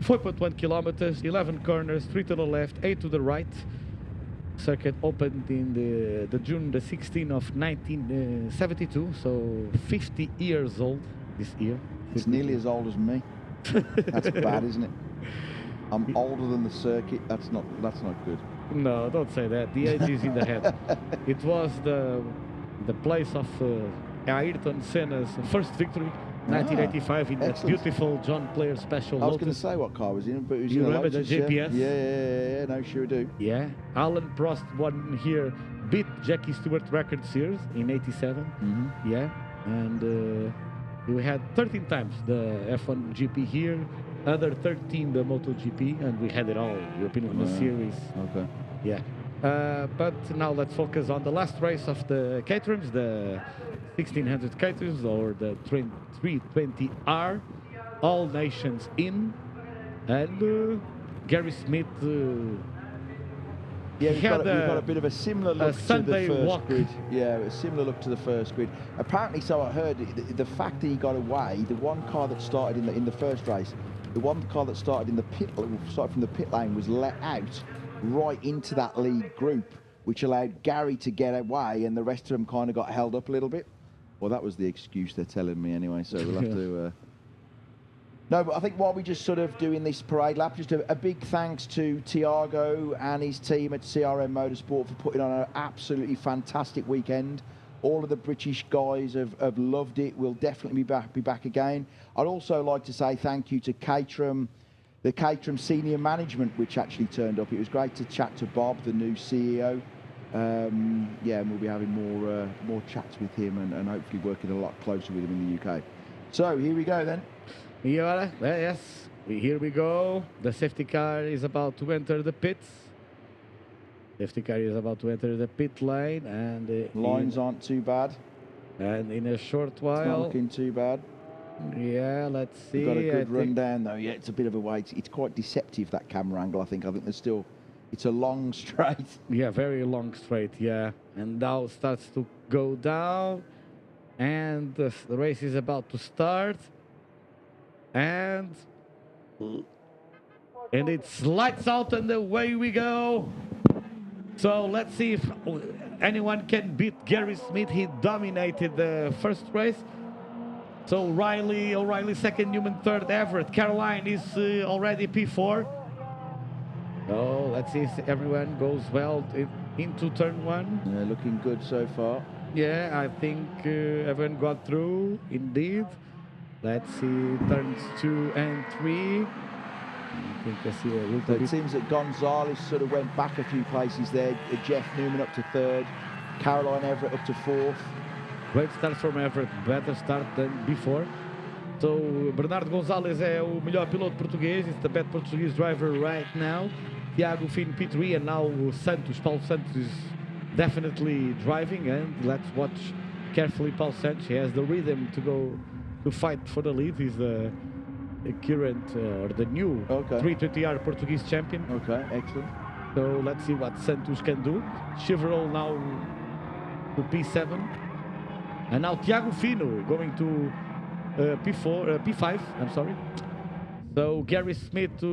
4.1 kilometers, 11 corners, 3 to the left, 8 to the right. Circuit opened in the June the 16th of 1972, so 50 years old this year. It's nearly as old as me. That's bad, isn't it? I'm older than the circuit. That's not good. No, don't say that. The age is in the head. It was the place of Ayrton Senna's first victory, 1985, in that beautiful John Player special. I was going to say what car was in, but it was you in a remember Lotus, the JPS? Yeah. No, sure do. Yeah. Alan Prost won here, beat Jackie Stewart record series in '87. Yeah, and we had 13 times the F1 GP here, other 13 the MotoGP, and we had it all, European Le Mans Series. Okay. Yeah. But now let's focus on the last race of the Caterhams, the 1600 Caterhams, or the 320R, all nations in, and Gary Smith. Yeah, we've got a bit of a similar look to Sunday the first walk. grid. Yeah, a similar look to the first grid. Apparently, so I heard, the fact that he got away, the one car that started in the first race, the one car that started from the pit lane was let out right into that lead group, which allowed Gary to get away, and the rest of them kind of got held up a little bit. Well, that was the excuse they're telling me anyway, so we'll have to... No, but I think while we're just sort of doing this parade lap, just a big thanks to Tiago and his team at CRM Motorsport for putting on an absolutely fantastic weekend. All of the British guys have loved it. We'll definitely be back again. I'd also like to say thank you to Caterham, the Caterham senior management, which actually turned up. It was great to chat to Bob, the new CEO. Yeah, and we'll be having more chats with him and hopefully working a lot closer with him in the UK. So here we go then. Yes, here we go. The safety car is about to enter the pits. Safety car is about to enter the pit lane, and lines aren't too bad. And in a short while, it's not looking too bad. Yeah, let's see. We've got a good run down though. Yeah, it's a bit of a way. It's quite deceptive, that camera angle. I think there's still. It's a long straight. Yeah, very long straight. Yeah, and now starts to go down, and the race is about to start. And it's lights out and away we go. So let's see if anyone can beat Gary Smith. He dominated the first race. So O'Reilly second, Newman third, Everett. Caroline is already P4. So let's see if everyone goes well into turn one. Yeah, looking good so far. Yeah, I think everyone got through indeed. Let's see, turns 2 and 3. I think I see a little so bit. It seems that Gonzalez sort of went back a few places there. Jeff Newman up to third. Caroline Everett up to fourth. Great start from Everett, better start than before. So Bernardo Gonzalez é o melhor piloto português. He's the best Portuguese driver right now. Tiago Fino P3, and now Paulo Santos is definitely driving. And let's watch carefully Paulo Santos. He has the rhythm to go to fight for the lead. He's the current or the new 320R Portuguese champion. Okay, excellent. So let's see what Santos can do. Chevrolet now to P7, and now Tiago Fino going to P5. I'm sorry. So Gary Smith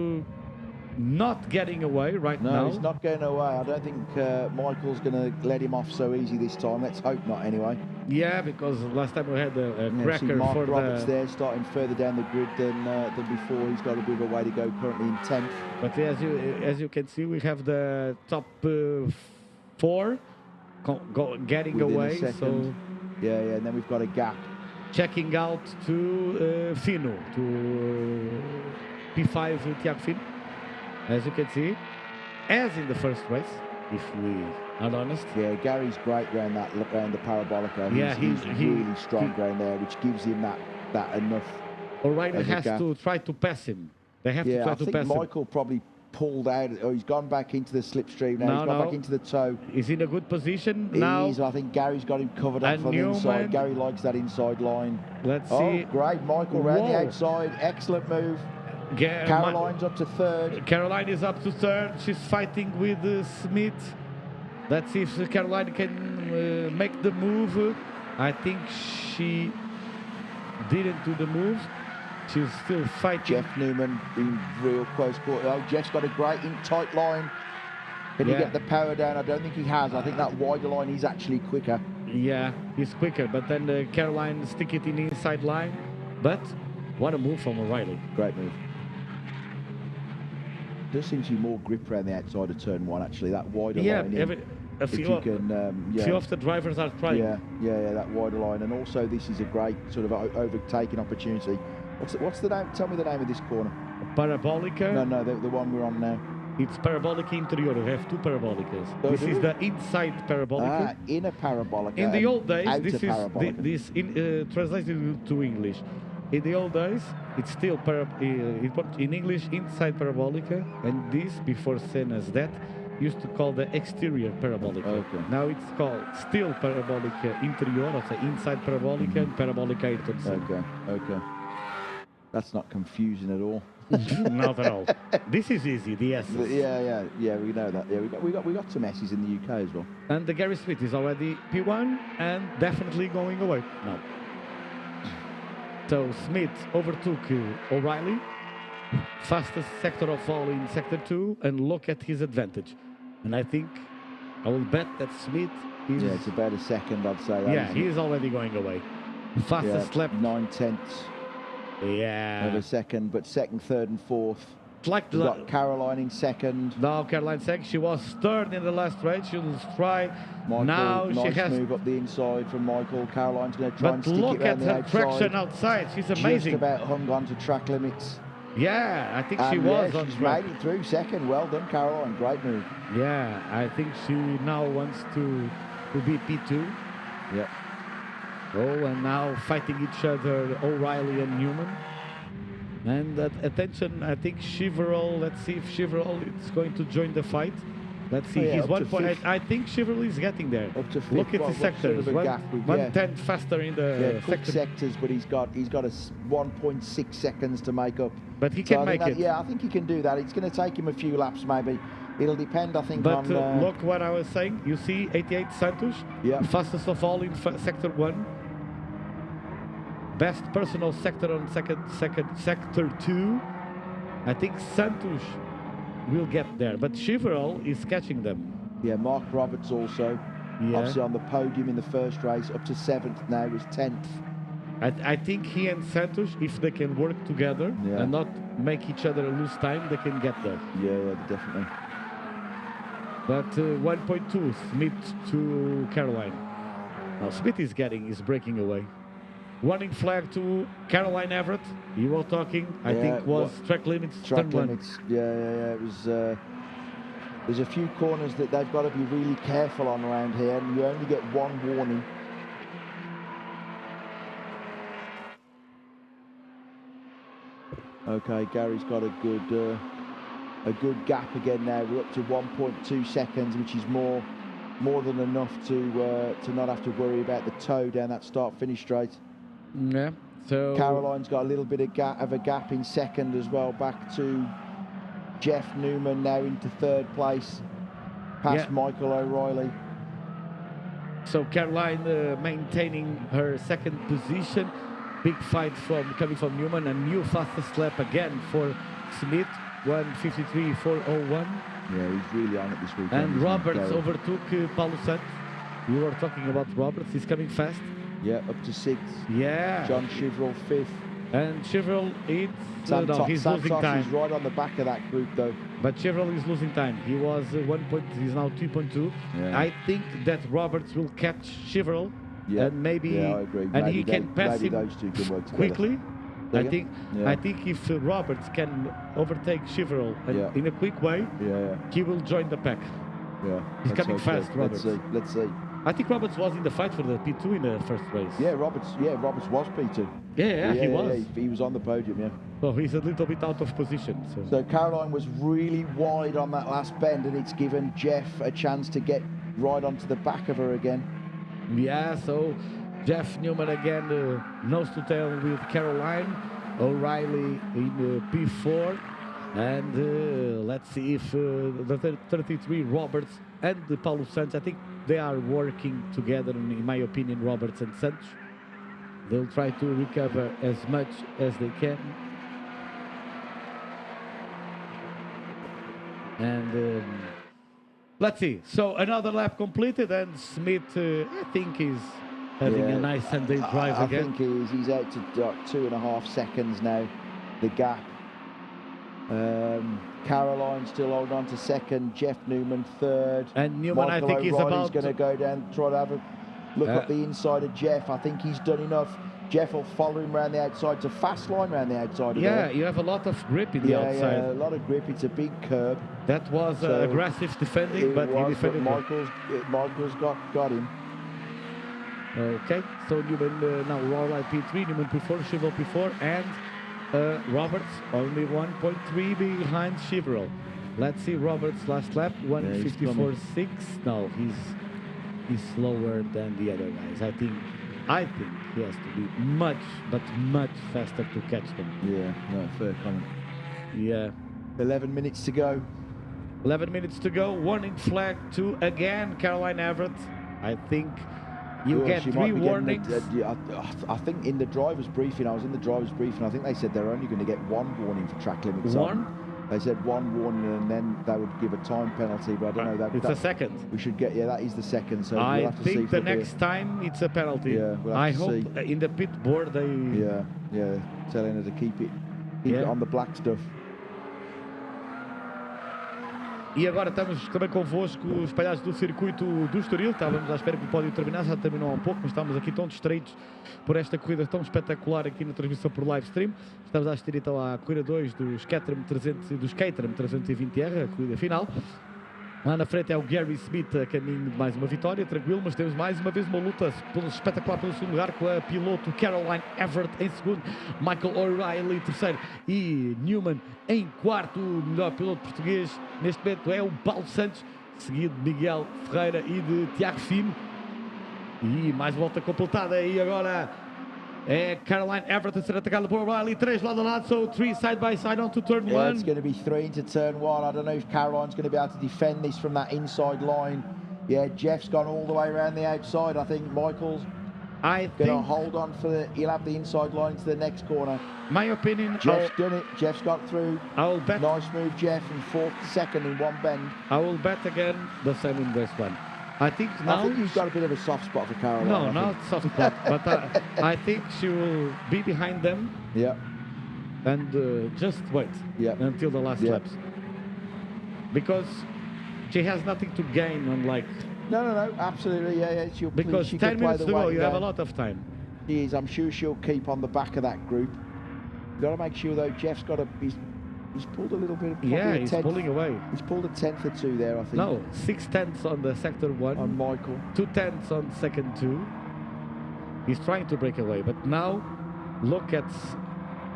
not getting away right now. No, he's not getting away. I don't think Michael's going to let him off so easy this time. Let's hope not, anyway. Yeah, because last time we had a cracker Mark for Roberts there, starting further down the grid than before. He's got a bit of a way to go, currently in 10th. But as you can see, we have the top 4 getting within away. So yeah, and then we've got a gap. Checking out to Fino, to P5 Tiago Fino. As you can see, as in the first race, if we are honest. Yeah, Gary's great around the parabolica. Yeah, he's really strong around there, which gives him that enough. O'Reilly has to try to pass him. They have to try to pass him. I think Michael probably pulled out. Oh, he's gone back into the slipstream now. He's gone back into the toe. He's in a good position now. I think Gary's got him covered up from the inside. Gary likes that inside line. Let's see. Oh, great. Michael round the outside. Excellent move. Caroline's up to third. Caroline is up to third. She's fighting with Smith. Let's see if Caroline can make the move. I think she didn't do the move. She's still fighting. Jeff Newman in real close quarter. Oh, Jeff's got a great tight line. Can he get the power down? I don't think he has. I think that wider line is actually quicker. Yeah, he's quicker, but then Caroline stick it in the inside line. But what a move from O'Reilly. Great move. Does seem to be more grip around the outside of turn one, actually. That wider line. A few of the drivers are trying. Yeah, that wider line. And also, this is a great sort of overtaking opportunity. What's the name? Tell me the name of this corner. Parabolica? No, the one we're on now. It's Parabolica Interior. We have 2 Parabolicas. So this is the inside Parabolica. Inner Parabolica. In the old days, this translated to English. In the old days, it's still in English inside Parabolica, and this, before Senna's death, used to call the exterior Parabolica. Okay. Now it's called still Parabolica Interior, or the inside Parabolica, and Parabolica Ayrton. Okay. That's not confusing at all. Not at all. This is easy, the S's. Yeah, we know that. Yeah, we got some S's in the UK as well. And the Gary Smith is already P1 and definitely going away now. So Smith overtook O'Reilly, fastest sector of all in sector 2, and look at his advantage. And I will bet that Smith is... Yeah, it's about a second, I'd say. He is already going away. Fastest lap. 9/10. Yeah. Of a second, but second, third, and fourth. Like We've got Caroline in second. Now Caroline second. She was third in the last race. She'll try. Michael, now nice she has move up the inside from Michael. Caroline's going to try and stick it look around at the her outside. traction outside. She's amazing. Just about hung on to track limits. Yeah, I think she was on she's track. made it through second. Well done, Caroline. Great move. Yeah, I think she now wants to be P2. Yep. Oh, and now fighting each other, O'Reilly and Newman. And attention, I think Chiverol, let's see if Chiverol is going to join the fight. Let's see, he's 1 point. I think Chiverol is getting there. Up to fifth. Look at the sectors. Sort of 1/10 faster in the sectors, but he's got a 1.6 seconds to make up. But he can make it. Yeah, I think he can do that. It's going to take him a few laps, maybe. It'll depend, I think, on... But look what I was saying. You see 88 Santos, fastest of all in sector 1. Best personal sector on sector 2. I think Santos will get there, but Chiverol is catching them. Yeah, Mark Roberts also. Obviously on the podium in the first race, up to 7th now, is 10th. I think he and Santos, if they can work together and not make each other lose time, they can get there. Yeah, definitely. But 1.2, Smith to Caroline. Now Smith is breaking away. Warning flag to Caroline Everett. You were talking, I think, was track limits. Track limits. Yeah. It was. There's a few corners that they've got to be really careful on around here, and you only get one warning. Okay, Gary's got a good gap again now. We're up to 1.2 seconds, which is more than enough to not have to worry about the toe down that start-finish straight. Yeah. So Caroline's got a little bit of a gap in second as well, back to Jeff Newman now into third place, past Michael O'Reilly. So Caroline maintaining her second position. Big fight coming from Newman. A new fastest lap again for Smith, 1:53.401. Yeah, he's really on it this weekend. And Roberts overtook Paulo Santos. You were talking about Roberts. He's coming fast. Yeah, up to 6th. Yeah. John Chiverol 5th. And Chiverol he's losing time. He's right on the back of that group though. But Chiverol is losing time. He was 1 point. He's now 2.2. Yeah. I think that Roberts will catch Chiverol. Yeah. And maybe. Yeah, I agree. And maybe he can pass him those two can work quickly. I think if Yeah. Roberts can overtake Chiverol in a quick way, he will join the pack. Yeah. He's coming fast, Roberts. Let's see. I think Roberts was in the fight for the P2 in the first race. Yeah, Roberts was P2. Yeah, he was. Yeah, he was on the podium, yeah. So he's a little bit out of position. So Caroline was really wide on that last bend, and it's given Jeff a chance to get right onto the back of her again. Yeah, so Jeff Newman again, nose to tail with Caroline. O'Reilly in P4. And let's see if the 33 Roberts and the Paulo Santos, I think they are working together, in my opinion, Roberts and Santos. They'll try to recover as much as they can. And let's see. So another lap completed, and Smith, I think, is having a nice Sunday drive again. I think he's out to 2.5 seconds now, the gap. Caroline still holding on to second, Jeff Newman third. And Newman, Michael I think, O'Reilly's is about going to go down, try to have a look up the inside of Jeff. I think he's done enough. Jeff will follow him around the outside. It's a fast line around the outside of there. You have a lot of grip in the outside. Yeah, a lot of grip. It's a big curb. That was aggressive defending, but he defended well. Michael's got him. Okay, so Newman now Royal P3, Newman P4, Chevrolet P4, and Roberts only 1.3 behind Chevrolet. Let's see Roberts' last lap, 1:54.6. No, he's slower than the other guys. I think he has to be much, but much faster to catch them. Yeah, no, fair comment. Yeah. 11 minutes to go. 11 minutes to go. Warning flag to, again, Caroline Everett. I think you get 3 warnings. I think in the driver's briefing, I was in the driver's briefing, I think they said they're only going to get 1 warning for track limits. They said 1 warning, and then they would give a time penalty, but I don't know. It's a second. We should get, that is the second. So I we'll have to see think the next time it's a penalty. Yeah, we'll have I to hope see. In the pit board they... Yeah, telling her to keep it on the black stuff. E agora estamos também convosco, espalhados do circuito do Estoril. Estávamos à espera que o pódio terminasse, já terminou há um pouco, mas estamos aqui tão distraídos por esta corrida tão espetacular aqui na transmissão por live stream. Estamos a assistir então à corrida 2 dos Caterham 320R, a corrida final. Lá na frente é o Gary Smith a caminho de mais uma vitória, tranquilo, mas temos mais uma vez uma luta espetacular pelo segundo lugar, com a piloto Caroline Everett em segundo, Michael O'Reilly terceiro e Newman em quarto. O melhor piloto português neste momento é o Paulo Santos, seguido de Miguel Ferreira e de Tiago Fino. E mais volta completada, e agora é Caroline Everett a ser atacada por O'Reilly, 3 lado a lado, so 3 side by side onto turn 1. It's going to be 3 into turn 1. I don't know if Caroline's going to be able to defend this from that inside line. Yeah, Jeff's gone all the way around the outside. I think Michael's going to hold on he'll have the inside line to the next corner. My opinion, Jeff's done it. Jeff's got through. I will bet. Nice move, Jeff, from 4th to 2nd in 1 bend. I will bet again the same in this one. I think you've got a bit of a soft spot for Caroline. No, not soft spot, but I think she will be behind them. Yeah. And just wait until the last laps. Because she has nothing to gain on No, absolutely, yeah. Because 10 minutes to go, you have a lot of time. She is. I'm sure she'll keep on the back of that group. You've got to make sure though, Jeff's got he's pulled a little bit of... He's pulling away. He's pulled a 10th or 2 there, I think. No, 6 tenths on the sector 1. On Michael. 2 tenths on second 2. He's trying to break away, but now look at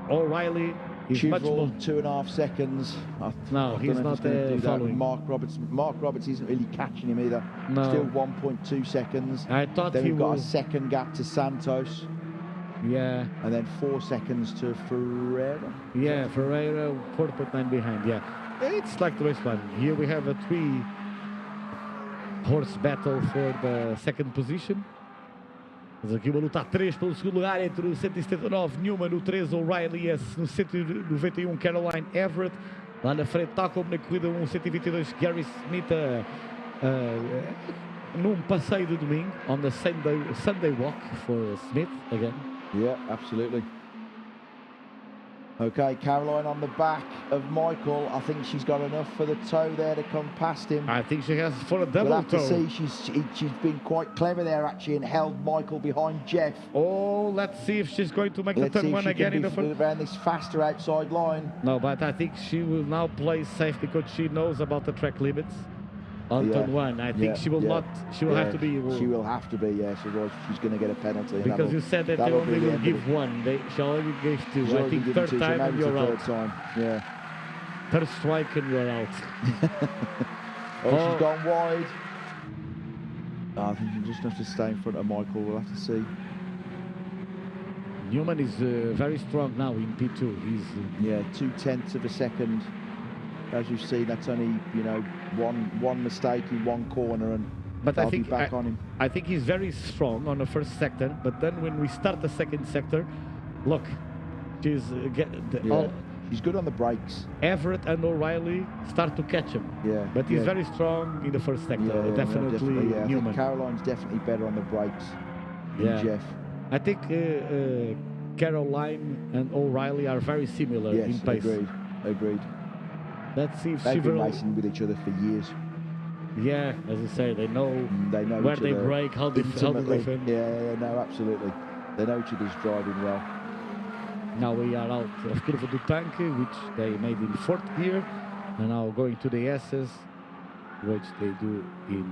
O'Reilly. He's much more... 2.5 seconds. No, he's not following. Mark Roberts isn't really catching him either. No. Still 1.2 seconds. I thought then he we've got was... a second gap to Santos. Yeah. And then 4 seconds to Ferreira. Yeah, Ferreira 4.9 behind, yeah. It's like the race one. Here we have a 3-horse battle for the second position. Mas aqui uma luta a 3 pelo segundo lugar entre o 179 Newman, no 13 O'Reilly e no 191 Caroline Everett. Lá na frente, tal como na corrida 1, 122 Gary Smith num passeio de domingo, on the Sunday walk for Smith again. Yeah, absolutely. Okay, Caroline on the back of Michael. I think she's got enough for the toe there to come past him. I think she has for a double we'll have toe. To see. She's been quite clever there actually and held Michael behind Jeff. Oh, let's see if she's going to make the turn 1 again in the front. Around this faster outside line. No, but I think she will now play safe because she knows about the track limits. On turn 1, I think she will not. She will have to be. She will have to be. Yes, otherwise she's going to get a penalty. Because you said that they only will give 1. She only gave 2. I think third time and you're out. Yeah. Third strike and you're out. She's gone wide. I think you just have to stay in front of Michael. We'll have to see. Newman is very strong now in P2. He's 0.2 of a second. As you've seen, that's only one mistake in 1 corner, and But I'll be back on him. I think he's very strong on the first sector, but then when we start the second sector, look, she's he's good on the brakes. Everett and O'Reilly start to catch him. Yeah, but he's very strong in the first sector. Definitely I Newman. think Caroline's definitely better on the brakes than Jeff. I think Caroline and O'Reilly are very similar in pace. Agreed. Let's see if they've been racing with each other for years. Yeah, as I say, they know where they brake, how they defend. Yeah, no, absolutely. They know each other's driving well. Now we are out of Curva do Tanque, which they made in 4th gear, and now going to the S's, which they do in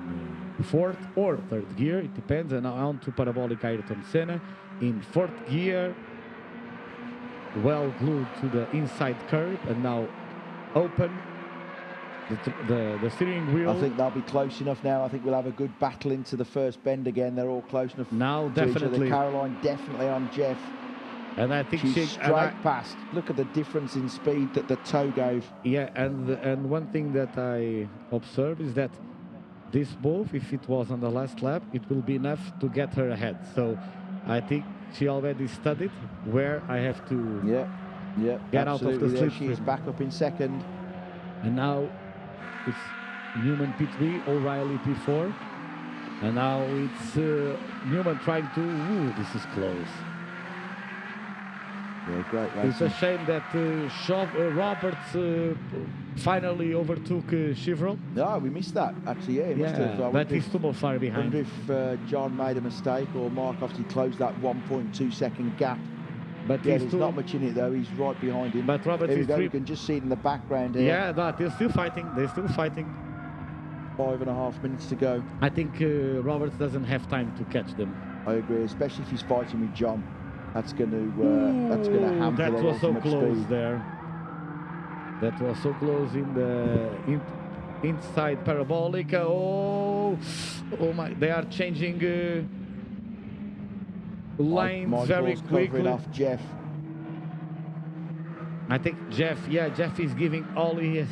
4th or 3rd gear, it depends, and now on to Parabolic Ayrton Senna in 4th gear, well glued to the inside curb, and now open the steering wheel. I think they'll be close enough now. I think we'll have a good battle into the first bend again. They're all close enough now, to definitely. each other. Caroline definitely on Jeff. And I think she's straight past. Look at the difference in speed that the toe gave. Yeah, and one thing that I observed is that this move, if it was on the last lap, it will be enough to get her ahead. So I think she already studied where I have to get out of the slipstream. She's back up in 2nd. And now it's Newman P3, O'Reilly P4. And now it's Newman trying to... Ooh, this is close. Yeah, great racing. It's a shame that Roberts finally overtook Chevrolet. No, we missed that, actually, must have. But he's too far behind. I wonder if John made a mistake or Mark obviously closed that 1.2 second gap. But there's not much in it, though. He's right behind him. But Roberts is we can just see it in the background here. Yeah, but they're still fighting. 5.5 minutes to go. I think Roberts doesn't have time to catch them. I agree, especially if he's fighting with John. That's going to hamper that their was so close speed. there. That was so close in the inside Parabolica. Oh my! They are changing lines very quickly. Off Jeff. I think Jeff is giving all he has.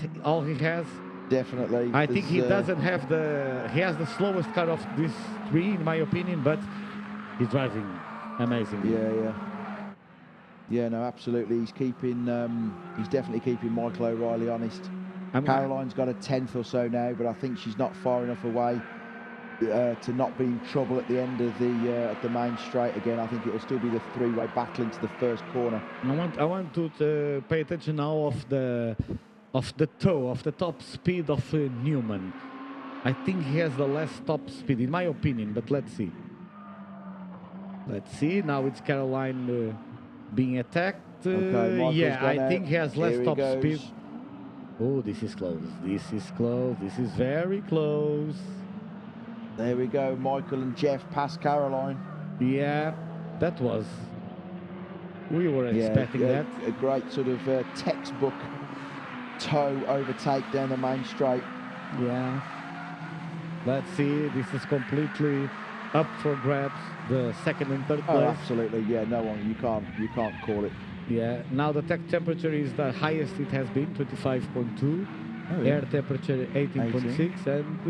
Definitely. I think he doesn't have he has the slowest car of this 3, in my opinion, but he's driving amazing. Yeah, no, absolutely. He's definitely keeping Michael O'Reilly honest. Caroline's got a 10th or so now, but I think she's not far enough away to not be in trouble at the end of the main straight again. I think it will still be the 3-way battle into the first corner. I want to pay attention now of the top speed of Newman. I think he has the less top speed, in my opinion, but let's see. Now it's Caroline being attacked. I think he has less top speed. Oh, this is close. This is very close. There we go. Michael and Jeff past Caroline. Yeah, that was... We were expecting that. A great sort of textbook toe overtake down the main straight. Yeah. Let's see. This is completely up for grabs. The 2nd and 3rd place. Oh, absolutely. Yeah, no one. You can't call it. Yeah. Now the tech temperature is the highest it has been, 25.2. Oh, yeah. Air temperature 18.6, and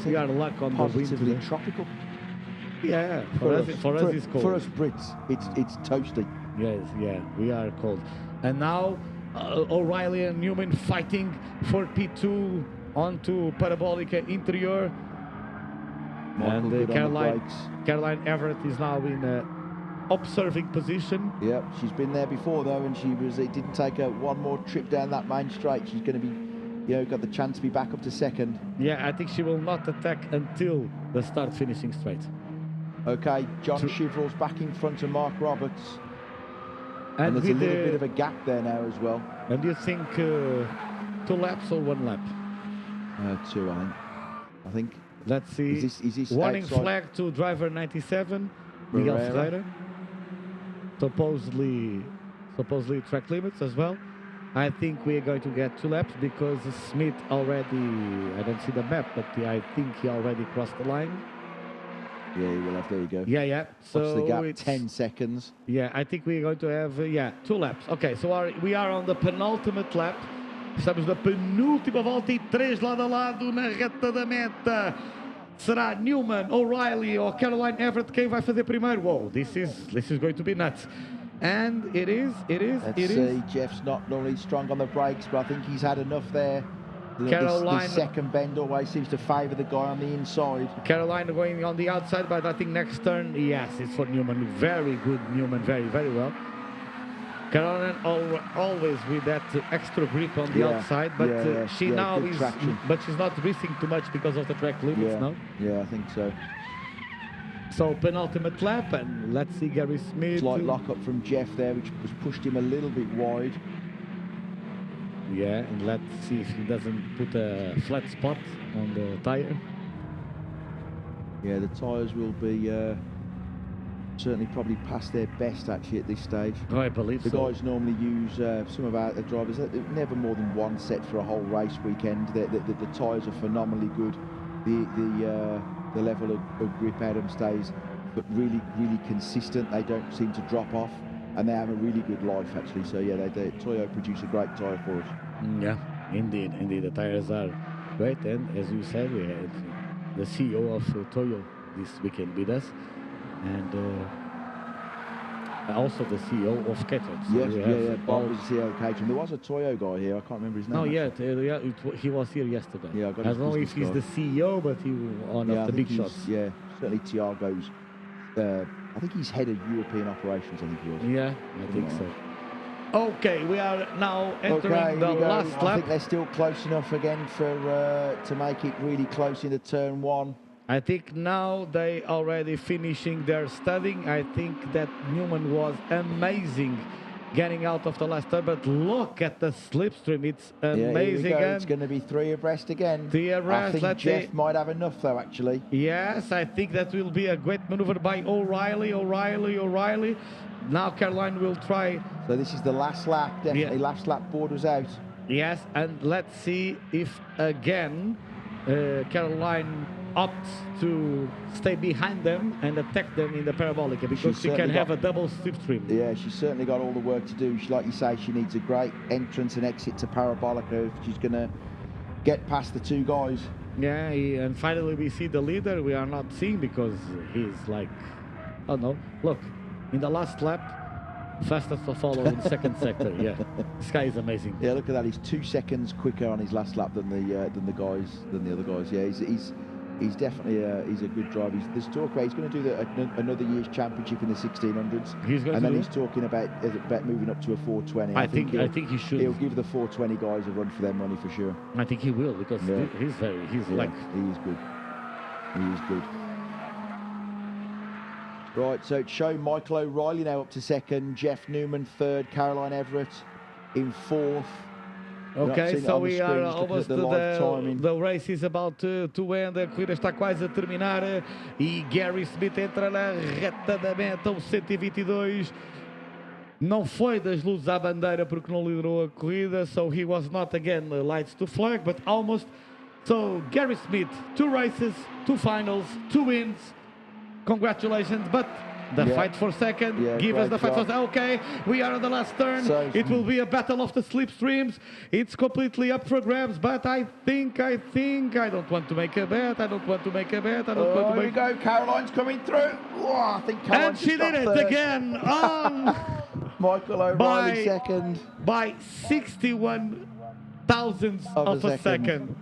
we are luck on the wind today. Tropical. Yeah. For us it's cold. For us Brits, it's toasty. Yes. Yeah. We are cold. And now O'Reilly and Newman fighting for P2 onto Parabolica Interior. And Caroline Everett is now in an observing position. Yep, she's been there before though, and it didn't take her one more trip down that main straight. She's going to be, got the chance to be back up to 2nd. Yeah, I think she will not attack until the start-finishing straight. Okay, John Chivril's back in front of Mark Roberts. And there's a little bit of a gap there now as well. And do you think 2 laps or 1 lap? 2, I think. Let's see. Is this warning outside? Flag to driver 97, Miguel Ferreira. Supposedly track limits as well. I think we are going to get 2 laps because Smith already, I don't see the map, but I think he already crossed the line. Yeah, he will have. There you go. Yeah. So what's the gap? 10 seconds. Yeah, I think we're going to have 2 laps. Okay, so we are on the penultimate lap. Estamos na penúltima volta e 3 lado a lado na reta da meta. Será Newman, O'Reilly ou Caroline Everett quem vai fazer primeiro? Wow, this is going to be nuts. And it is. Let's see, Jeff's not normally strong on the brakes, but I think he's had enough there. This second bend always seems to favour the guy on the inside. Caroline going on the outside, but I think next turn, yes, it's for Newman. Very good, Newman, very, very well. Caroline always with that extra grip on the outside, but she now is, but she's not racing too much because of the track limits now. Yeah, I think so. So penultimate lap, and let's see Gary Smith. Slight lock-up from Jeff there, which was pushed him a little bit wide. Yeah, and let's see if he doesn't put a flat spot on the tyre. Yeah, the tyres will be certainly probably past their best actually at this stage. Oh, I believe the guys normally use some of our drivers, never more than one set for a whole race weekend. The tyres are phenomenally good. The level of grip Adam stays, but really consistent. They don't seem to drop off, and they have a really good life actually. So yeah, Toyo produce a great tyre for us. Yeah, indeed, the tyres are great. And as you said, we had the CEO of Toyo this weekend with us, and also the CEO of Caterham. So yes, Bob is the CEO of Caterham. There was a Toyo guy here. I can't remember his name. No, he was here yesterday. Yeah, I don't know if he's the CEO, but he one of the big shots. Yeah, certainly Tiago's. I think he's head of European operations. I think he was. Yeah, I think so. Okay, we are now entering the last lap. I think they're still close enough again for to make it really close into turn one. I think now they already finishing their studying. I think that Newman was amazing getting out of the last turn, but look at the slipstream. It's amazing. Yeah, it's going to be 3 abreast again. 3 abreast. I think Jeff might have enough though, actually. Yes, I think that will be a great maneuver by O'Reilly. Now Caroline will try. So this is the last lap, definitely. Last lap board was out. Yes, and let's see if again Caroline opts to stay behind them and attack them in the parabolica, because she can have a double slipstream. Yeah, she's certainly got all the work to do. Like you say, she needs a great entrance and exit to parabolica if she's going to get past the 2 guys. Yeah, and finally we see the leader. We are not seeing because he's like, oh no, look, in the last lap, fastest to follow in second sector. Yeah, this guy is amazing. Yeah, look at that. He's 2 seconds quicker on his last lap than the other guys. Yeah, he's definitely he's a good driver. There's talk about he's going to do another year's championship in the 1600s, and then he's talking about moving up to a 420. I think he should. He'll give the 420 guys a run for their money for sure. I think he will, because he's like, he is good. He is good. Right, so it's shown Michael O'Reilly now up to second, Jeff Newman third, Caroline Everett in fourth. Ok, so we are almost the race is about to end, a corrida está quase a terminar e Gary Smith entra na reta da meta, o 122. Não foi das luzes à bandeira porque não liderou a corrida, so he was not again lights to flag, but almost. So Gary Smith, 2 races, 2 finals, 2 wins. Congratulations, but the fight for second, give us the fight for second. Okay, we are on the last turn. So, it will be a battle of the slipstreams. It's completely up for grabs, but I think, I don't want to make a bet. Here we go, Caroline's coming through. Oh, I think Caroline and she did it again on Michael O'Reilly second. By 61 thousandths of a second.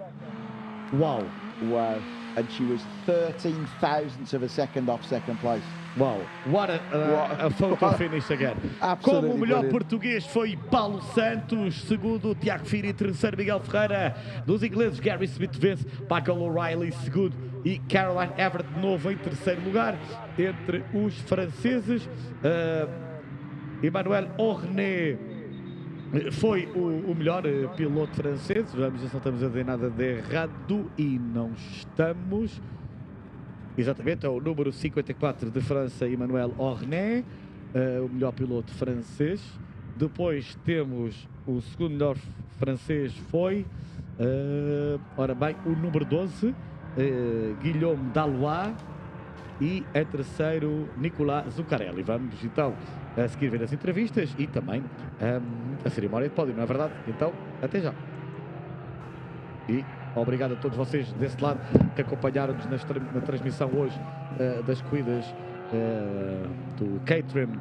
Wow. Wow. And she was 13 thousandths of a second off second place. Wow, what a photo finish again. Como o melhor português foi Paulo Santos, segundo Tiago Firi, terceiro Miguel Ferreira. Dos ingleses, Gary Smith vence, Michael O'Reilly segundo e Caroline Everett de novo em terceiro lugar. Entre os franceses, Emmanuel Orné foi o melhor piloto francês. Vamos ver se não estamos a dizer nada de errado, e não estamos. Exatamente, é o número 54 de França, Emmanuel Orné, o melhor piloto francês. Depois temos o segundo melhor francês foi, ora bem, o número 12, Guillaume Dallois, e em terceiro, Nicolas Zuccarelli. Vamos então a seguir ver as entrevistas e também a cerimónia de pódio, não é verdade? Então, até já. E Obrigado a todos vocês desse lado que acompanharam-nos na transmissão hoje das corridas do Caterham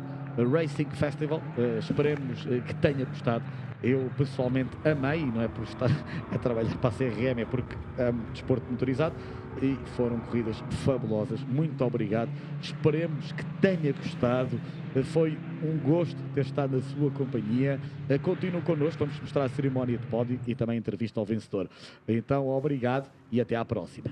Racing Festival. Esperemos que tenha gostado. Eu pessoalmente amei, e não é por estar a trabalhar para a CRM, é porque amo desporto motorizado, e foram corridas fabulosas. Muito obrigado. Esperemos que tenha gostado. Foi um gosto ter estado na sua companhia. Continuem connosco, vamos mostrar a cerimónia de pódio e também a entrevista ao vencedor. Então, obrigado e até à próxima.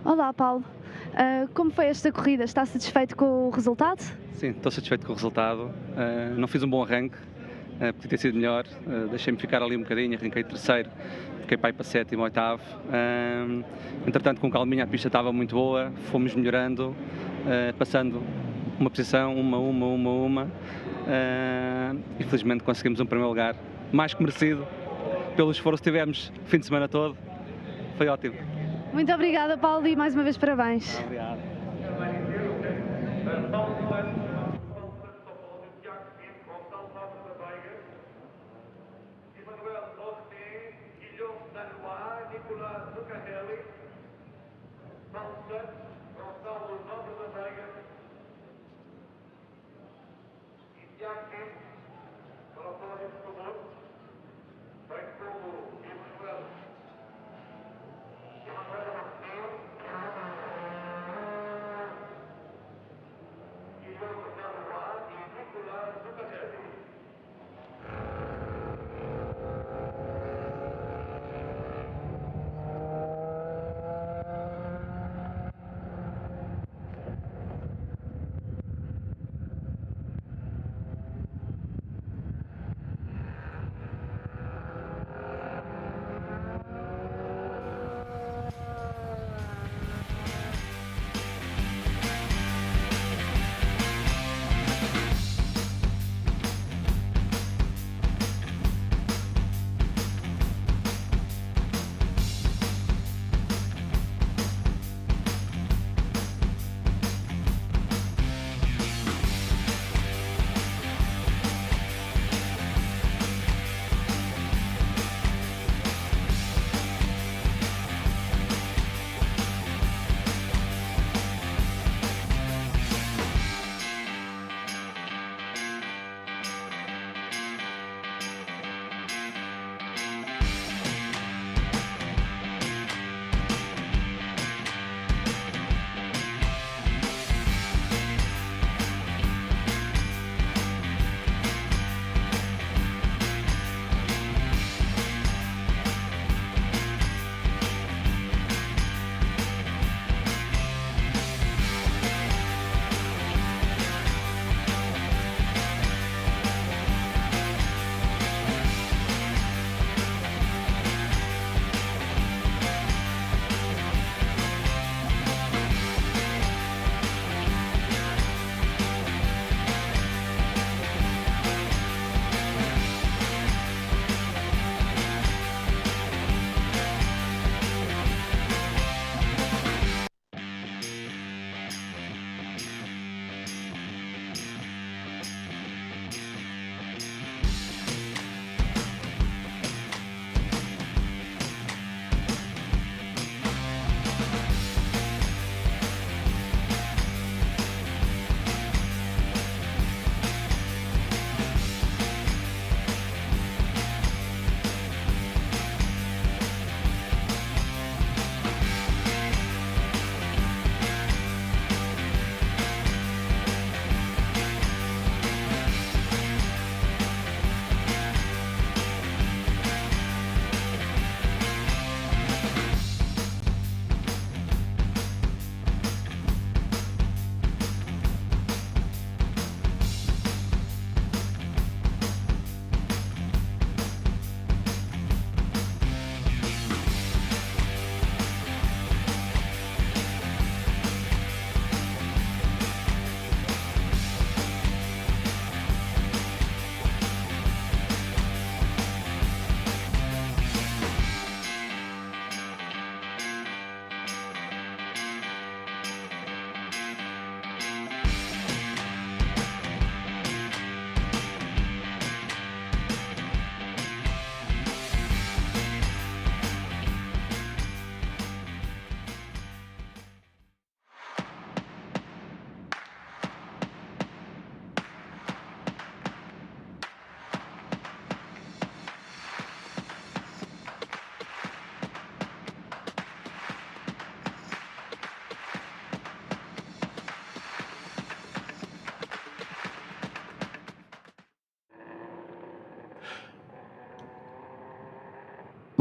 Olá, Paulo. Como foi esta corrida? Está satisfeito com o resultado? Sim, estou satisfeito com o resultado. Não fiz um bom arranque, podia ter sido melhor. Deixei-me ficar ali um bocadinho, arranquei terceiro, fiquei para sétimo, oitavo. Entretanto, com calminha, a pista estava muito boa, fomos melhorando, passando uma posição, uma. E felizmente conseguimos um primeiro lugar, mais que merecido, pelo esforço que tivemos o fim de semana todo. Foi ótimo. Muito obrigada, Paulo, e mais uma vez parabéns. Obrigado.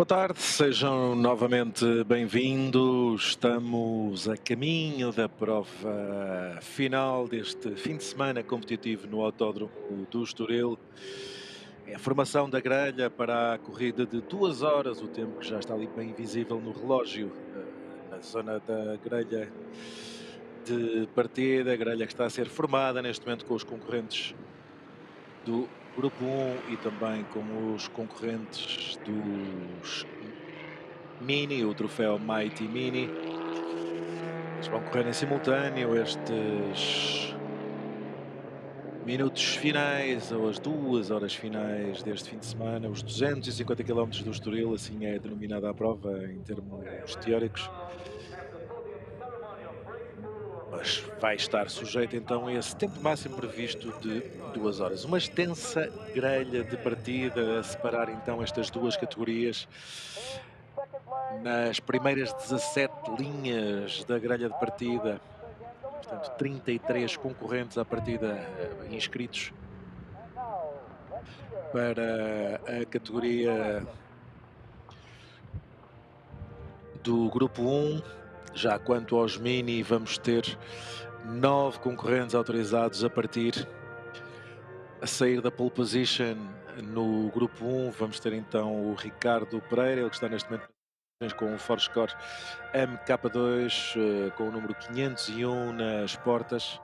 tarde, sejam novamente bem-vindos. Estamos a caminho da prova final deste fim de semana competitivo no Autódromo do Estoril. É a formação da grelha para a corrida de 2 horas, o tempo que já está ali bem visível no relógio, na zona da grelha de partida, a grelha que está a ser formada neste momento com os concorrentes do Grupo 1 e também com os concorrentes dos Mini, o troféu Mighty Mini. Eles vão correr em simultâneo estes minutos finais, ou as 2 horas finais deste fim de semana, os 250 km do Estoril, assim é denominada a prova em termos teóricos. Mas vai estar sujeito então a esse tempo máximo previsto de 2 horas. Uma extensa grelha de partida a separar então estas duas categorias. Nas primeiras 17 linhas da grelha de partida, portanto 33 concorrentes à partida inscritos para a categoria do Grupo 1. Já quanto aos Mini, vamos ter 9 concorrentes autorizados a partir, a sair da pole position. No Grupo 1 vamos ter então o Ricardo Pereira, ele que está neste momento com o Ford Score MK2, com o número 501 nas portas.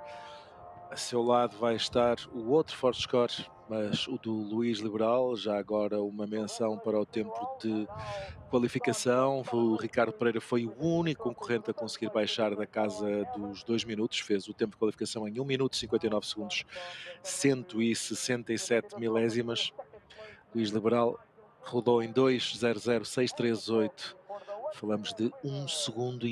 A seu lado vai estar o outro Ford Score, mas o do Luís Liberal. Já agora uma menção para o tempo de qualificação. O Ricardo Pereira foi o único concorrente a conseguir baixar da casa dos 2 minutos. Fez o tempo de qualificação em 1 minuto e 59 segundos, 167 milésimas. Luís Liberal rodou em 2:00.638. Falamos de 1,5 segundo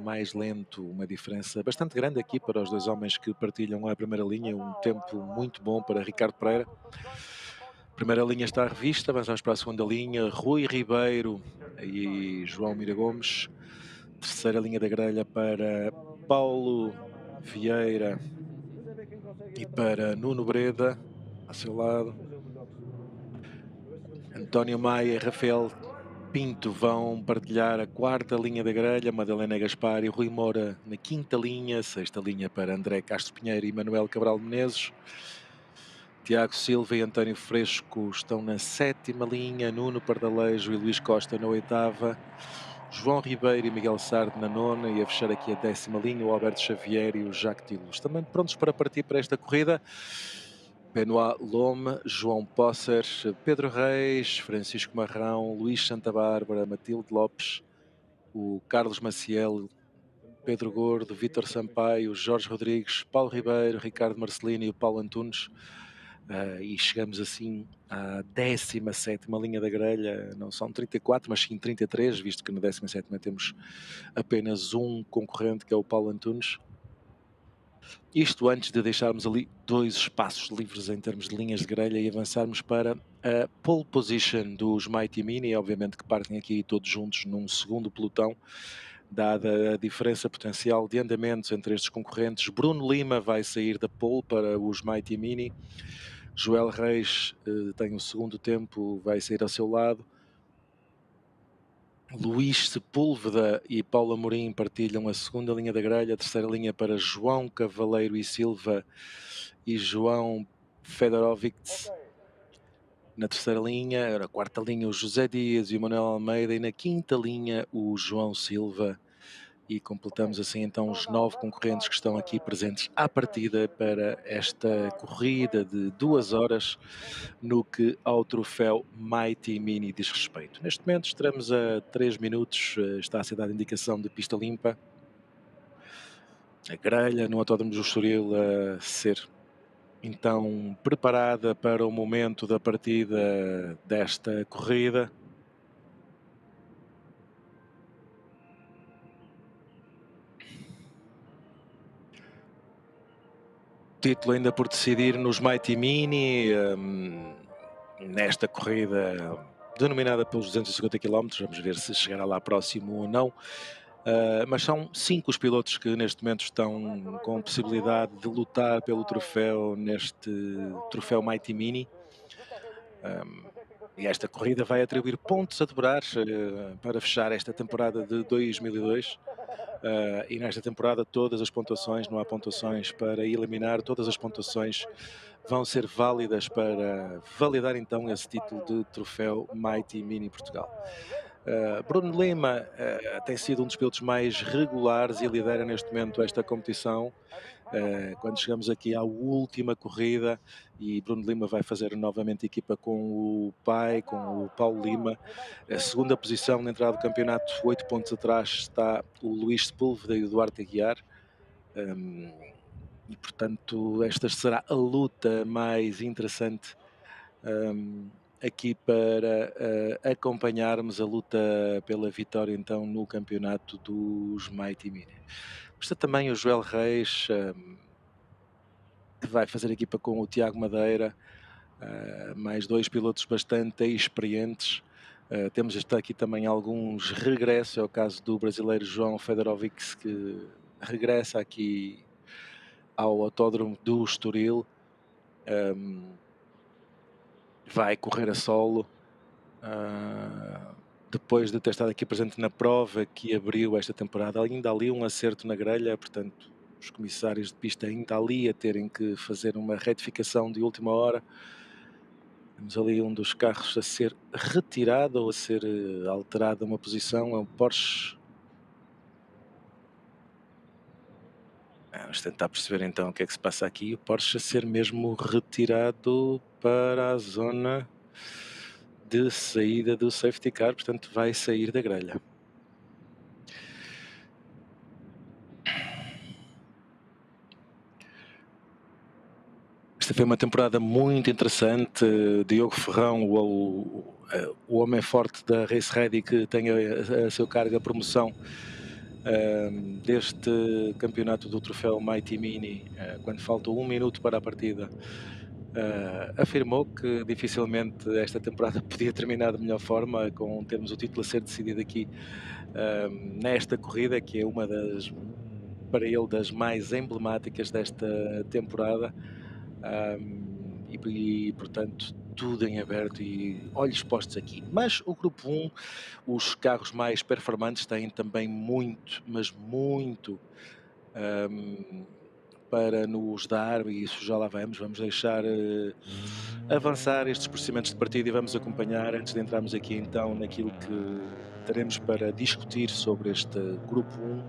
mais lento, uma diferença bastante grande aqui para os dois homens que partilham a primeira linha, um tempo muito bom para Ricardo Pereira. A primeira linha está à revista, avançamos para a segunda linha, Rui Ribeiro e João Mira Gomes. Terceira linha da grelha para Paulo Vieira e para Nuno Breda, ao seu lado. António Maia e Rafael Pinto vão partilhar a quarta linha da grelha, Madalena Gaspar e Rui Moura na quinta linha, sexta linha para André Castro Pinheiro e Manuel Cabral Menezes. Tiago Silva e António Fresco estão na sétima linha, Nuno Pardalejo e Luís Costa na oitava, João Ribeiro e Miguel Sardo na nona, e a fechar aqui a 10ª linha, o Alberto Xavier e o Jacques Tilos. Também prontos para partir para esta corrida, Benoit Lome, João Posser, Pedro Reis, Francisco Marrão, Luís Santa Bárbara, Matilde Lopes, o Carlos Maciel, Pedro Gordo, Vítor Sampaio, Jorge Rodrigues, Paulo Ribeiro, Ricardo Marcelino e o Paulo Antunes. E chegamos assim à 17ª linha da grelha. Não são 34, mas sim 33, visto que na 17ª temos apenas um concorrente, que é o Paulo Antunes. Isto antes de deixarmos ali 2 espaços livres em termos de linhas de grelha e avançarmos para a pole position dos Mighty Mini, obviamente que partem aqui todos juntos num segundo pelotão, dada a diferença potencial de andamentos entre estes concorrentes. Bruno Lima vai sair da pole para os Mighty Mini, Joel Reis tem o segundo tempo, vai sair ao seu lado. Luís Sepúlveda e Paulo Amorim partilham a segunda linha da grelha, a terceira linha para João Cavaleiro e Silva e João Fedorovic. Na terceira linha, na quarta linha, o José Dias e o Manuel Almeida, e na quinta linha, o João Silva. E completamos assim então os 9 concorrentes que estão aqui presentes à partida para esta corrida de 2 horas no que ao troféu Mighty Mini diz respeito. Neste momento estaremos a 3 minutos, está a ser dada indicação de pista limpa. A grelha no Autódromo do Estoril a ser então preparada para o momento da partida desta corrida. Título ainda por decidir nos Mighty Mini, nesta corrida denominada pelos 250 km, vamos ver se chegará lá próximo ou não, mas são 5 os pilotos que neste momento estão com possibilidade de lutar pelo troféu neste troféu Mighty Mini. E esta corrida vai atribuir pontos a dobrar para fechar esta temporada de 2002. E nesta temporada todas as pontuações, não há pontuações para eliminar, todas as pontuações vão ser válidas para validar então esse título de troféu Mighty Mini Portugal. Bruno Lima tem sido um dos pilotos mais regulares e lidera neste momento esta competição. Quando chegamos aqui à última corrida, e Bruno Lima vai fazer novamente equipa com o pai, com o Paulo Lima. A segunda posição na entrada do campeonato, 8 pontos atrás, está o Luís Sepúlveda e o Duarte Aguiar. E portanto esta será a luta mais interessante aqui para acompanharmos a luta pela vitória então no campeonato dos Mighty Mini. Está também o Joel Reis, que vai fazer equipa com o Tiago Madeira, mais 2 pilotos bastante experientes. Temos aqui também alguns regressos, é o caso do brasileiro João Federovics, que regressa aqui ao Autódromo do Estoril. Vai correr a solo, depois de ter estado aqui presente na prova que abriu esta temporada. Ainda ali um acerto na grelha, portanto os comissários de pista ainda ali a terem que fazer uma retificação de última hora. Temos ali um dos carros a ser retirado ou a ser alterado uma posição, é um Porsche. Vamos tentar perceber então o que é que se passa aqui. O Porsche a ser mesmo retirado para a zona de saída do safety car, portanto vai sair da grelha. Esta foi uma temporada muito interessante. Diogo Ferrão, o homem forte da Race Ready, que tem a seu cargo a promoção deste campeonato do troféu Mighty Mini, quando falta 1 minuto para a partida, afirmou que dificilmente esta temporada podia terminar de melhor forma, com termos o título a ser decidido aqui nesta corrida, que é uma das, para ele, das mais emblemáticas desta temporada. E portanto tudo em aberto e olhos postos aqui. Mas o grupo 1, os carros mais performantes, têm também muito, mas muito para nos dar, e isso já lá vamos deixar avançar estes procedimentos de partida e vamos acompanhar antes de entrarmos aqui então naquilo que teremos para discutir sobre este grupo 1.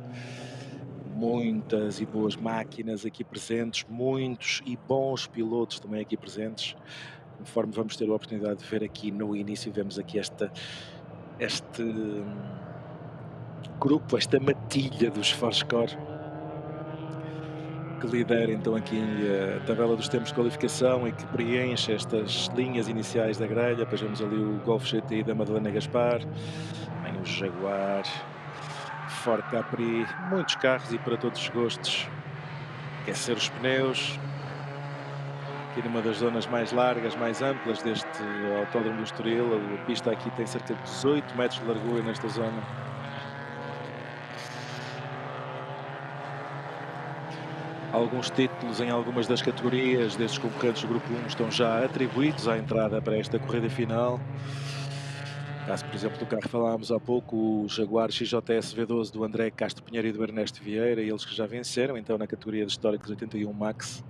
Muitas e boas máquinas aqui presentes, muitos e bons pilotos também aqui presentes, conforme vamos ter a oportunidade de ver aqui no início. Vemos aqui este grupo, esta matilha dos Forscore, que lidera então aqui a tabela dos tempos de qualificação e que preenche estas linhas iniciais da grelha. Depois vemos ali o Golf GTI da Madalena Gaspar, também o Jaguar, Ford Capri, muitos carros e para todos os gostos. Aquecer os pneus aqui numa das zonas mais largas, mais amplas deste Autódromo do Estoril. A pista aqui tem cerca de 18 metros de largura nesta zona. Alguns títulos em algumas das categorias destes concorrentes do Grupo 1 estão já atribuídos à entrada para esta corrida final. Caso, por exemplo, do carro que falámos há pouco, o Jaguar XJS V12 do André Castro Pinheiro e do Ernesto Vieira, eles que já venceram então na categoria de históricos 81 Max.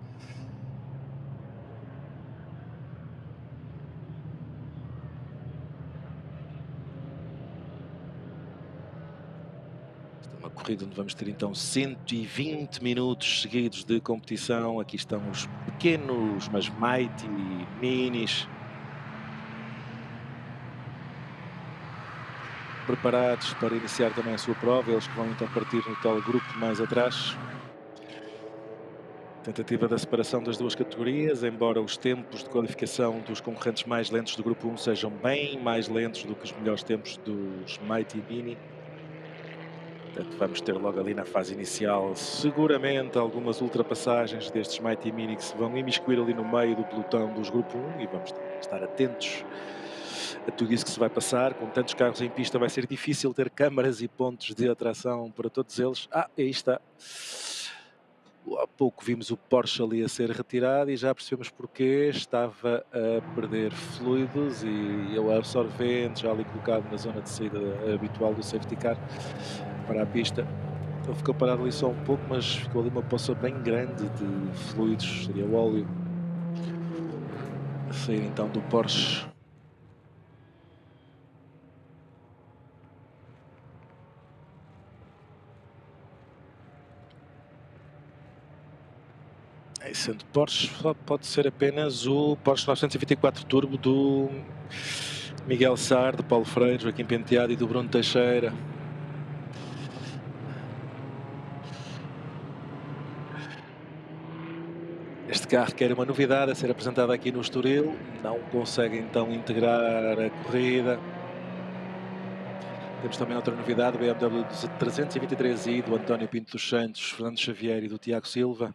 Esta é uma corrida onde vamos ter então 120 minutos seguidos de competição. Aqui estão os pequenos, mas mighty minis, preparados para iniciar também a sua prova. Eles que vão então partir no tal grupo mais atrás. Tentativa da separação das duas categorias, embora os tempos de qualificação dos concorrentes mais lentos do grupo 1 sejam bem mais lentos do que os melhores tempos dos Mighty Mini. Portanto, vamos ter logo ali na fase inicial seguramente algumas ultrapassagens destes Mighty Mini que se vão imiscuir ali no meio do pelotão dos grupo 1, e vamos estar atentos a tudo isso que se vai passar. Com tantos carros em pista vai ser difícil ter câmaras e pontos de atração para todos eles. Aí está Há pouco vimos o Porsche ali a ser retirado e já percebemos porque estava a perder fluidos e o absorvente já ali colocado na zona de saída habitual do safety car para a pista. Ele ficou parado ali só um pouco, mas ficou ali uma poça bem grande de fluidos, seria o óleo a sair então do Porsche. E sendo Porsche, só pode ser apenas o Porsche 924 Turbo do Miguel Sar, do Paulo Freire, Joaquim Penteado e do Bruno Teixeira. Este carro quer uma novidade a ser apresentada aqui no Estoril, não consegue então integrar a corrida. Temos também outra novidade, o BMW 323i do António Pinto dos Santos, Fernando Xavier e do Tiago Silva.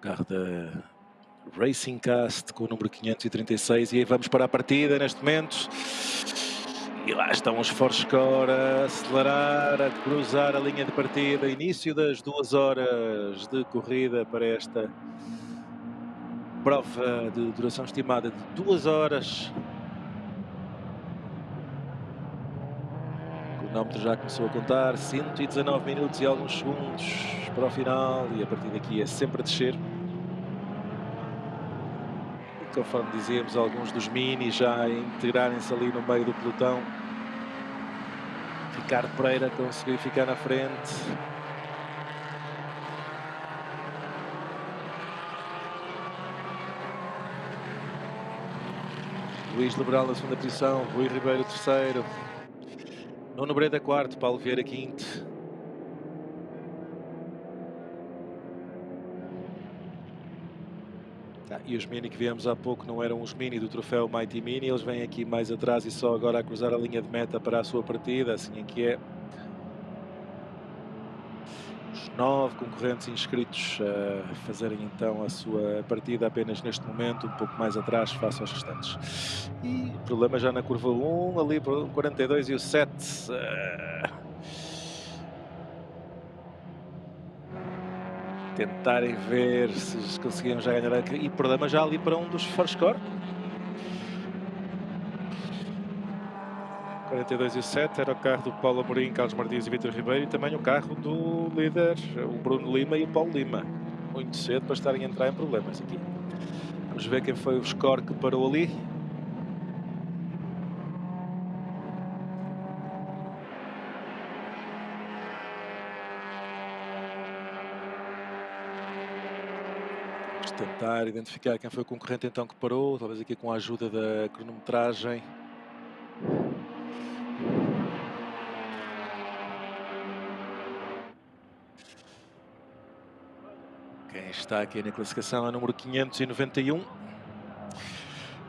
Carro da Racing Cast com o número 536 e aí vamos para a partida neste momento. E lá estão os Forscore a acelerar, a cruzar a linha de partida. Início das 2 horas de corrida para esta prova de duração estimada de 2 horas. O cronómetro já começou a contar, 119 minutos e alguns segundos para o final e a partir daqui é sempre a descer. E conforme dizíamos, alguns dos Mini já a integrarem-se ali no meio do pelotão. Ricardo Pereira conseguiu ficar na frente. Luís Lebral na segunda posição, Rui Ribeiro terceiro, Nuno Breda quarto, Paulo Vieira quinto. E os Mini que viemos há pouco não eram os Mini do troféu Mighty Mini, eles vêm aqui mais atrás e só agora a cruzar a linha de meta para a sua partida, assim é que é. Os 9 concorrentes inscritos a fazerem então a sua partida apenas neste momento, um pouco mais atrás face aos restantes. E o problema já na curva 1, ali para o 42 e o 7. Tentarem ver se conseguiam já ganhar e problema já ali para um dos Forscore. 42 e o 7 era o carro do Paulo Amorim, Carlos Martins e Vítor Ribeiro e também o carro do líder, o Bruno Lima e o Paulo Lima. Muito cedo para estarem a entrar em problemas aqui. Vamos ver quem foi o score que parou ali. Vamos tentar identificar quem foi o concorrente então que parou, talvez aqui com a ajuda da cronometragem. Quem está aqui na classificação é o número 591.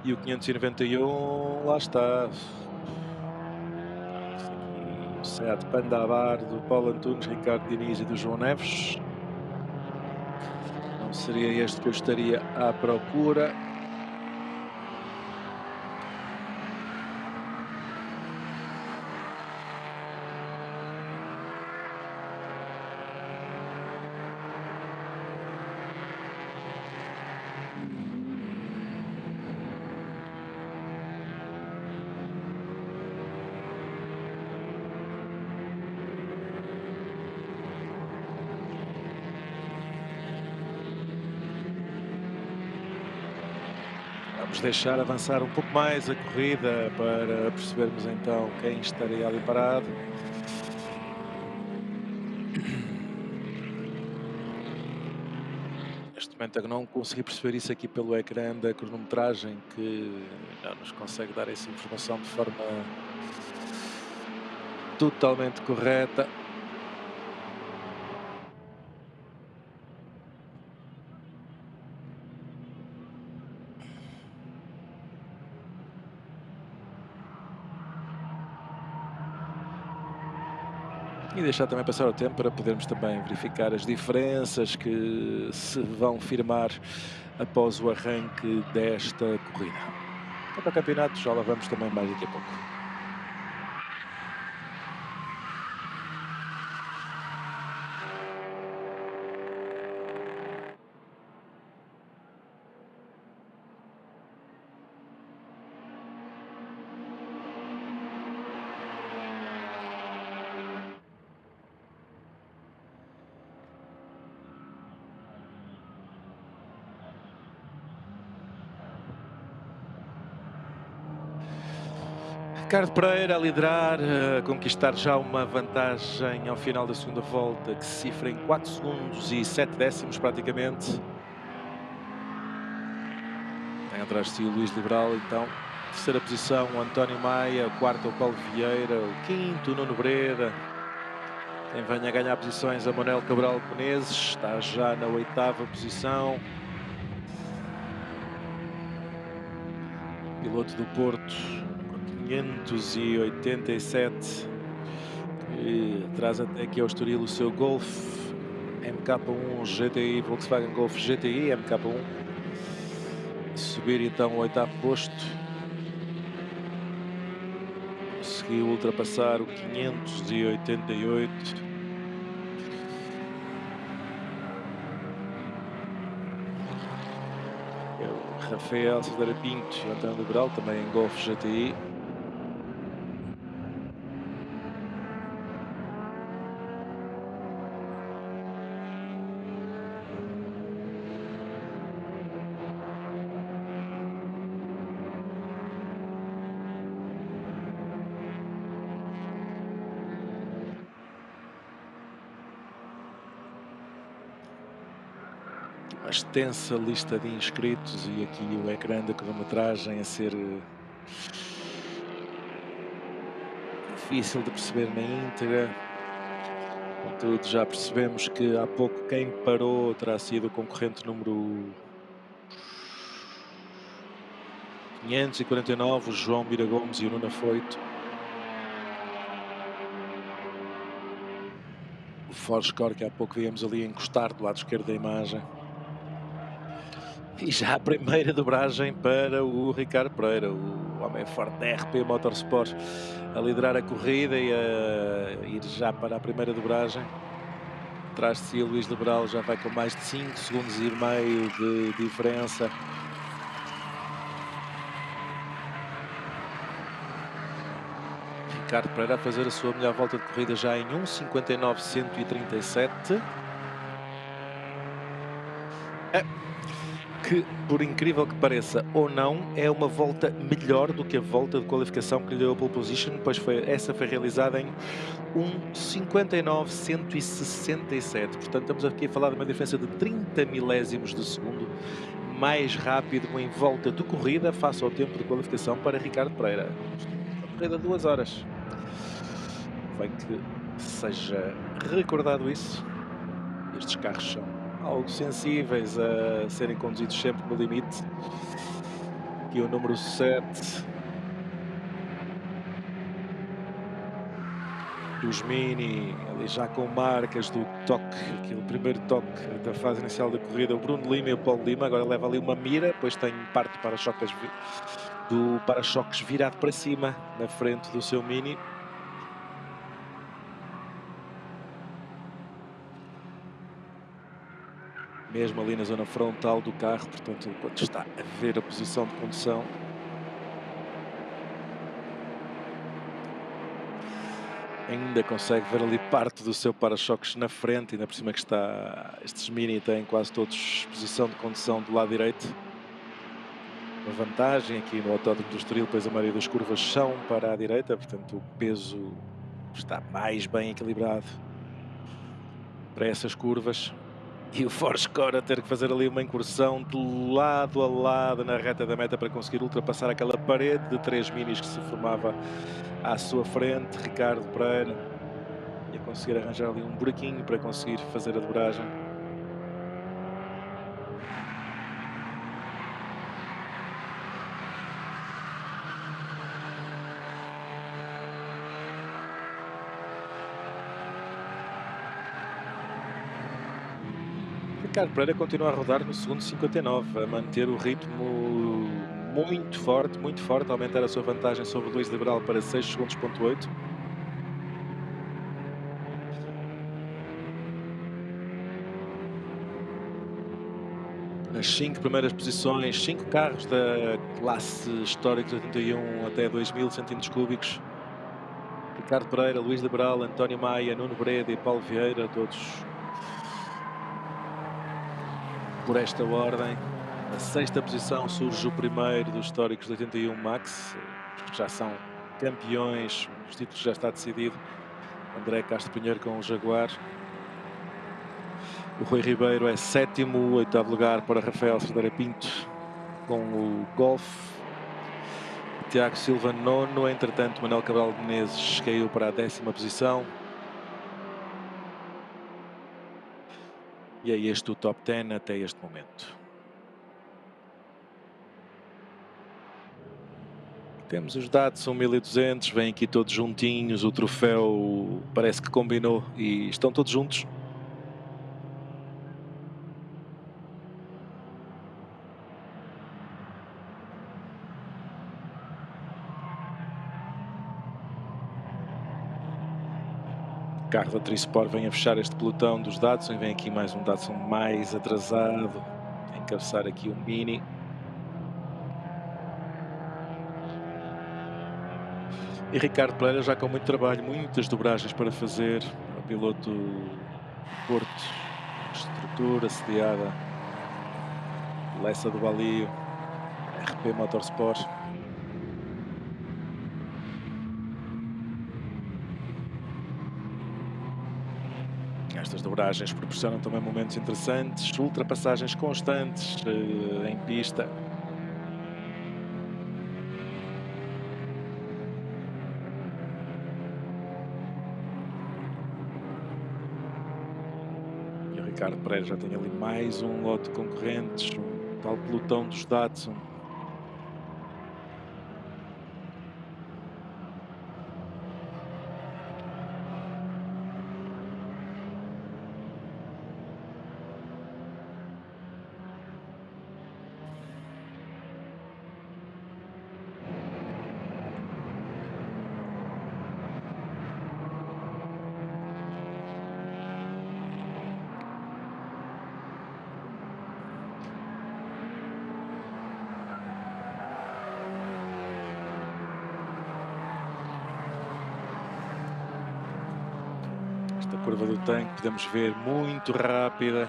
E o 591, lá está. O Seat Panda Abar do Paulo Antunes, Ricardo Diniz e do João Neves. Não seria este que eu estaria à procura. Vamos deixar avançar um pouco mais a corrida para percebermos então quem estaria ali parado. Neste momento eu não consegui perceber isso aqui pelo ecrã da cronometragem, que não nos consegue dar essa informação de forma totalmente correta. E deixar também passar o tempo para podermos também verificar as diferenças que se vão firmar após o arranque desta corrida. Quanto ao campeonato, já lá vamos também mais daqui a pouco. Ricardo Pereira a liderar, a conquistar já uma vantagem ao final da segunda volta que se cifra em 4 segundos e 7 décimos praticamente. Tem atrás de si o Luís Liberal, então. Terceira posição, o António Maia. Quarto, o Paulo Vieira. O quinto, o Nuno Breda. Quem vem a ganhar posições, a Manuel Cabral Menezes. Está já na 8ª posição. Piloto do Porto, com 587. E traz até aqui ao Estoril o seu Golf MK1 GTI, Volkswagen Golf GTI MK1. Subir então ao 8º posto. Conseguiu ultrapassar o 588. É o Rafael Cedera Pinto e o António Liberal, também em Golf GTI. Uma extensa lista de inscritos e aqui o ecrã da cronometragem a ser difícil de perceber na íntegra. Contudo, já percebemos que há pouco quem parou terá sido o concorrente número 549, o João Mira Gomes e o Nuno Foito. O Forscore que há pouco víamos ali encostar do lado esquerdo da imagem. E já a primeira dobragem para o Ricardo Pereira, o homem forte da RP Motorsport, a liderar a corrida e a ir já para a primeira dobragem. Atrás de si o Luís Liberal já vai com mais de 5 segundos e meio de diferença. Ricardo Pereira a fazer a sua melhor volta de corrida já em 1:59.137. Que, por incrível que pareça ou não, é uma volta melhor do que a volta de qualificação que lhe deu a pole position, pois essa foi realizada em 1:59.167. Portanto, estamos aqui a falar de uma diferença de 30 milésimos de segundo mais rápido em volta de corrida face ao tempo de qualificação para Ricardo Pereira. Uma corrida de 2 horas. Vem que seja recordado isso. Estes carros são algo sensíveis a serem conduzidos sempre no limite. Aqui o número 7 dos Mini, ali já com marcas do toque, aquele primeiro toque da fase inicial da corrida, o Bruno Lima e o Paulo Lima. Agora leva ali uma mira, depois tem parte do para-choques virado para cima na frente do seu Mini. Mesmo ali na zona frontal do carro, portanto, enquanto está a ver a posição de condução. Ainda consegue ver ali parte do seu para-choques na frente, ainda por cima que está... Estes Mini têm quase todos posição de condução do lado direito. Uma vantagem aqui no Autódromo do Estoril, pois a maioria das curvas são para a direita, portanto o peso está mais bem equilibrado para essas curvas. E o Forscore a ter que fazer ali uma incursão de lado a lado na reta da meta para conseguir ultrapassar aquela parede de 3 Minis que se formava à sua frente. Ricardo Pereira ia conseguir arranjar ali um buraquinho para conseguir fazer a dobragem. Ricardo Pereira continua a rodar no segundo 59, a manter o ritmo muito forte, aumentar a sua vantagem sobre o Luís Liberal para 6 segundos.8. As 5 primeiras posições, 5 carros da classe histórica de 81 até 2000 centímetros cúbicos. Ricardo Pereira, Luís Liberal, António Maia, Nuno Breda e Paulo Vieira, todos por esta ordem. Na 6ª posição surge o primeiro dos históricos de 81 Max, já são campeões, os títulos já está decidido. André Castro Pinheiro com o Jaguar. O Rui Ribeiro é 7º, 8º lugar para Rafael Cerdeira Pinto com o Golf. Tiago Silva 9º, entretanto Manuel Cabral de Menezes caiu para a 10ª posição. E é este o top 10 até este momento. Temos os Datsun 1200, vêm aqui todos juntinhos, o troféu parece que combinou e estão todos juntos. O carro da Trisport vem a fechar este pelotão dos Datsun e vem aqui mais um Datsun mais atrasado, a encabeçar aqui o Mini. E Ricardo Pereira já com muito trabalho, muitas dobragens para fazer. O piloto Porto, estrutura sediada, Lessa do Balio, RP Motorsport. Estas dobragens proporcionam também momentos interessantes, ultrapassagens constantes em pista. Ricardo Pereira já tem ali mais um lote de concorrentes, um tal pelotão dos Datsun. Esta curva do tanque podemos ver muito rápida.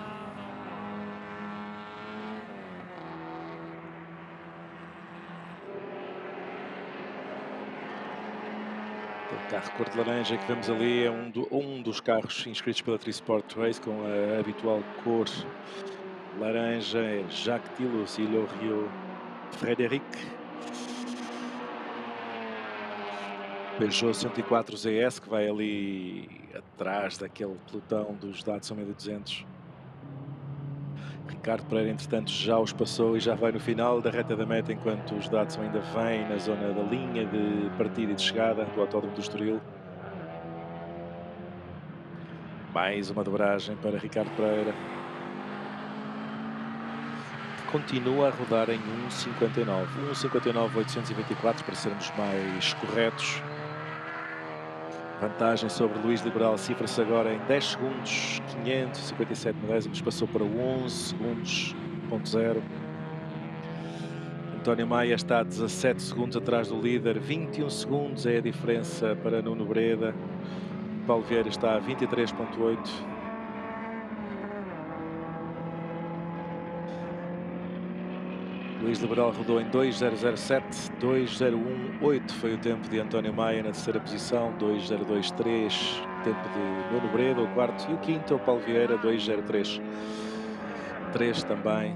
O carro cor de laranja que vemos ali é um dos carros inscritos pela Trisport Race com a habitual cor laranja, é Jacques Tilos e Lorio Frederic. Peugeot 104 ZS que vai ali atrás daquele pelotão dos Datsun 1200. Ricardo Pereira, entretanto, já os passou e já vai no final da reta da meta, enquanto os Datsun ainda vêm na zona da linha de partida e de chegada do Autódromo do Estoril. Mais uma dobragem para Ricardo Pereira, que continua a rodar em 1.59. 1.59.824 para sermos mais corretos. Vantagem sobre Luís Liberal cifra-se agora em 10 segundos, 557 milésimos, passou para 11 segundos.0. António Maia está a 17 segundos atrás do líder, 21 segundos é a diferença para Nuno Breda. Paulo Vieira está a 23.8. Luís Liberal rodou em 2.007, 2.018 foi o tempo de António Maia na terceira posição, 2.023 tempo de Nuno Breda, o quarto, e o quinto é o Paulo Vieira, 2.03. 3 também.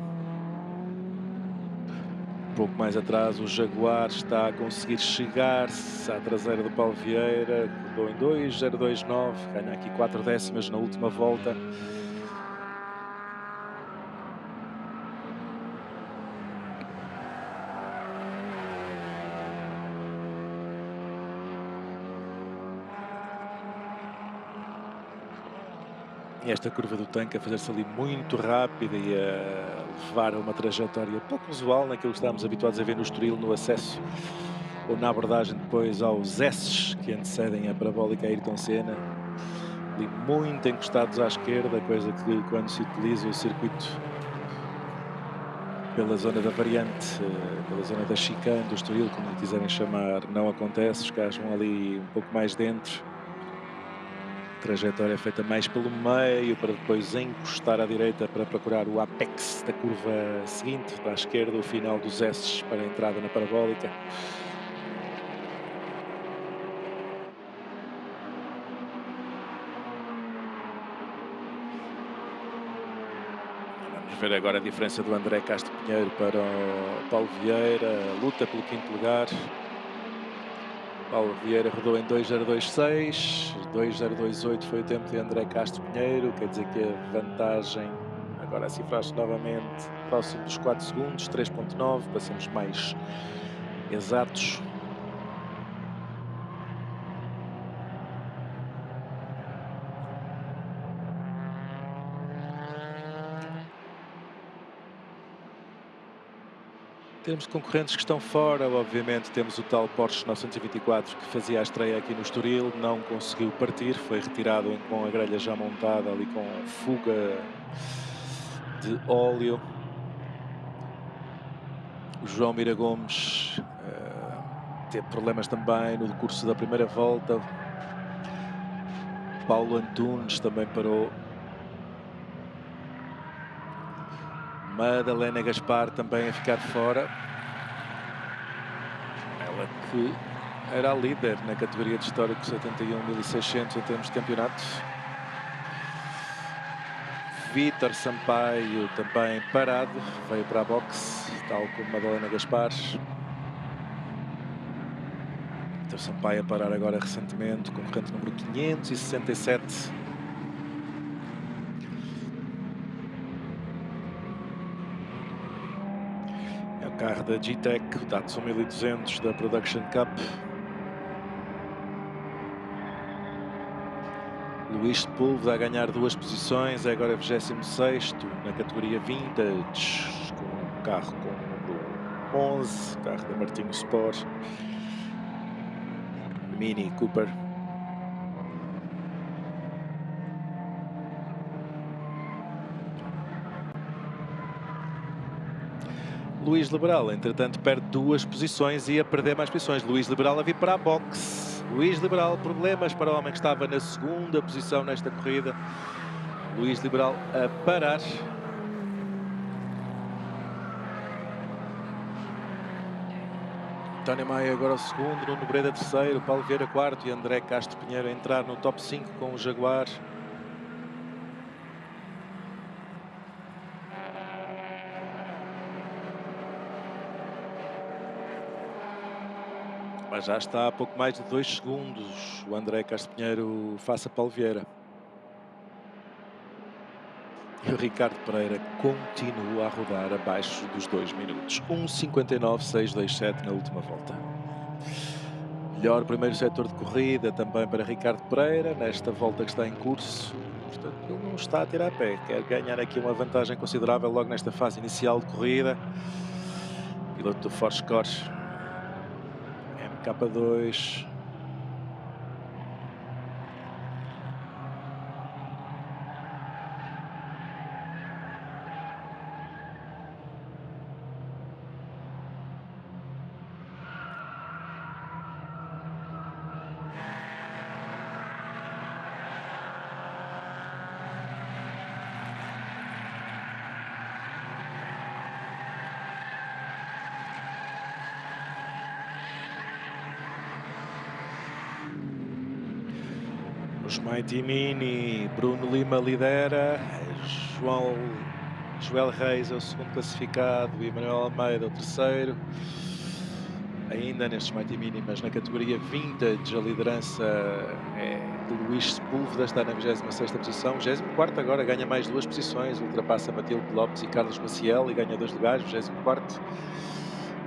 Um pouco mais atrás o Jaguar está a conseguir chegar-se à traseira do Paulo Vieira, rodou em 2.029, ganha aqui 4 décimas na última volta. esta curva do tanque a fazer-se ali muito rápida e a levar a uma trajetória pouco usual naquilo que estávamos habituados a ver no Estoril, no acesso ou na abordagem depois aos S's que antecedem a parabólica Ayrton Senna. Ali muito encostados à esquerda, coisa que quando se utiliza o circuito pela zona da variante, pela zona da chicane do Estoril, como lhe quiserem chamar, não acontece. Os carros vão ali um pouco mais dentro. Trajetória feita mais pelo meio para depois encostar à direita para procurar o apex da curva seguinte, para a esquerda o final dos S para a entrada na parabólica. Vamos ver agora a diferença do André Castro Pinheiro para o Paulo Vieira, luta pelo quinto lugar. Paulo Vieira rodou em 2:02.6, 2:028 foi o tempo de André Castro Pinheiro, quer dizer que a vantagem agora a cifrar-se novamente próximo dos 4 segundos, 3.9, para sermos mais exatos. Temos concorrentes que estão fora, obviamente temos o tal Porsche 924 que fazia a estreia aqui no Estoril, não conseguiu partir, foi retirado com a grelha já montada ali com fuga de óleo. O João Mira Gomes teve problemas também no curso da primeira volta. Paulo Antunes também parou. Madalena Gaspar também a ficar fora. Ela que era a líder na categoria de históricos 81.600 em termos de campeonato. Vítor Sampaio também parado, veio para a boxe, tal como Madalena Gaspar. Vítor Sampaio a parar agora recentemente, concorrente número 567. É o carro da G-Tech, o Datsun 1200 da Production Cup. Luís Sepúlveda a ganhar 2 posições, é agora 26º na categoria Vintage, com um carro com o número 11, carro da Martinho Sport, Mini Cooper. Luís Liberal, entretanto, perde 2 posições e a perder mais posições. Luís Liberal a vir para a boxe. Luís Liberal, problemas para o homem que estava na 2ª posição nesta corrida. Luís Liberal a parar. António Maia agora o 2º, Nuno Breda 3º, Paulo Vieira 4º e André Castro Pinheiro a entrar no top 5 com o Jaguar. Mas já está a pouco mais de 2 segundos o André Castro Pinheiro face a Paulo Vieira. E o Ricardo Pereira continua a rodar abaixo dos 2 minutos. 1:59.627 na última volta. Melhor primeiro setor de corrida também para Ricardo Pereira, nesta volta que está em curso. Portanto, ele não está a tirar a pé. Quer ganhar aqui uma vantagem considerável logo nesta fase inicial de corrida. Piloto do Force Corse. MK2. Os Mighty Mini, Bruno Lima lidera, Joel Reis é o 2º classificado e Manuel Almeida o 3º. Ainda nestes Mighty Mini, mas na categoria Vintage, a liderança é de Luís Sepúlveda, está na 26ª posição. 24º agora, ganha mais 2 posições, ultrapassa Matilde Lopes e Carlos Maciel e ganha 2 lugares, 24º.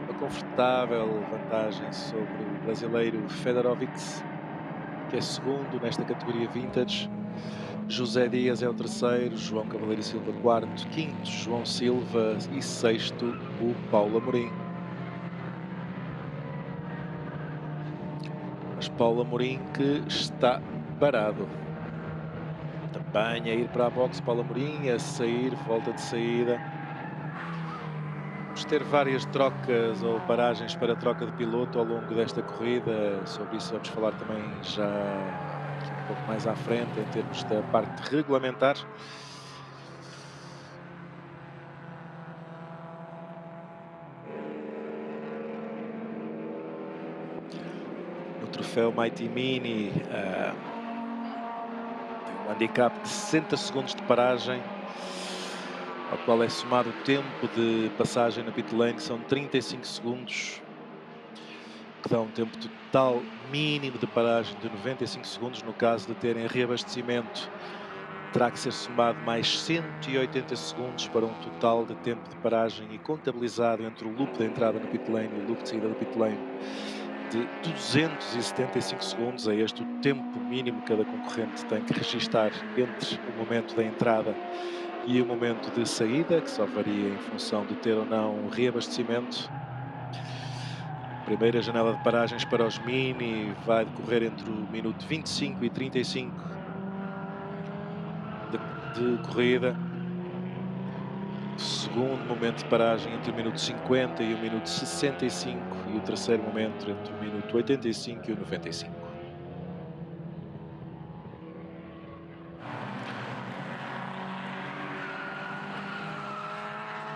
Uma confortável vantagem sobre o brasileiro Federovic, que é 2º nesta categoria Vintage. José Dias é o terceiro, João Cavaleiro Silva quarto, quinto João Silva e sexto o Paulo Amorim. Mas Paulo Amorim que está parado. Também a ir para a boxe, Paulo Amorim a sair, volta de saída. Vamos ter várias trocas ou paragens para troca de piloto ao longo desta corrida. Sobre isso vamos falar também já aqui um pouco mais à frente, em termos da parte regulamentar. No troféu Mighty Mini, tem um handicap de 60 segundos de paragem, ao qual é somado o tempo de passagem na pit lane, que são 35 segundos, que dá um tempo total mínimo de paragem de 95 segundos. No caso de terem reabastecimento, terá que ser somado mais 180 segundos para um total de tempo de paragem e contabilizado entre o loop da entrada no pit lane e o loop de saída do pit lane de 275 segundos. É este o tempo mínimo que cada concorrente tem que registar entre o momento da entrada e o momento de saída, que só varia em função de ter ou não reabastecimento. A primeira janela de paragens para os Mini vai decorrer entre o minuto 25 e 35 de corrida. O segundo momento de paragem entre o minuto 50 e o minuto 65 e o terceiro momento entre o minuto 85 e o 95.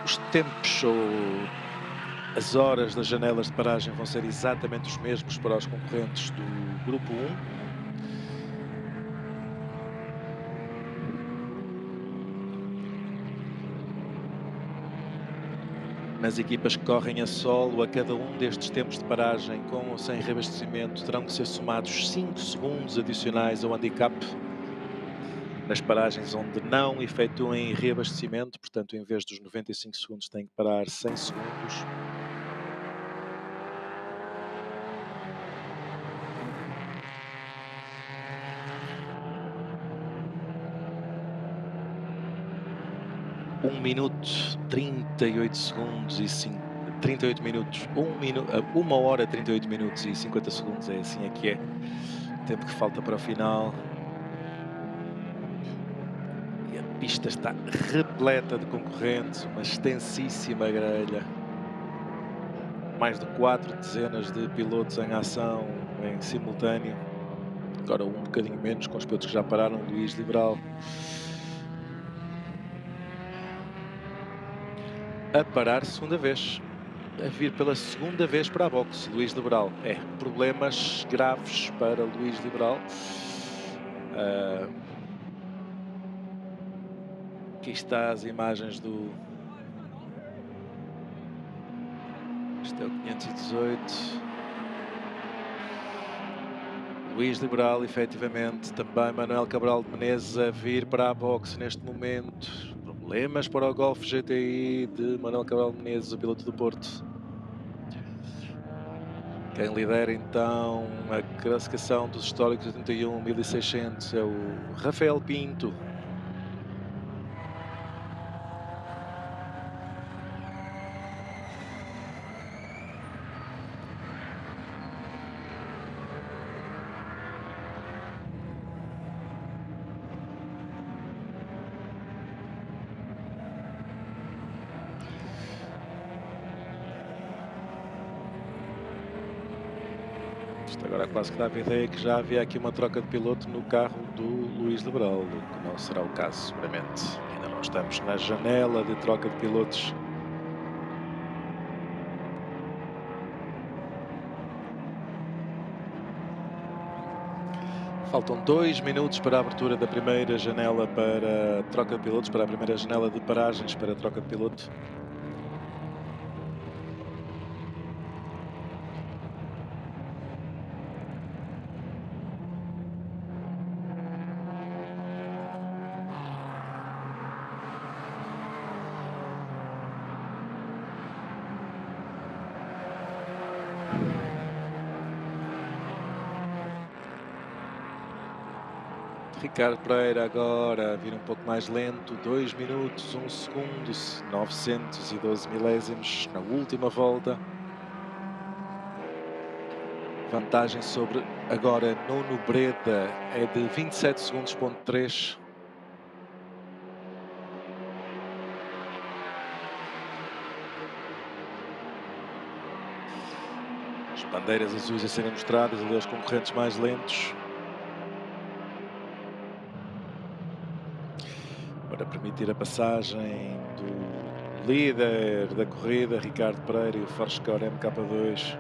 Os tempos ou as horas das janelas de paragem vão ser exatamente os mesmos para os concorrentes do grupo 1. Nas equipas que correm a solo, a cada um destes tempos de paragem, com ou sem reabastecimento, terão que ser somados 5 segundos adicionais ao handicap. Nas paragens onde não efetuem reabastecimento, portanto, em vez dos 95 segundos, têm que parar 100 segundos. Minuto 38 segundos e 38 minutos, 1 hora 38 minutos e 50 segundos, é assim que é. O tempo que falta para o final. E a pista está repleta de concorrentes, uma extensíssima grelha. Mais de 4 dezenas de pilotos em ação em simultâneo. Agora um bocadinho menos, com os pilotos que já pararam, Luís Liberal a parar segunda vez, a vir pela segunda vez para a boxe. Luís Liberal, problemas graves para Luís Liberal. Aqui está as imagens do... Este é o 518. Luís Liberal, efetivamente, também Manuel Cabral de Menezes a vir para a boxe neste momento. Problemas para o Golf GTI de Manuel Cabral de Menezes, o piloto do Porto. Quem lidera então a classificação dos históricos 81.600 é o Rafael Pinto. Agora quase que dá a ideia que já havia aqui uma troca de piloto no carro do Luís Liberal, o que não será o caso, seguramente. Ainda não estamos na janela de troca de pilotos. Faltam 2 minutos para a abertura da primeira janela para troca de pilotos, para a primeira janela de paragens para a troca de piloto. Ricardo Pereira agora a vir um pouco mais lento, 2 minutos, 1 segundo, 912 milésimos na última volta. Vantagem sobre agora Nuno Breda é de 27 segundos, ponto 3. As bandeiras azuis a serem mostradas ali aos concorrentes mais lentos. Para permitir a passagem do líder da corrida, Ricardo Pereira, e o Forscore MK2.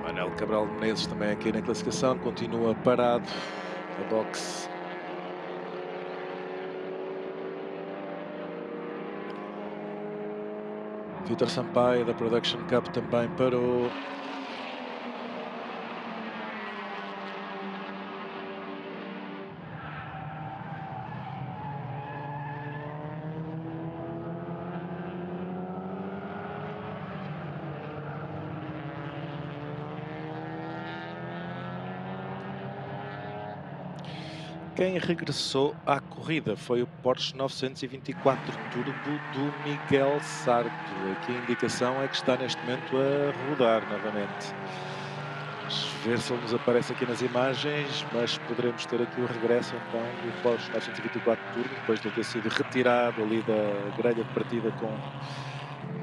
Manuel Cabral Menezes também aqui na classificação, continua parado na boxe. Vítor Sampaio da Production Cup também parou. Quem regressou à corrida foi o Porsche 924 Turbo do Miguel Sardo. Aqui a indicação é que está neste momento a rodar novamente. Vamos ver se ele nos aparece aqui nas imagens, mas poderemos ter aqui o regresso então do Porsche 924 Turbo, depois de ter sido retirado ali da grelha de partida com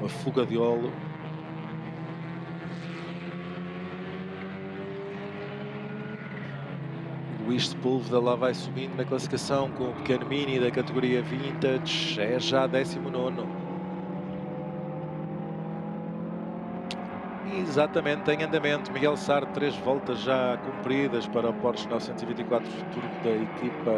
uma fuga de óleo. Luís Sepúlveda lá vai subindo na classificação com o pequeno Mini da categoria Vintage, é já 19º. Exatamente, em andamento, Miguel Sardo, 3 voltas já cumpridas para o Porsche 924 Turbo da equipa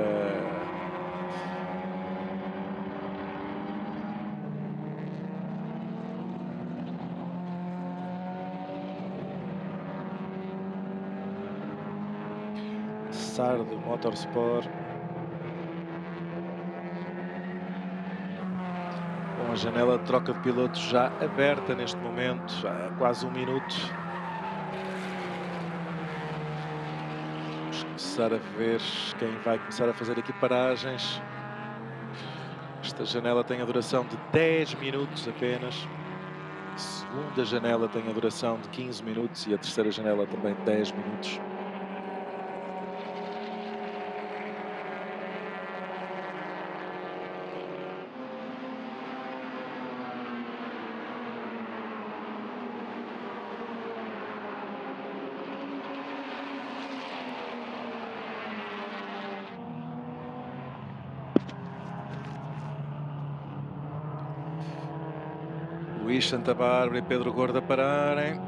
Sardo Motorsport. Com a janela de troca de pilotos já aberta neste momento, já há quase 1 minuto. Vamos começar a ver quem vai começar a fazer aqui paragens. Esta janela tem a duração de 10 minutos apenas. A segunda janela tem a duração de 15 minutos e a terceira janela também 10 minutos. Luís Santa Bárbara e Pedro Gordo a pararem.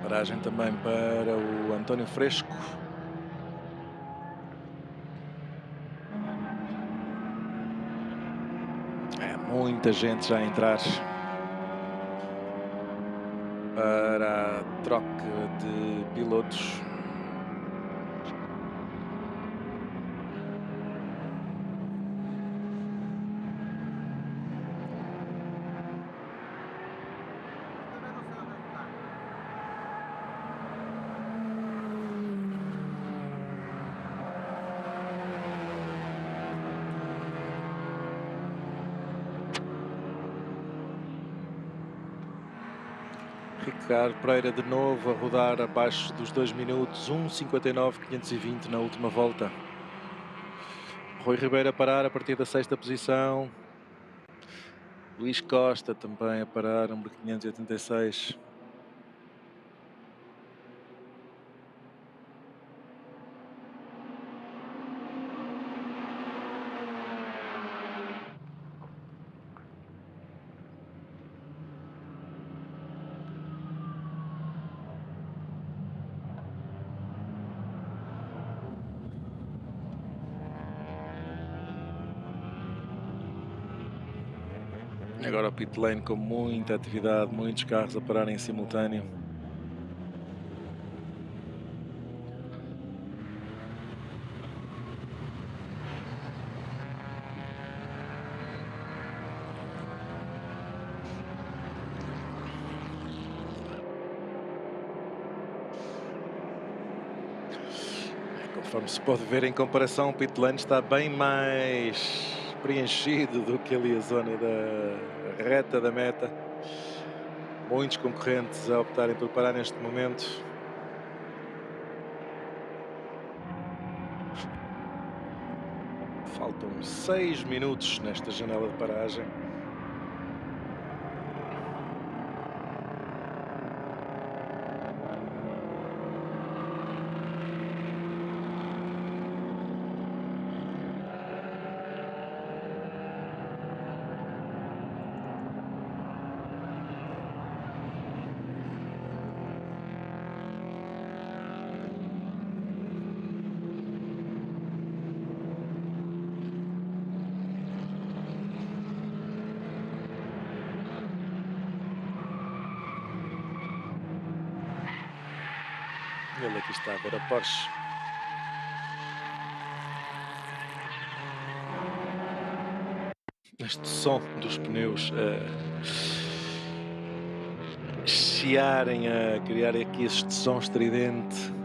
Paragem também para o António Fresco. É muita gente já a entrar para a troca de pilotos. Ricardo Pereira de novo a rodar abaixo dos 2 minutos, 1:59.520 na última volta. Rui Ribeiro a parar a partir da 6ª posição. Luís Costa também a parar, número 586. Agora o pit lane com muita atividade, muitos carros a pararem em simultâneo. Conforme se pode ver em comparação, o pit lane está bem mais preenchido do que ali a zona da reta da meta. Muitos concorrentes a optarem por parar neste momento. Faltam 6 minutos nesta janela de paragem. Ele aqui está a ver a Porsche. Este som dos pneus chiarem, a criar aqui este som estridente.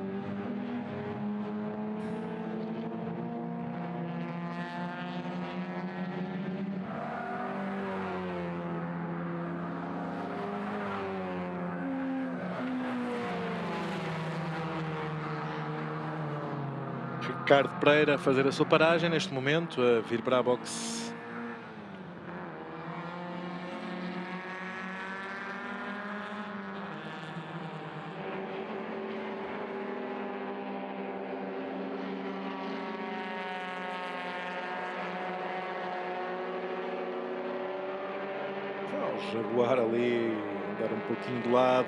Ricardo Pereira a fazer a sua paragem neste momento, a vir para a boxe. O Jaguar ali, andar um pouquinho de lado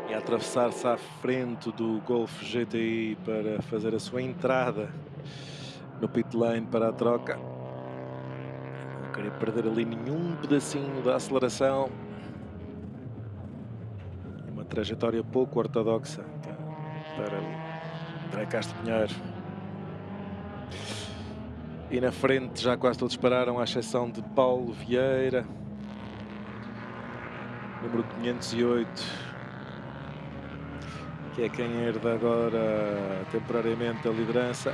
e a atravessar-se à frente do Golf GTI para fazer a sua entrada no pit lane para a troca. Não queria perder ali nenhum pedacinho da aceleração. Uma trajetória pouco ortodoxa para o André Castro Pinheiro. E na frente já quase todos pararam, à exceção de Paulo Vieira, número 508, que é quem herda agora temporariamente a liderança.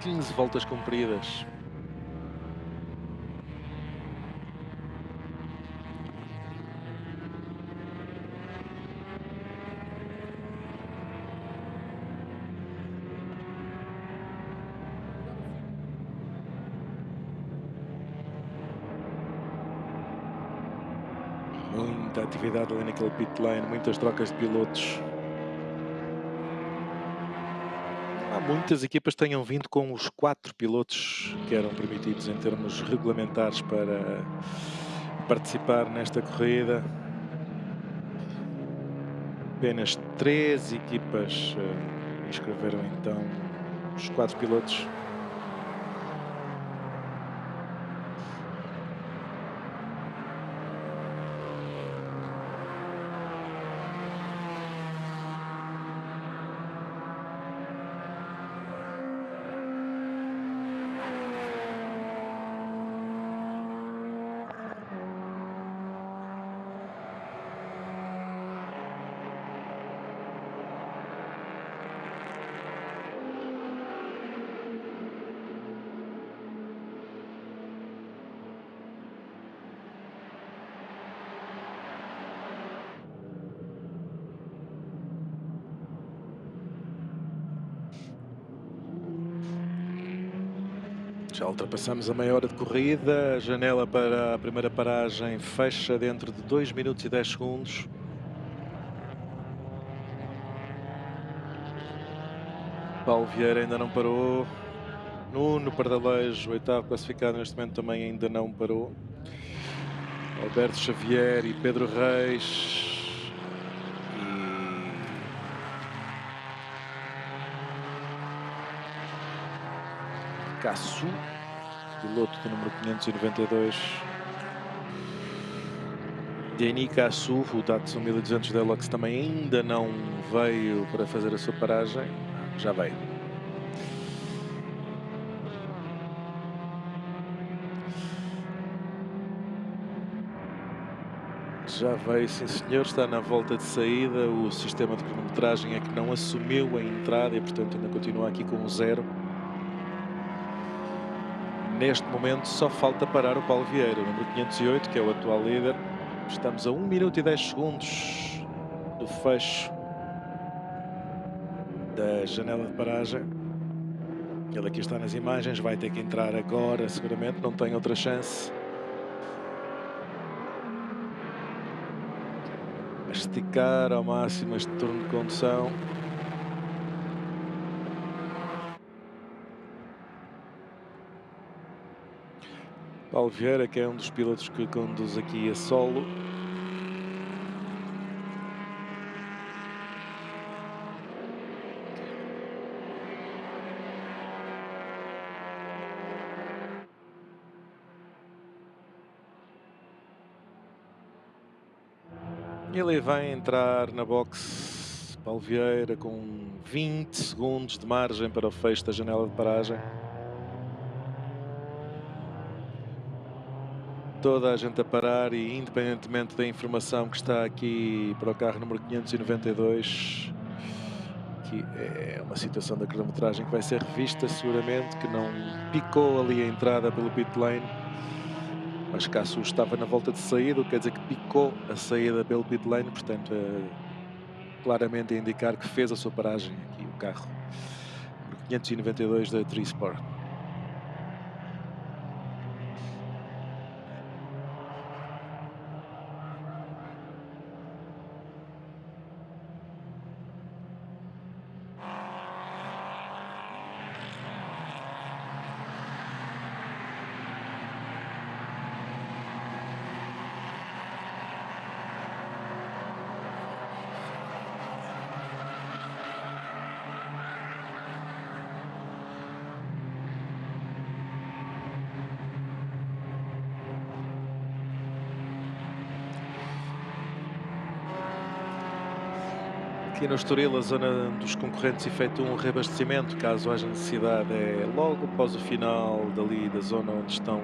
...15 voltas cumpridas. Muita atividade ali naquele pit lane, muitas trocas de pilotos. Há muitas equipas que tenham vindo com os 4 pilotos que eram permitidos em termos regulamentares para participar nesta corrida. Apenas 3 equipas inscreveram então os 4 pilotos. Já ultrapassamos a meia hora de corrida, a janela para a primeira paragem fecha dentro de 2 minutos e 10 segundos. Paulo Vieira ainda não parou. Nuno Pardalejo, oitavo classificado neste momento, também ainda não parou. Alberto Xavier e Pedro Reis. Cassu, piloto do número 592. Denis Cassu, o Datsun 1200 Deluxe, também ainda não veio para fazer a sua paragem. Já veio. Já veio, sim senhor, está na volta de saída. O sistema de cronometragem é que não assumiu a entrada e, portanto, ainda continua aqui com um 0. Neste momento só falta parar o Paulo Vieira, o número 508, que é o atual líder. Estamos a 1 minuto e 10 segundos do fecho da janela de paragem. Ele aqui está nas imagens, vai ter que entrar agora, seguramente, não tem outra chance. A esticar ao máximo este turno de condução. Paulo Vieira, que é um dos pilotos que conduz aqui a solo. Ele vai entrar na box, Paulo Vieira, com 20 segundos de margem para o fecho da janela de paragem. Toda a gente a parar e, independentemente da informação que está aqui para o carro número 592, que é uma situação da cronometragem que vai ser revista seguramente, que não picou ali a entrada pelo pit lane, mas Cássio estava na volta de saída, o que quer dizer que picou a saída pelo pit lane, portanto claramente a indicar que fez a sua paragem aqui o carro número 592 da Trisport. Aqui no Estoril, a zona dos concorrentes efetua um reabastecimento, caso haja necessidade, é logo após o final dali da zona onde estão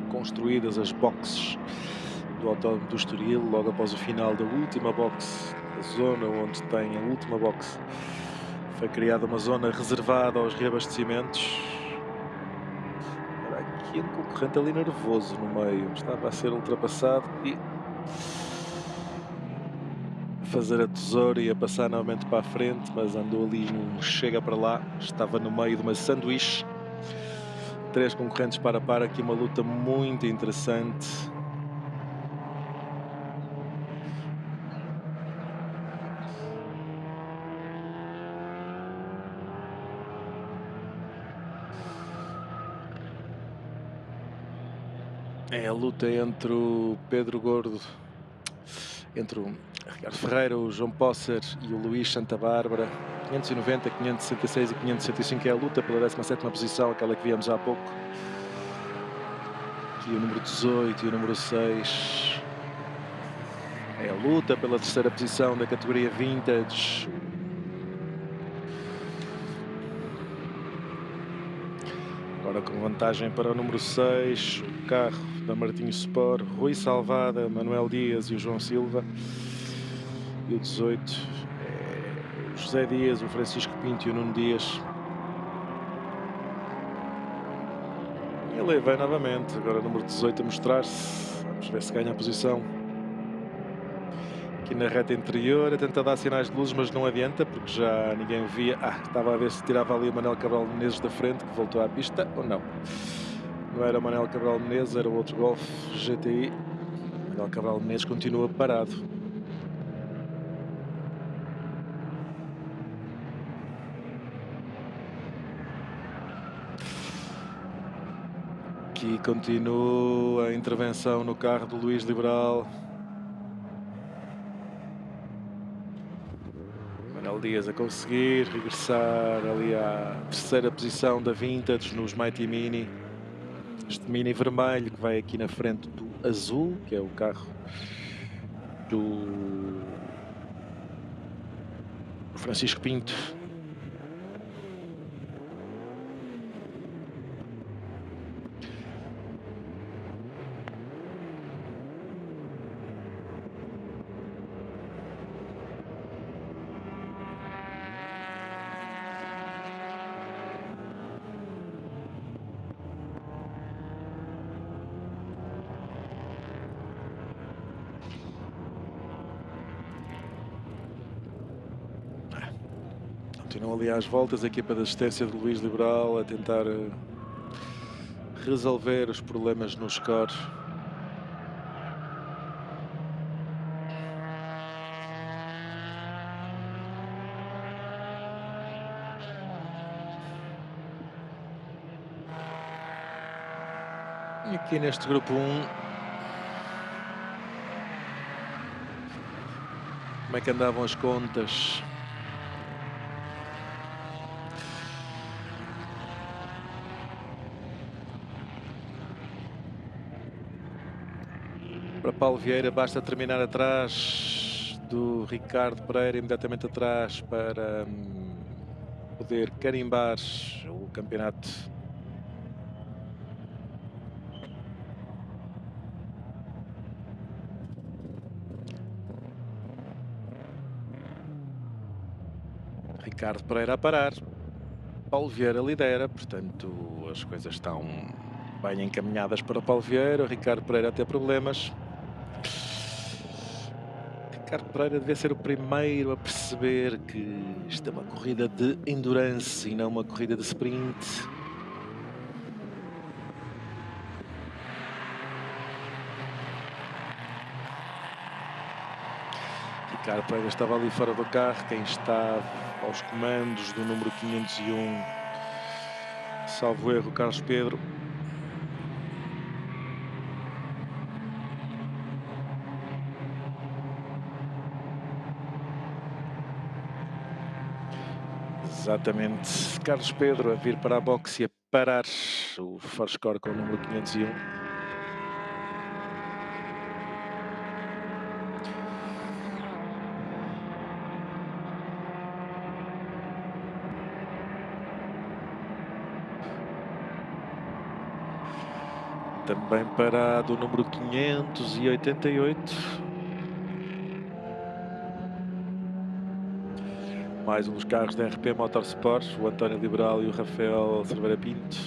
construídas as boxes do Autódromo do Estoril, logo após o final da última box, da zona onde tem a última box, foi criada uma zona reservada aos reabastecimentos. Era aqui um concorrente ali nervoso no meio, estava a ser ultrapassado e fazer a tesoura e a passar novamente para a frente, mas andou ali num chega para lá, estava no meio de uma sanduíche. 3 concorrentes para a par, aqui uma luta muito interessante. É a luta entre o Pedro Gordo, entre o Ricardo Ferreira, o João Pócer e o Luís Santa Bárbara. 590, 566 e 565 é a luta pela 17ª posição, aquela que víamos há pouco. Aqui o número 18 e o número 6. É a luta pela 3ª posição da categoria Vintage. Agora com vantagem para o número 6, o carro da Martinho Sport, Rui Salvada, Manuel Dias e o João Silva. E o 18 é o José Dias, o Francisco Pinto e o Nuno Dias. E ele vai novamente, agora o número 18 a mostrar-se. Vamos ver se ganha a posição. Aqui na reta interior, a tentar dar sinais de luz, mas não adianta, porque já ninguém o via. Estava a ver se tirava ali o Manuel Cabral Menezes da frente, que voltou à pista, ou não. Não era o Manuel Cabral Menezes, era o outro Golf GTI. Manuel Cabral Menezes continua parado. Aqui continua a intervenção no carro do Luís Liberal. Manuel Dias a conseguir regressar ali à 3ª posição da Vintage nos Mighty Mini. Este Mini vermelho que vai aqui na frente do azul, que é o carro do Francisco Pinto. Continuam ali às voltas a equipa de assistência de Luís Liberal a tentar resolver os problemas no score. E aqui neste grupo 1, como é que andavam as contas? Para Paulo Vieira basta terminar atrás do Ricardo Pereira, imediatamente atrás, para poder carimbar o campeonato. Ricardo Pereira a parar. Paulo Vieira lidera, portanto as coisas estão bem encaminhadas para Paulo Vieira. O Ricardo Pereira a ter problemas. Ricardo Pereira devia ser o primeiro a perceber que isto é uma corrida de endurance e não uma corrida de sprint. Ricardo Pereira estava ali fora do carro. Quem está aos comandos do número 501, salvo erro, Carlos Pedro. Exatamente, Carlos Pedro a vir para a boxe e a parar o Forscore com o número 501. Também parado o número 588. Mais um dos carros da RP Motorsport, o António Liberal e o Rafael Cerveira Pinto.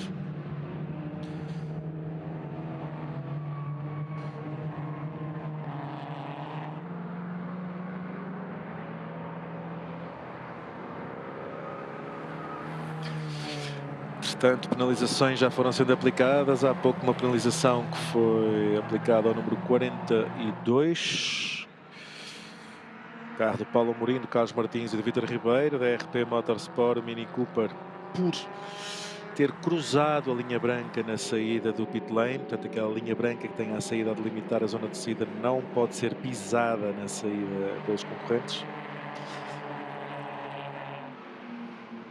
Portanto, penalizações já foram sendo aplicadas. Há pouco uma penalização que foi aplicada ao número 42. Carro do Paulo Amorim, do Carlos Martins e do Vítor Ribeiro, da RP Motorsport, Mini Cooper, por ter cruzado a linha branca na saída do pit lane. Portanto, aquela linha branca que tem a saída a delimitar a zona de saída não pode ser pisada na saída pelos concorrentes.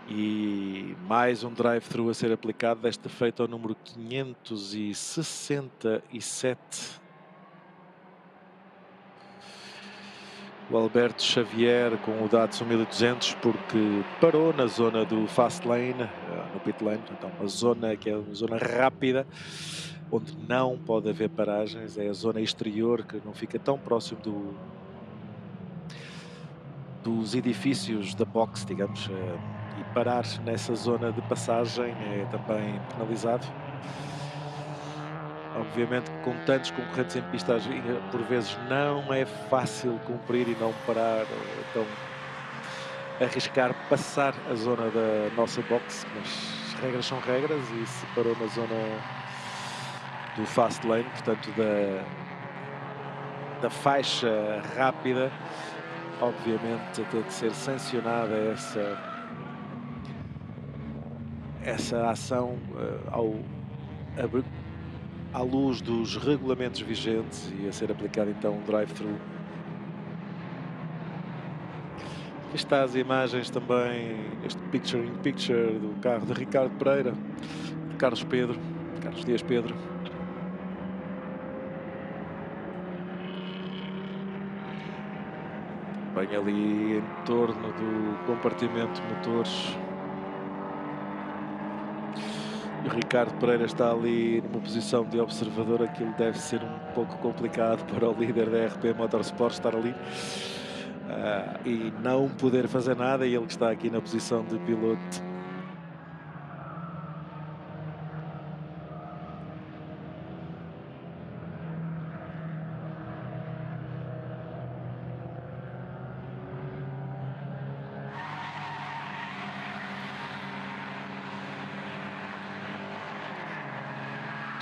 E mais um drive-thru a ser aplicado, desta feita ao número 567. O Alberto Xavier com o Datsun 1200, porque parou na zona do fast lane, no pit lane. Então, uma zona que é uma zona rápida, onde não pode haver paragens. É a zona exterior, que não fica tão próximo dos edifícios da box, digamos. E parar nessa zona de passagem é também penalizado. Obviamente que com tantos concorrentes em pista, por vezes não é fácil cumprir e não parar, ou então arriscar passar a zona da nossa box, mas as regras são regras e se parou na zona do fast lane, portanto da faixa rápida, obviamente tem que ser sancionada essa ação à luz dos regulamentos vigentes e a ser aplicado então um drive-thru. Aqui está as imagens também, este picture-in-picture do carro de Ricardo Pereira, de Carlos Dias Pedro. Bem ali em torno do compartimento motores. O Ricardo Pereira está ali numa posição de observador. Aquilo deve ser um pouco complicado para o líder da RP Motorsport estar ali e não poder fazer nada, e ele que está aqui na posição de piloto.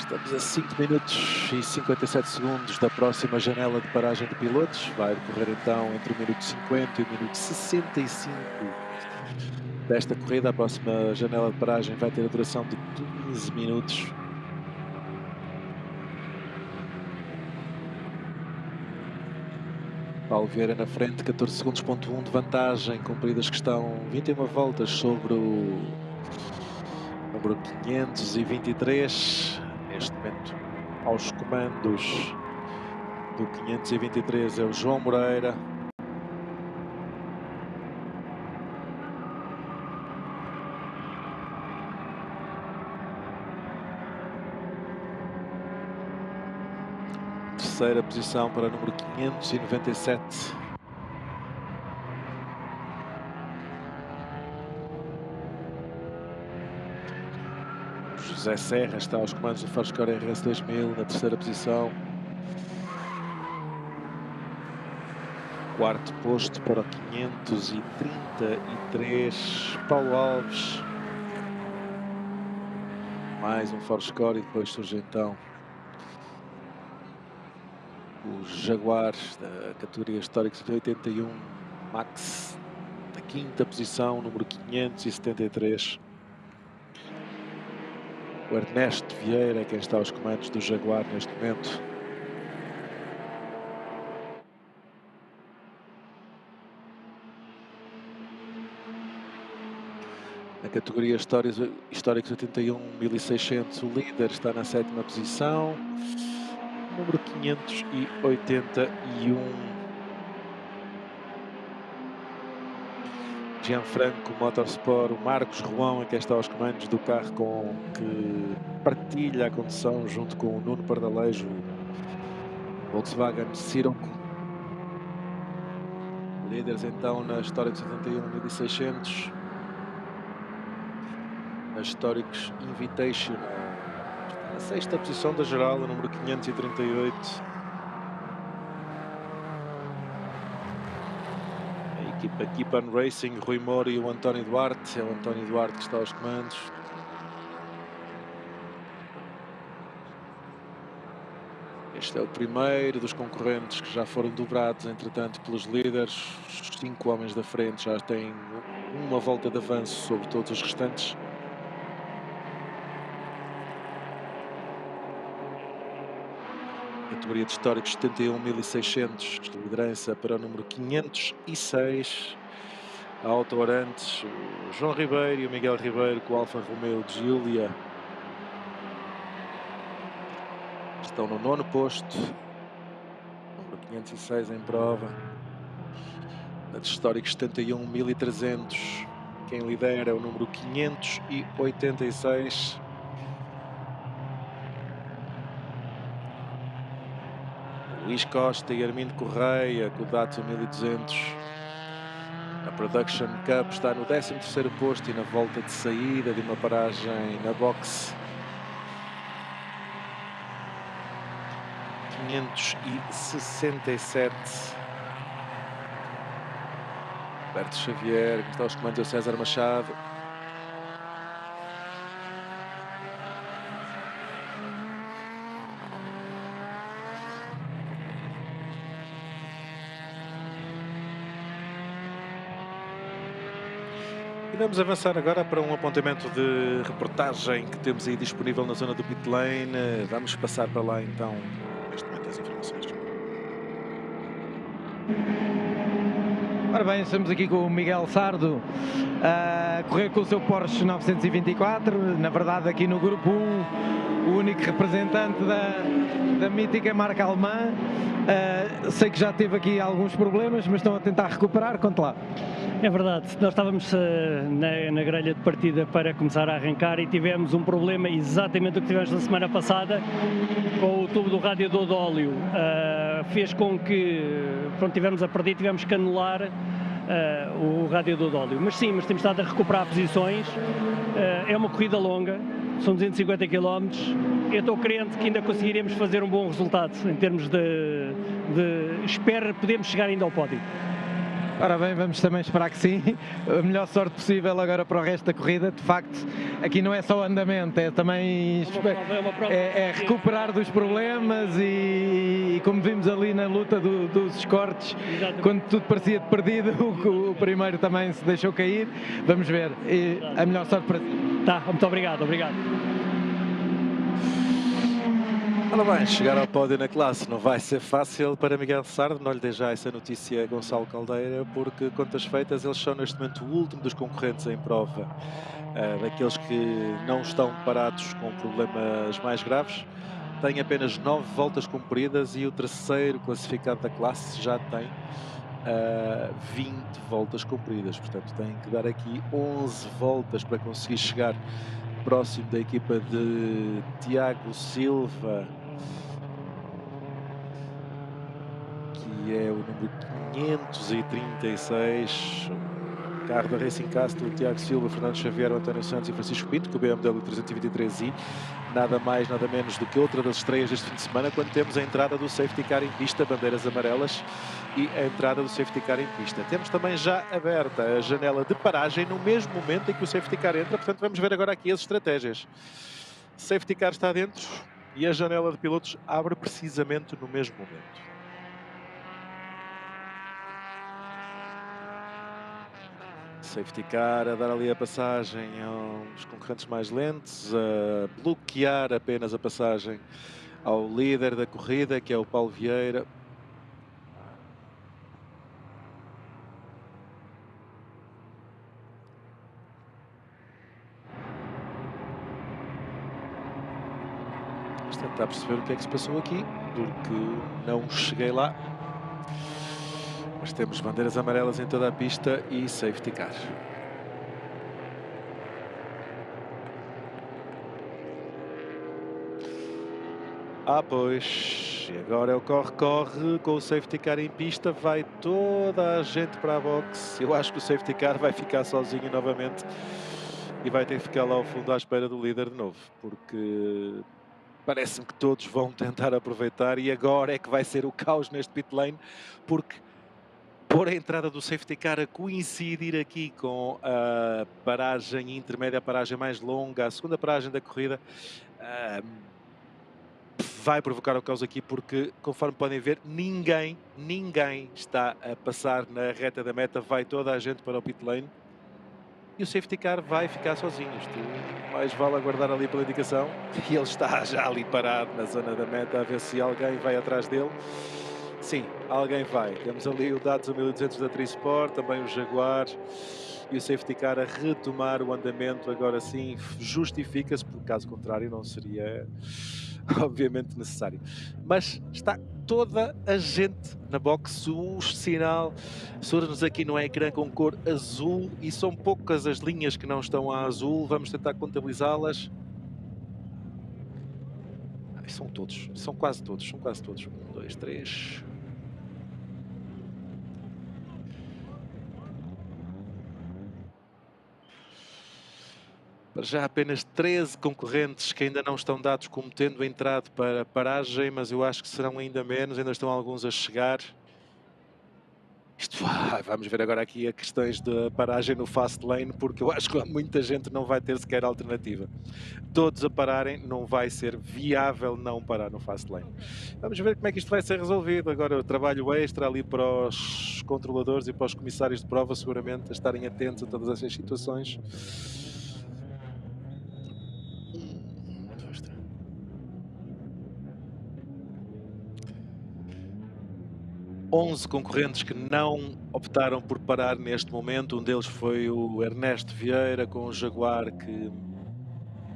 Estamos a 5 minutos e 57 segundos da próxima janela de paragem de pilotos. Vai decorrer então entre o minuto 50 e o minuto 65 desta corrida. A próxima janela de paragem vai ter a duração de 15 minutos. Paulo Vieira na frente, 14 segundos.1 de vantagem, cumpridas que estão 21 voltas sobre o número 523. Neste momento, aos comandos do 523 é o João Moreira. Terceira posição para o número 597. José Serra está aos comandos do Forscore RS 2000 na terceira posição. Quarto posto para o 533, Paulo Alves. Mais um Forscore e depois surge então os Jaguares da categoria Histórico 81, Max, da quinta posição, número 573. O Ernesto Vieira é quem está aos comandos do Jaguar neste momento. Na categoria Históricos 81, 1600, o líder está na sétima posição. Número 581. Gianfranco Motorsport, o Marcos Roão é quem está aos comandos do carro com que partilha a condução junto com o Nuno Pardalejo, Volkswagen Sirocco. Líderes então na Históricos 71, 1600. Na Históricos Invitational, na sexta posição da geral, o número 538. A equipa Racing, Rui Moura e o António Duarte. É o António Duarte que está aos comandos. Este é o primeiro dos concorrentes que já foram dobrados, entretanto, pelos líderes. Os 5 homens da frente já têm uma volta de avanço sobre todos os restantes. Categoria de Históricos 71.600, liderança para o número 506. A Auto Orantes, o João Ribeiro e o Miguel Ribeiro com o Alfa Romeo de Giulia estão no 9º posto, número 506 em prova. Na de Históricos 71.300, quem lidera é o número 586. Luís Costa e Armindo Correia com o Datsun 1200. A Production Cup está no 13º posto e na volta de saída de uma paragem na boxe. 567. Alberto Xavier, que está aos comandos, é o César Machado. E vamos avançar agora para um apontamento de reportagem que temos aí disponível na zona do pit lane. Vamos passar para lá então, neste momento, as informações. Ora bem, estamos aqui com o Miguel Sardo a correr com o seu Porsche 924, na verdade aqui no grupo 1, o único representante da mítica marca alemã. Sei que já teve aqui alguns problemas, mas estão a tentar recuperar, conte lá. É verdade, nós estávamos na grelha de partida para começar a arrancar e tivemos um problema exatamente o que tivemos na semana passada com o tubo do radiador de óleo. Fez com que, pronto, tivemos a perder, tivemos que anular o radiador de óleo. Mas sim, temos estado a recuperar posições. É uma corrida longa, são 250 km. Eu estou crente que ainda conseguiremos fazer um bom resultado em termos de espero, podemos chegar ainda ao pódio. Ora bem, vamos também esperar que sim. A melhor sorte possível agora para o resto da corrida. De facto, aqui não é só andamento, é também recuperar dos problemas e como vimos ali na luta dos cortes, quando tudo parecia perdido, o primeiro também se deixou cair. Vamos ver. E a melhor sorte para si. Tá, muito obrigado, obrigado. Ora bem, chegar ao pódio na classe não vai ser fácil para Miguel Sardo, não lhe dei já essa notícia a Gonçalo Caldeira, porque, contas feitas, eles são neste momento o último dos concorrentes em prova, daqueles que não estão parados com problemas mais graves. Tem apenas 9 voltas cumpridas e o terceiro classificado da classe já tem 20 voltas cumpridas, portanto tem que dar aqui 11 voltas para conseguir chegar próximo da equipa de Tiago Silva, que é o número 536, carro da Racing Castle, Tiago Silva, Fernando Xavier, António Santos e Francisco Pinto, com o BMW 323i, nada mais, nada menos do que outra das estreias deste fim de semana, quando temos a entrada do safety car em pista, bandeiras amarelas, e a entrada do safety car em pista. Temos também já aberta a janela de paragem no mesmo momento em que o safety car entra, portanto vamos ver agora aqui as estratégias. Safety car está dentro e a janela de pilotos abre precisamente no mesmo momento. Safety car a dar ali a passagem aos concorrentes mais lentos, a bloquear apenas a passagem ao líder da corrida, que é o Paulo Vieira. Vamos tentar perceber o que é que se passou aqui, porque não cheguei lá. Mas temos bandeiras amarelas em toda a pista e safety car. Pois, e agora é o corre-corre com o safety car em pista, vai toda a gente para a box. Eu acho que o safety car vai ficar sozinho novamente e vai ter que ficar lá ao fundo à espera do líder de novo, porque parece-me que todos vão tentar aproveitar e agora é que vai ser o caos neste pit lane, porque por a entrada do safety car a coincidir aqui com a paragem intermédia, a paragem mais longa, a segunda paragem da corrida, vai provocar o caos aqui porque, conforme podem ver, ninguém está a passar na reta da meta, vai toda a gente para o pit lane e o safety car vai ficar sozinho. Isto mais vale aguardar ali pela indicação e ele está já ali parado na zona da meta a ver se alguém vai atrás dele. Sim, alguém vai. Temos ali o Datsun 1200 da Trisport, também o Jaguar e o safety car a retomar o andamento. Agora sim, justifica-se, porque caso contrário não seria obviamente necessário. Mas está toda a gente na box. O sinal surge-nos aqui no ecrã com cor azul e são poucas as linhas que não estão a azul. Vamos tentar contabilizá-las. São todos, são quase todos. 1, 2, 3... Para já apenas 13 concorrentes que ainda não estão dados como tendo entrado para a paragem, mas eu acho que serão ainda menos, ainda estão alguns a chegar. Vamos ver agora aqui a questões da paragem no fast lane, porque eu acho que muita gente não vai ter sequer alternativa. Todos a pararem, não vai ser viável não parar no fast lane. Vamos ver como é que isto vai ser resolvido. Agora o trabalho extra ali para os controladores e para os comissários de prova, seguramente, a estarem atentos a todas essas situações. 11 concorrentes que não optaram por parar neste momento. Um deles foi o Ernesto Vieira com o Jaguar, que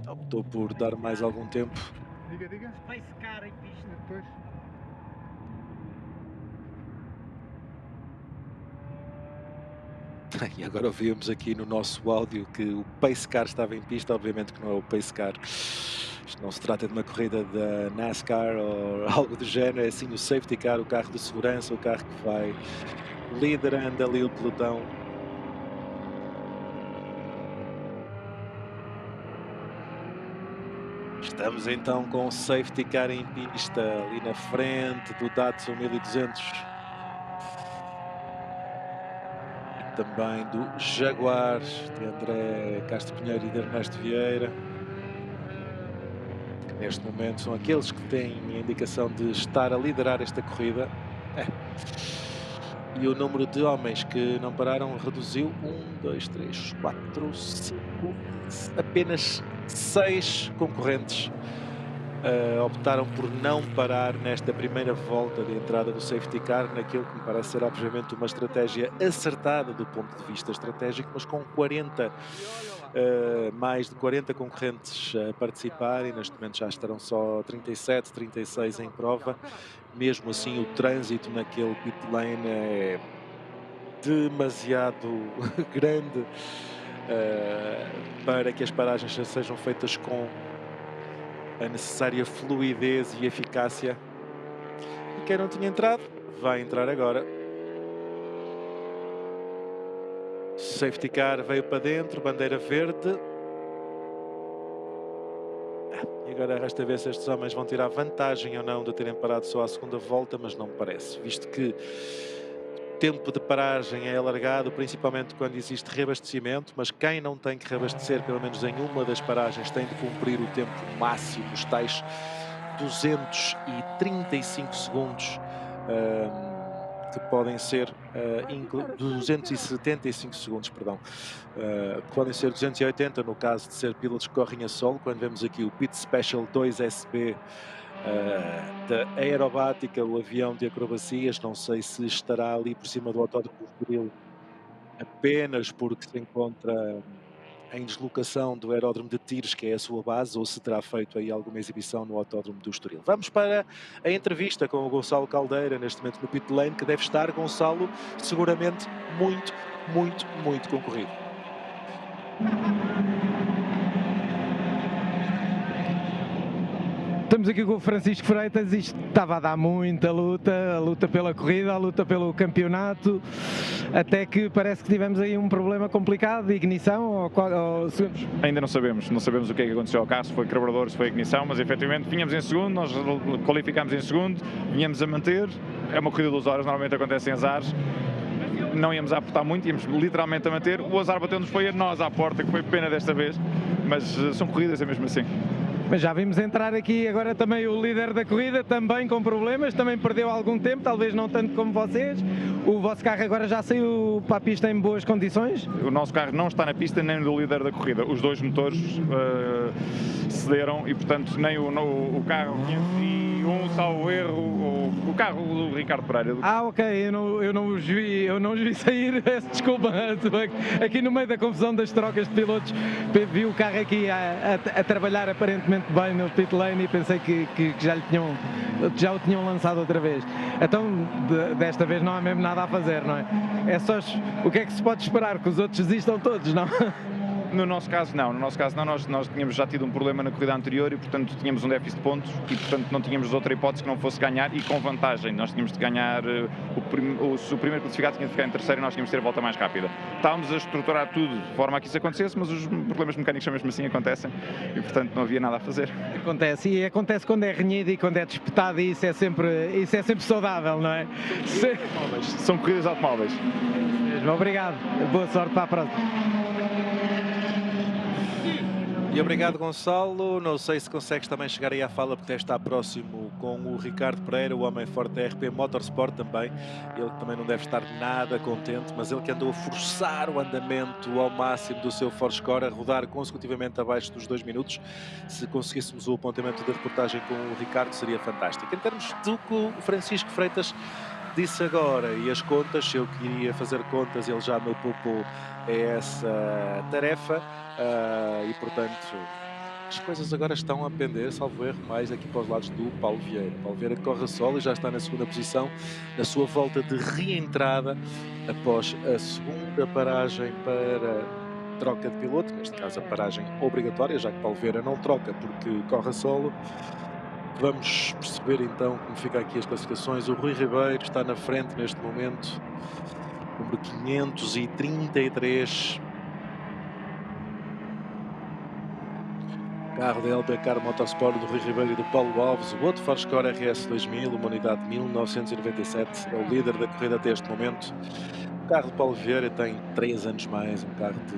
optou por dar mais algum tempo. Diga. Space car em pista depois. E agora ouvimos aqui no nosso áudio que o Pace Car estava em pista. Obviamente que não é o Pace Car. Isto não se trata de uma corrida da NASCAR ou algo do género. É sim o Safety Car, o carro de segurança, o carro que vai liderando ali o pelotão. Estamos então com o Safety Car em pista ali na frente do Datsun 1200. também do Jaguar, de André Castro Pinheiro e de Ernesto Vieira, que neste momento são aqueles que têm a indicação de estar a liderar esta corrida. E o número de homens que não pararam reduziu. 1, 2, 3, 4, 5, apenas 6 concorrentes optaram por não parar nesta primeira volta de entrada do safety car, naquilo que me parece ser obviamente uma estratégia acertada do ponto de vista estratégico, mas com 40, mais de 40 concorrentes a participar, e neste momento já estarão só 37, 36 em prova. Mesmo assim, o trânsito naquele pit lane é demasiado grande para que as paragens sejam feitas com a necessária fluidez e eficácia. E quem não tinha entrado, vai entrar agora. Safety car veio para dentro, bandeira verde. E agora resta ver se estes homens vão tirar vantagem ou não de terem parado só à segunda volta, mas não me parece, visto que o tempo de paragem é alargado, principalmente quando existe reabastecimento, mas quem não tem que reabastecer, pelo menos em uma das paragens, tem de cumprir o tempo máximo, os tais 235 segundos, que podem ser 275 segundos, perdão, podem ser 280 no caso de ser pilotos que correm a solo. Quando vemos aqui o Pit Special 2SB da aerobática, o avião de acrobacias, não sei se estará ali por cima do autódromo do Estoril apenas porque se encontra em deslocação do aeródromo de Tires, que é a sua base, ou se terá feito aí alguma exibição no autódromo do Estoril. Vamos para a entrevista com o Gonçalo Caldeira, neste momento no pit lane, que deve estar, Gonçalo, seguramente muito concorrido. Estamos aqui com o Francisco Freitas. Isto estava a dar muita luta, a luta pela corrida, a luta pelo campeonato, até que parece que tivemos aí um problema complicado de ignição. Ainda não sabemos o que é que aconteceu ao carro, se foi carburador, se foi ignição, mas efetivamente vinhamos em segundo, nós qualificámos em segundo, vinhamos a manter. É uma corrida de 2 horas, normalmente acontecem azares. Não íamos a apertar muito, íamos literalmente a manter. O azar bateu-nos foi a nós à porta, que foi pena desta vez, mas são corridas, é mesmo assim. Mas já vimos entrar aqui agora também o líder da corrida, também com problemas, também perdeu algum tempo, talvez não tanto como vocês. O vosso carro agora já saiu para a pista em boas condições? O nosso carro não está na pista nem do líder da corrida. Os dois motores cederam e, portanto, nem o carro 501, salvo erro, o carro do Ricardo Pereira. Ok, eu não os vi sair, peço desculpa. Aqui no meio da confusão das trocas de pilotos, vi o carro aqui a trabalhar aparentemente bem no pit lane e pensei que já o tinham lançado outra vez. Então, desta vez não há mesmo nada a fazer, não é? É só o que é que se pode esperar? Que os outros desistam todos, não? No nosso caso não, nós tínhamos já tido um problema na corrida anterior e, portanto, tínhamos um déficit de pontos e, portanto, não tínhamos outra hipótese que não fosse ganhar e com vantagem. Nós tínhamos de ganhar, se o primeiro classificado tinha de ficar em terceiro e nós tínhamos de ter a volta mais rápida. Estávamos a estruturar tudo de forma a que isso acontecesse, mas os problemas mecânicos mesmo assim acontecem e, portanto, não havia nada a fazer. Acontece quando é renhido e quando é disputado e isso é sempre saudável, não é? São corridas automóveis. Obrigado, boa sorte para a próxima. E obrigado, Gonçalo. Não sei se consegues também chegar aí à fala, porque deve estar próximo com o Ricardo Pereira, o homem forte da RP Motorsport também. Ele também não deve estar nada contente, mas ele que andou a forçar o andamento ao máximo do seu Forscore, a rodar consecutivamente abaixo dos 2 minutos. Se conseguíssemos o apontamento da reportagem com o Ricardo, seria fantástico. Em termos do que o Francisco Freitas disse agora, e as contas, se eu queria fazer contas, ele já me poupou essa tarefa. E portanto as coisas agora estão a pender, salvo erro, mais aqui para os lados do Paulo Vieira. Paulo Vieira corre a solo e já está na segunda posição, na sua volta de reentrada após a segunda paragem para troca de piloto, neste caso a paragem obrigatória, já que Paulo Vieira não troca porque corre a solo. Vamos perceber então como fica aqui as classificações. O Rui Ribeiro está na frente neste momento, número 533. Carro da LB Car Motorsport do Rui Ribeiro e do Paulo Alves. O outro Forscore RS 2000, uma unidade de 1997, é o líder da corrida até este momento. carro de Paulo Vieira tem 3 anos mais, um carro de...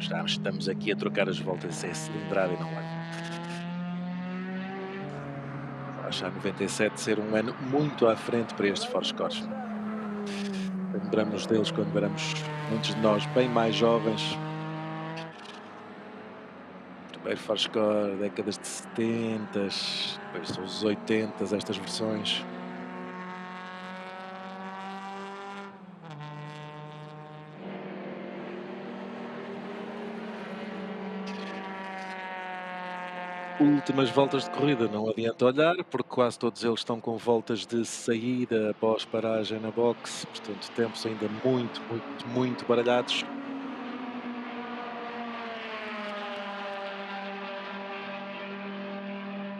Já estamos aqui a trocar as voltas, é cilindrada e não é. Acho a 97 ser um ano muito à frente para estes Forscores. Lembramos deles quando éramos, muitos de nós, bem mais jovens. Primeiro Forscore, décadas de 70, depois os 80, estas versões. Últimas voltas de corrida, não adianta olhar, porque quase todos eles estão com voltas de saída após paragem na box, portanto tempos ainda muito baralhados.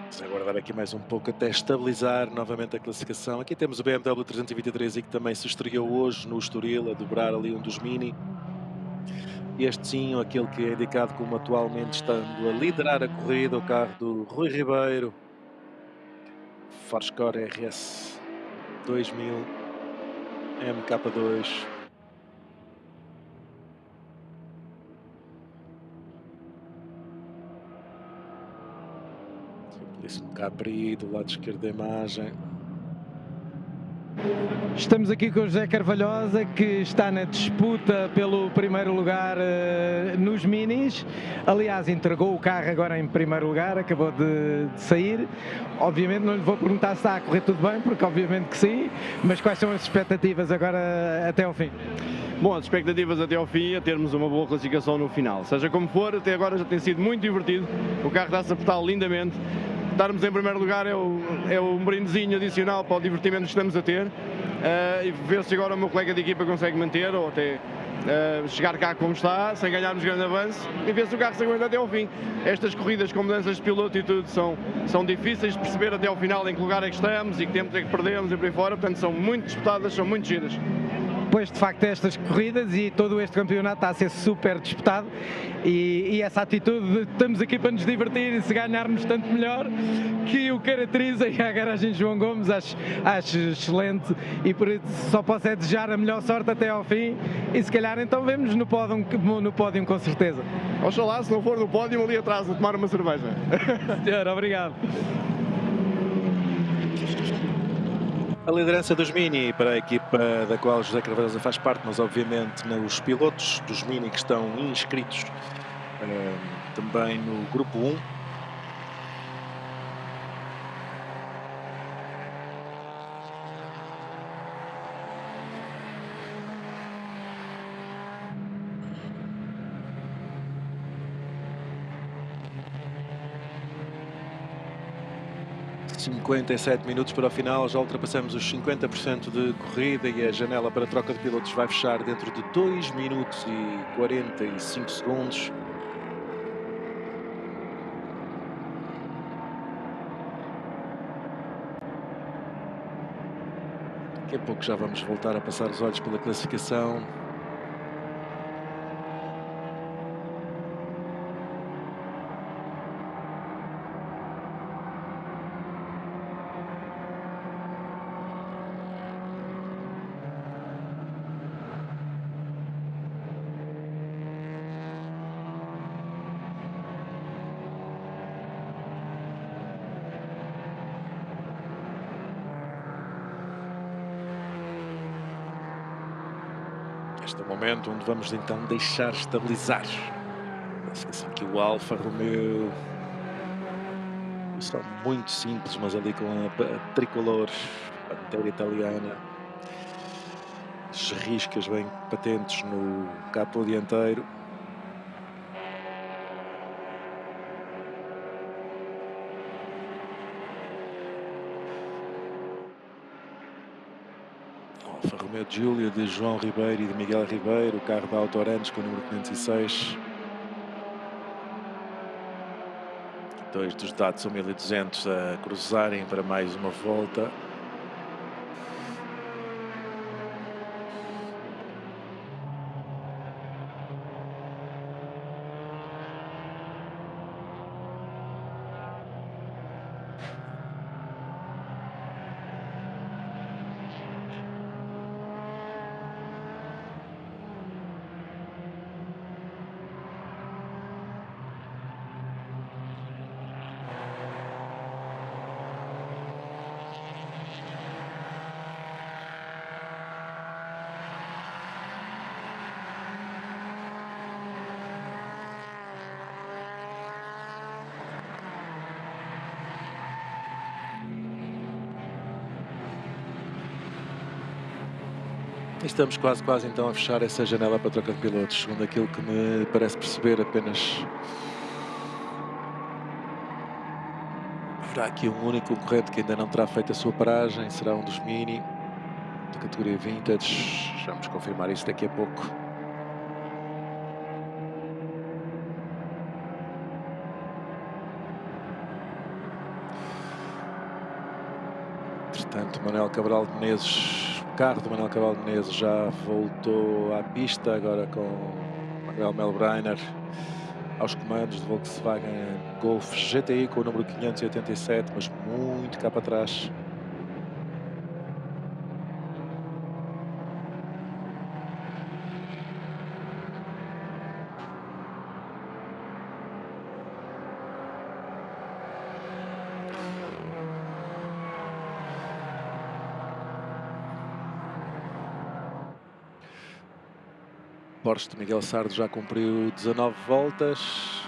Vamos aguardar aqui mais um pouco até estabilizar novamente a classificação. Aqui temos o BMW 323 e que também se estreou hoje no Estoril, a dobrar ali um dos Mini. Este sim, aquele que é indicado como atualmente estando a liderar a corrida, o carro do Rui Ribeiro. Forscore RS 2000 MK2. Disse-me cá para aí, do lado esquerdo da imagem. Estamos aqui com o José Carvalhosa, que está na disputa pelo primeiro lugar nos Minis. Aliás, entregou o carro agora em primeiro lugar, acabou de sair. Obviamente não lhe vou perguntar se está a correr tudo bem, porque obviamente que sim, mas quais são as expectativas agora até ao fim? Bom, as expectativas até ao fim é termos uma boa classificação no final. Seja como for, até agora já tem sido muito divertido, o carro está-se a portar lindamente. Estarmos em primeiro lugar é um brindezinho adicional para o divertimento que estamos a ter, e ver se agora o meu colega de equipa consegue manter ou até chegar cá como está, sem ganharmos grande avanço, e ver se o carro se aguenta até ao fim. Estas corridas com mudanças de piloto e tudo são difíceis de perceber até ao final em que lugar é que estamos e que tempo é que perdemos e por aí fora, portanto são muito disputadas, são muito giras. Depois de facto estas corridas e todo este campeonato está a ser super disputado e essa atitude de estamos aqui para nos divertir e se ganharmos tanto melhor, que o caracteriza, e a garagem João Gomes acho excelente, e por isso só posso é desejar a melhor sorte até ao fim e se calhar então vemos no pódio com certeza. Oxalá, se não for no pódio, ali atrás a tomar uma cerveja. Senhor, obrigado. A liderança dos Mini para a equipa da qual José Carvalhosa faz parte, mas obviamente os pilotos dos Mini que estão inscritos também no grupo 1. ...57 minutos para o final, já ultrapassamos os 50% de corrida e a janela para troca de pilotos vai fechar dentro de 2 minutos e 45 segundos. Daqui a pouco já vamos voltar a passar os olhos pela classificação. Este é o momento onde vamos então deixar estabilizar. Assim que o Alfa Romeo são muito simples, mas ali com a tricolor, a bandeira italiana, as riscas bem patentes no capô dianteiro. Alfa Romeo Giulia de João Ribeiro e de Miguel Ribeiro, o carro da Autorantes com o número 506. Dois dos Datsun 1200 a cruzarem para mais uma volta. E estamos quase então a fechar essa janela para a troca de pilotos, segundo aquilo que me parece perceber. Apenas haverá aqui um único concorrente que ainda não terá feito a sua paragem, será um dos Mini da categoria Vintage. Vamos confirmar isso daqui a pouco. Entretanto, Manuel Cabral de Menezes, o carro do Manuel Cabral de Menezes já voltou à pista, agora com Manuel Melbreiner aos comandos de Volkswagen Golf GTI com o número 587, mas muito cá para trás. Porsche de Miguel Sardo já cumpriu 19 voltas.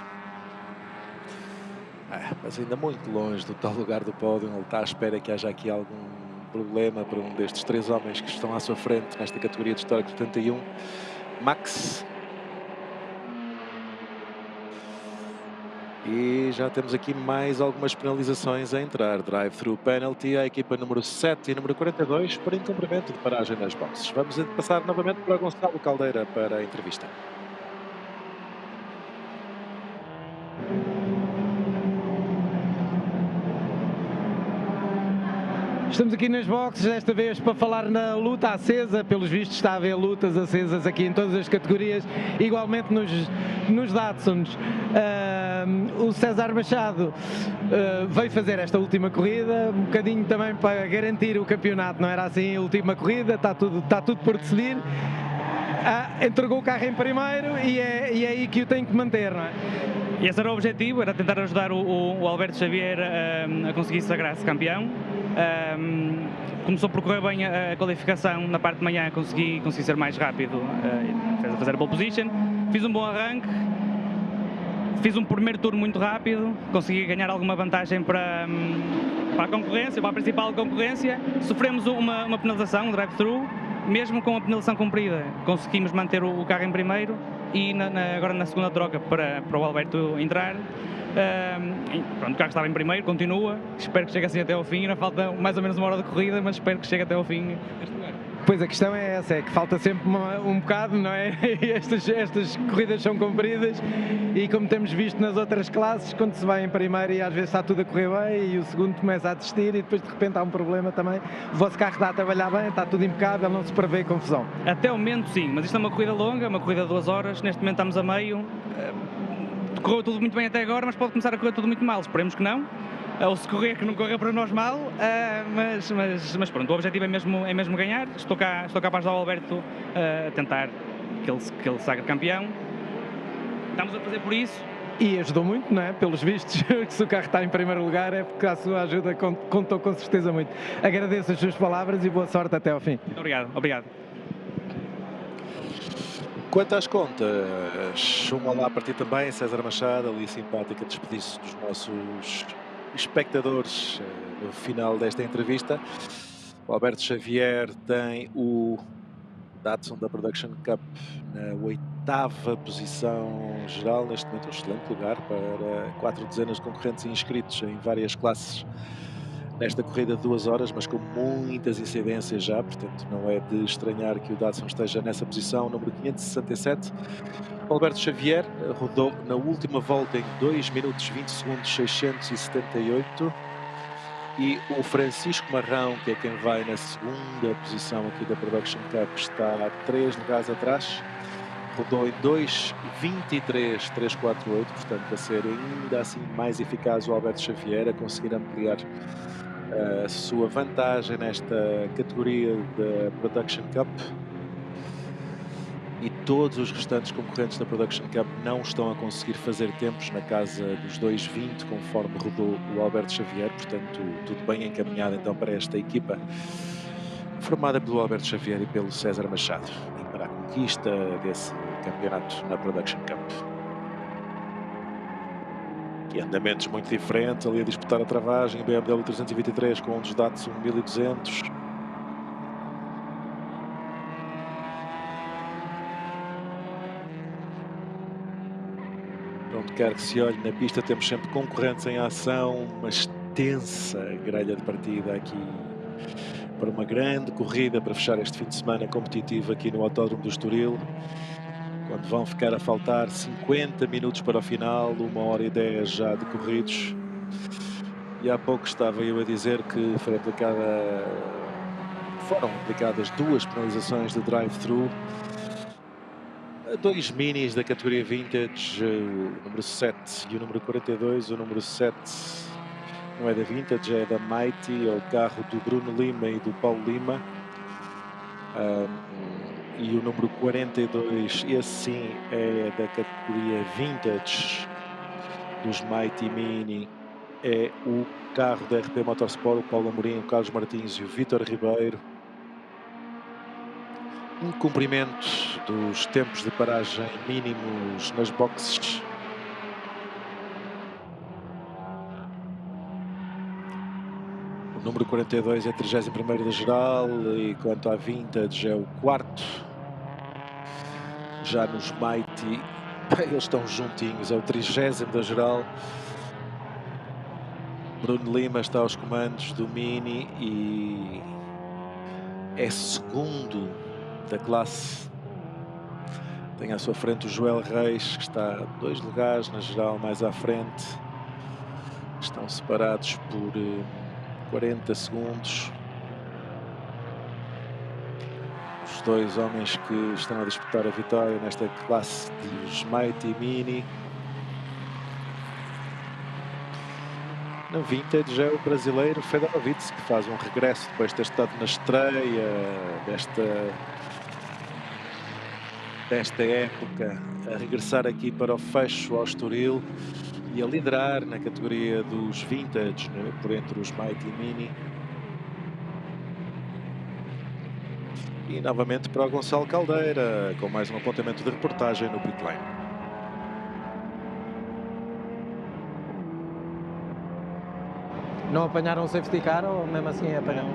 Mas ainda muito longe do tal lugar do pódio. Ele está à espera que haja aqui algum problema para um destes três homens que estão à sua frente nesta categoria de histórico 71. Max. E já temos aqui mais algumas penalizações a entrar. Drive-thru penalty, a equipa número 7 e número 42 por incumprimento de paragem nas boxes. Vamos passar novamente para Gonçalo Caldeira para a entrevista. Estamos aqui nas boxes, desta vez para falar na luta acesa. Pelos vistos está a haver lutas acesas aqui em todas as categorias, igualmente nos Datsuns. O César Machado veio fazer esta última corrida, um bocadinho também para garantir o campeonato, não era assim? A última corrida, está tudo por decidir. Entregou o carro em primeiro e é aí que o tem que manter, não é? E esse era o objetivo, era tentar ajudar o Alberto Xavier a conseguir sagrar-se campeão. Começou por correr bem a qualificação, na parte de manhã consegui ser mais rápido, fazer a pole position, fiz um bom arranque, fiz um primeiro turno muito rápido, consegui ganhar alguma vantagem para a concorrência, para a principal concorrência. Sofremos uma penalização, um drive-thru, mesmo com a penalização cumprida, conseguimos manter o carro em primeiro e agora na segunda troca para o Alberto entrar. Pronto, o carro estava em primeiro, continua, espero que chegue assim até ao fim. Ainda falta mais ou menos uma hora de corrida, mas espero que chegue até ao fim este lugar. Pois a questão é essa, é que falta sempre um bocado, não é? E estas corridas são compridas e como temos visto nas outras classes, quando se vai em primeiro e às vezes está tudo a correr bem e o segundo começa a desistir e depois de repente há um problema também. O vosso carro está a trabalhar bem, está tudo impecável, não se prevê confusão. Até o momento sim, mas isto é uma corrida longa, uma corrida de 2 horas, neste momento estamos a meio. Correu tudo muito bem até agora, mas pode começar a correr tudo muito mal, esperemos que não. Ou se correr, que não correu para nós mal, mas pronto, o objetivo é mesmo ganhar. Estou cá para ajudar o Alberto a tentar que ele sagre campeão. Estamos a fazer por isso. E ajudou muito, não é? Pelos vistos, que se o carro está em primeiro lugar é porque a sua ajuda contou com certeza muito. Agradeço as suas palavras e boa sorte até ao fim. Muito obrigado. Quanto às contas, uma lá para ti também, César Machado, ali simpática, despedir-se dos nossos espectadores no final desta entrevista. O Alberto Xavier tem o Datsun da Production Cup na 8ª posição geral, neste momento um excelente lugar para 4 dezenas de concorrentes inscritos em várias classes nesta corrida de 2 horas, mas com muitas incidências já, portanto não é de estranhar que o Datsun esteja nessa posição, número 567. Alberto Xavier rodou na última volta em 2 minutos 20 segundos 678 e o Francisco Marrão, que é quem vai na segunda posição aqui da Production Cup, está 3 lugares atrás, rodou em 2:23 348, portanto a ser ainda assim mais eficaz o Alberto Xavier, a conseguir ampliar a sua vantagem nesta categoria da Production Cup. E todos os restantes concorrentes da Production Cup não estão a conseguir fazer tempos na casa dos 2:20, conforme rodou o Alberto Xavier, portanto tudo bem encaminhado então para esta equipa formada pelo Alberto Xavier e pelo César Machado e para a conquista desse campeonato na Production Cup. E andamentos muito diferentes, ali a disputar a travagem, BMW 323 com um dos Datsun 1200. quer que se olhe na pista, temos sempre concorrentes em ação, uma extensa grelha de partida aqui para uma grande corrida para fechar este fim de semana competitivo aqui no Autódromo do Estoril, quando vão ficar a faltar 50 minutos para o final, 1h10 já decorridos. E há pouco estava eu a dizer que foram aplicadas 2 penalizações de drive-thru a 2 minis da categoria Vintage, o número 7 e o número 42. O número 7 não é da Vintage, é da Mighty, é o carro do Bruno Lima e do Paulo Lima. E o número 42, esse sim é da categoria Vintage dos Mighty Mini, é o carro da RP Motorsport, o Paulo Amorim, o Carlos Martins e o Vítor Ribeiro. Incumprimento dos tempos de paragem mínimos nas boxes. O número 42 é 31º da geral, e quanto à Vintage é o 4º. Já nos Mighty, eles estão juntinhos, é o 30º da geral. Bruno Lima está aos comandos do Mini e é segundo da classe. Tem à sua frente o Joel Reis, que está 2 lugares na geral mais à frente. Estão separados por 40 segundos. Os 2 homens que estão a disputar a vitória nesta classe dos Mighty Mini. Na Vintage é o brasileiro Fedorovitz, que faz um regresso depois de ter estado na estreia desta época, a regressar aqui para o fecho ao Estoril e a liderar na categoria dos Vintage, né, por entre os Mighty Mini. E novamente para o Gonçalo Caldeira, com mais um apontamento de reportagem no pit lane. Não apanharam o safety car ou mesmo assim apanharam?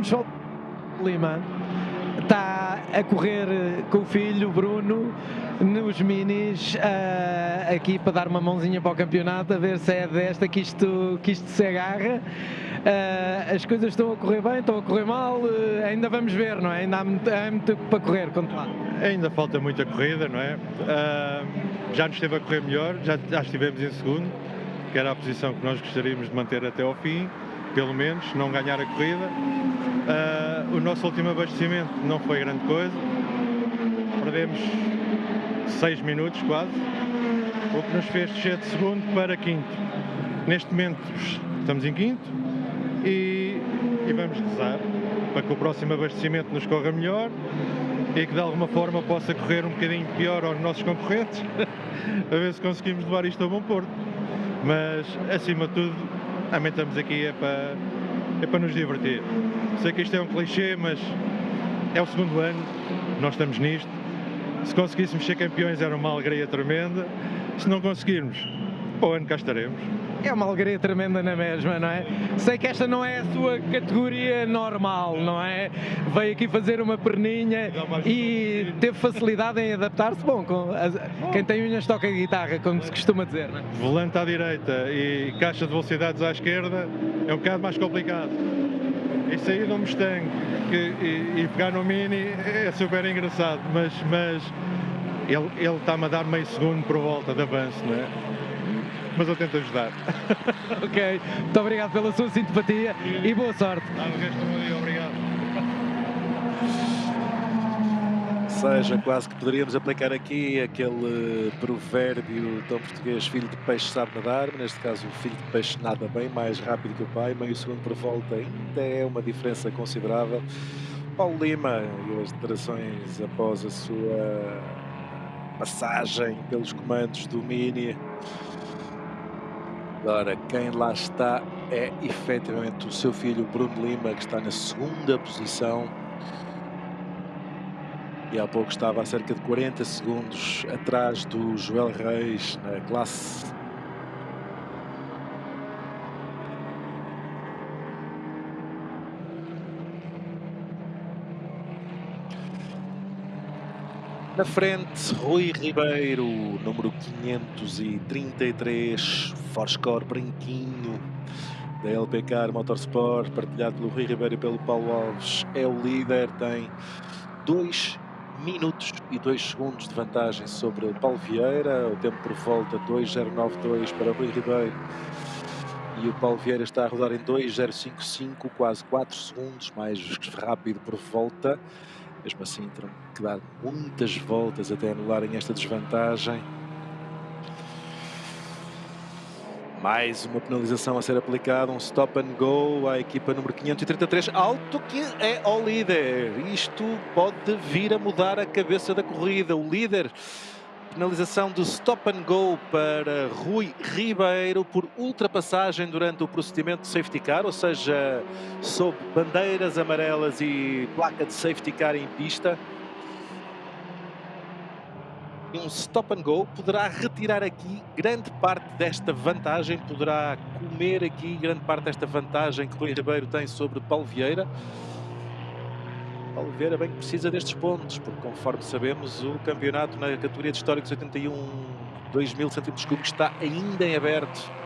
João Lima está a correr com o filho Bruno nos minis, aqui para dar uma mãozinha para o campeonato, a ver se é desta que isto se agarra. As coisas estão a correr bem, estão a correr mal, ainda vamos ver, não é? Ainda há muito para correr, conta lá. Ainda falta muita corrida, não é? Já nos esteve a correr melhor, já estivemos em segundo, que era a posição que nós gostaríamos de manter até ao fim, pelo menos, não ganhar a corrida. O nosso último abastecimento não foi grande coisa, perdemos 6 minutos quase, o que nos fez descer de segundo para quinto. Neste momento estamos em quinto e vamos rezar para que o próximo abastecimento nos corra melhor e que de alguma forma possa correr um bocadinho pior aos nossos concorrentes, a ver se conseguimos levar isto a bom porto. Mas, acima de tudo, também estamos aqui é para nos divertir. Sei que isto é um clichê, mas é o segundo ano, nós estamos nisto. Se conseguíssemos ser campeões era uma alegria tremenda. Se não conseguirmos, para o ano cá estaremos. É uma alegria tremenda na mesma, não é? Sei que esta não é a sua categoria normal, não é? Veio aqui fazer uma perninha e teve facilidade em adaptar-se. Bom, quem tem unhas toca guitarra, como se costuma dizer, não é? Volante à direita e caixa de velocidades à esquerda é um bocado mais complicado. E sair de um Mustang e pegar no Mini é super engraçado, mas ele está-me a dar meio segundo por volta de avanço, não é? Mas eu tento ajudar. Ok, muito obrigado pela sua simpatia e boa sorte. Obrigado. Seja, quase que poderíamos aplicar aqui aquele provérbio tão português: filho de peixe sabe nadar, mas neste caso o filho de peixe nada bem mais rápido que o pai, meio segundo por volta ainda é uma diferença considerável. Paulo Lima e as declarações após a sua passagem pelos comandos do Mini. Agora, quem lá está é efetivamente o seu filho Bruno Lima, que está na segunda posição. E há pouco estava a cerca de 40 segundos atrás do Joel Reis na classe. Na frente, Rui Ribeiro, número 533, Forscore branquinho, da LP Car Motorsport, partilhado pelo Rui Ribeiro e pelo Paulo Alves, é o líder, tem 2 minutos e 2 segundos de vantagem sobre Paulo Vieira, o tempo por volta 2:092 para Rui Ribeiro, e o Paulo Vieira está a rodar em 2:055, quase 4 segundos mais rápido por volta. Mesmo assim terão que dar muitas voltas até anularem esta desvantagem. Mais uma penalização a ser aplicada, um stop and go à equipa número 533, alto, que é ao líder. Isto pode vir a mudar a cabeça da corrida. O líder, penalização de stop and go para Rui Ribeiro por ultrapassagem durante o procedimento de safety car, ou seja, sob bandeiras amarelas e placa de safety car em pista. Um stop and go poderá retirar aqui grande parte desta vantagem, poderá comer aqui grande parte desta vantagem que Rui Ribeiro tem sobre Paulo Vieira. Paulo Vieira bem que precisa destes pontos, porque conforme sabemos o campeonato na categoria de históricos 81.000 centímetros cúbicos está ainda em aberto.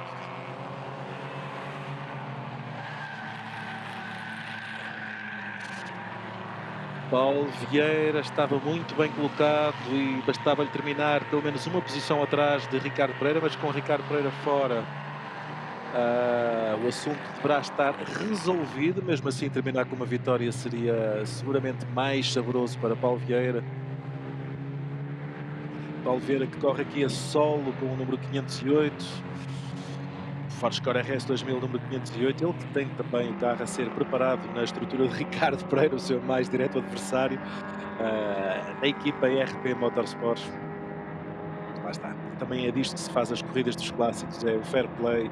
Paulo Vieira estava muito bem colocado e bastava-lhe terminar pelo menos uma posição atrás de Ricardo Pereira, mas com Ricardo Pereira fora, o assunto deverá estar resolvido. Mesmo assim, terminar com uma vitória seria seguramente mais saboroso para Paulo Vieira. Paulo Vieira que corre aqui a solo com o número 508. Forscore RS 2000, número 508, ele que tem também o carro a ser preparado na estrutura de Ricardo Pereira, o seu mais direto adversário, da equipa RP Motorsport. Lá está, também é disto que se faz as corridas dos clássicos, é o fair play,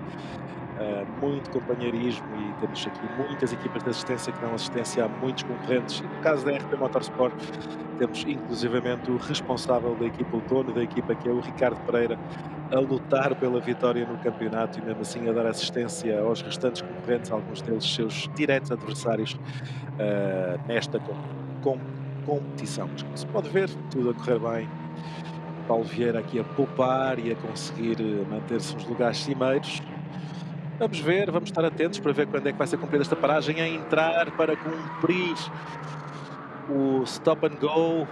muito companheirismo, e temos aqui muitas equipas de assistência que dão assistência a muitos concorrentes. E no caso da RP Motorsport, temos inclusivamente o responsável da equipa, o dono da equipa, que é o Ricardo Pereira, a lutar pela vitória no campeonato e mesmo assim a dar assistência aos restantes concorrentes, alguns deles seus diretos adversários, nesta competição. Mas como se pode ver, tudo a correr bem. Paulo Vieira aqui a poupar e a conseguir manter-se nos lugares cimeiros. Vamos ver, vamos estar atentos para ver quando é que vai ser cumprida esta paragem, a entrar para cumprir o stop and go.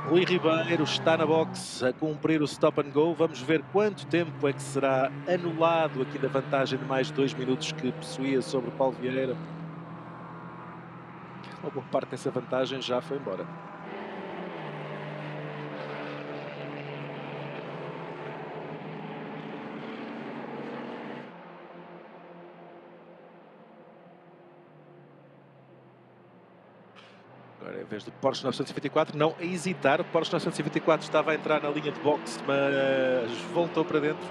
Rui Ribeiro está na box a cumprir o stop and go. Vamos ver quanto tempo é que será anulado aqui da vantagem de mais 2 minutos que possuía sobre Paulo Vieira. Uma boa parte dessa vantagem já foi embora. Agora, em vez do Porsche 924, não a hesitar, o Porsche 924 estava a entrar na linha de boxe, mas voltou para dentro.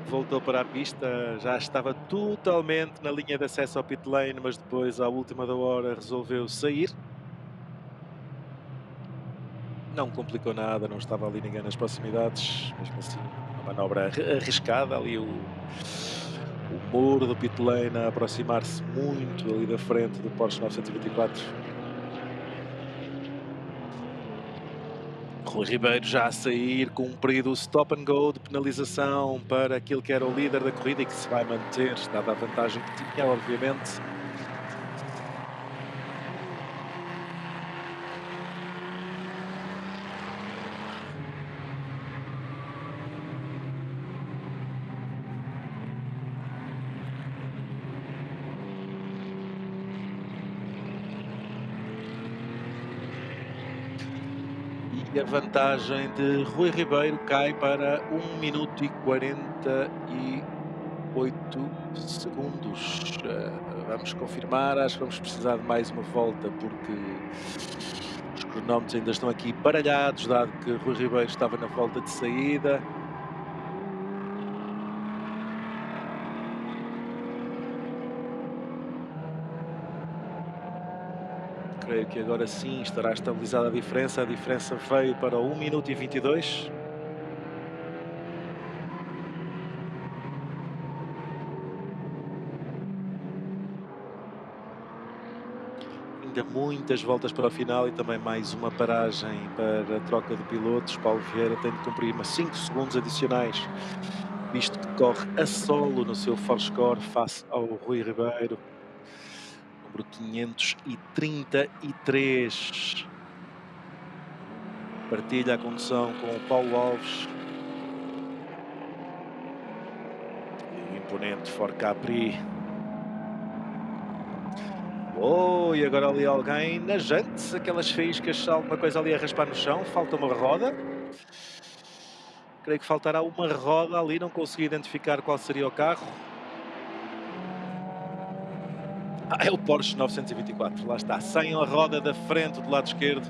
Voltou para a pista, já estava totalmente na linha de acesso ao pit lane, mas depois, à última da hora, resolveu sair. Não complicou nada, não estava ali ninguém nas proximidades, mesmo assim, uma manobra arriscada, ali o muro do pit lane a aproximar-se muito ali da frente do Porsche 924. Rui Ribeiro já a sair, cumprido o stop and go de penalização para aquele que era o líder da corrida e que se vai manter, dada a vantagem que tinha, obviamente. E a vantagem de Rui Ribeiro cai para 1 minuto e 48 segundos. Vamos confirmar, acho que vamos precisar de mais uma volta, porque os cronómetros ainda estão aqui baralhados, dado que Rui Ribeiro estava na volta de saída. Creio que agora sim estará estabilizada a diferença. A diferença veio para 1 minuto e 22. Ainda muitas voltas para o final e também mais uma paragem para a troca de pilotos. Paulo Vieira tem de cumprir 5 segundos adicionais, visto que corre a solo no seu Forscore face ao Rui Ribeiro, número 533. Partilha a condução com o Paulo Alves. E o imponente Ford Capri. Oh, e agora ali alguém na jante, aquelas faíscas, alguma coisa ali a raspar no chão, falta uma roda. Creio que faltará uma roda ali, não consegui identificar qual seria o carro. Ah, é o Porsche 924, lá está, sem a roda da frente do lado esquerdo.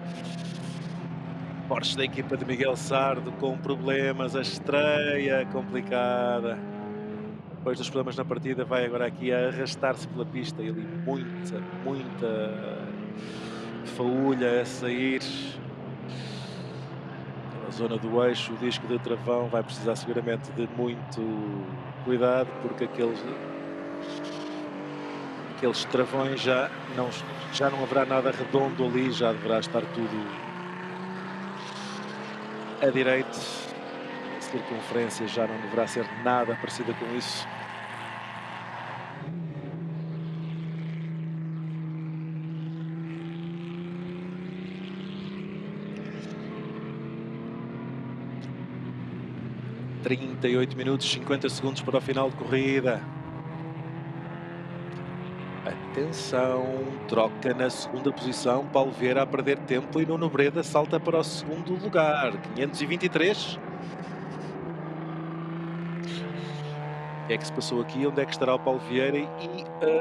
Porsche da equipa de Miguel Sardo com problemas, a estreia complicada. Depois dos problemas na partida, vai agora aqui a arrastar-se pela pista e ali muita faúlha a sair. A zona do eixo, o disco de travão vai precisar seguramente de muito cuidado, porque aqueles travões já não haverá nada redondo ali, já deverá estar tudo a direito. A circunferência já não deverá ser nada parecida com isso. ...38 minutos, 50 segundos para o final de corrida. Atenção, troca na segunda posição, Paulo Vieira a perder tempo e Nuno Breda salta para o segundo lugar, 523. O que é que se passou aqui? Onde é que estará o Paulo Vieira? E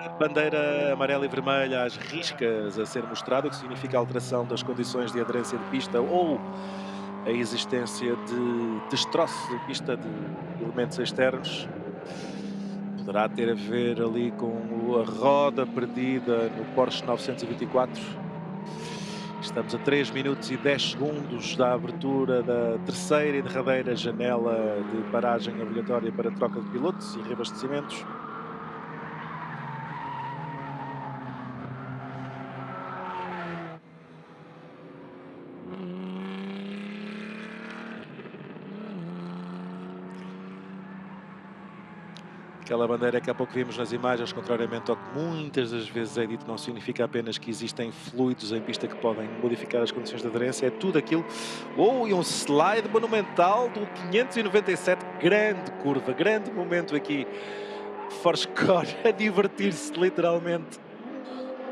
a bandeira amarela e vermelha às riscas a ser mostrada, o que significa a alteração das condições de aderência de pista ou a existência de destroço de pista de elementos externos. Poderá ter a ver ali com a roda perdida no Porsche 924. Estamos a 3 minutos e 10 segundos da abertura da terceira e derradeira janela de paragem obrigatória para troca de pilotos e reabastecimentos. Aquela bandeira que há pouco vimos nas imagens, contrariamente ao que muitas das vezes é dito, não significa apenas que existem fluidos em pista que podem modificar as condições de aderência, é tudo aquilo. Oh, e um slide monumental do 597, grande curva, grande momento aqui. Forscore a divertir-se, literalmente.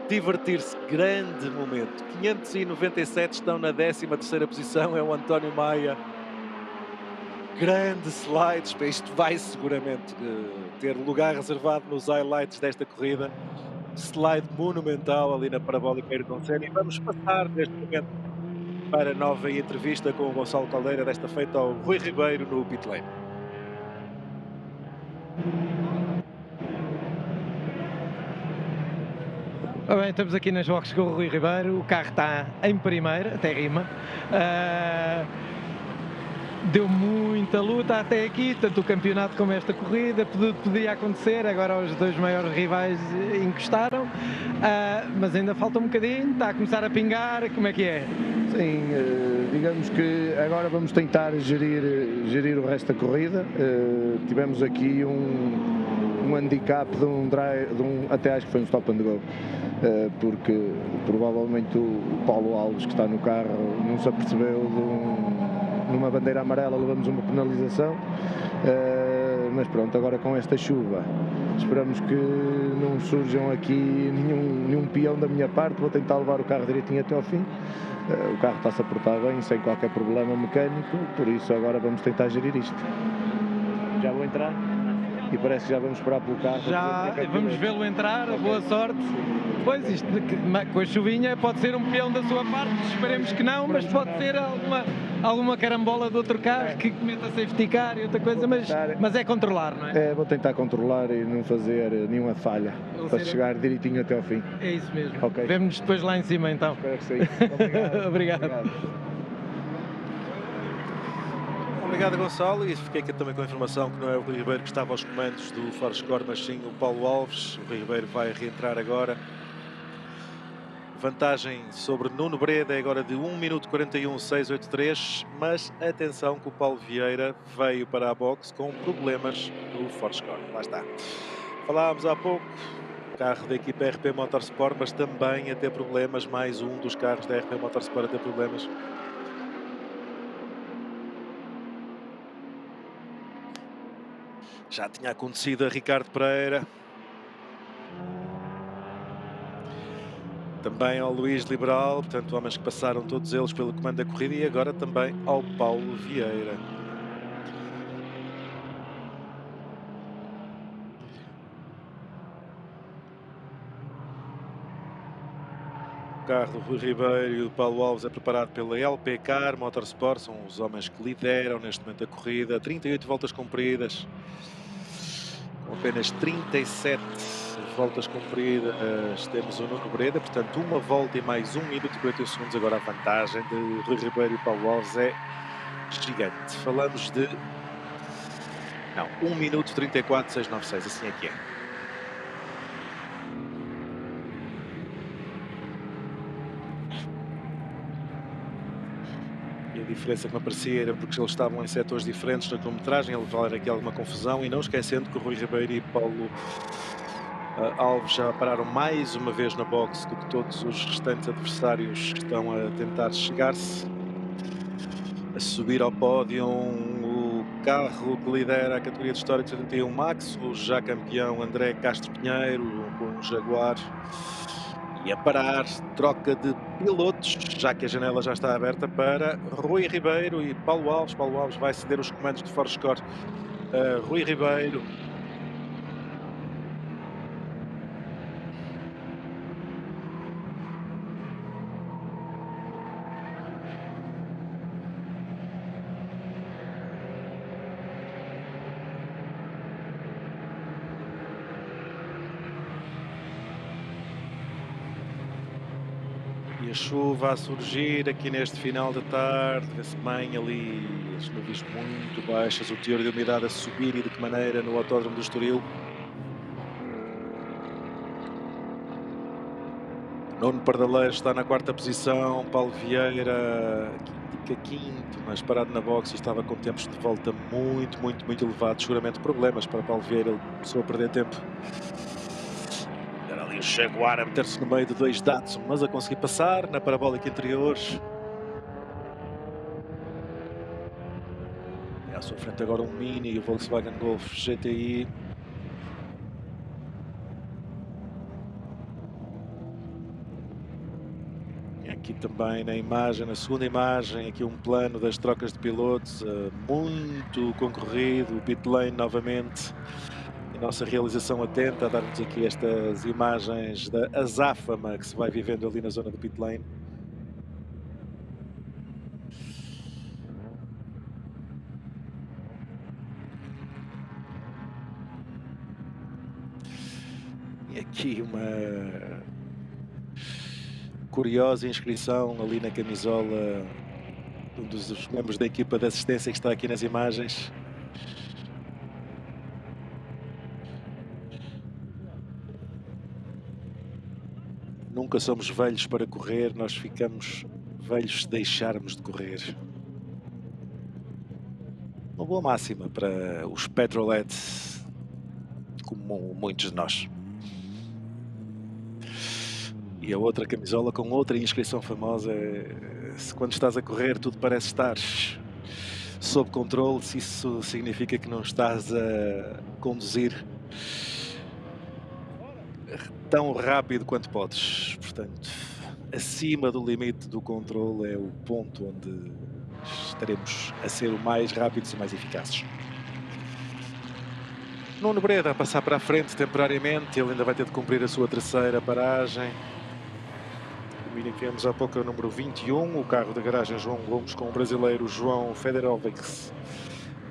Divertir-se, grande momento. 597 estão na 13ª posição, é o António Maia. Grande slides, isto vai seguramente ter lugar reservado nos highlights desta corrida. Slide monumental ali na parabólica Ayrton-Senna. E vamos passar neste momento para a nova entrevista com o Gonçalo Caldeira, desta feita ao Rui Ribeiro no pit lane. Bem, estamos aqui nas boxes com o Rui Ribeiro, o carro está em primeiro, até rima. Deu muita luta até aqui, tanto o campeonato como esta corrida, podia acontecer, agora os dois maiores rivais encostaram, mas ainda falta um bocadinho, está a começar a pingar, como é que é? Sim, digamos que agora vamos tentar gerir o resto da corrida. Tivemos aqui um handicap até acho que foi um stop and go, porque provavelmente o Paulo Alves, que está no carro, não se apercebeu numa bandeira amarela, levamos uma penalização, mas pronto, agora com esta chuva esperamos que não surjam aqui nenhum peão da minha parte. Vou tentar levar o carro direitinho até ao fim. O carro está-se a portar bem, sem qualquer problema mecânico, por isso agora vamos tentar gerir isto. Já vou entrar e parece que já vamos esperar pelo carro. Já vamos vê-lo entrar, okay. Boa sorte. Pois, isto com a chuvinha pode ser um peão da sua parte, esperemos que não, mas pode ser alguma carambola de outro carro que meta safety car e outra coisa, mas é controlar, não é? Vou tentar controlar e não fazer nenhuma falha para chegar direitinho até ao fim. É isso mesmo. Okay. Vemo-nos depois lá em cima então. Espero que sim. Obrigado. Obrigado. Obrigado, Gonçalo, e fiquei aqui também com a informação que não é o Rui Ribeiro que estava aos comandos do Forscore, mas sim o Paulo Alves. O Rui Ribeiro vai reentrar agora. Vantagem sobre Nuno Breda é agora de 1 minuto 41,683, mas atenção que o Paulo Vieira veio para a boxe com problemas no Forscore. Lá está. Falámos há pouco, carro da equipa RP Motorsport, mas também a ter problemas, mais um dos carros da RP Motorsport a ter problemas. Já tinha acontecido a Ricardo Pereira. Também ao Luís Liberal, portanto, homens que passaram todos eles pelo comando da corrida, e agora também ao Paulo Vieira. O carro do Rui Ribeiro e do Paulo Alves é preparado pela LP Car Motorsport, são os homens que lideram neste momento a corrida, 38 voltas cumpridas, com apenas 37 voltas cumpridas, temos o Nuno Breda, portanto uma volta e mais 1 minuto e 41 segundos. Agora a vantagem de Rui Ribeiro e Paulo Alves é gigante. Falamos de 1 minuto 34,696, assim é que é. E a diferença que me aparecia era porque eles estavam em setores diferentes na cronometragem, a levar aqui alguma confusão, e não esquecendo que o Rui Ribeiro e Paulo Alves já pararam mais uma vez na boxe do que todos os restantes adversários que estão a tentar chegar-se, a subir ao pódio. O carro que lidera a categoria de História de 71 Max, o já campeão André Castro Pinheiro com um Jaguar, e a parar, troca de pilotos, já que a janela já está aberta para Rui Ribeiro e Paulo Alves. Paulo Alves vai ceder os comandos de Forscore a Rui Ribeiro. E a chuva a surgir aqui neste final da tarde, vê-se bem ali as nuvens muito baixas, o teor de umidade a subir, e de que maneira no Autódromo do Estoril. Nuno Pardaleiro está na 4ª posição, Paulo Vieira fica 5º, mas parado na boxe e estava com tempos de volta muito elevados, seguramente problemas para Paulo Vieira, ele começou a perder tempo. Era ali o Jaguar a meter-se no meio de 2 Datsun, mas a conseguir passar na parabólica interior. E à sua frente agora um Mini e o Volkswagen Golf GTI. E aqui também na imagem, na segunda imagem, aqui um plano das trocas de pilotos, muito concorrido, o pit lane novamente. A nossa realização atenta a dar-nos aqui estas imagens da azáfama que se vai vivendo ali na zona do pit lane. E aqui uma curiosa inscrição ali na camisola de um dos membros da equipa de assistência que está aqui nas imagens. Nunca somos velhos para correr, nós ficamos velhos se deixarmos de correr. Uma boa máxima para os petrolheads, como muitos de nós. E a outra camisola com outra inscrição famosa é: quando estás a correr tudo parece estar sob controle, se isso significa que não estás a conduzir tão rápido quanto podes. Portanto, acima do limite do controle é o ponto onde estaremos a ser o mais rápidos e mais eficazes. Nuno Breda a passar para a frente temporariamente, ele ainda vai ter de cumprir a sua 3ª paragem. O Mini que vemos há pouco é o número 21, o carro da garagem João Gomes, com o brasileiro João Federovics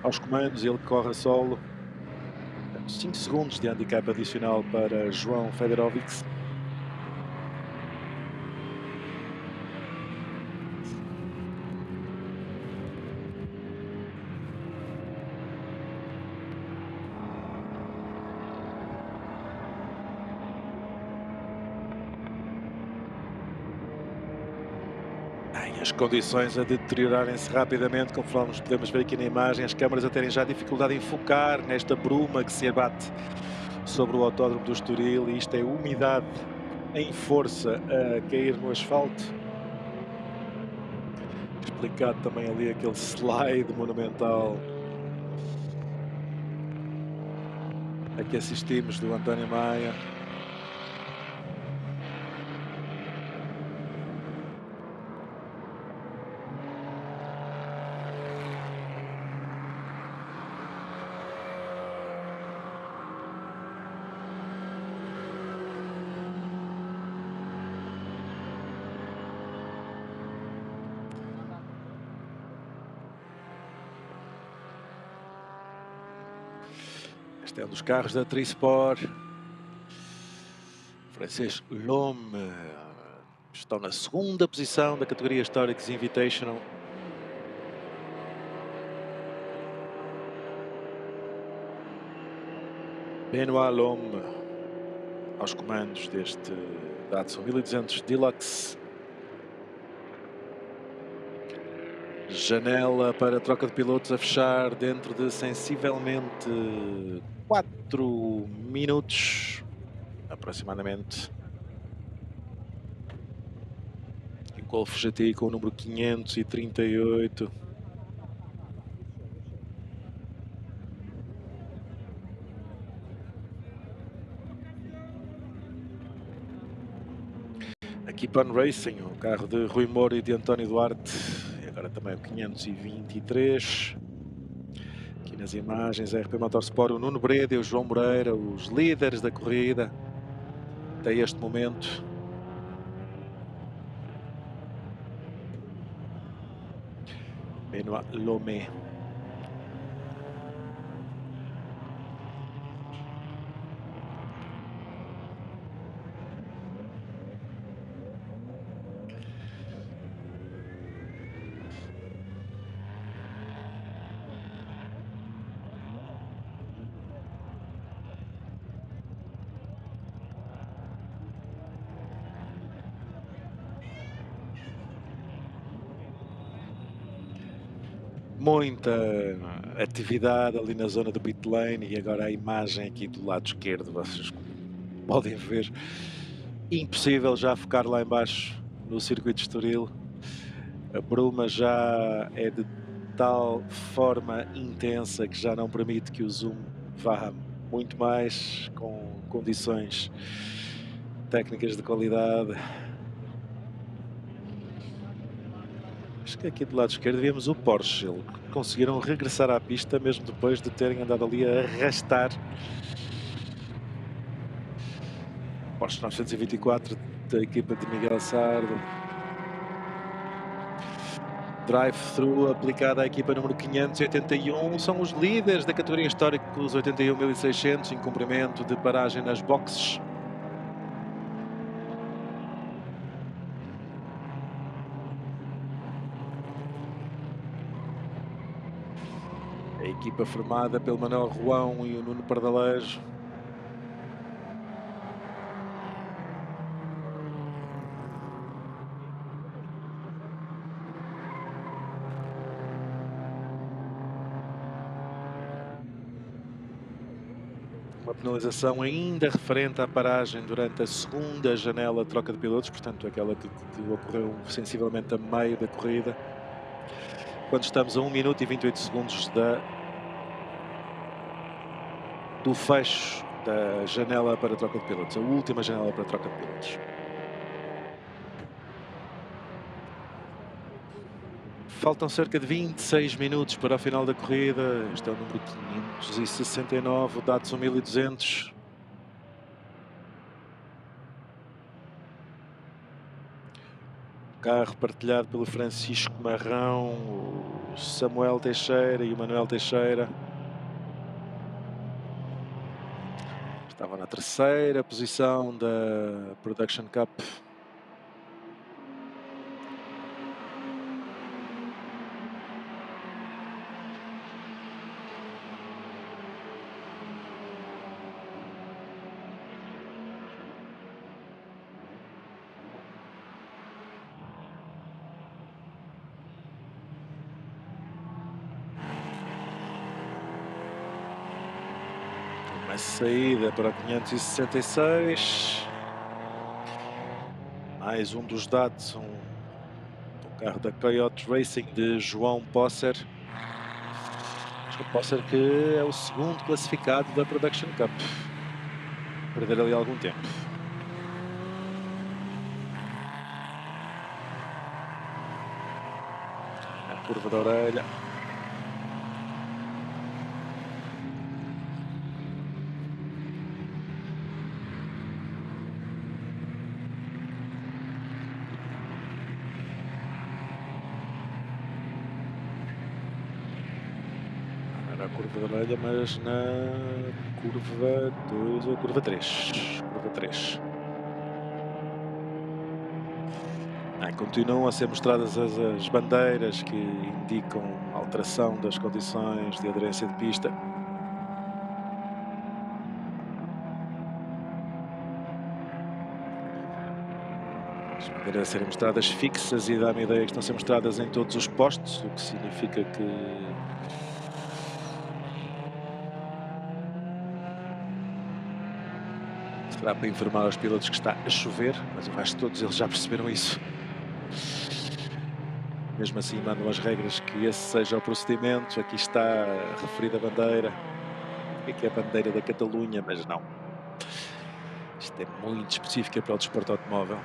aos comandos, ele que corre a solo. 5 segundos de handicap adicional para João Federovics. As condições a deteriorarem-se rapidamente, conforme podemos ver aqui na imagem, as câmaras a terem já dificuldade em focar nesta bruma que se abate sobre o autódromo do Estoril, e isto é umidade em força a cair no asfalto. Explicado também ali aquele slide monumental a que assistimos do António Maia. Este é um dos carros da Trisport. Francês Lhomme estão na segunda posição da categoria Historics Invitational. Benoit Lhomme aos comandos deste Datsun 1200 Deluxe. Janela para troca de pilotos a fechar dentro de sensivelmente 4 minutos, aproximadamente. E o Golf GTI com o número 538. Aqui Pan Racing, o carro de Rui Moura e de António Duarte. E agora também o 523. Aqui nas imagens, a RP Motorsport, o Nuno Breda e o João Moreira, os líderes da corrida até este momento. Benoit Lhomme. Muita atividade ali na zona do pit lane, e agora a imagem aqui do lado esquerdo, vocês podem ver, impossível já focar lá embaixo no circuito de Estoril. A bruma já é de tal forma intensa que já não permite que o zoom vá muito mais, com condições técnicas de qualidade. Acho que aqui do lado esquerdo vemos o Porsche. Eles conseguiram regressar à pista mesmo depois de terem andado ali a arrastar. Porsche 924 da equipa de Miguel Sardo. Drive-thru aplicada à equipa número 581. São os líderes da categoria histórica com os 81.600 em cumprimento de paragem nas boxes. A equipa formada pelo Manuel Ruão e o Nuno Pardalejo. Uma penalização ainda referente à paragem durante a segunda janela de troca de pilotos, portanto aquela que ocorreu sensivelmente a meio da corrida, quando estamos a 1 minuto e 28 segundos do fecho da janela para troca de pilotos, a última janela para troca de pilotos. Faltam cerca de 26 minutos para o final da corrida. Este é o número 569, o Datsun 1200. Carro partilhado pelo Francisco Marrão, o Samuel Teixeira e o Manuel Teixeira. Estava na terceira posição da Production Cup. A saída para o 566. Mais um dos dados, um carro da Coyote Racing de João Posser. João Posser, que é o segundo classificado da Production Cup. Perder ali algum tempo. A curva da orelha. A curva da orelha, mas na curva 2 ou curva 3. Curva 3. Continuam a ser mostradas as bandeiras que indicam alteração das condições de aderência de pista. As bandeiras a serem mostradas fixas e dá-me a ideia que estão a ser mostradas em todos os postos, o que significa que será para informar aos pilotos que está a chover, mas eu acho que todos eles já perceberam isso. Mesmo assim, mandam as regras que esse seja o procedimento. Aqui está a referida bandeira. Aqui é a bandeira da Catalunha, mas não. Isto é muito específica para o desporto automóvel.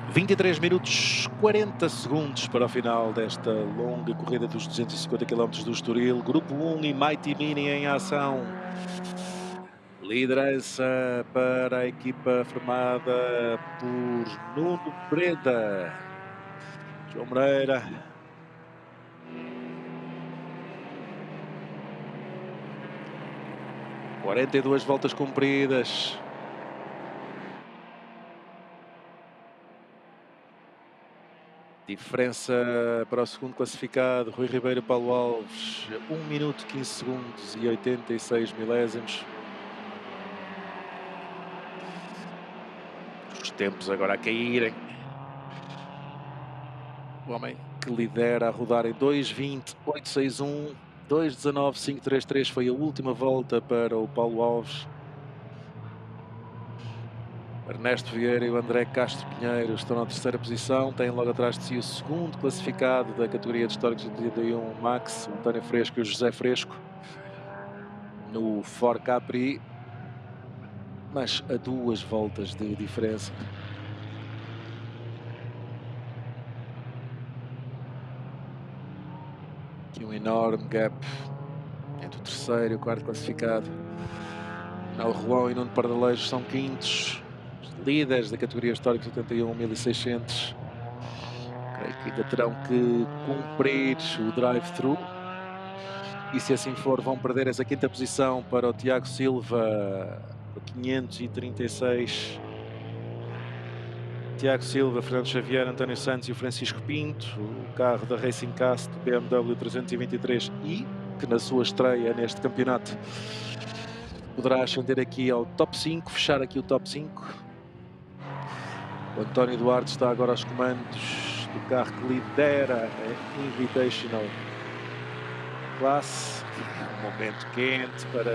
23 minutos 40 segundos para o final desta longa corrida dos 250 km do Estoril. Grupo 1 e Mighty Mini em ação. Liderança para a equipa formada por Nuno Breda, João Moreira, (42 voltas cumpridas). Diferença para o segundo classificado, Rui Ribeiro e Paulo Alves, 1 minuto 15 segundos e 86 milésimos. Os tempos agora a caírem. O homem que lidera a rodar em 2:20, 8:61, 2:19, 5:33 foi a última volta para o Paulo Alves. Ernesto Vieira e o André Castro Pinheiro estão na terceira posição. Têm logo atrás de si o segundo classificado da categoria de históricos de 81, Max, o António Fresco e o José Fresco, no Ford Capri, mas a 2 voltas de diferença. Aqui um enorme gap entre o terceiro e o quarto classificado. Mel Rolão e Nuno Pardalejo são quintos, líderes da categoria históricos 81, 1600. Creio que ainda terão que cumprir o drive-thru. E se assim for, vão perder essa quinta posição para o Tiago Silva, o 536. Tiago Silva, Fernando Xavier, António Santos e o Francisco Pinto, o carro da Racing Cast BMW 323 e que na sua estreia neste campeonato poderá ascender aqui ao top 5, fechar aqui o top 5. O António Duarte está agora aos comandos do carro que lidera a Invitational Classe. Um momento quente para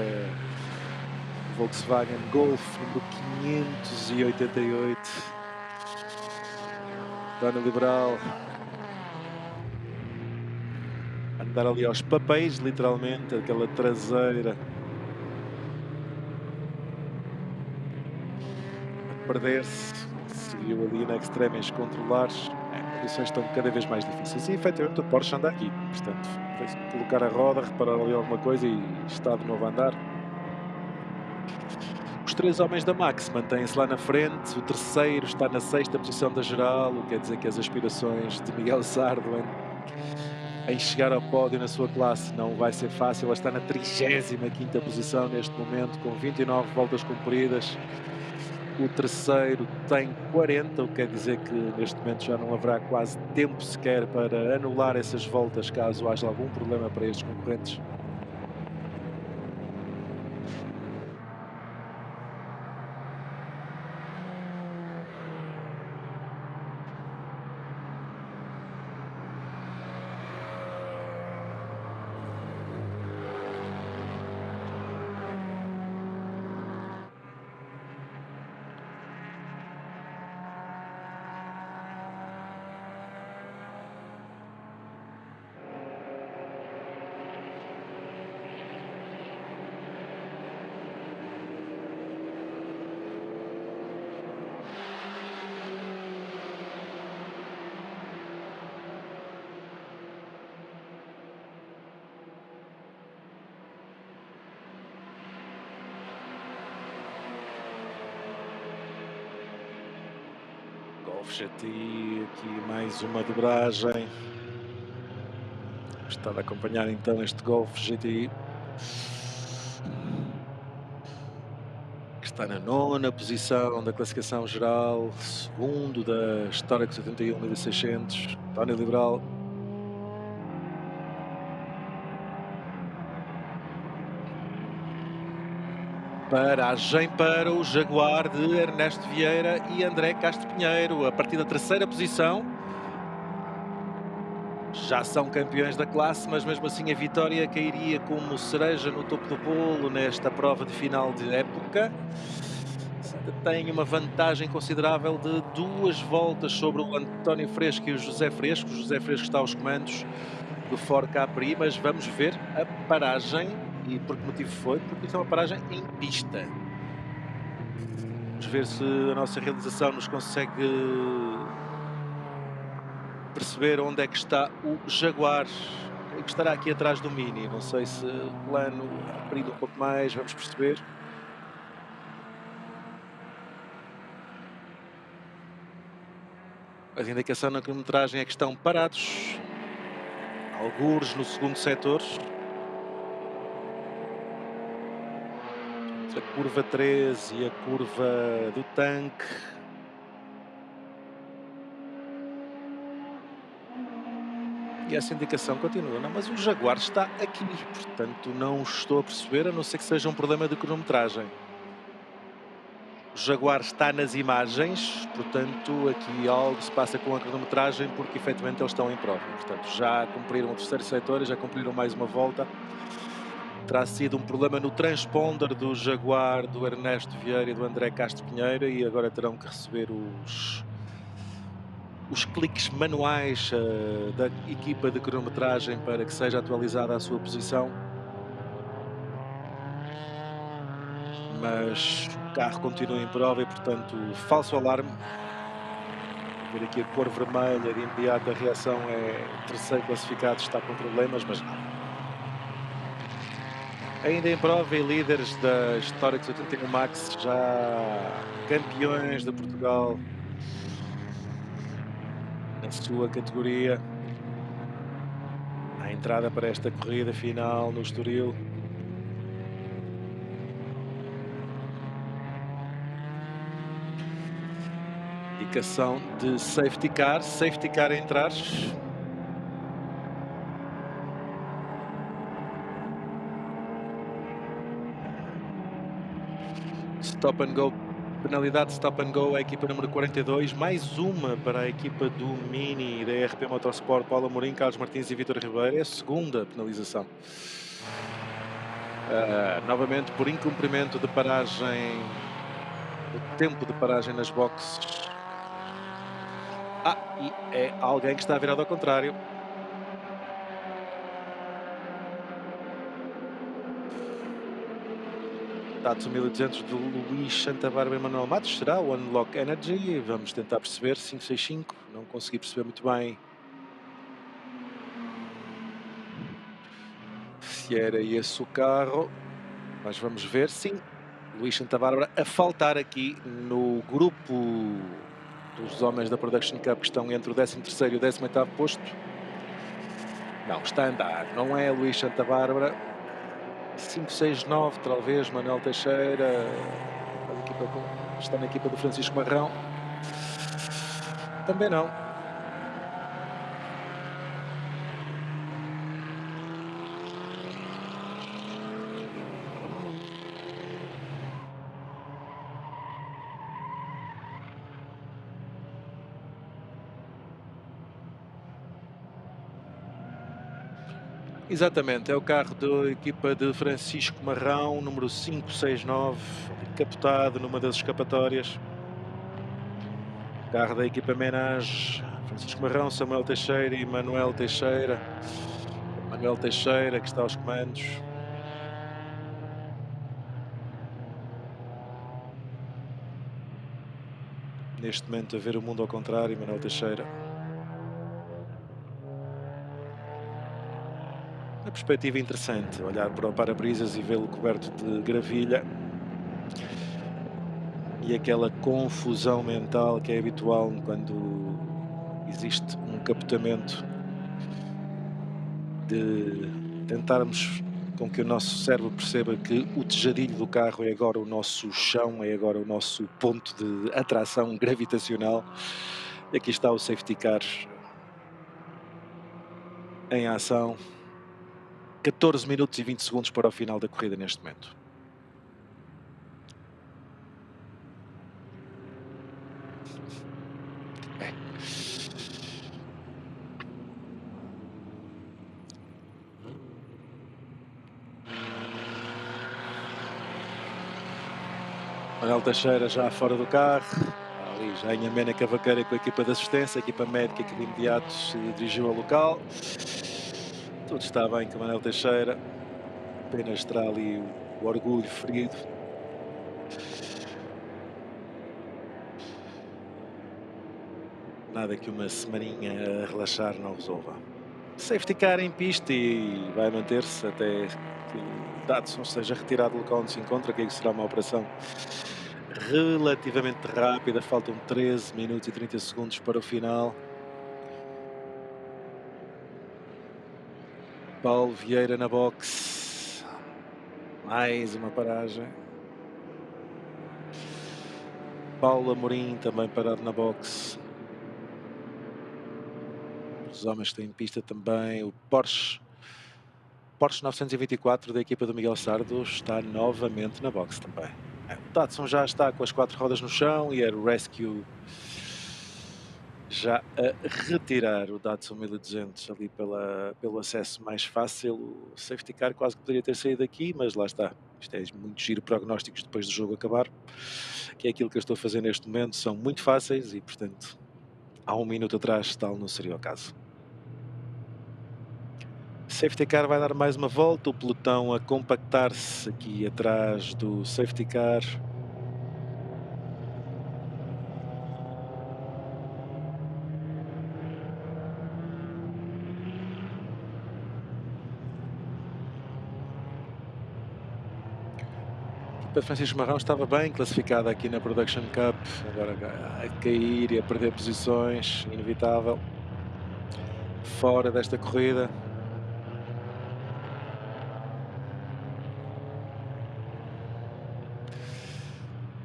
o Volkswagen Golf número 588. António Liberal a andar ali aos papéis, literalmente, aquela traseira a perder-se. Se viu ali na Extremes controlares, as condições estão cada vez mais difíceis e efetivamente o Porsche anda aqui, portanto foi colocar a roda, reparar ali alguma coisa e está de novo a andar. Os três homens da Max mantêm-se lá na frente, o terceiro está na 6ª posição da geral, o que quer dizer que as aspirações de Miguel Sardo em chegar ao pódio na sua classe não vai ser fácil. Ele está na 35ª posição neste momento, com 29 voltas cumpridas. O terceiro tem 40, o que quer dizer que neste momento já não haverá quase tempo sequer para anular essas voltas caso haja algum problema para estes concorrentes. Golf GTI, aqui mais uma dobragem. Estava a acompanhar então este Golf GTI, que está na 9ª posição da classificação geral, segundo da Histórico 71.600, António Liberal. Paragem para o Jaguar de Ernesto Vieira e André Castro Pinheiro, a partir da 3ª posição. Já são campeões da classe, mas mesmo assim a vitória cairia como cereja no topo do bolo nesta prova de final de época. Tem uma vantagem considerável de 2 voltas sobre o António Fresco e o José Fresco. O José Fresco está aos comandos do Ford Capri, mas vamos ver a paragem. E por que motivo foi? Porque isso é uma paragem em pista. Vamos ver se a nossa realização nos consegue perceber onde é que está o Jaguar, que estará aqui atrás do Mini. Não sei se o plano abrindo um pouco mais, vamos perceber. A indicação na cronometragem é que estão parados, algures no segundo setor. Entre a curva 13 e a curva do tanque. E essa indicação continua. Não, mas o Jaguar está aqui, portanto não estou a perceber, a não ser que seja um problema de cronometragem. O Jaguar está nas imagens, portanto aqui algo se passa com a cronometragem, porque efetivamente eles estão em prova. Portanto já cumpriram o 3º setor e já cumpriram mais uma volta. Terá sido um problema no transponder do Jaguar, do Ernesto Vieira e do André Castro Pinheiro, e agora terão que receber os cliques manuais da equipa de cronometragem para que seja atualizada a sua posição. Mas o carro continua em prova e, portanto, falso alarme. Ver aqui a cor vermelha, de imediato a reação é o 3º classificado está com problemas, mas não. Ainda em prova e líderes da Histórico 81 Max, já campeões de Portugal na sua categoria. A entrada para esta corrida final no Estoril. Indicação de safety car a entrar. Stop and go, penalidade stop and go, a equipa número 42, mais uma para a equipa do Mini da RP Motorsport, Paulo Amorim, Carlos Martins e Vítor Ribeiro. É a segunda penalização. Novamente por incumprimento de paragem, do tempo de paragem nas boxes. E é alguém que está virado ao contrário. Datsun 1200 do Luís Santa Bárbara e Manuel Matos. Será o Unlock Energy? Vamos tentar perceber. 565. Não consegui perceber muito bem se era esse o carro, mas vamos ver. Sim, Luís Santa Bárbara a faltar aqui no grupo dos homens da Production Cup, que estão entre o 13º e o 18º posto. Não, está a andar. Não é Luís Santa Bárbara. 569, talvez, Manuel Teixeira, está na equipa do Francisco Marrão. Também não. Exatamente, é o carro da equipa de Francisco Marrão, número 569, captado numa das escapatórias. Carro da equipa Menage, Francisco Marrão, Samuel Teixeira e Manuel Teixeira. Manuel Teixeira que está aos comandos. Neste momento a ver o mundo ao contrário, Manuel Teixeira. Uma perspectiva interessante, olhar para o para-brisas e vê-lo coberto de gravilha. e aquela confusão mental que é habitual quando existe um capotamento, de tentarmos com que o nosso cérebro perceba que o tejadilho do carro é agora o nosso chão, é agora o nosso ponto de atração gravitacional. E aqui está o safety car em ação. 14 minutos e 20 segundos para o final da corrida neste momento. Manuel Teixeira já fora do carro, ali já em amena cavaqueira com a equipa de assistência, a equipa médica que de imediato se dirigiu ao local. Tudo está bem com Manuel Teixeira, apenas terá ali o orgulho ferido. Nada que uma semaninha a relaxar não resolva. Safety car em pista e vai manter-se até que o Datsun seja retirado do local onde se encontra, que aí será uma operação relativamente rápida. Faltam 13 minutos e 30 segundos para o final. Paulo Vieira na box. Mais uma paragem. Paulo Amorim também parado na box. Os homens que têm pista também. O Porsche 924 da equipa do Miguel Sardo está novamente na box também. O Datsun já está com as 4 rodas no chão e a Rescue já a retirar o Datsun 1200 ali pelo acesso mais fácil. O safety car quase que poderia ter saído daqui, mas lá está. Isto é muito giro, prognósticos depois do jogo acabar, que é aquilo que eu estou a fazer neste momento. São muito fáceis e, portanto, há um minuto atrás tal não seria o caso. Safety car vai dar mais uma volta, o pelotão a compactar-se aqui atrás do safety car. A equipa de Francisco Marrão estava bem classificada aqui na Production Cup, agora a cair e a perder posições, inevitável, fora desta corrida.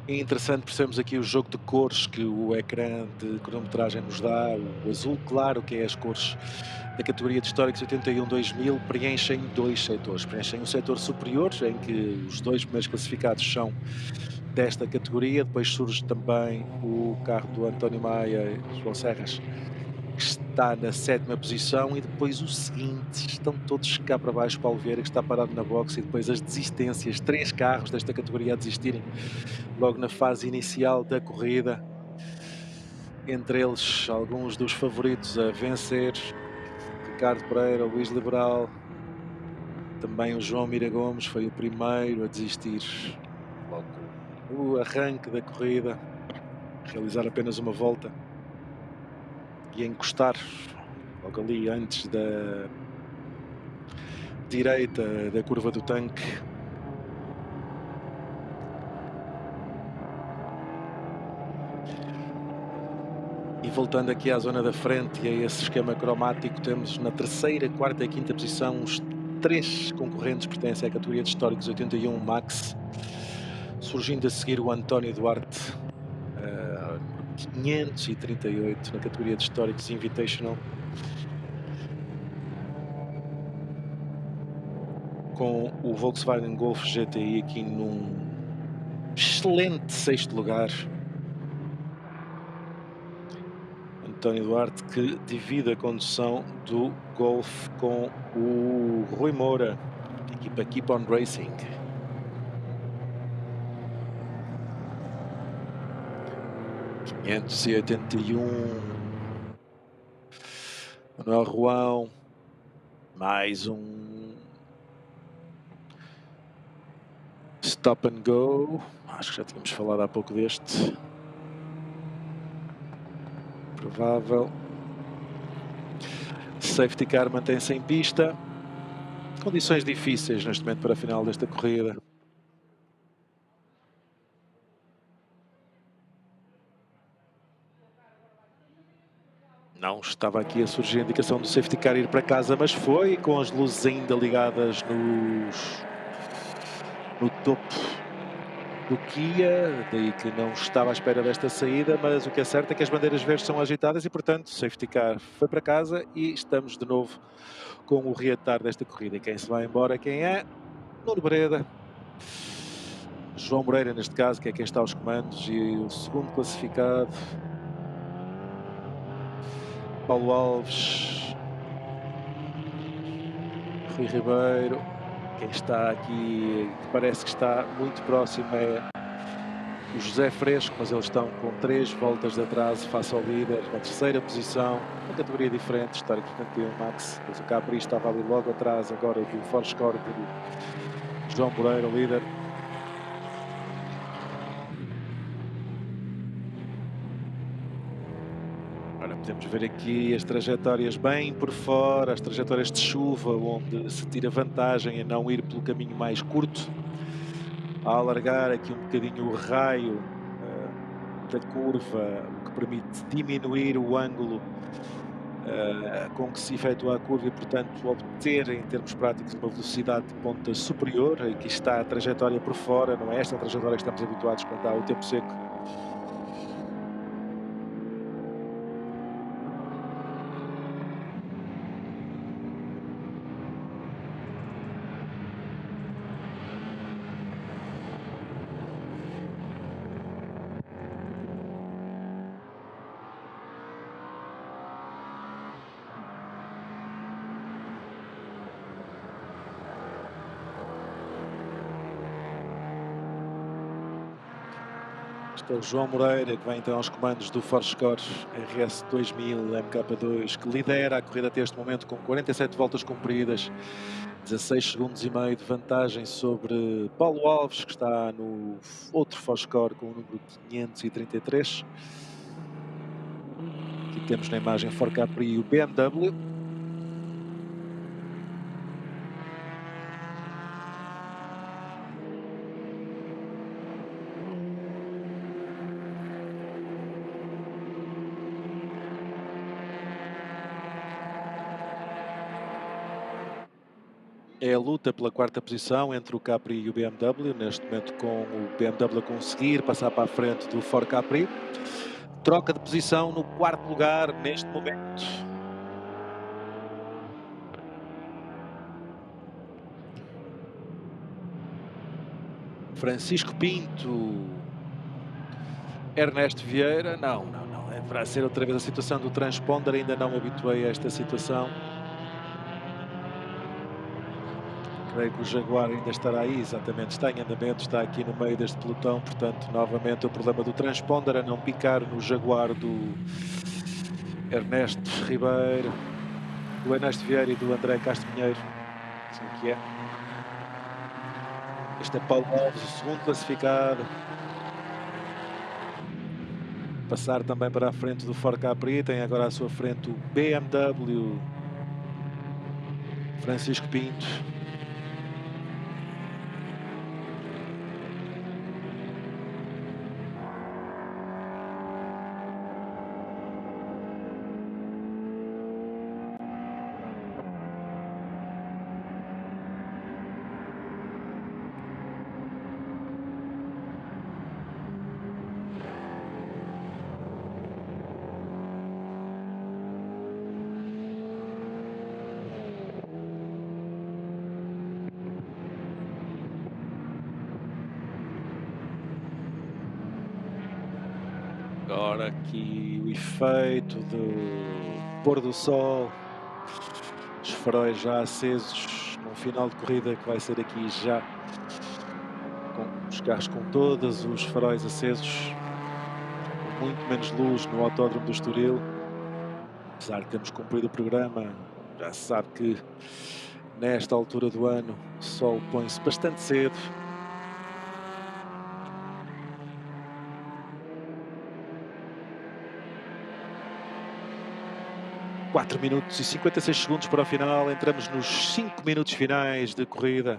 É interessante percebermos aqui o jogo de cores que o ecrã de cronometragem nos dá. O azul claro, que é as cores da categoria de históricos 81-2000, preenchem 2 setores. Preenchem um setor superior, em que os 2 primeiros classificados são desta categoria. Depois surge também o carro do António Maia e João Serras, que está na 7ª posição, e depois os seguintes estão todos cá para baixo. Paulo Vieira, que está parado na box, e depois as desistências, 3 carros desta categoria a desistirem logo na fase inicial da corrida, entre eles alguns dos favoritos a vencer: Ricardo Pereira, Luís Liberal, também o João Mira Gomes foi o primeiro a desistir logo no arranque da corrida, realizar apenas uma volta e a encostar logo ali antes da direita da curva do tanque. E voltando aqui à zona da frente e a esse esquema cromático, temos na 3ª, 4ª e 5ª posição os 3 concorrentes que pertencem à categoria de históricos 81 Max, surgindo a seguir o António Duarte, 538 na categoria de históricos Invitational, com o Volkswagen Golf GTI aqui num excelente 6º lugar. António Duarte, que divide a condução do Golf com o Rui Moura, equipa Keep On Racing. Manuel Ruão, mais um stop and go. Acho que já tínhamos falado há pouco deste. Provável. Safety car mantém-se em pista. Condições difíceis neste momento para a final desta corrida. Não estava aqui a surgir a indicação do safety car ir para casa, mas foi com as luzes ainda ligadas no topo do Kia, daí que não estava à espera desta saída, mas o que é certo é que as bandeiras verdes são agitadas e, portanto, o safety car foi para casa e estamos de novo com o reatar desta corrida. E quem se vai embora, quem é? Nuno Breda. João Moreira, neste caso, que é quem está aos comandos, e o segundo classificado, Paulo Alves, Rui Ribeiro. Quem está aqui, que parece que está muito próximo, é o José Fresco, mas eles estão com 3 voltas de atraso face ao líder, na terceira posição, uma categoria diferente, histórico campeão Max, mas o Capri estava ali logo atrás agora do Forscore de João Moreira, o líder. Agora podemos ver aqui as trajetórias bem por fora, as trajetórias de chuva, onde se tira vantagem a não ir pelo caminho mais curto, a alargar aqui um bocadinho o raio da curva, o que permite diminuir o ângulo com que se efetua a curva e, portanto, obter, em termos práticos, uma velocidade de ponta superior. Aqui está a trajetória por fora, não é esta a trajetória que estamos habituados quando há o tempo seco. Este é o João Moreira, que vem então aos comandos do Forscore RS 2000 MK2, que lidera a corrida até este momento com 47 voltas cumpridas, 16 segundos e meio de vantagem sobre Paulo Alves, que está no outro Forscore com o número 533. Aqui temos na imagem Ford Capri e o BMW. É a luta pela quarta posição entre o Capri e o BMW, neste momento com o BMW a conseguir passar para a frente do Ford Capri. Troca de posição no quarto lugar neste momento. Francisco Pinto, Ernesto Vieira, não, deverá ser outra vez a situação do transponder, ainda não me habituei a esta situação. Creio que o Jaguar ainda estará aí, exatamente, está em andamento, está aqui no meio deste pelotão, portanto, novamente o problema do transponder a não picar no Jaguar do Ernesto Ribeiro, do Ernesto Vieira e do André Castro Pinheiro, assim que é. Este é Paulo Alves, o segundo classificado. Passar também para a frente do Ford Capri, tem agora à sua frente o BMW Francisco Pinto. Agora aqui o efeito do pôr do sol, os faróis já acesos no final de corrida que vai ser aqui já, com os carros com todos os faróis acesos, muito menos luz no Autódromo do Estoril. Apesar de termos cumprido o programa, já se sabe que nesta altura do ano o sol põe-se bastante cedo. Quatro minutos e 56 segundos para o final, entramos nos 5 minutos finais de corrida.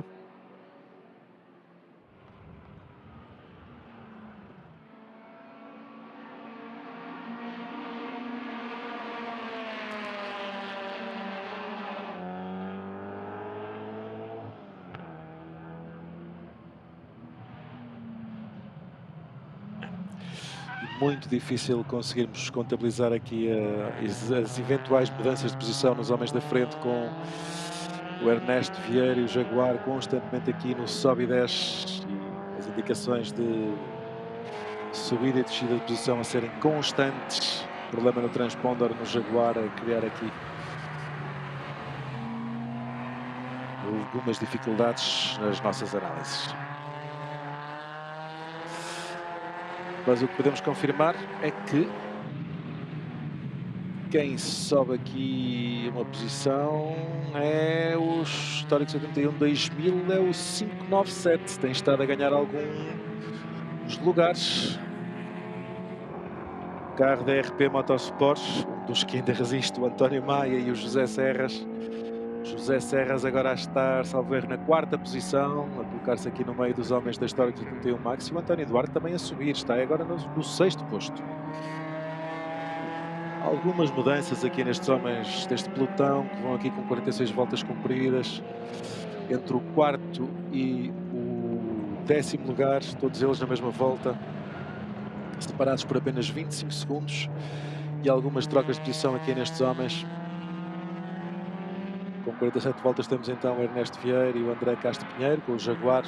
muito difícil conseguirmos contabilizar aqui as eventuais mudanças de posição nos homens da frente, com o Ernesto Vieira e o Jaguar constantemente aqui no sobe e desce, e as indicações de subida e descida de posição a serem constantes. Problema no transponder no Jaguar a criar aqui algumas dificuldades nas nossas análises. Mas o que podemos confirmar é que quem sobe aqui uma posição é o histórico 71-2000, é o 597. Tem estado a ganhar alguns lugares. O carro da RP Motorsports, um dos que ainda resiste, o António Maia e o José Serras. José Serras agora a estar, salvo erro, na 4ª posição, a colocar-se aqui no meio dos homens da história de 81 Max, e o António Duarte também a subir, está agora no 6º posto. Algumas mudanças aqui nestes homens deste pelotão, que vão aqui com 46 voltas cumpridas, entre o 4º e o 10º lugar, todos eles na mesma volta, separados por apenas 25 segundos, e algumas trocas de posição aqui nestes homens. Com 47 voltas temos então o Ernesto Vieira e o André Castro Pinheiro, com o Jaguar,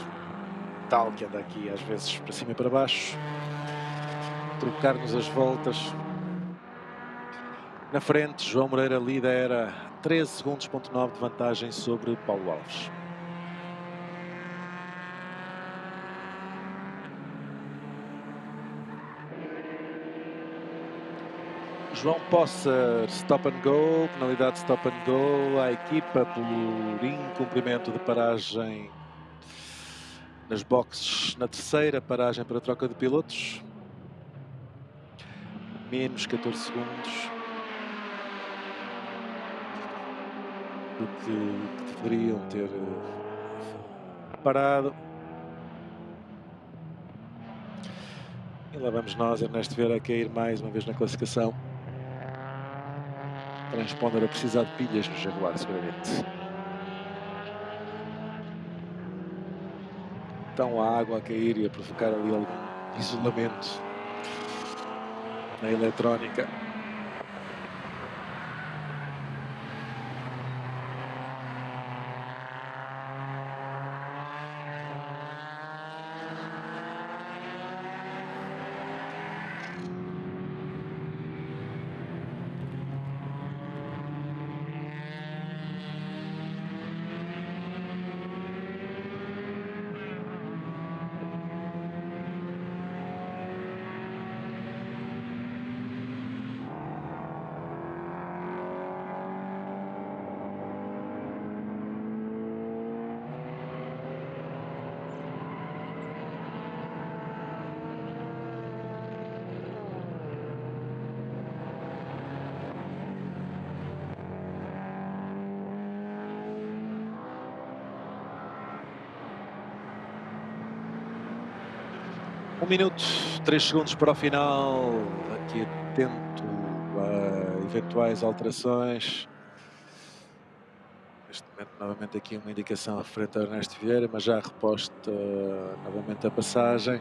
tal que anda aqui às vezes para cima e para baixo, trocar-nos as voltas. Na frente, João Moreira lidera 13 segundos, ponto 9 de vantagem sobre Paulo Alves. João Posser, stop and go, penalidade stop and go à equipa por incumprimento de paragem nas boxes na 3ª paragem para troca de pilotos. Menos 14 segundos do que deveriam ter parado. E lá vamos nós, Ernesto Vieira, a cair mais uma vez na classificação. Transponder a precisar de pilhas no Jaguar, seguramente. Então a água a cair e a provocar ali algum isolamento na eletrónica. Um minuto, 3 segundos para o final. Aqui atento a eventuais alterações. Neste momento, novamente aqui uma indicação referente a Ernesto Vieira, mas já reposta novamente a passagem.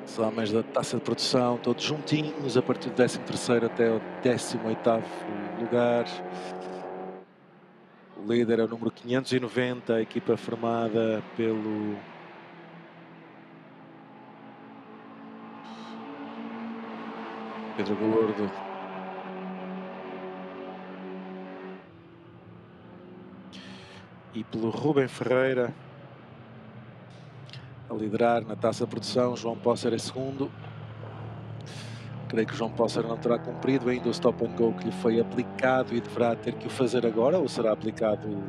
Os homens da taça de produção, todos juntinhos, a partir do 13º até o 18º lugar. O líder é o número 590, a equipa formada pelo Pedro Gordo. E pelo Rubem Ferreira. A liderar na taça de produção, João Posser é segundo. Creio que João Posser não terá cumprido ainda o stop and go que lhe foi aplicado e deverá ter que o fazer agora, ou será aplicado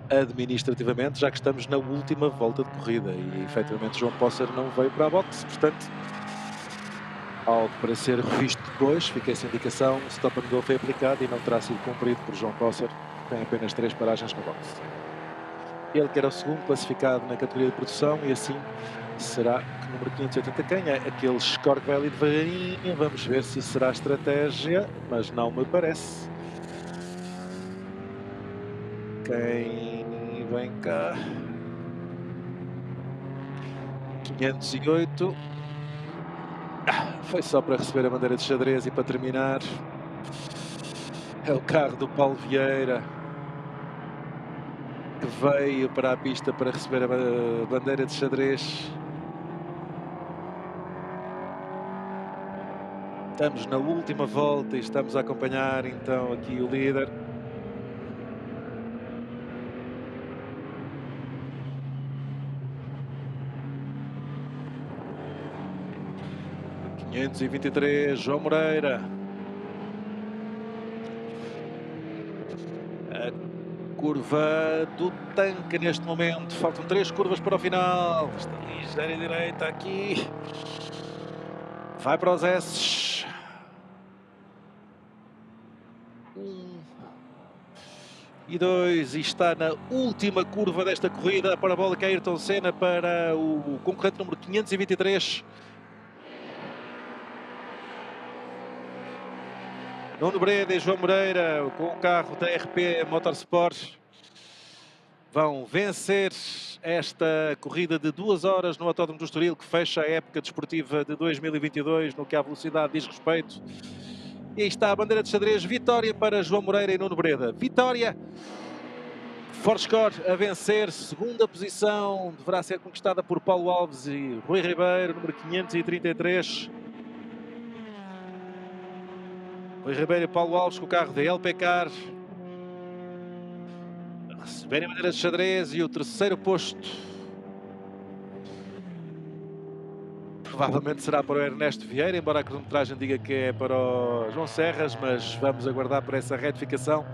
administrativamente, já que estamos na última volta de corrida e efetivamente João Posser não veio para a boxe, portanto, algo para ser revisto depois. Fica essa indicação, o stop and go foi aplicado e não terá sido cumprido por João Posser, tem apenas 3 paragens no boxe. Ele que era o segundo classificado na categoria de produção e assim será que o número 580 ganha aquele score que vai ali devagarinho. Vamos ver se será estratégia, mas não me parece. Quem vem cá? 508. Foi só para receber a bandeira de xadrez e para terminar. É o carro do Paulo Vieira que veio para a pista para receber a bandeira de xadrez. Estamos na última volta e estamos a acompanhar então aqui o líder. No 523, João Moreira. A curva do tanque neste momento. Faltam 3 curvas para o final. Está ligeira direita aqui. Vai para os S. 1 e 2. E está na última curva desta corrida. A parabólica Ayrton Senna para o concorrente número 523. Nuno Breda e João Moreira, com o carro da RP Motorsport, vão vencer esta corrida de 2 horas no Autódromo do Estoril, que fecha a época desportiva de 2022, no que à velocidade diz respeito. E aí está a bandeira de xadrez, vitória para João Moreira e Nuno Breda. Vitória, Forscore a vencer, segunda posição, deverá ser conquistada por Paulo Alves e Rui Ribeiro, número 533. Rui Ribeiro e Paulo Alves com o carro da LP Car receberem a bandeira de xadrez, e o terceiro posto provavelmente será para o Ernesto Vieira, embora a cronometragem diga que é para o João Serras, mas vamos aguardar por essa retificação,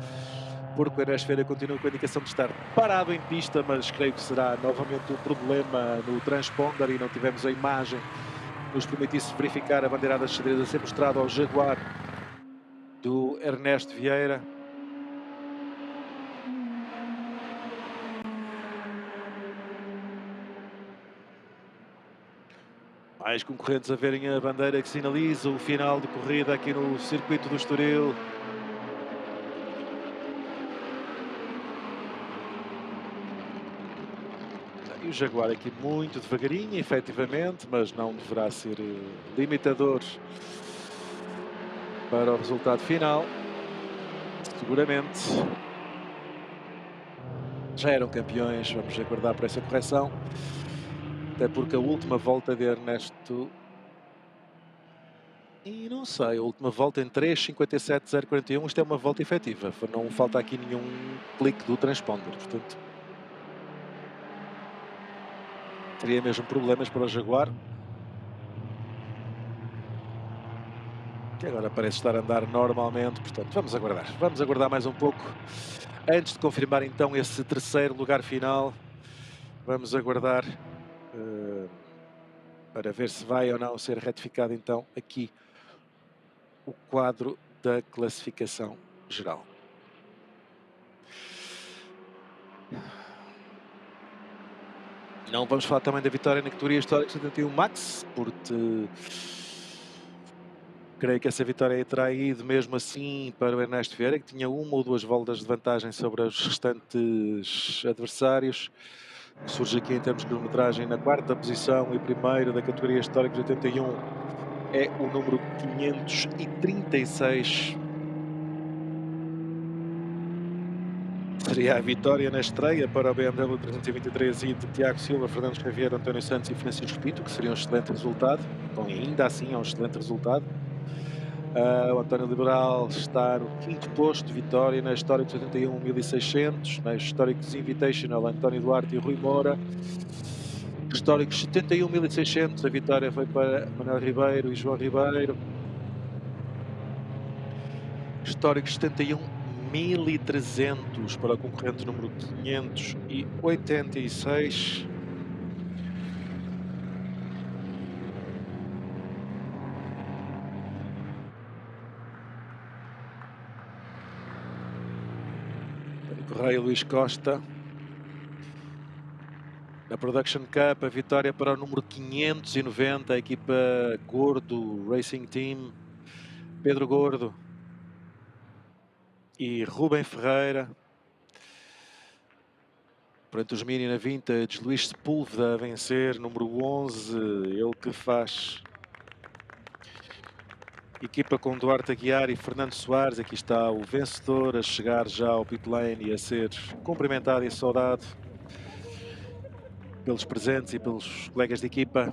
porque o Ernesto Vieira continua com a indicação de estar parado em pista, mas creio que será novamente um problema no transponder e não tivemos a imagem que nos permitisse verificar a bandeirada de xadrez a ser mostrada ao Jaguar do Ernesto Vieira. Mais concorrentes a verem a bandeira que sinaliza o final de corrida aqui no circuito do Estoril. E o Jaguar aqui muito devagarinho, efetivamente, mas não deverá ser limitador para o resultado final. Seguramente. Já eram campeões, vamos aguardar por essa correção. Até porque a última volta de Ernesto... E não sei, a última volta em 3:57.041, isto é uma volta efetiva. Não falta aqui nenhum clique do transponder, portanto... Teria mesmo problemas para o Jaguar. Que agora parece estar a andar normalmente, portanto vamos aguardar. Vamos aguardar mais um pouco. Antes de confirmar então esse terceiro lugar final, vamos aguardar para ver se vai ou não ser retificado então aqui o quadro da classificação geral. Não vamos falar também da vitória na categoria histórica 71 Max, porque creio que essa vitória terá ido mesmo assim para o Ernesto Vieira, que tinha 1 ou 2 voltas de vantagem sobre os restantes adversários. Surge aqui em termos de cronometragem na 4ª posição, e primeiro da categoria histórica 81 é o número 536. Seria a vitória na estreia para o BMW 323 e de Tiago Silva, Fernando Xavier, António Santos e Francisco Pinto, que seria um excelente resultado. Então, ainda assim é um excelente resultado. O António Liberal está no 5º posto, vitória na Histórico 71 1600, na Históricos Invitational, António Duarte e Rui Moura. Históricos 71 1600, a vitória foi para Manuel Ribeiro e João Ribeiro. Históricos 71 1300 para o concorrente número 586. Correia Luís Costa. Na Production Cup, a vitória para o número 590, a equipa Gordo Racing Team, Pedro Gordo e Rubem Ferreira. Perante os Mini na Vintage, Luís Sepúlveda a vencer, número 11, ele que faz equipa com Duarte Aguiar e Fernando Soares. Aqui está o vencedor a chegar já ao pit lane e a ser cumprimentado e saudado pelos presentes e pelos colegas de equipa.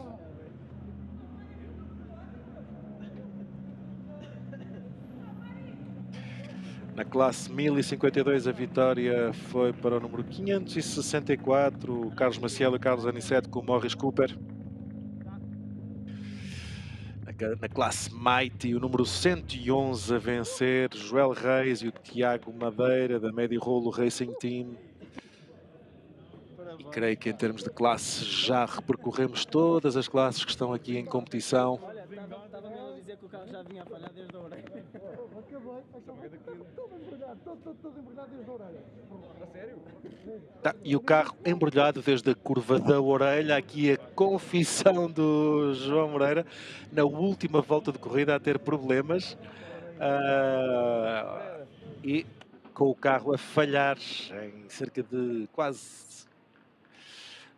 Na classe 1052 a vitória foi para o número 564, o Carlos Maciel e o Carlos Aniceto com o Morris Cooper. Na classe Mighty, o número 111 a vencer, Joel Reis e o Tiago Madeira da Médio Rolo Racing Team. E creio que em termos de classes já repercorremos todas as classes que estão aqui em competição. Estava mesmo a dizer que o carro já vinha a falhar desde a orelha. Todo embrulhado desde a orelha. A sério? Tá, e o carro embrulhado desde a curva da orelha. Aqui a confissão do João Moreira na última volta de corrida a ter problemas e com o carro a falhar em cerca de quase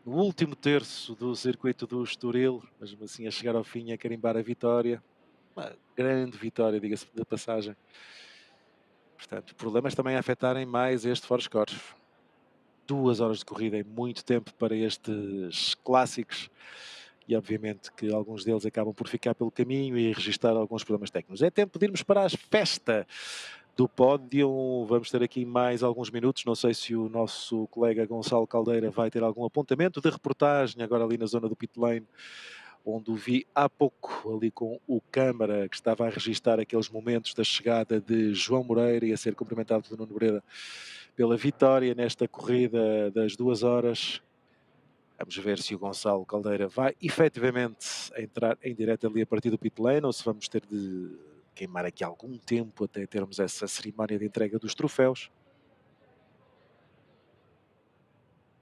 no último terço do circuito do Estoril, mesmo assim a chegar ao fim e a carimbar a vitória. Uma grande vitória, diga-se de passagem. Portanto, problemas também a afetarem mais este Forscore. 2 horas de corrida é muito tempo para estes clássicos e obviamente que alguns deles acabam por ficar pelo caminho e registrar alguns problemas técnicos. É tempo de irmos para a festa do pódio. Vamos ter aqui mais alguns minutos. Não sei se o nosso colega Gonçalo Caldeira vai ter algum apontamento de reportagem agora ali na zona do pit lane, onde o vi há pouco ali com o câmara que estava a registrar aqueles momentos da chegada de João Moreira e a ser cumprimentado pelo Nuno Breda pela vitória nesta corrida das 2 horas. Vamos ver se o Gonçalo Caldeira vai efetivamente entrar em direto ali a partir do pit lane ou se vamos ter de queimar aqui algum tempo até termos essa cerimónia de entrega dos troféus.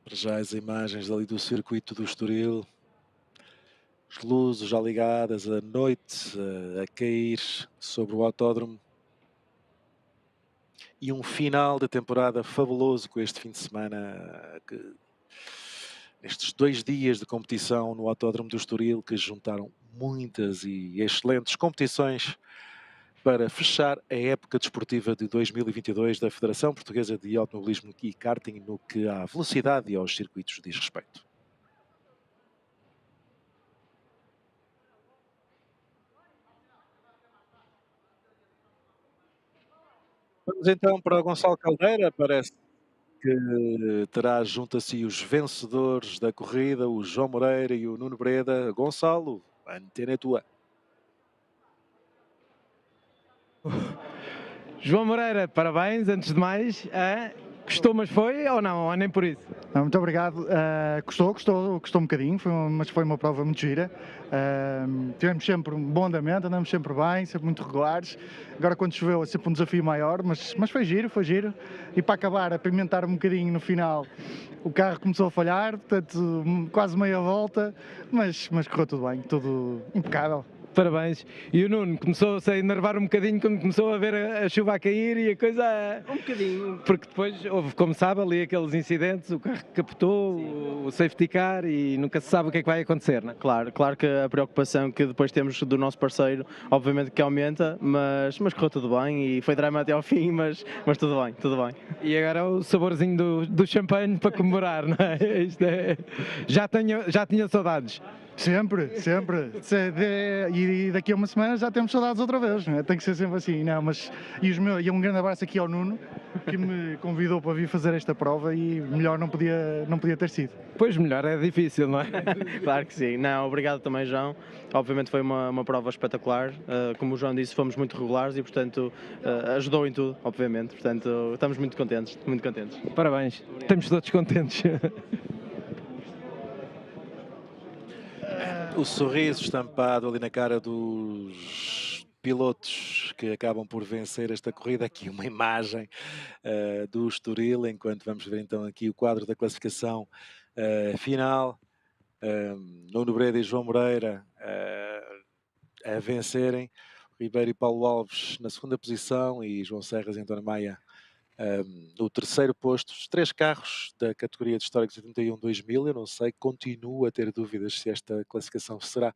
Para já as imagens ali do circuito do Estoril. As luzes já ligadas, a noite a cair sobre o autódromo. E um final de temporada fabuloso com este fim de semana, estes 2 dias de competição no autódromo do Estoril, que juntaram muitas e excelentes competições para fechar a época desportiva de 2022 da Federação Portuguesa de Automobilismo e Karting no que à velocidade e aos circuitos diz respeito. Vamos então para o Gonçalo Caldeira, parece que terá junto a si os vencedores da corrida, o João Moreira e o Nuno Breda. Gonçalo, a antena é tua. João Moreira, parabéns, antes de mais. Gostou, mas foi ou não? Ou nem por isso? Não, muito obrigado. Custou um bocadinho, mas foi uma prova muito gira. Tivemos sempre um bom andamento, andamos sempre bem, sempre muito regulares. Agora quando choveu é sempre um desafio maior, mas foi giro, foi giro. E para acabar, a pimentar um bocadinho no final, o carro começou a falhar, portanto quase meia volta, mas correu tudo bem, tudo impecável. Parabéns. E o Nuno começou-se a enervar um bocadinho quando começou a ver a chuva a cair e a coisa... Um bocadinho. Porque depois houve, como sabe, ali aqueles incidentes, o carro capotou, o safety car e nunca se sabe o que é que vai acontecer, não é? Claro que a preocupação que depois temos do nosso parceiro, obviamente que aumenta, mas correu tudo bem e foi drama até ao fim, mas tudo bem, tudo bem. E agora o saborzinho do champanhe para comemorar, não é? Já tinha saudades. Sempre. E daqui a uma semana já temos saudades outra vez, não é? Tem que ser sempre assim, não, mas... E um grande abraço aqui ao Nuno, que me convidou para vir fazer esta prova e melhor não podia ter sido. Pois, melhor é difícil, não é? Claro que sim. Não, obrigado também, João. Obviamente foi uma prova espetacular. Como o João disse, fomos muito regulares e, portanto, ajudou em tudo, obviamente. Portanto, estamos muito contentes, muito contentes. Parabéns. Estamos todos contentes. O sorriso estampado ali na cara dos pilotos que acabam por vencer esta corrida. Aqui uma imagem do Estoril, enquanto vamos ver então aqui o quadro da classificação final. Nuno Breda e João Moreira a vencerem. Ribeiro e Paulo Alves na segunda posição e João Serras e António Maia No terceiro posto, os 3 carros da categoria de históricos 81-2000. Eu não sei, continuo a ter dúvidas se esta classificação será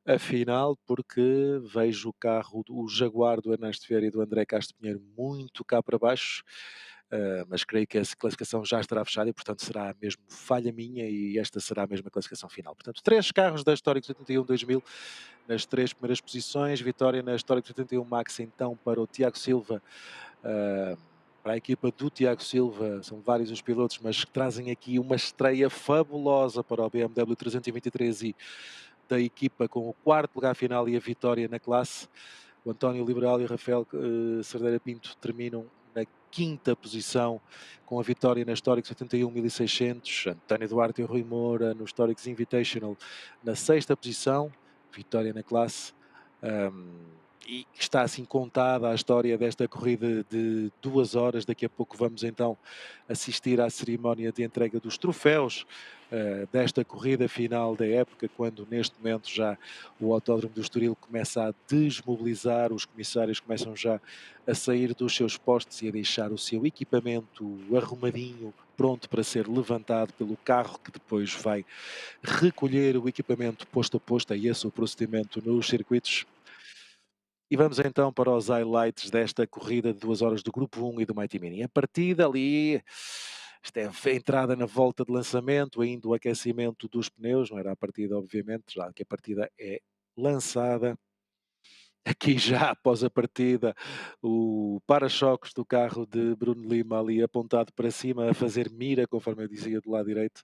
a final, porque vejo o carro, o Jaguar do Ernesto Vieira e do André Castro Pinheiro muito cá para baixo. Mas creio que essa classificação já estará fechada e, portanto, será mesmo falha minha e esta será a mesma classificação final. Portanto, 3 carros da Históricos 81-2000 nas 3 primeiras posições. Vitória na Históricos 81 Max, então, para o Tiago Silva, para a equipa do Tiago Silva. São vários os pilotos, mas que trazem aqui uma estreia fabulosa para o BMW 323i da equipa, com o 4º lugar final e a vitória na classe. O António Liberal e o Rafael Cerdeira Pinto terminam na 5ª posição, com a vitória na Históricos 81.600. António Duarte e o Rui Moura no Históricos Invitational na 6ª posição, vitória na classe. E está assim contada a história desta corrida de 2 horas. Daqui a pouco vamos então assistir à cerimónia de entrega dos troféus desta corrida final da época, quando neste momento já o Autódromo do Estoril começa a desmobilizar, os comissários começam já a sair dos seus postos e a deixar o seu equipamento arrumadinho, pronto para ser levantado pelo carro que depois vai recolher o equipamento posto a posto. É esse o procedimento nos circuitos. E vamos então para os highlights desta corrida de 2 horas do Grupo 1 e do Mighty Mini. A partida ali, isto é a entrada na volta de lançamento, ainda o aquecimento dos pneus, não era a partida obviamente, já que a partida é lançada. Aqui já após a partida, o para-choques do carro de Bruno Lima ali apontado para cima, a fazer mira, conforme eu dizia, do lado direito,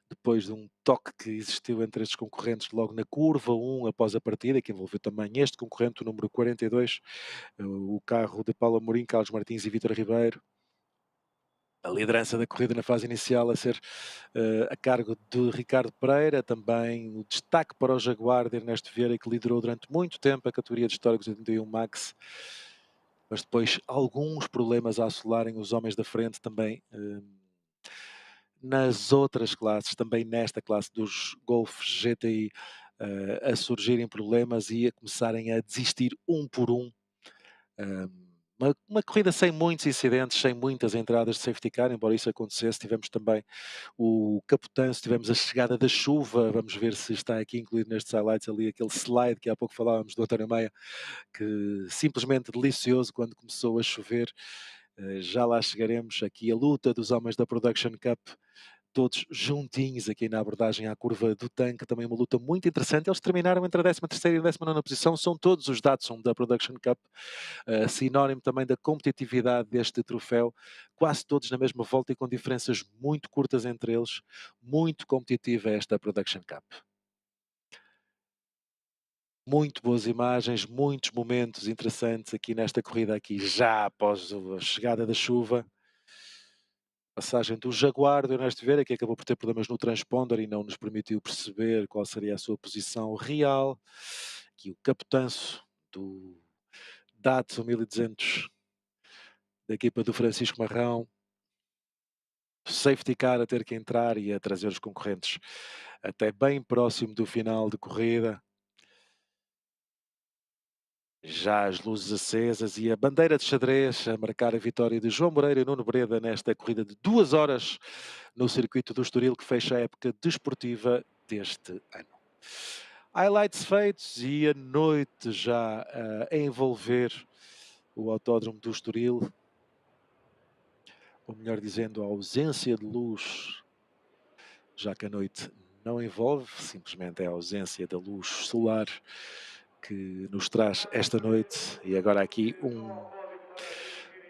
depois de um toque que existiu entre estes concorrentes logo na curva 1 após a partida, que envolveu também este concorrente, o número 42, o carro de Paulo Amorim, Carlos Martins e Vítor Ribeiro. A liderança da corrida na fase inicial a ser a cargo de Ricardo Pereira. Também o destaque para o Jaguar de Ernesto Vieira, que liderou durante muito tempo a categoria de históricos 81 Max. Mas depois alguns problemas a assolarem os homens da frente também nas outras classes, também nesta classe dos Golf GTI, a surgirem problemas e a começarem a desistir um por um. Uma corrida sem muitos incidentes, sem muitas entradas de safety car, embora isso acontecesse. Tivemos também o capotanço, tivemos a chegada da chuva. Vamos ver se está aqui incluído nestes highlights ali aquele slide que há pouco falávamos do António Meia, que simplesmente delicioso quando começou a chover. Já lá chegaremos. Aqui a luta dos homens da Production Cup, todos juntinhos aqui na abordagem à curva do tanque, também uma luta muito interessante. Eles terminaram entre a 13ª e a 19ª posição, são todos os Datsun da Production Cup, sinónimo também da competitividade deste troféu, quase todos na mesma volta e com diferenças muito curtas entre eles. Muito competitiva esta Production Cup. Muito boas imagens, muitos momentos interessantes aqui nesta corrida, aqui já após a chegada da chuva. Passagem do Jaguar do Ernesto Vieira, que acabou por ter problemas no transponder e não nos permitiu perceber qual seria a sua posição real. Aqui o capotanço do Datsun 1200 da equipa do Francisco Marrão. Safety car a ter que entrar e a trazer os concorrentes até bem próximo do final de corrida. Já as luzes acesas e a bandeira de xadrez a marcar a vitória de João Moreira e Nuno Breda nesta corrida de 2 horas no circuito do Estoril, que fecha a época desportiva deste ano. Highlights feitos e a noite já a envolver o Autódromo do Estoril, ou melhor dizendo, a ausência de luz, já que a noite não envolve, simplesmente é a ausência da luz solar que nos traz esta noite. E agora aqui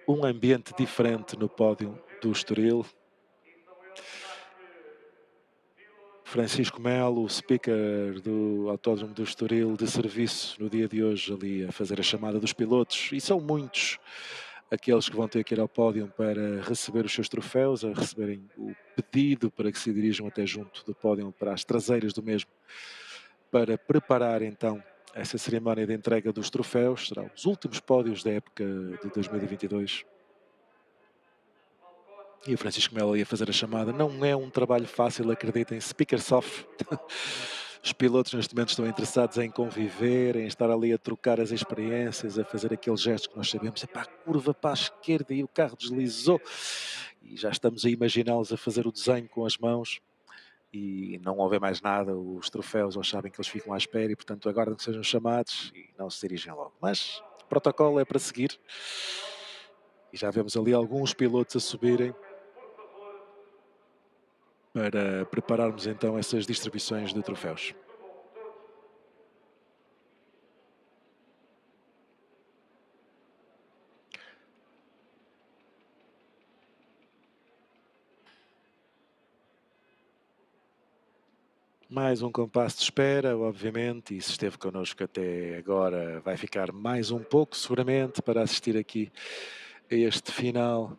um ambiente diferente no pódio do Estoril. Francisco Melo, o speaker do Autódromo do Estoril, de serviço no dia de hoje, ali a fazer a chamada dos pilotos. E são muitos aqueles que vão ter que ir ao pódio para receber os seus troféus, a receberem o pedido para que se dirijam até junto do pódio, para as traseiras do mesmo, para preparar então essa cerimónia de entrega dos troféus. Serão os últimos pódios da época de 2022. E o Francisco Melo ia fazer a chamada. Não é um trabalho fácil, acreditem. Speaker sofre. Os pilotos neste momento estão interessados em conviver, em estar ali a trocar as experiências, a fazer aqueles gestos que nós sabemos, epá, curva para a esquerda e o carro deslizou. E já estamos a imaginá-los a fazer o desenho com as mãos e não houver mais nada, os troféus, eles sabem que eles ficam à espera e, portanto, aguardam que sejam chamados e não se dirigem logo. Mas o protocolo é para seguir e já vemos ali alguns pilotos a subirem para prepararmos então essas distribuições de troféus. Mais um compasso de espera, obviamente, e se esteve connosco até agora vai ficar mais um pouco, seguramente, para assistir aqui a este final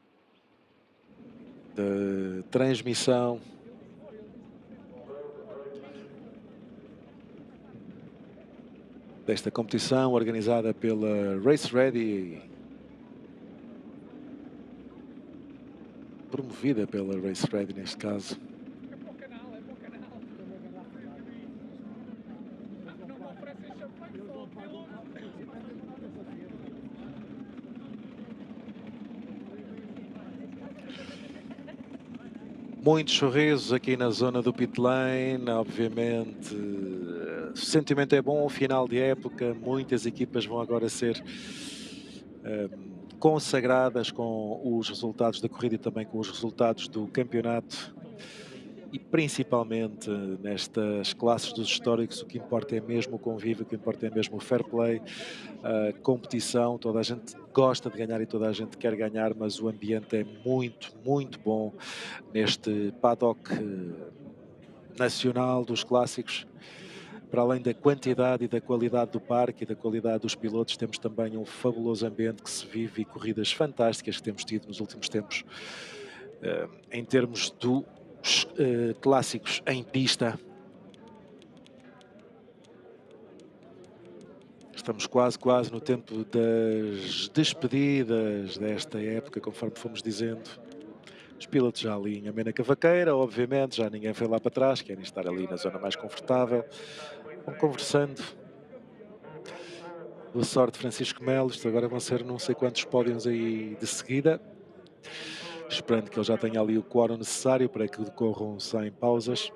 de transmissão desta competição organizada pela Race Ready, promovida pela Race Ready neste caso. Muitos sorrisos aqui na zona do pit lane, obviamente o sentimento é bom, final de época, muitas equipas vão agora ser consagradas com os resultados da corrida e também com os resultados do campeonato e principalmente nestas classes dos históricos o que importa é mesmo o convívio, o que importa é mesmo o fair play, a competição, toda a gente gosta de ganhar e toda a gente quer ganhar, mas o ambiente é muito, muito bom neste paddock nacional dos clássicos. Para além da quantidade e da qualidade do parque e da qualidade dos pilotos, temos também um fabuloso ambiente que se vive e corridas fantásticas que temos tido nos últimos tempos em termos dos clássicos em pista. Estamos quase no tempo das despedidas desta época, conforme fomos dizendo. Os pilotos já ali em amena cavaqueira, obviamente, já ninguém foi lá para trás, querem estar ali na zona mais confortável. Vão conversando. Boa sorte, Francisco Melo. Isto agora vão ser não sei quantos pódios aí de seguida. Esperando que ele já tenha ali o quórum necessário para que decorram sem pausas.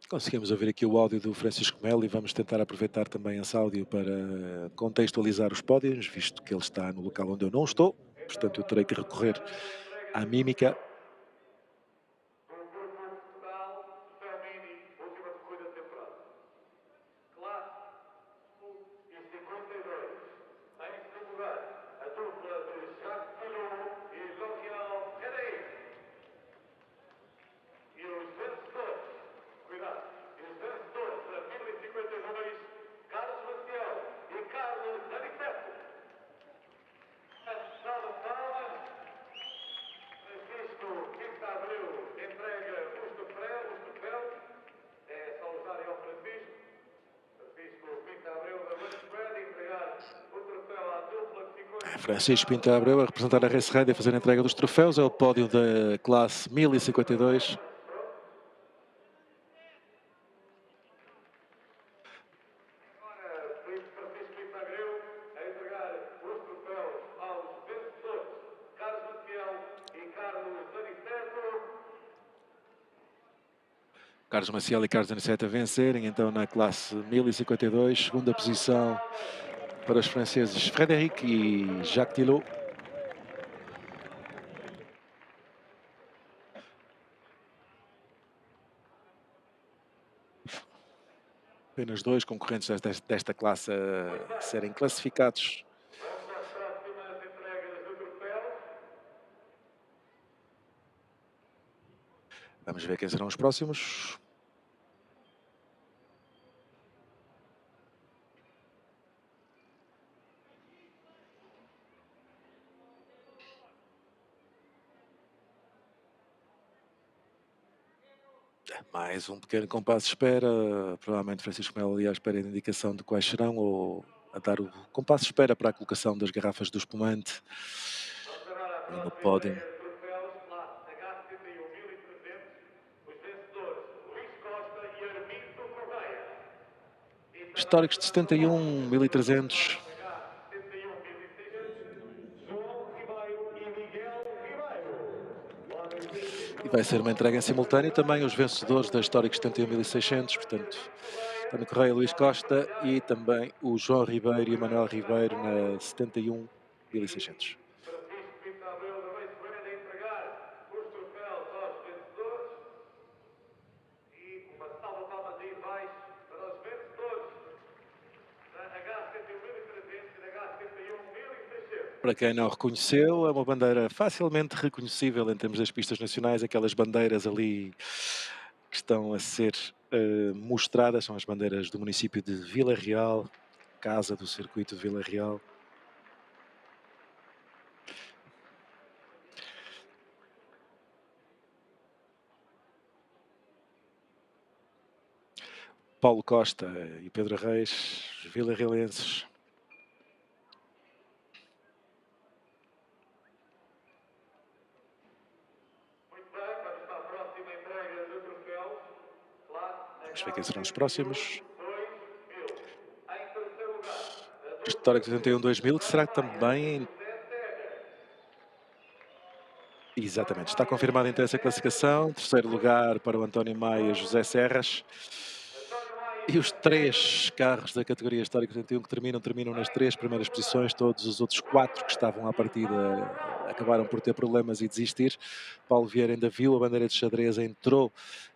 Conseguimos ouvir aqui o áudio do Francisco Melo e vamos tentar aproveitar também esse áudio para contextualizar os pódios, visto que ele está no local onde eu não estou, portanto eu terei que recorrer à mímica. Francisco Pinto Abreu a representar a Race Ready a fazer a entrega dos troféus. É o pódio da classe 1052. Carlos Maciel e Carlos Aniceto a vencerem então na classe 1052. Segunda posição para os franceses Frédéric e Jacques Tillot. Apenas dois concorrentes desta classe a serem classificados. Vamos ver quem serão os próximos. Mais um pequeno compasso de espera, provavelmente Francisco Melo ali à espera de indicação de quais serão, ou a dar o compasso de espera para a colocação das garrafas do espumante e no pódio. Históricos de 71, 1300. E vai ser uma entrega em simultâneo também os vencedores da Históricos 71 1600, portanto, António Correia, Luís Costa e também o João Ribeiro e o Manuel Ribeiro na 71 1600. Para quem não reconheceu, é uma bandeira facilmente reconhecível em termos das pistas nacionais, aquelas bandeiras ali que estão a ser mostradas, são as bandeiras do município de Vila Real, casa do circuito de Vila Real. Paulo Costa e Pedro Reis, vila-realenses. Vamos ver quem serão os próximos. Histórico 71 2000, que será também... Exatamente, está confirmada então essa classificação. Terceiro lugar para o António Maia, José Serras. E os 3 carros da categoria Histórico 71 que terminam nas 3 primeiras posições. Todos os outros 4 que estavam à partida acabaram por ter problemas e desistir. Paulo Vieira ainda viu a bandeira de xadrez, entrou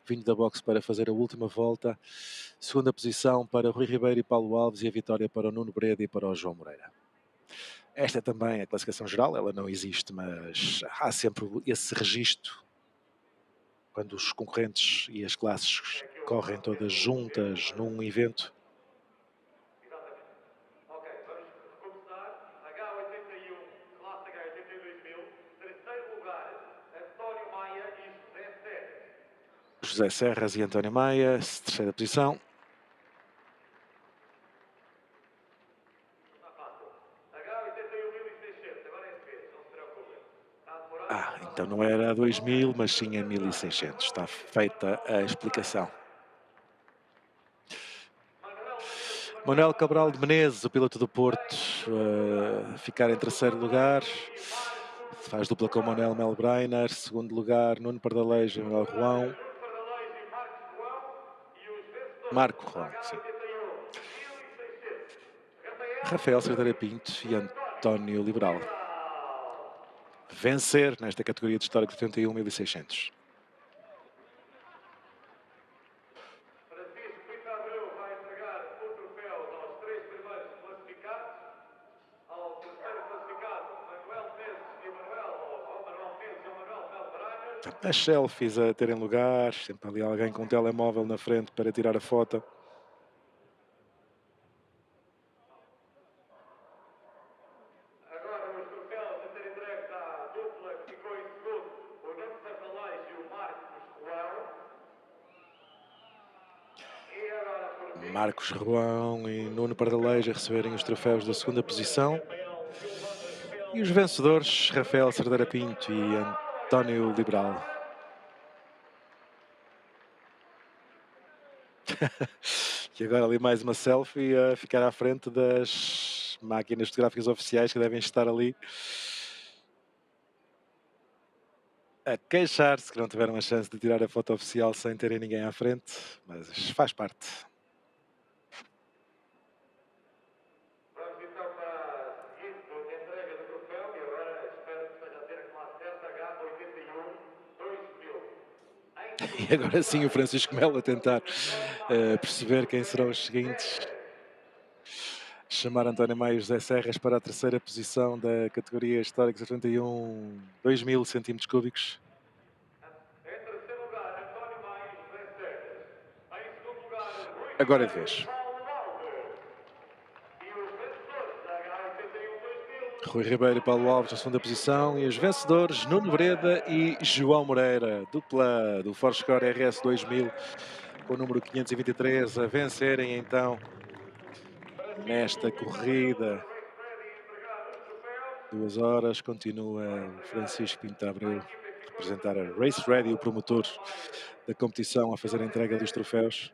vindo da boxe para fazer a última volta. Segunda posição para Rui Ribeiro e Paulo Alves e a vitória para o Nuno Breda e para o João Moreira. Esta também é a classificação geral, ela não existe, mas há sempre esse registro quando os concorrentes e as classes correm todas juntas num evento. José Serras e António Maia, terceira posição. Então não era a 2000, mas sim a 1600. Está feita a explicação. Manuel Cabral de Menezes, o piloto do Porto, ficar em terceiro lugar. Faz dupla com Manuel Melbreiner. Segundo lugar, Nuno Pardalejo e Manuel João. Marco João, sim. Rafael Cerdeira Pinto e António Liberal. Vencer nesta categoria de Histórico 71 1600. As selfies a terem lugar, sempre ali alguém com um telemóvel na frente para tirar a foto. Marcos João e Nuno Pardalejo a receberem os troféus da segunda posição. E os vencedores, Rafael Cerdeira Pinto e António Liberal. E agora ali mais uma selfie a ficar à frente das máquinas fotográficas oficiais que devem estar ali a queixar-se que não tiveram a chance de tirar a foto oficial sem terem ninguém à frente, mas faz parte. E agora sim o Francisco Melo a tentar perceber quem serão os seguintes. Chamar António Maia e José Serras para a terceira posição da categoria Histórico 71 2000 centímetros cúbicos. Agora é de vez. Rui Ribeiro e Paulo Alves na segunda posição e os vencedores Nuno Breda e João Moreira, dupla do Forscore RS 2000 com o número 523 a vencerem então nesta corrida. 2 horas, continua o Francisco Pinto Abreu a representar a Race Ready, o promotor da competição, a fazer a entrega dos troféus.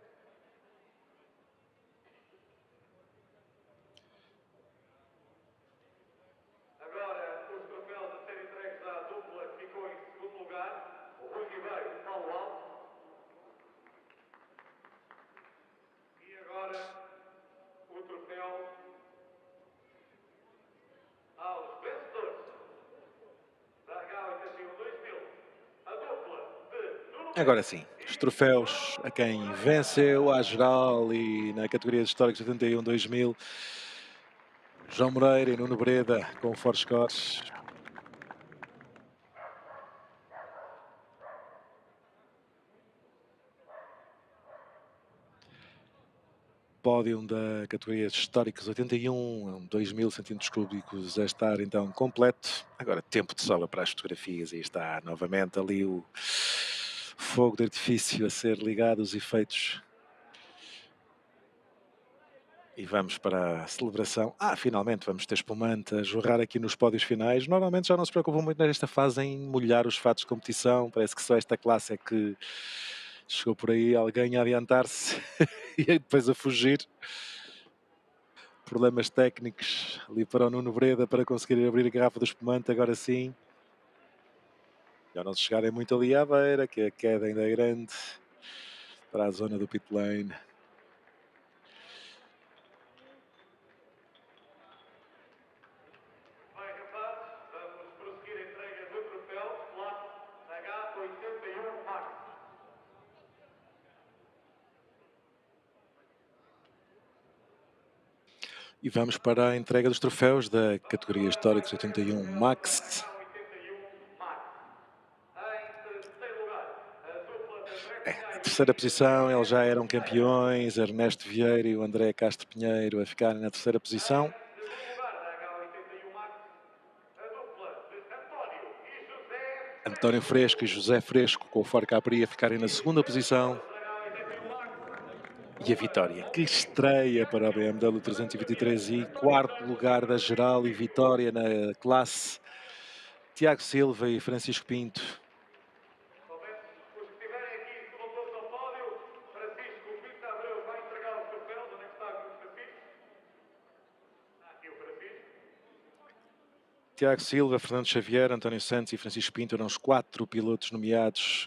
Agora os troféus a serem entregues à dupla que ficou em segundo lugar, o Rui Ribeiro e o Paulo Alves. E agora o troféu aos vencedores da H81 2000, a dupla de Nuno. Agora sim, os troféus a quem venceu à geral e na categoria de históricos 81-2000, João Moreira e Nuno Breda com o Forscore. Pódio da categoria de históricos 81, 2000 centímetros cúbicos a estar então completo. Agora tempo de sobra para as fotografias e está novamente ali o fogo de artifício a ser ligado, os efeitos. E vamos para a celebração. Finalmente vamos ter espumante a jorrar aqui nos pódios finais. Normalmente já não se preocupam muito nesta fase em molhar os fatos de competição. Parece que só esta classe é que chegou por aí alguém a adiantar-se e depois a fugir. Problemas técnicos ali para o Nuno Breda para conseguir abrir a garrafa do espumante, agora sim. Já não se chegarem muito ali à beira, que a queda ainda é grande para a zona do pit lane. Bem, rapazes, vamos prosseguir a entrega do troféu classe H81 Max. E vamos para a entrega dos troféus da categoria Históricos 81 Max. Na terceira posição, eles já eram campeões, Ernesto Vieira e o André Castro Pinheiro a ficarem na terceira posição. António Fresco e José Fresco com o Ford Capri a ficarem na segunda posição. E a vitória, que estreia para a BMW 323 e quarto lugar da geral e vitória na classe. Tiago Silva e Francisco Pinto. Os que estiverem aqui que não todos ao pódio, Francisco Pinto Abreu vai entregar os troféus. Onde é que está aqui o Francisco? Aqui o Francisco. Tiago Silva, Fernando Xavier, António Santos e Francisco Pinto eram os 4 pilotos nomeados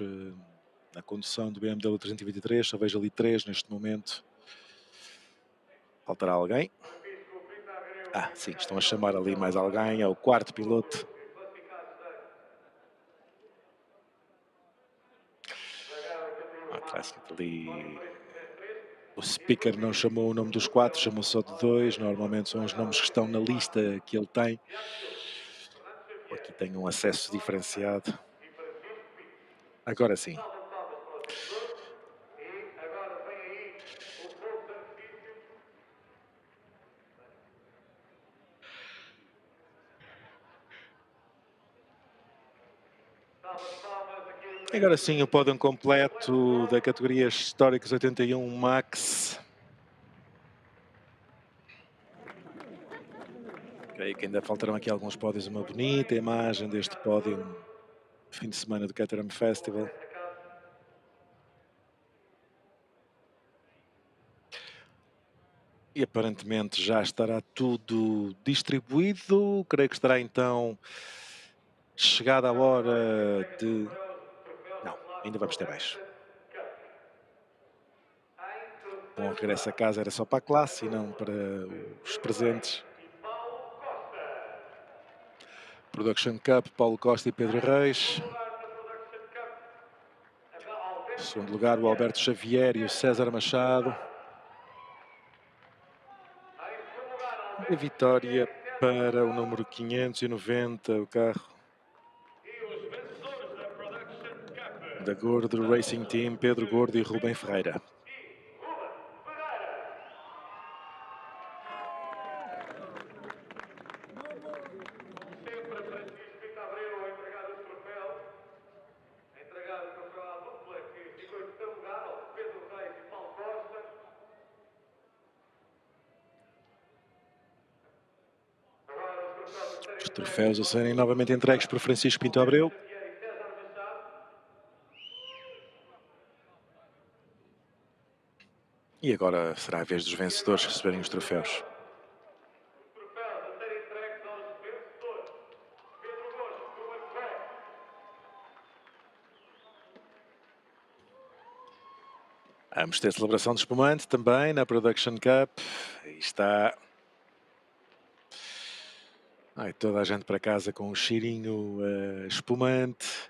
na condução do BMW 323. Só vejo ali 3 neste momento. Faltará alguém? Sim, estão a chamar ali mais alguém. É o 4º piloto. Parece que ali o speaker não chamou o nome dos 4, chamou só de 2. Normalmente são os nomes que estão na lista que ele tem. Aqui tem um acesso diferenciado. Agora sim. Agora sim o pódio completo da categoria Históricos 81 Max. Creio que ainda faltarão aqui alguns pódios, uma bonita imagem deste pódio fim de semana do Caterham Festival. E aparentemente já estará tudo distribuído. Creio que estará então chegada a hora de... Não, ainda vamos ter mais. Bom regresso a casa era só para a classe e não para os presentes. Production Cup, Paulo Costa e Pedro Reis. Em segundo lugar, o Alberto Xavier e o César Machado. E a vitória para o número 590, o carro da Gordo Racing Team, Pedro Gordo e Rubem Ferreira. Troféus a serem novamente entregues por Francisco Pinto Abreu. E agora será a vez dos vencedores receberem os troféus. Vamos ter celebração de espumante também na Production Cup. Aí está. Ai, toda a gente para casa com um cheirinho espumante.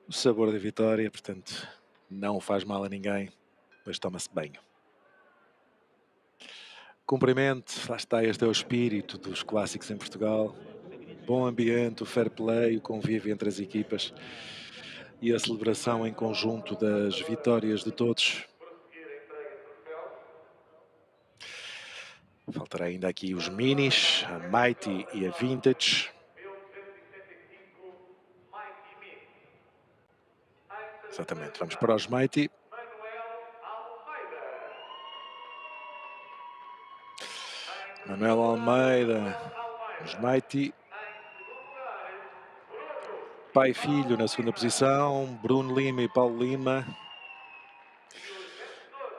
O sabor da vitória, portanto, não faz mal a ninguém, mas toma-se banho. Cumprimento, lá está, este é o espírito dos clássicos em Portugal. Bom ambiente, o fair play, o convívio entre as equipas e a celebração em conjunto das vitórias de todos. Faltará ainda aqui os minis, a Mighty e a Vintage. Exatamente, vamos para os Mighty. Manuel Almeida, os Mighty. Pai e filho na segunda posição, Bruno Lima e Paulo Lima.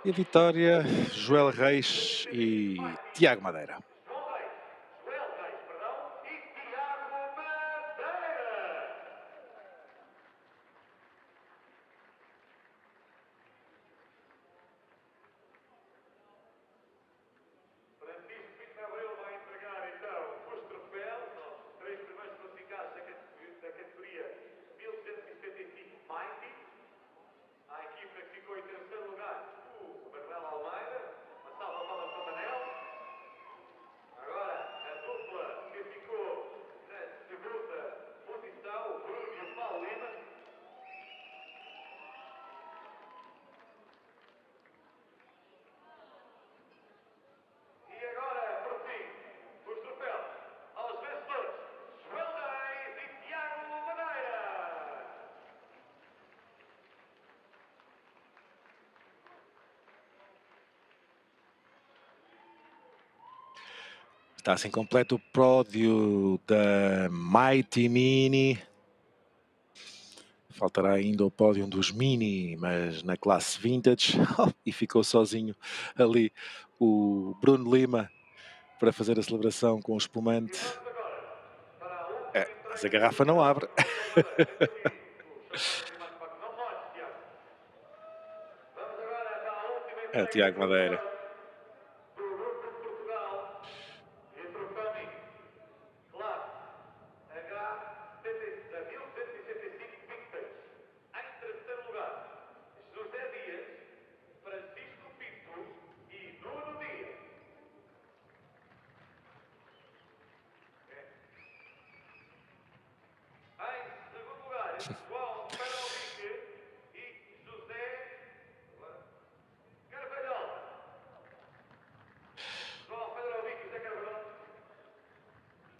E a vitória, Joel Reis e Tiago Madeira. Está assim completo o pódio da Mighty Mini. Faltará ainda o pódio dos Mini, mas na classe Vintage. E ficou sozinho ali o Bruno Lima para fazer a celebração com o espumante. Mas a garrafa não abre. É o Tiago Madeira.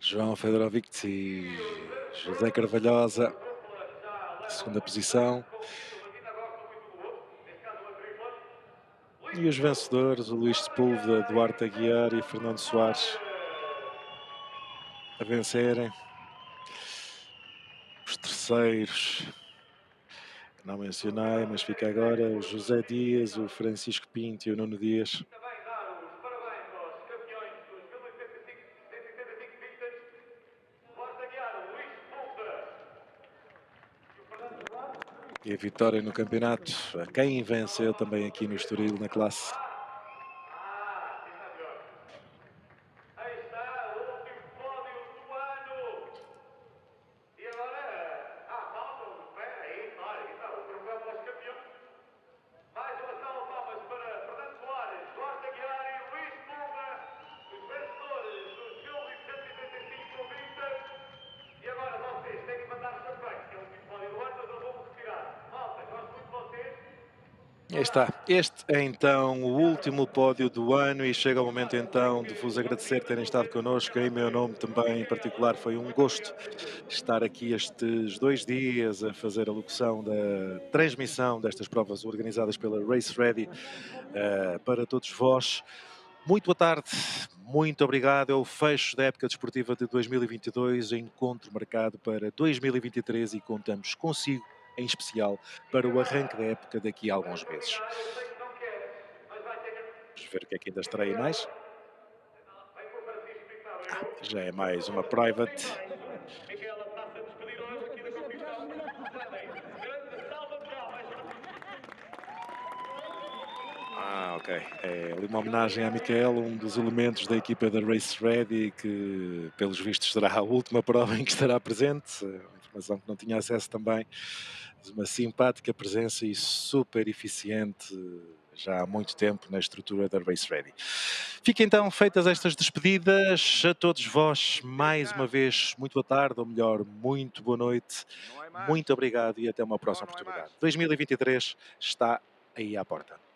João Fedorovic e José Carvalhosa, segunda posição. E os vencedores, o Luís Sepúlveda, Duarte Aguiar e Fernando Soares, a vencerem. Os terceiros, não mencionei, mas fica agora o José Dias, o Francisco Pinto e o Nuno Dias. E a vitória no campeonato, a quem venceu também aqui no Estoril, na classe. Aí está. Este é então o último pódio do ano e chega o momento então de vos agradecer terem estado connosco. Em meu nome também, em particular, foi um gosto estar aqui estes 2 dias a fazer a locução da transmissão destas provas organizadas pela Race Ready para todos vós. Muito boa tarde, muito obrigado. É o fecho da época desportiva de 2022, encontro marcado para 2023 e contamos consigo, em especial, para o arranque da época daqui a alguns meses. Vamos ver o que é que ainda estará aí mais. Já é mais uma private. Ok. É ali uma homenagem a Miquel, um dos elementos da equipa da Race Ready, que pelos vistos será a última prova em que estará presente. Informação que não tinha acesso também. Uma simpática presença e super eficiente já há muito tempo na estrutura da Race Ready. Fiquem então feitas estas despedidas. A todos vós, mais uma vez, muito boa tarde, ou melhor, muito boa noite. Muito obrigado e até uma próxima oportunidade. 2023 está aí à porta.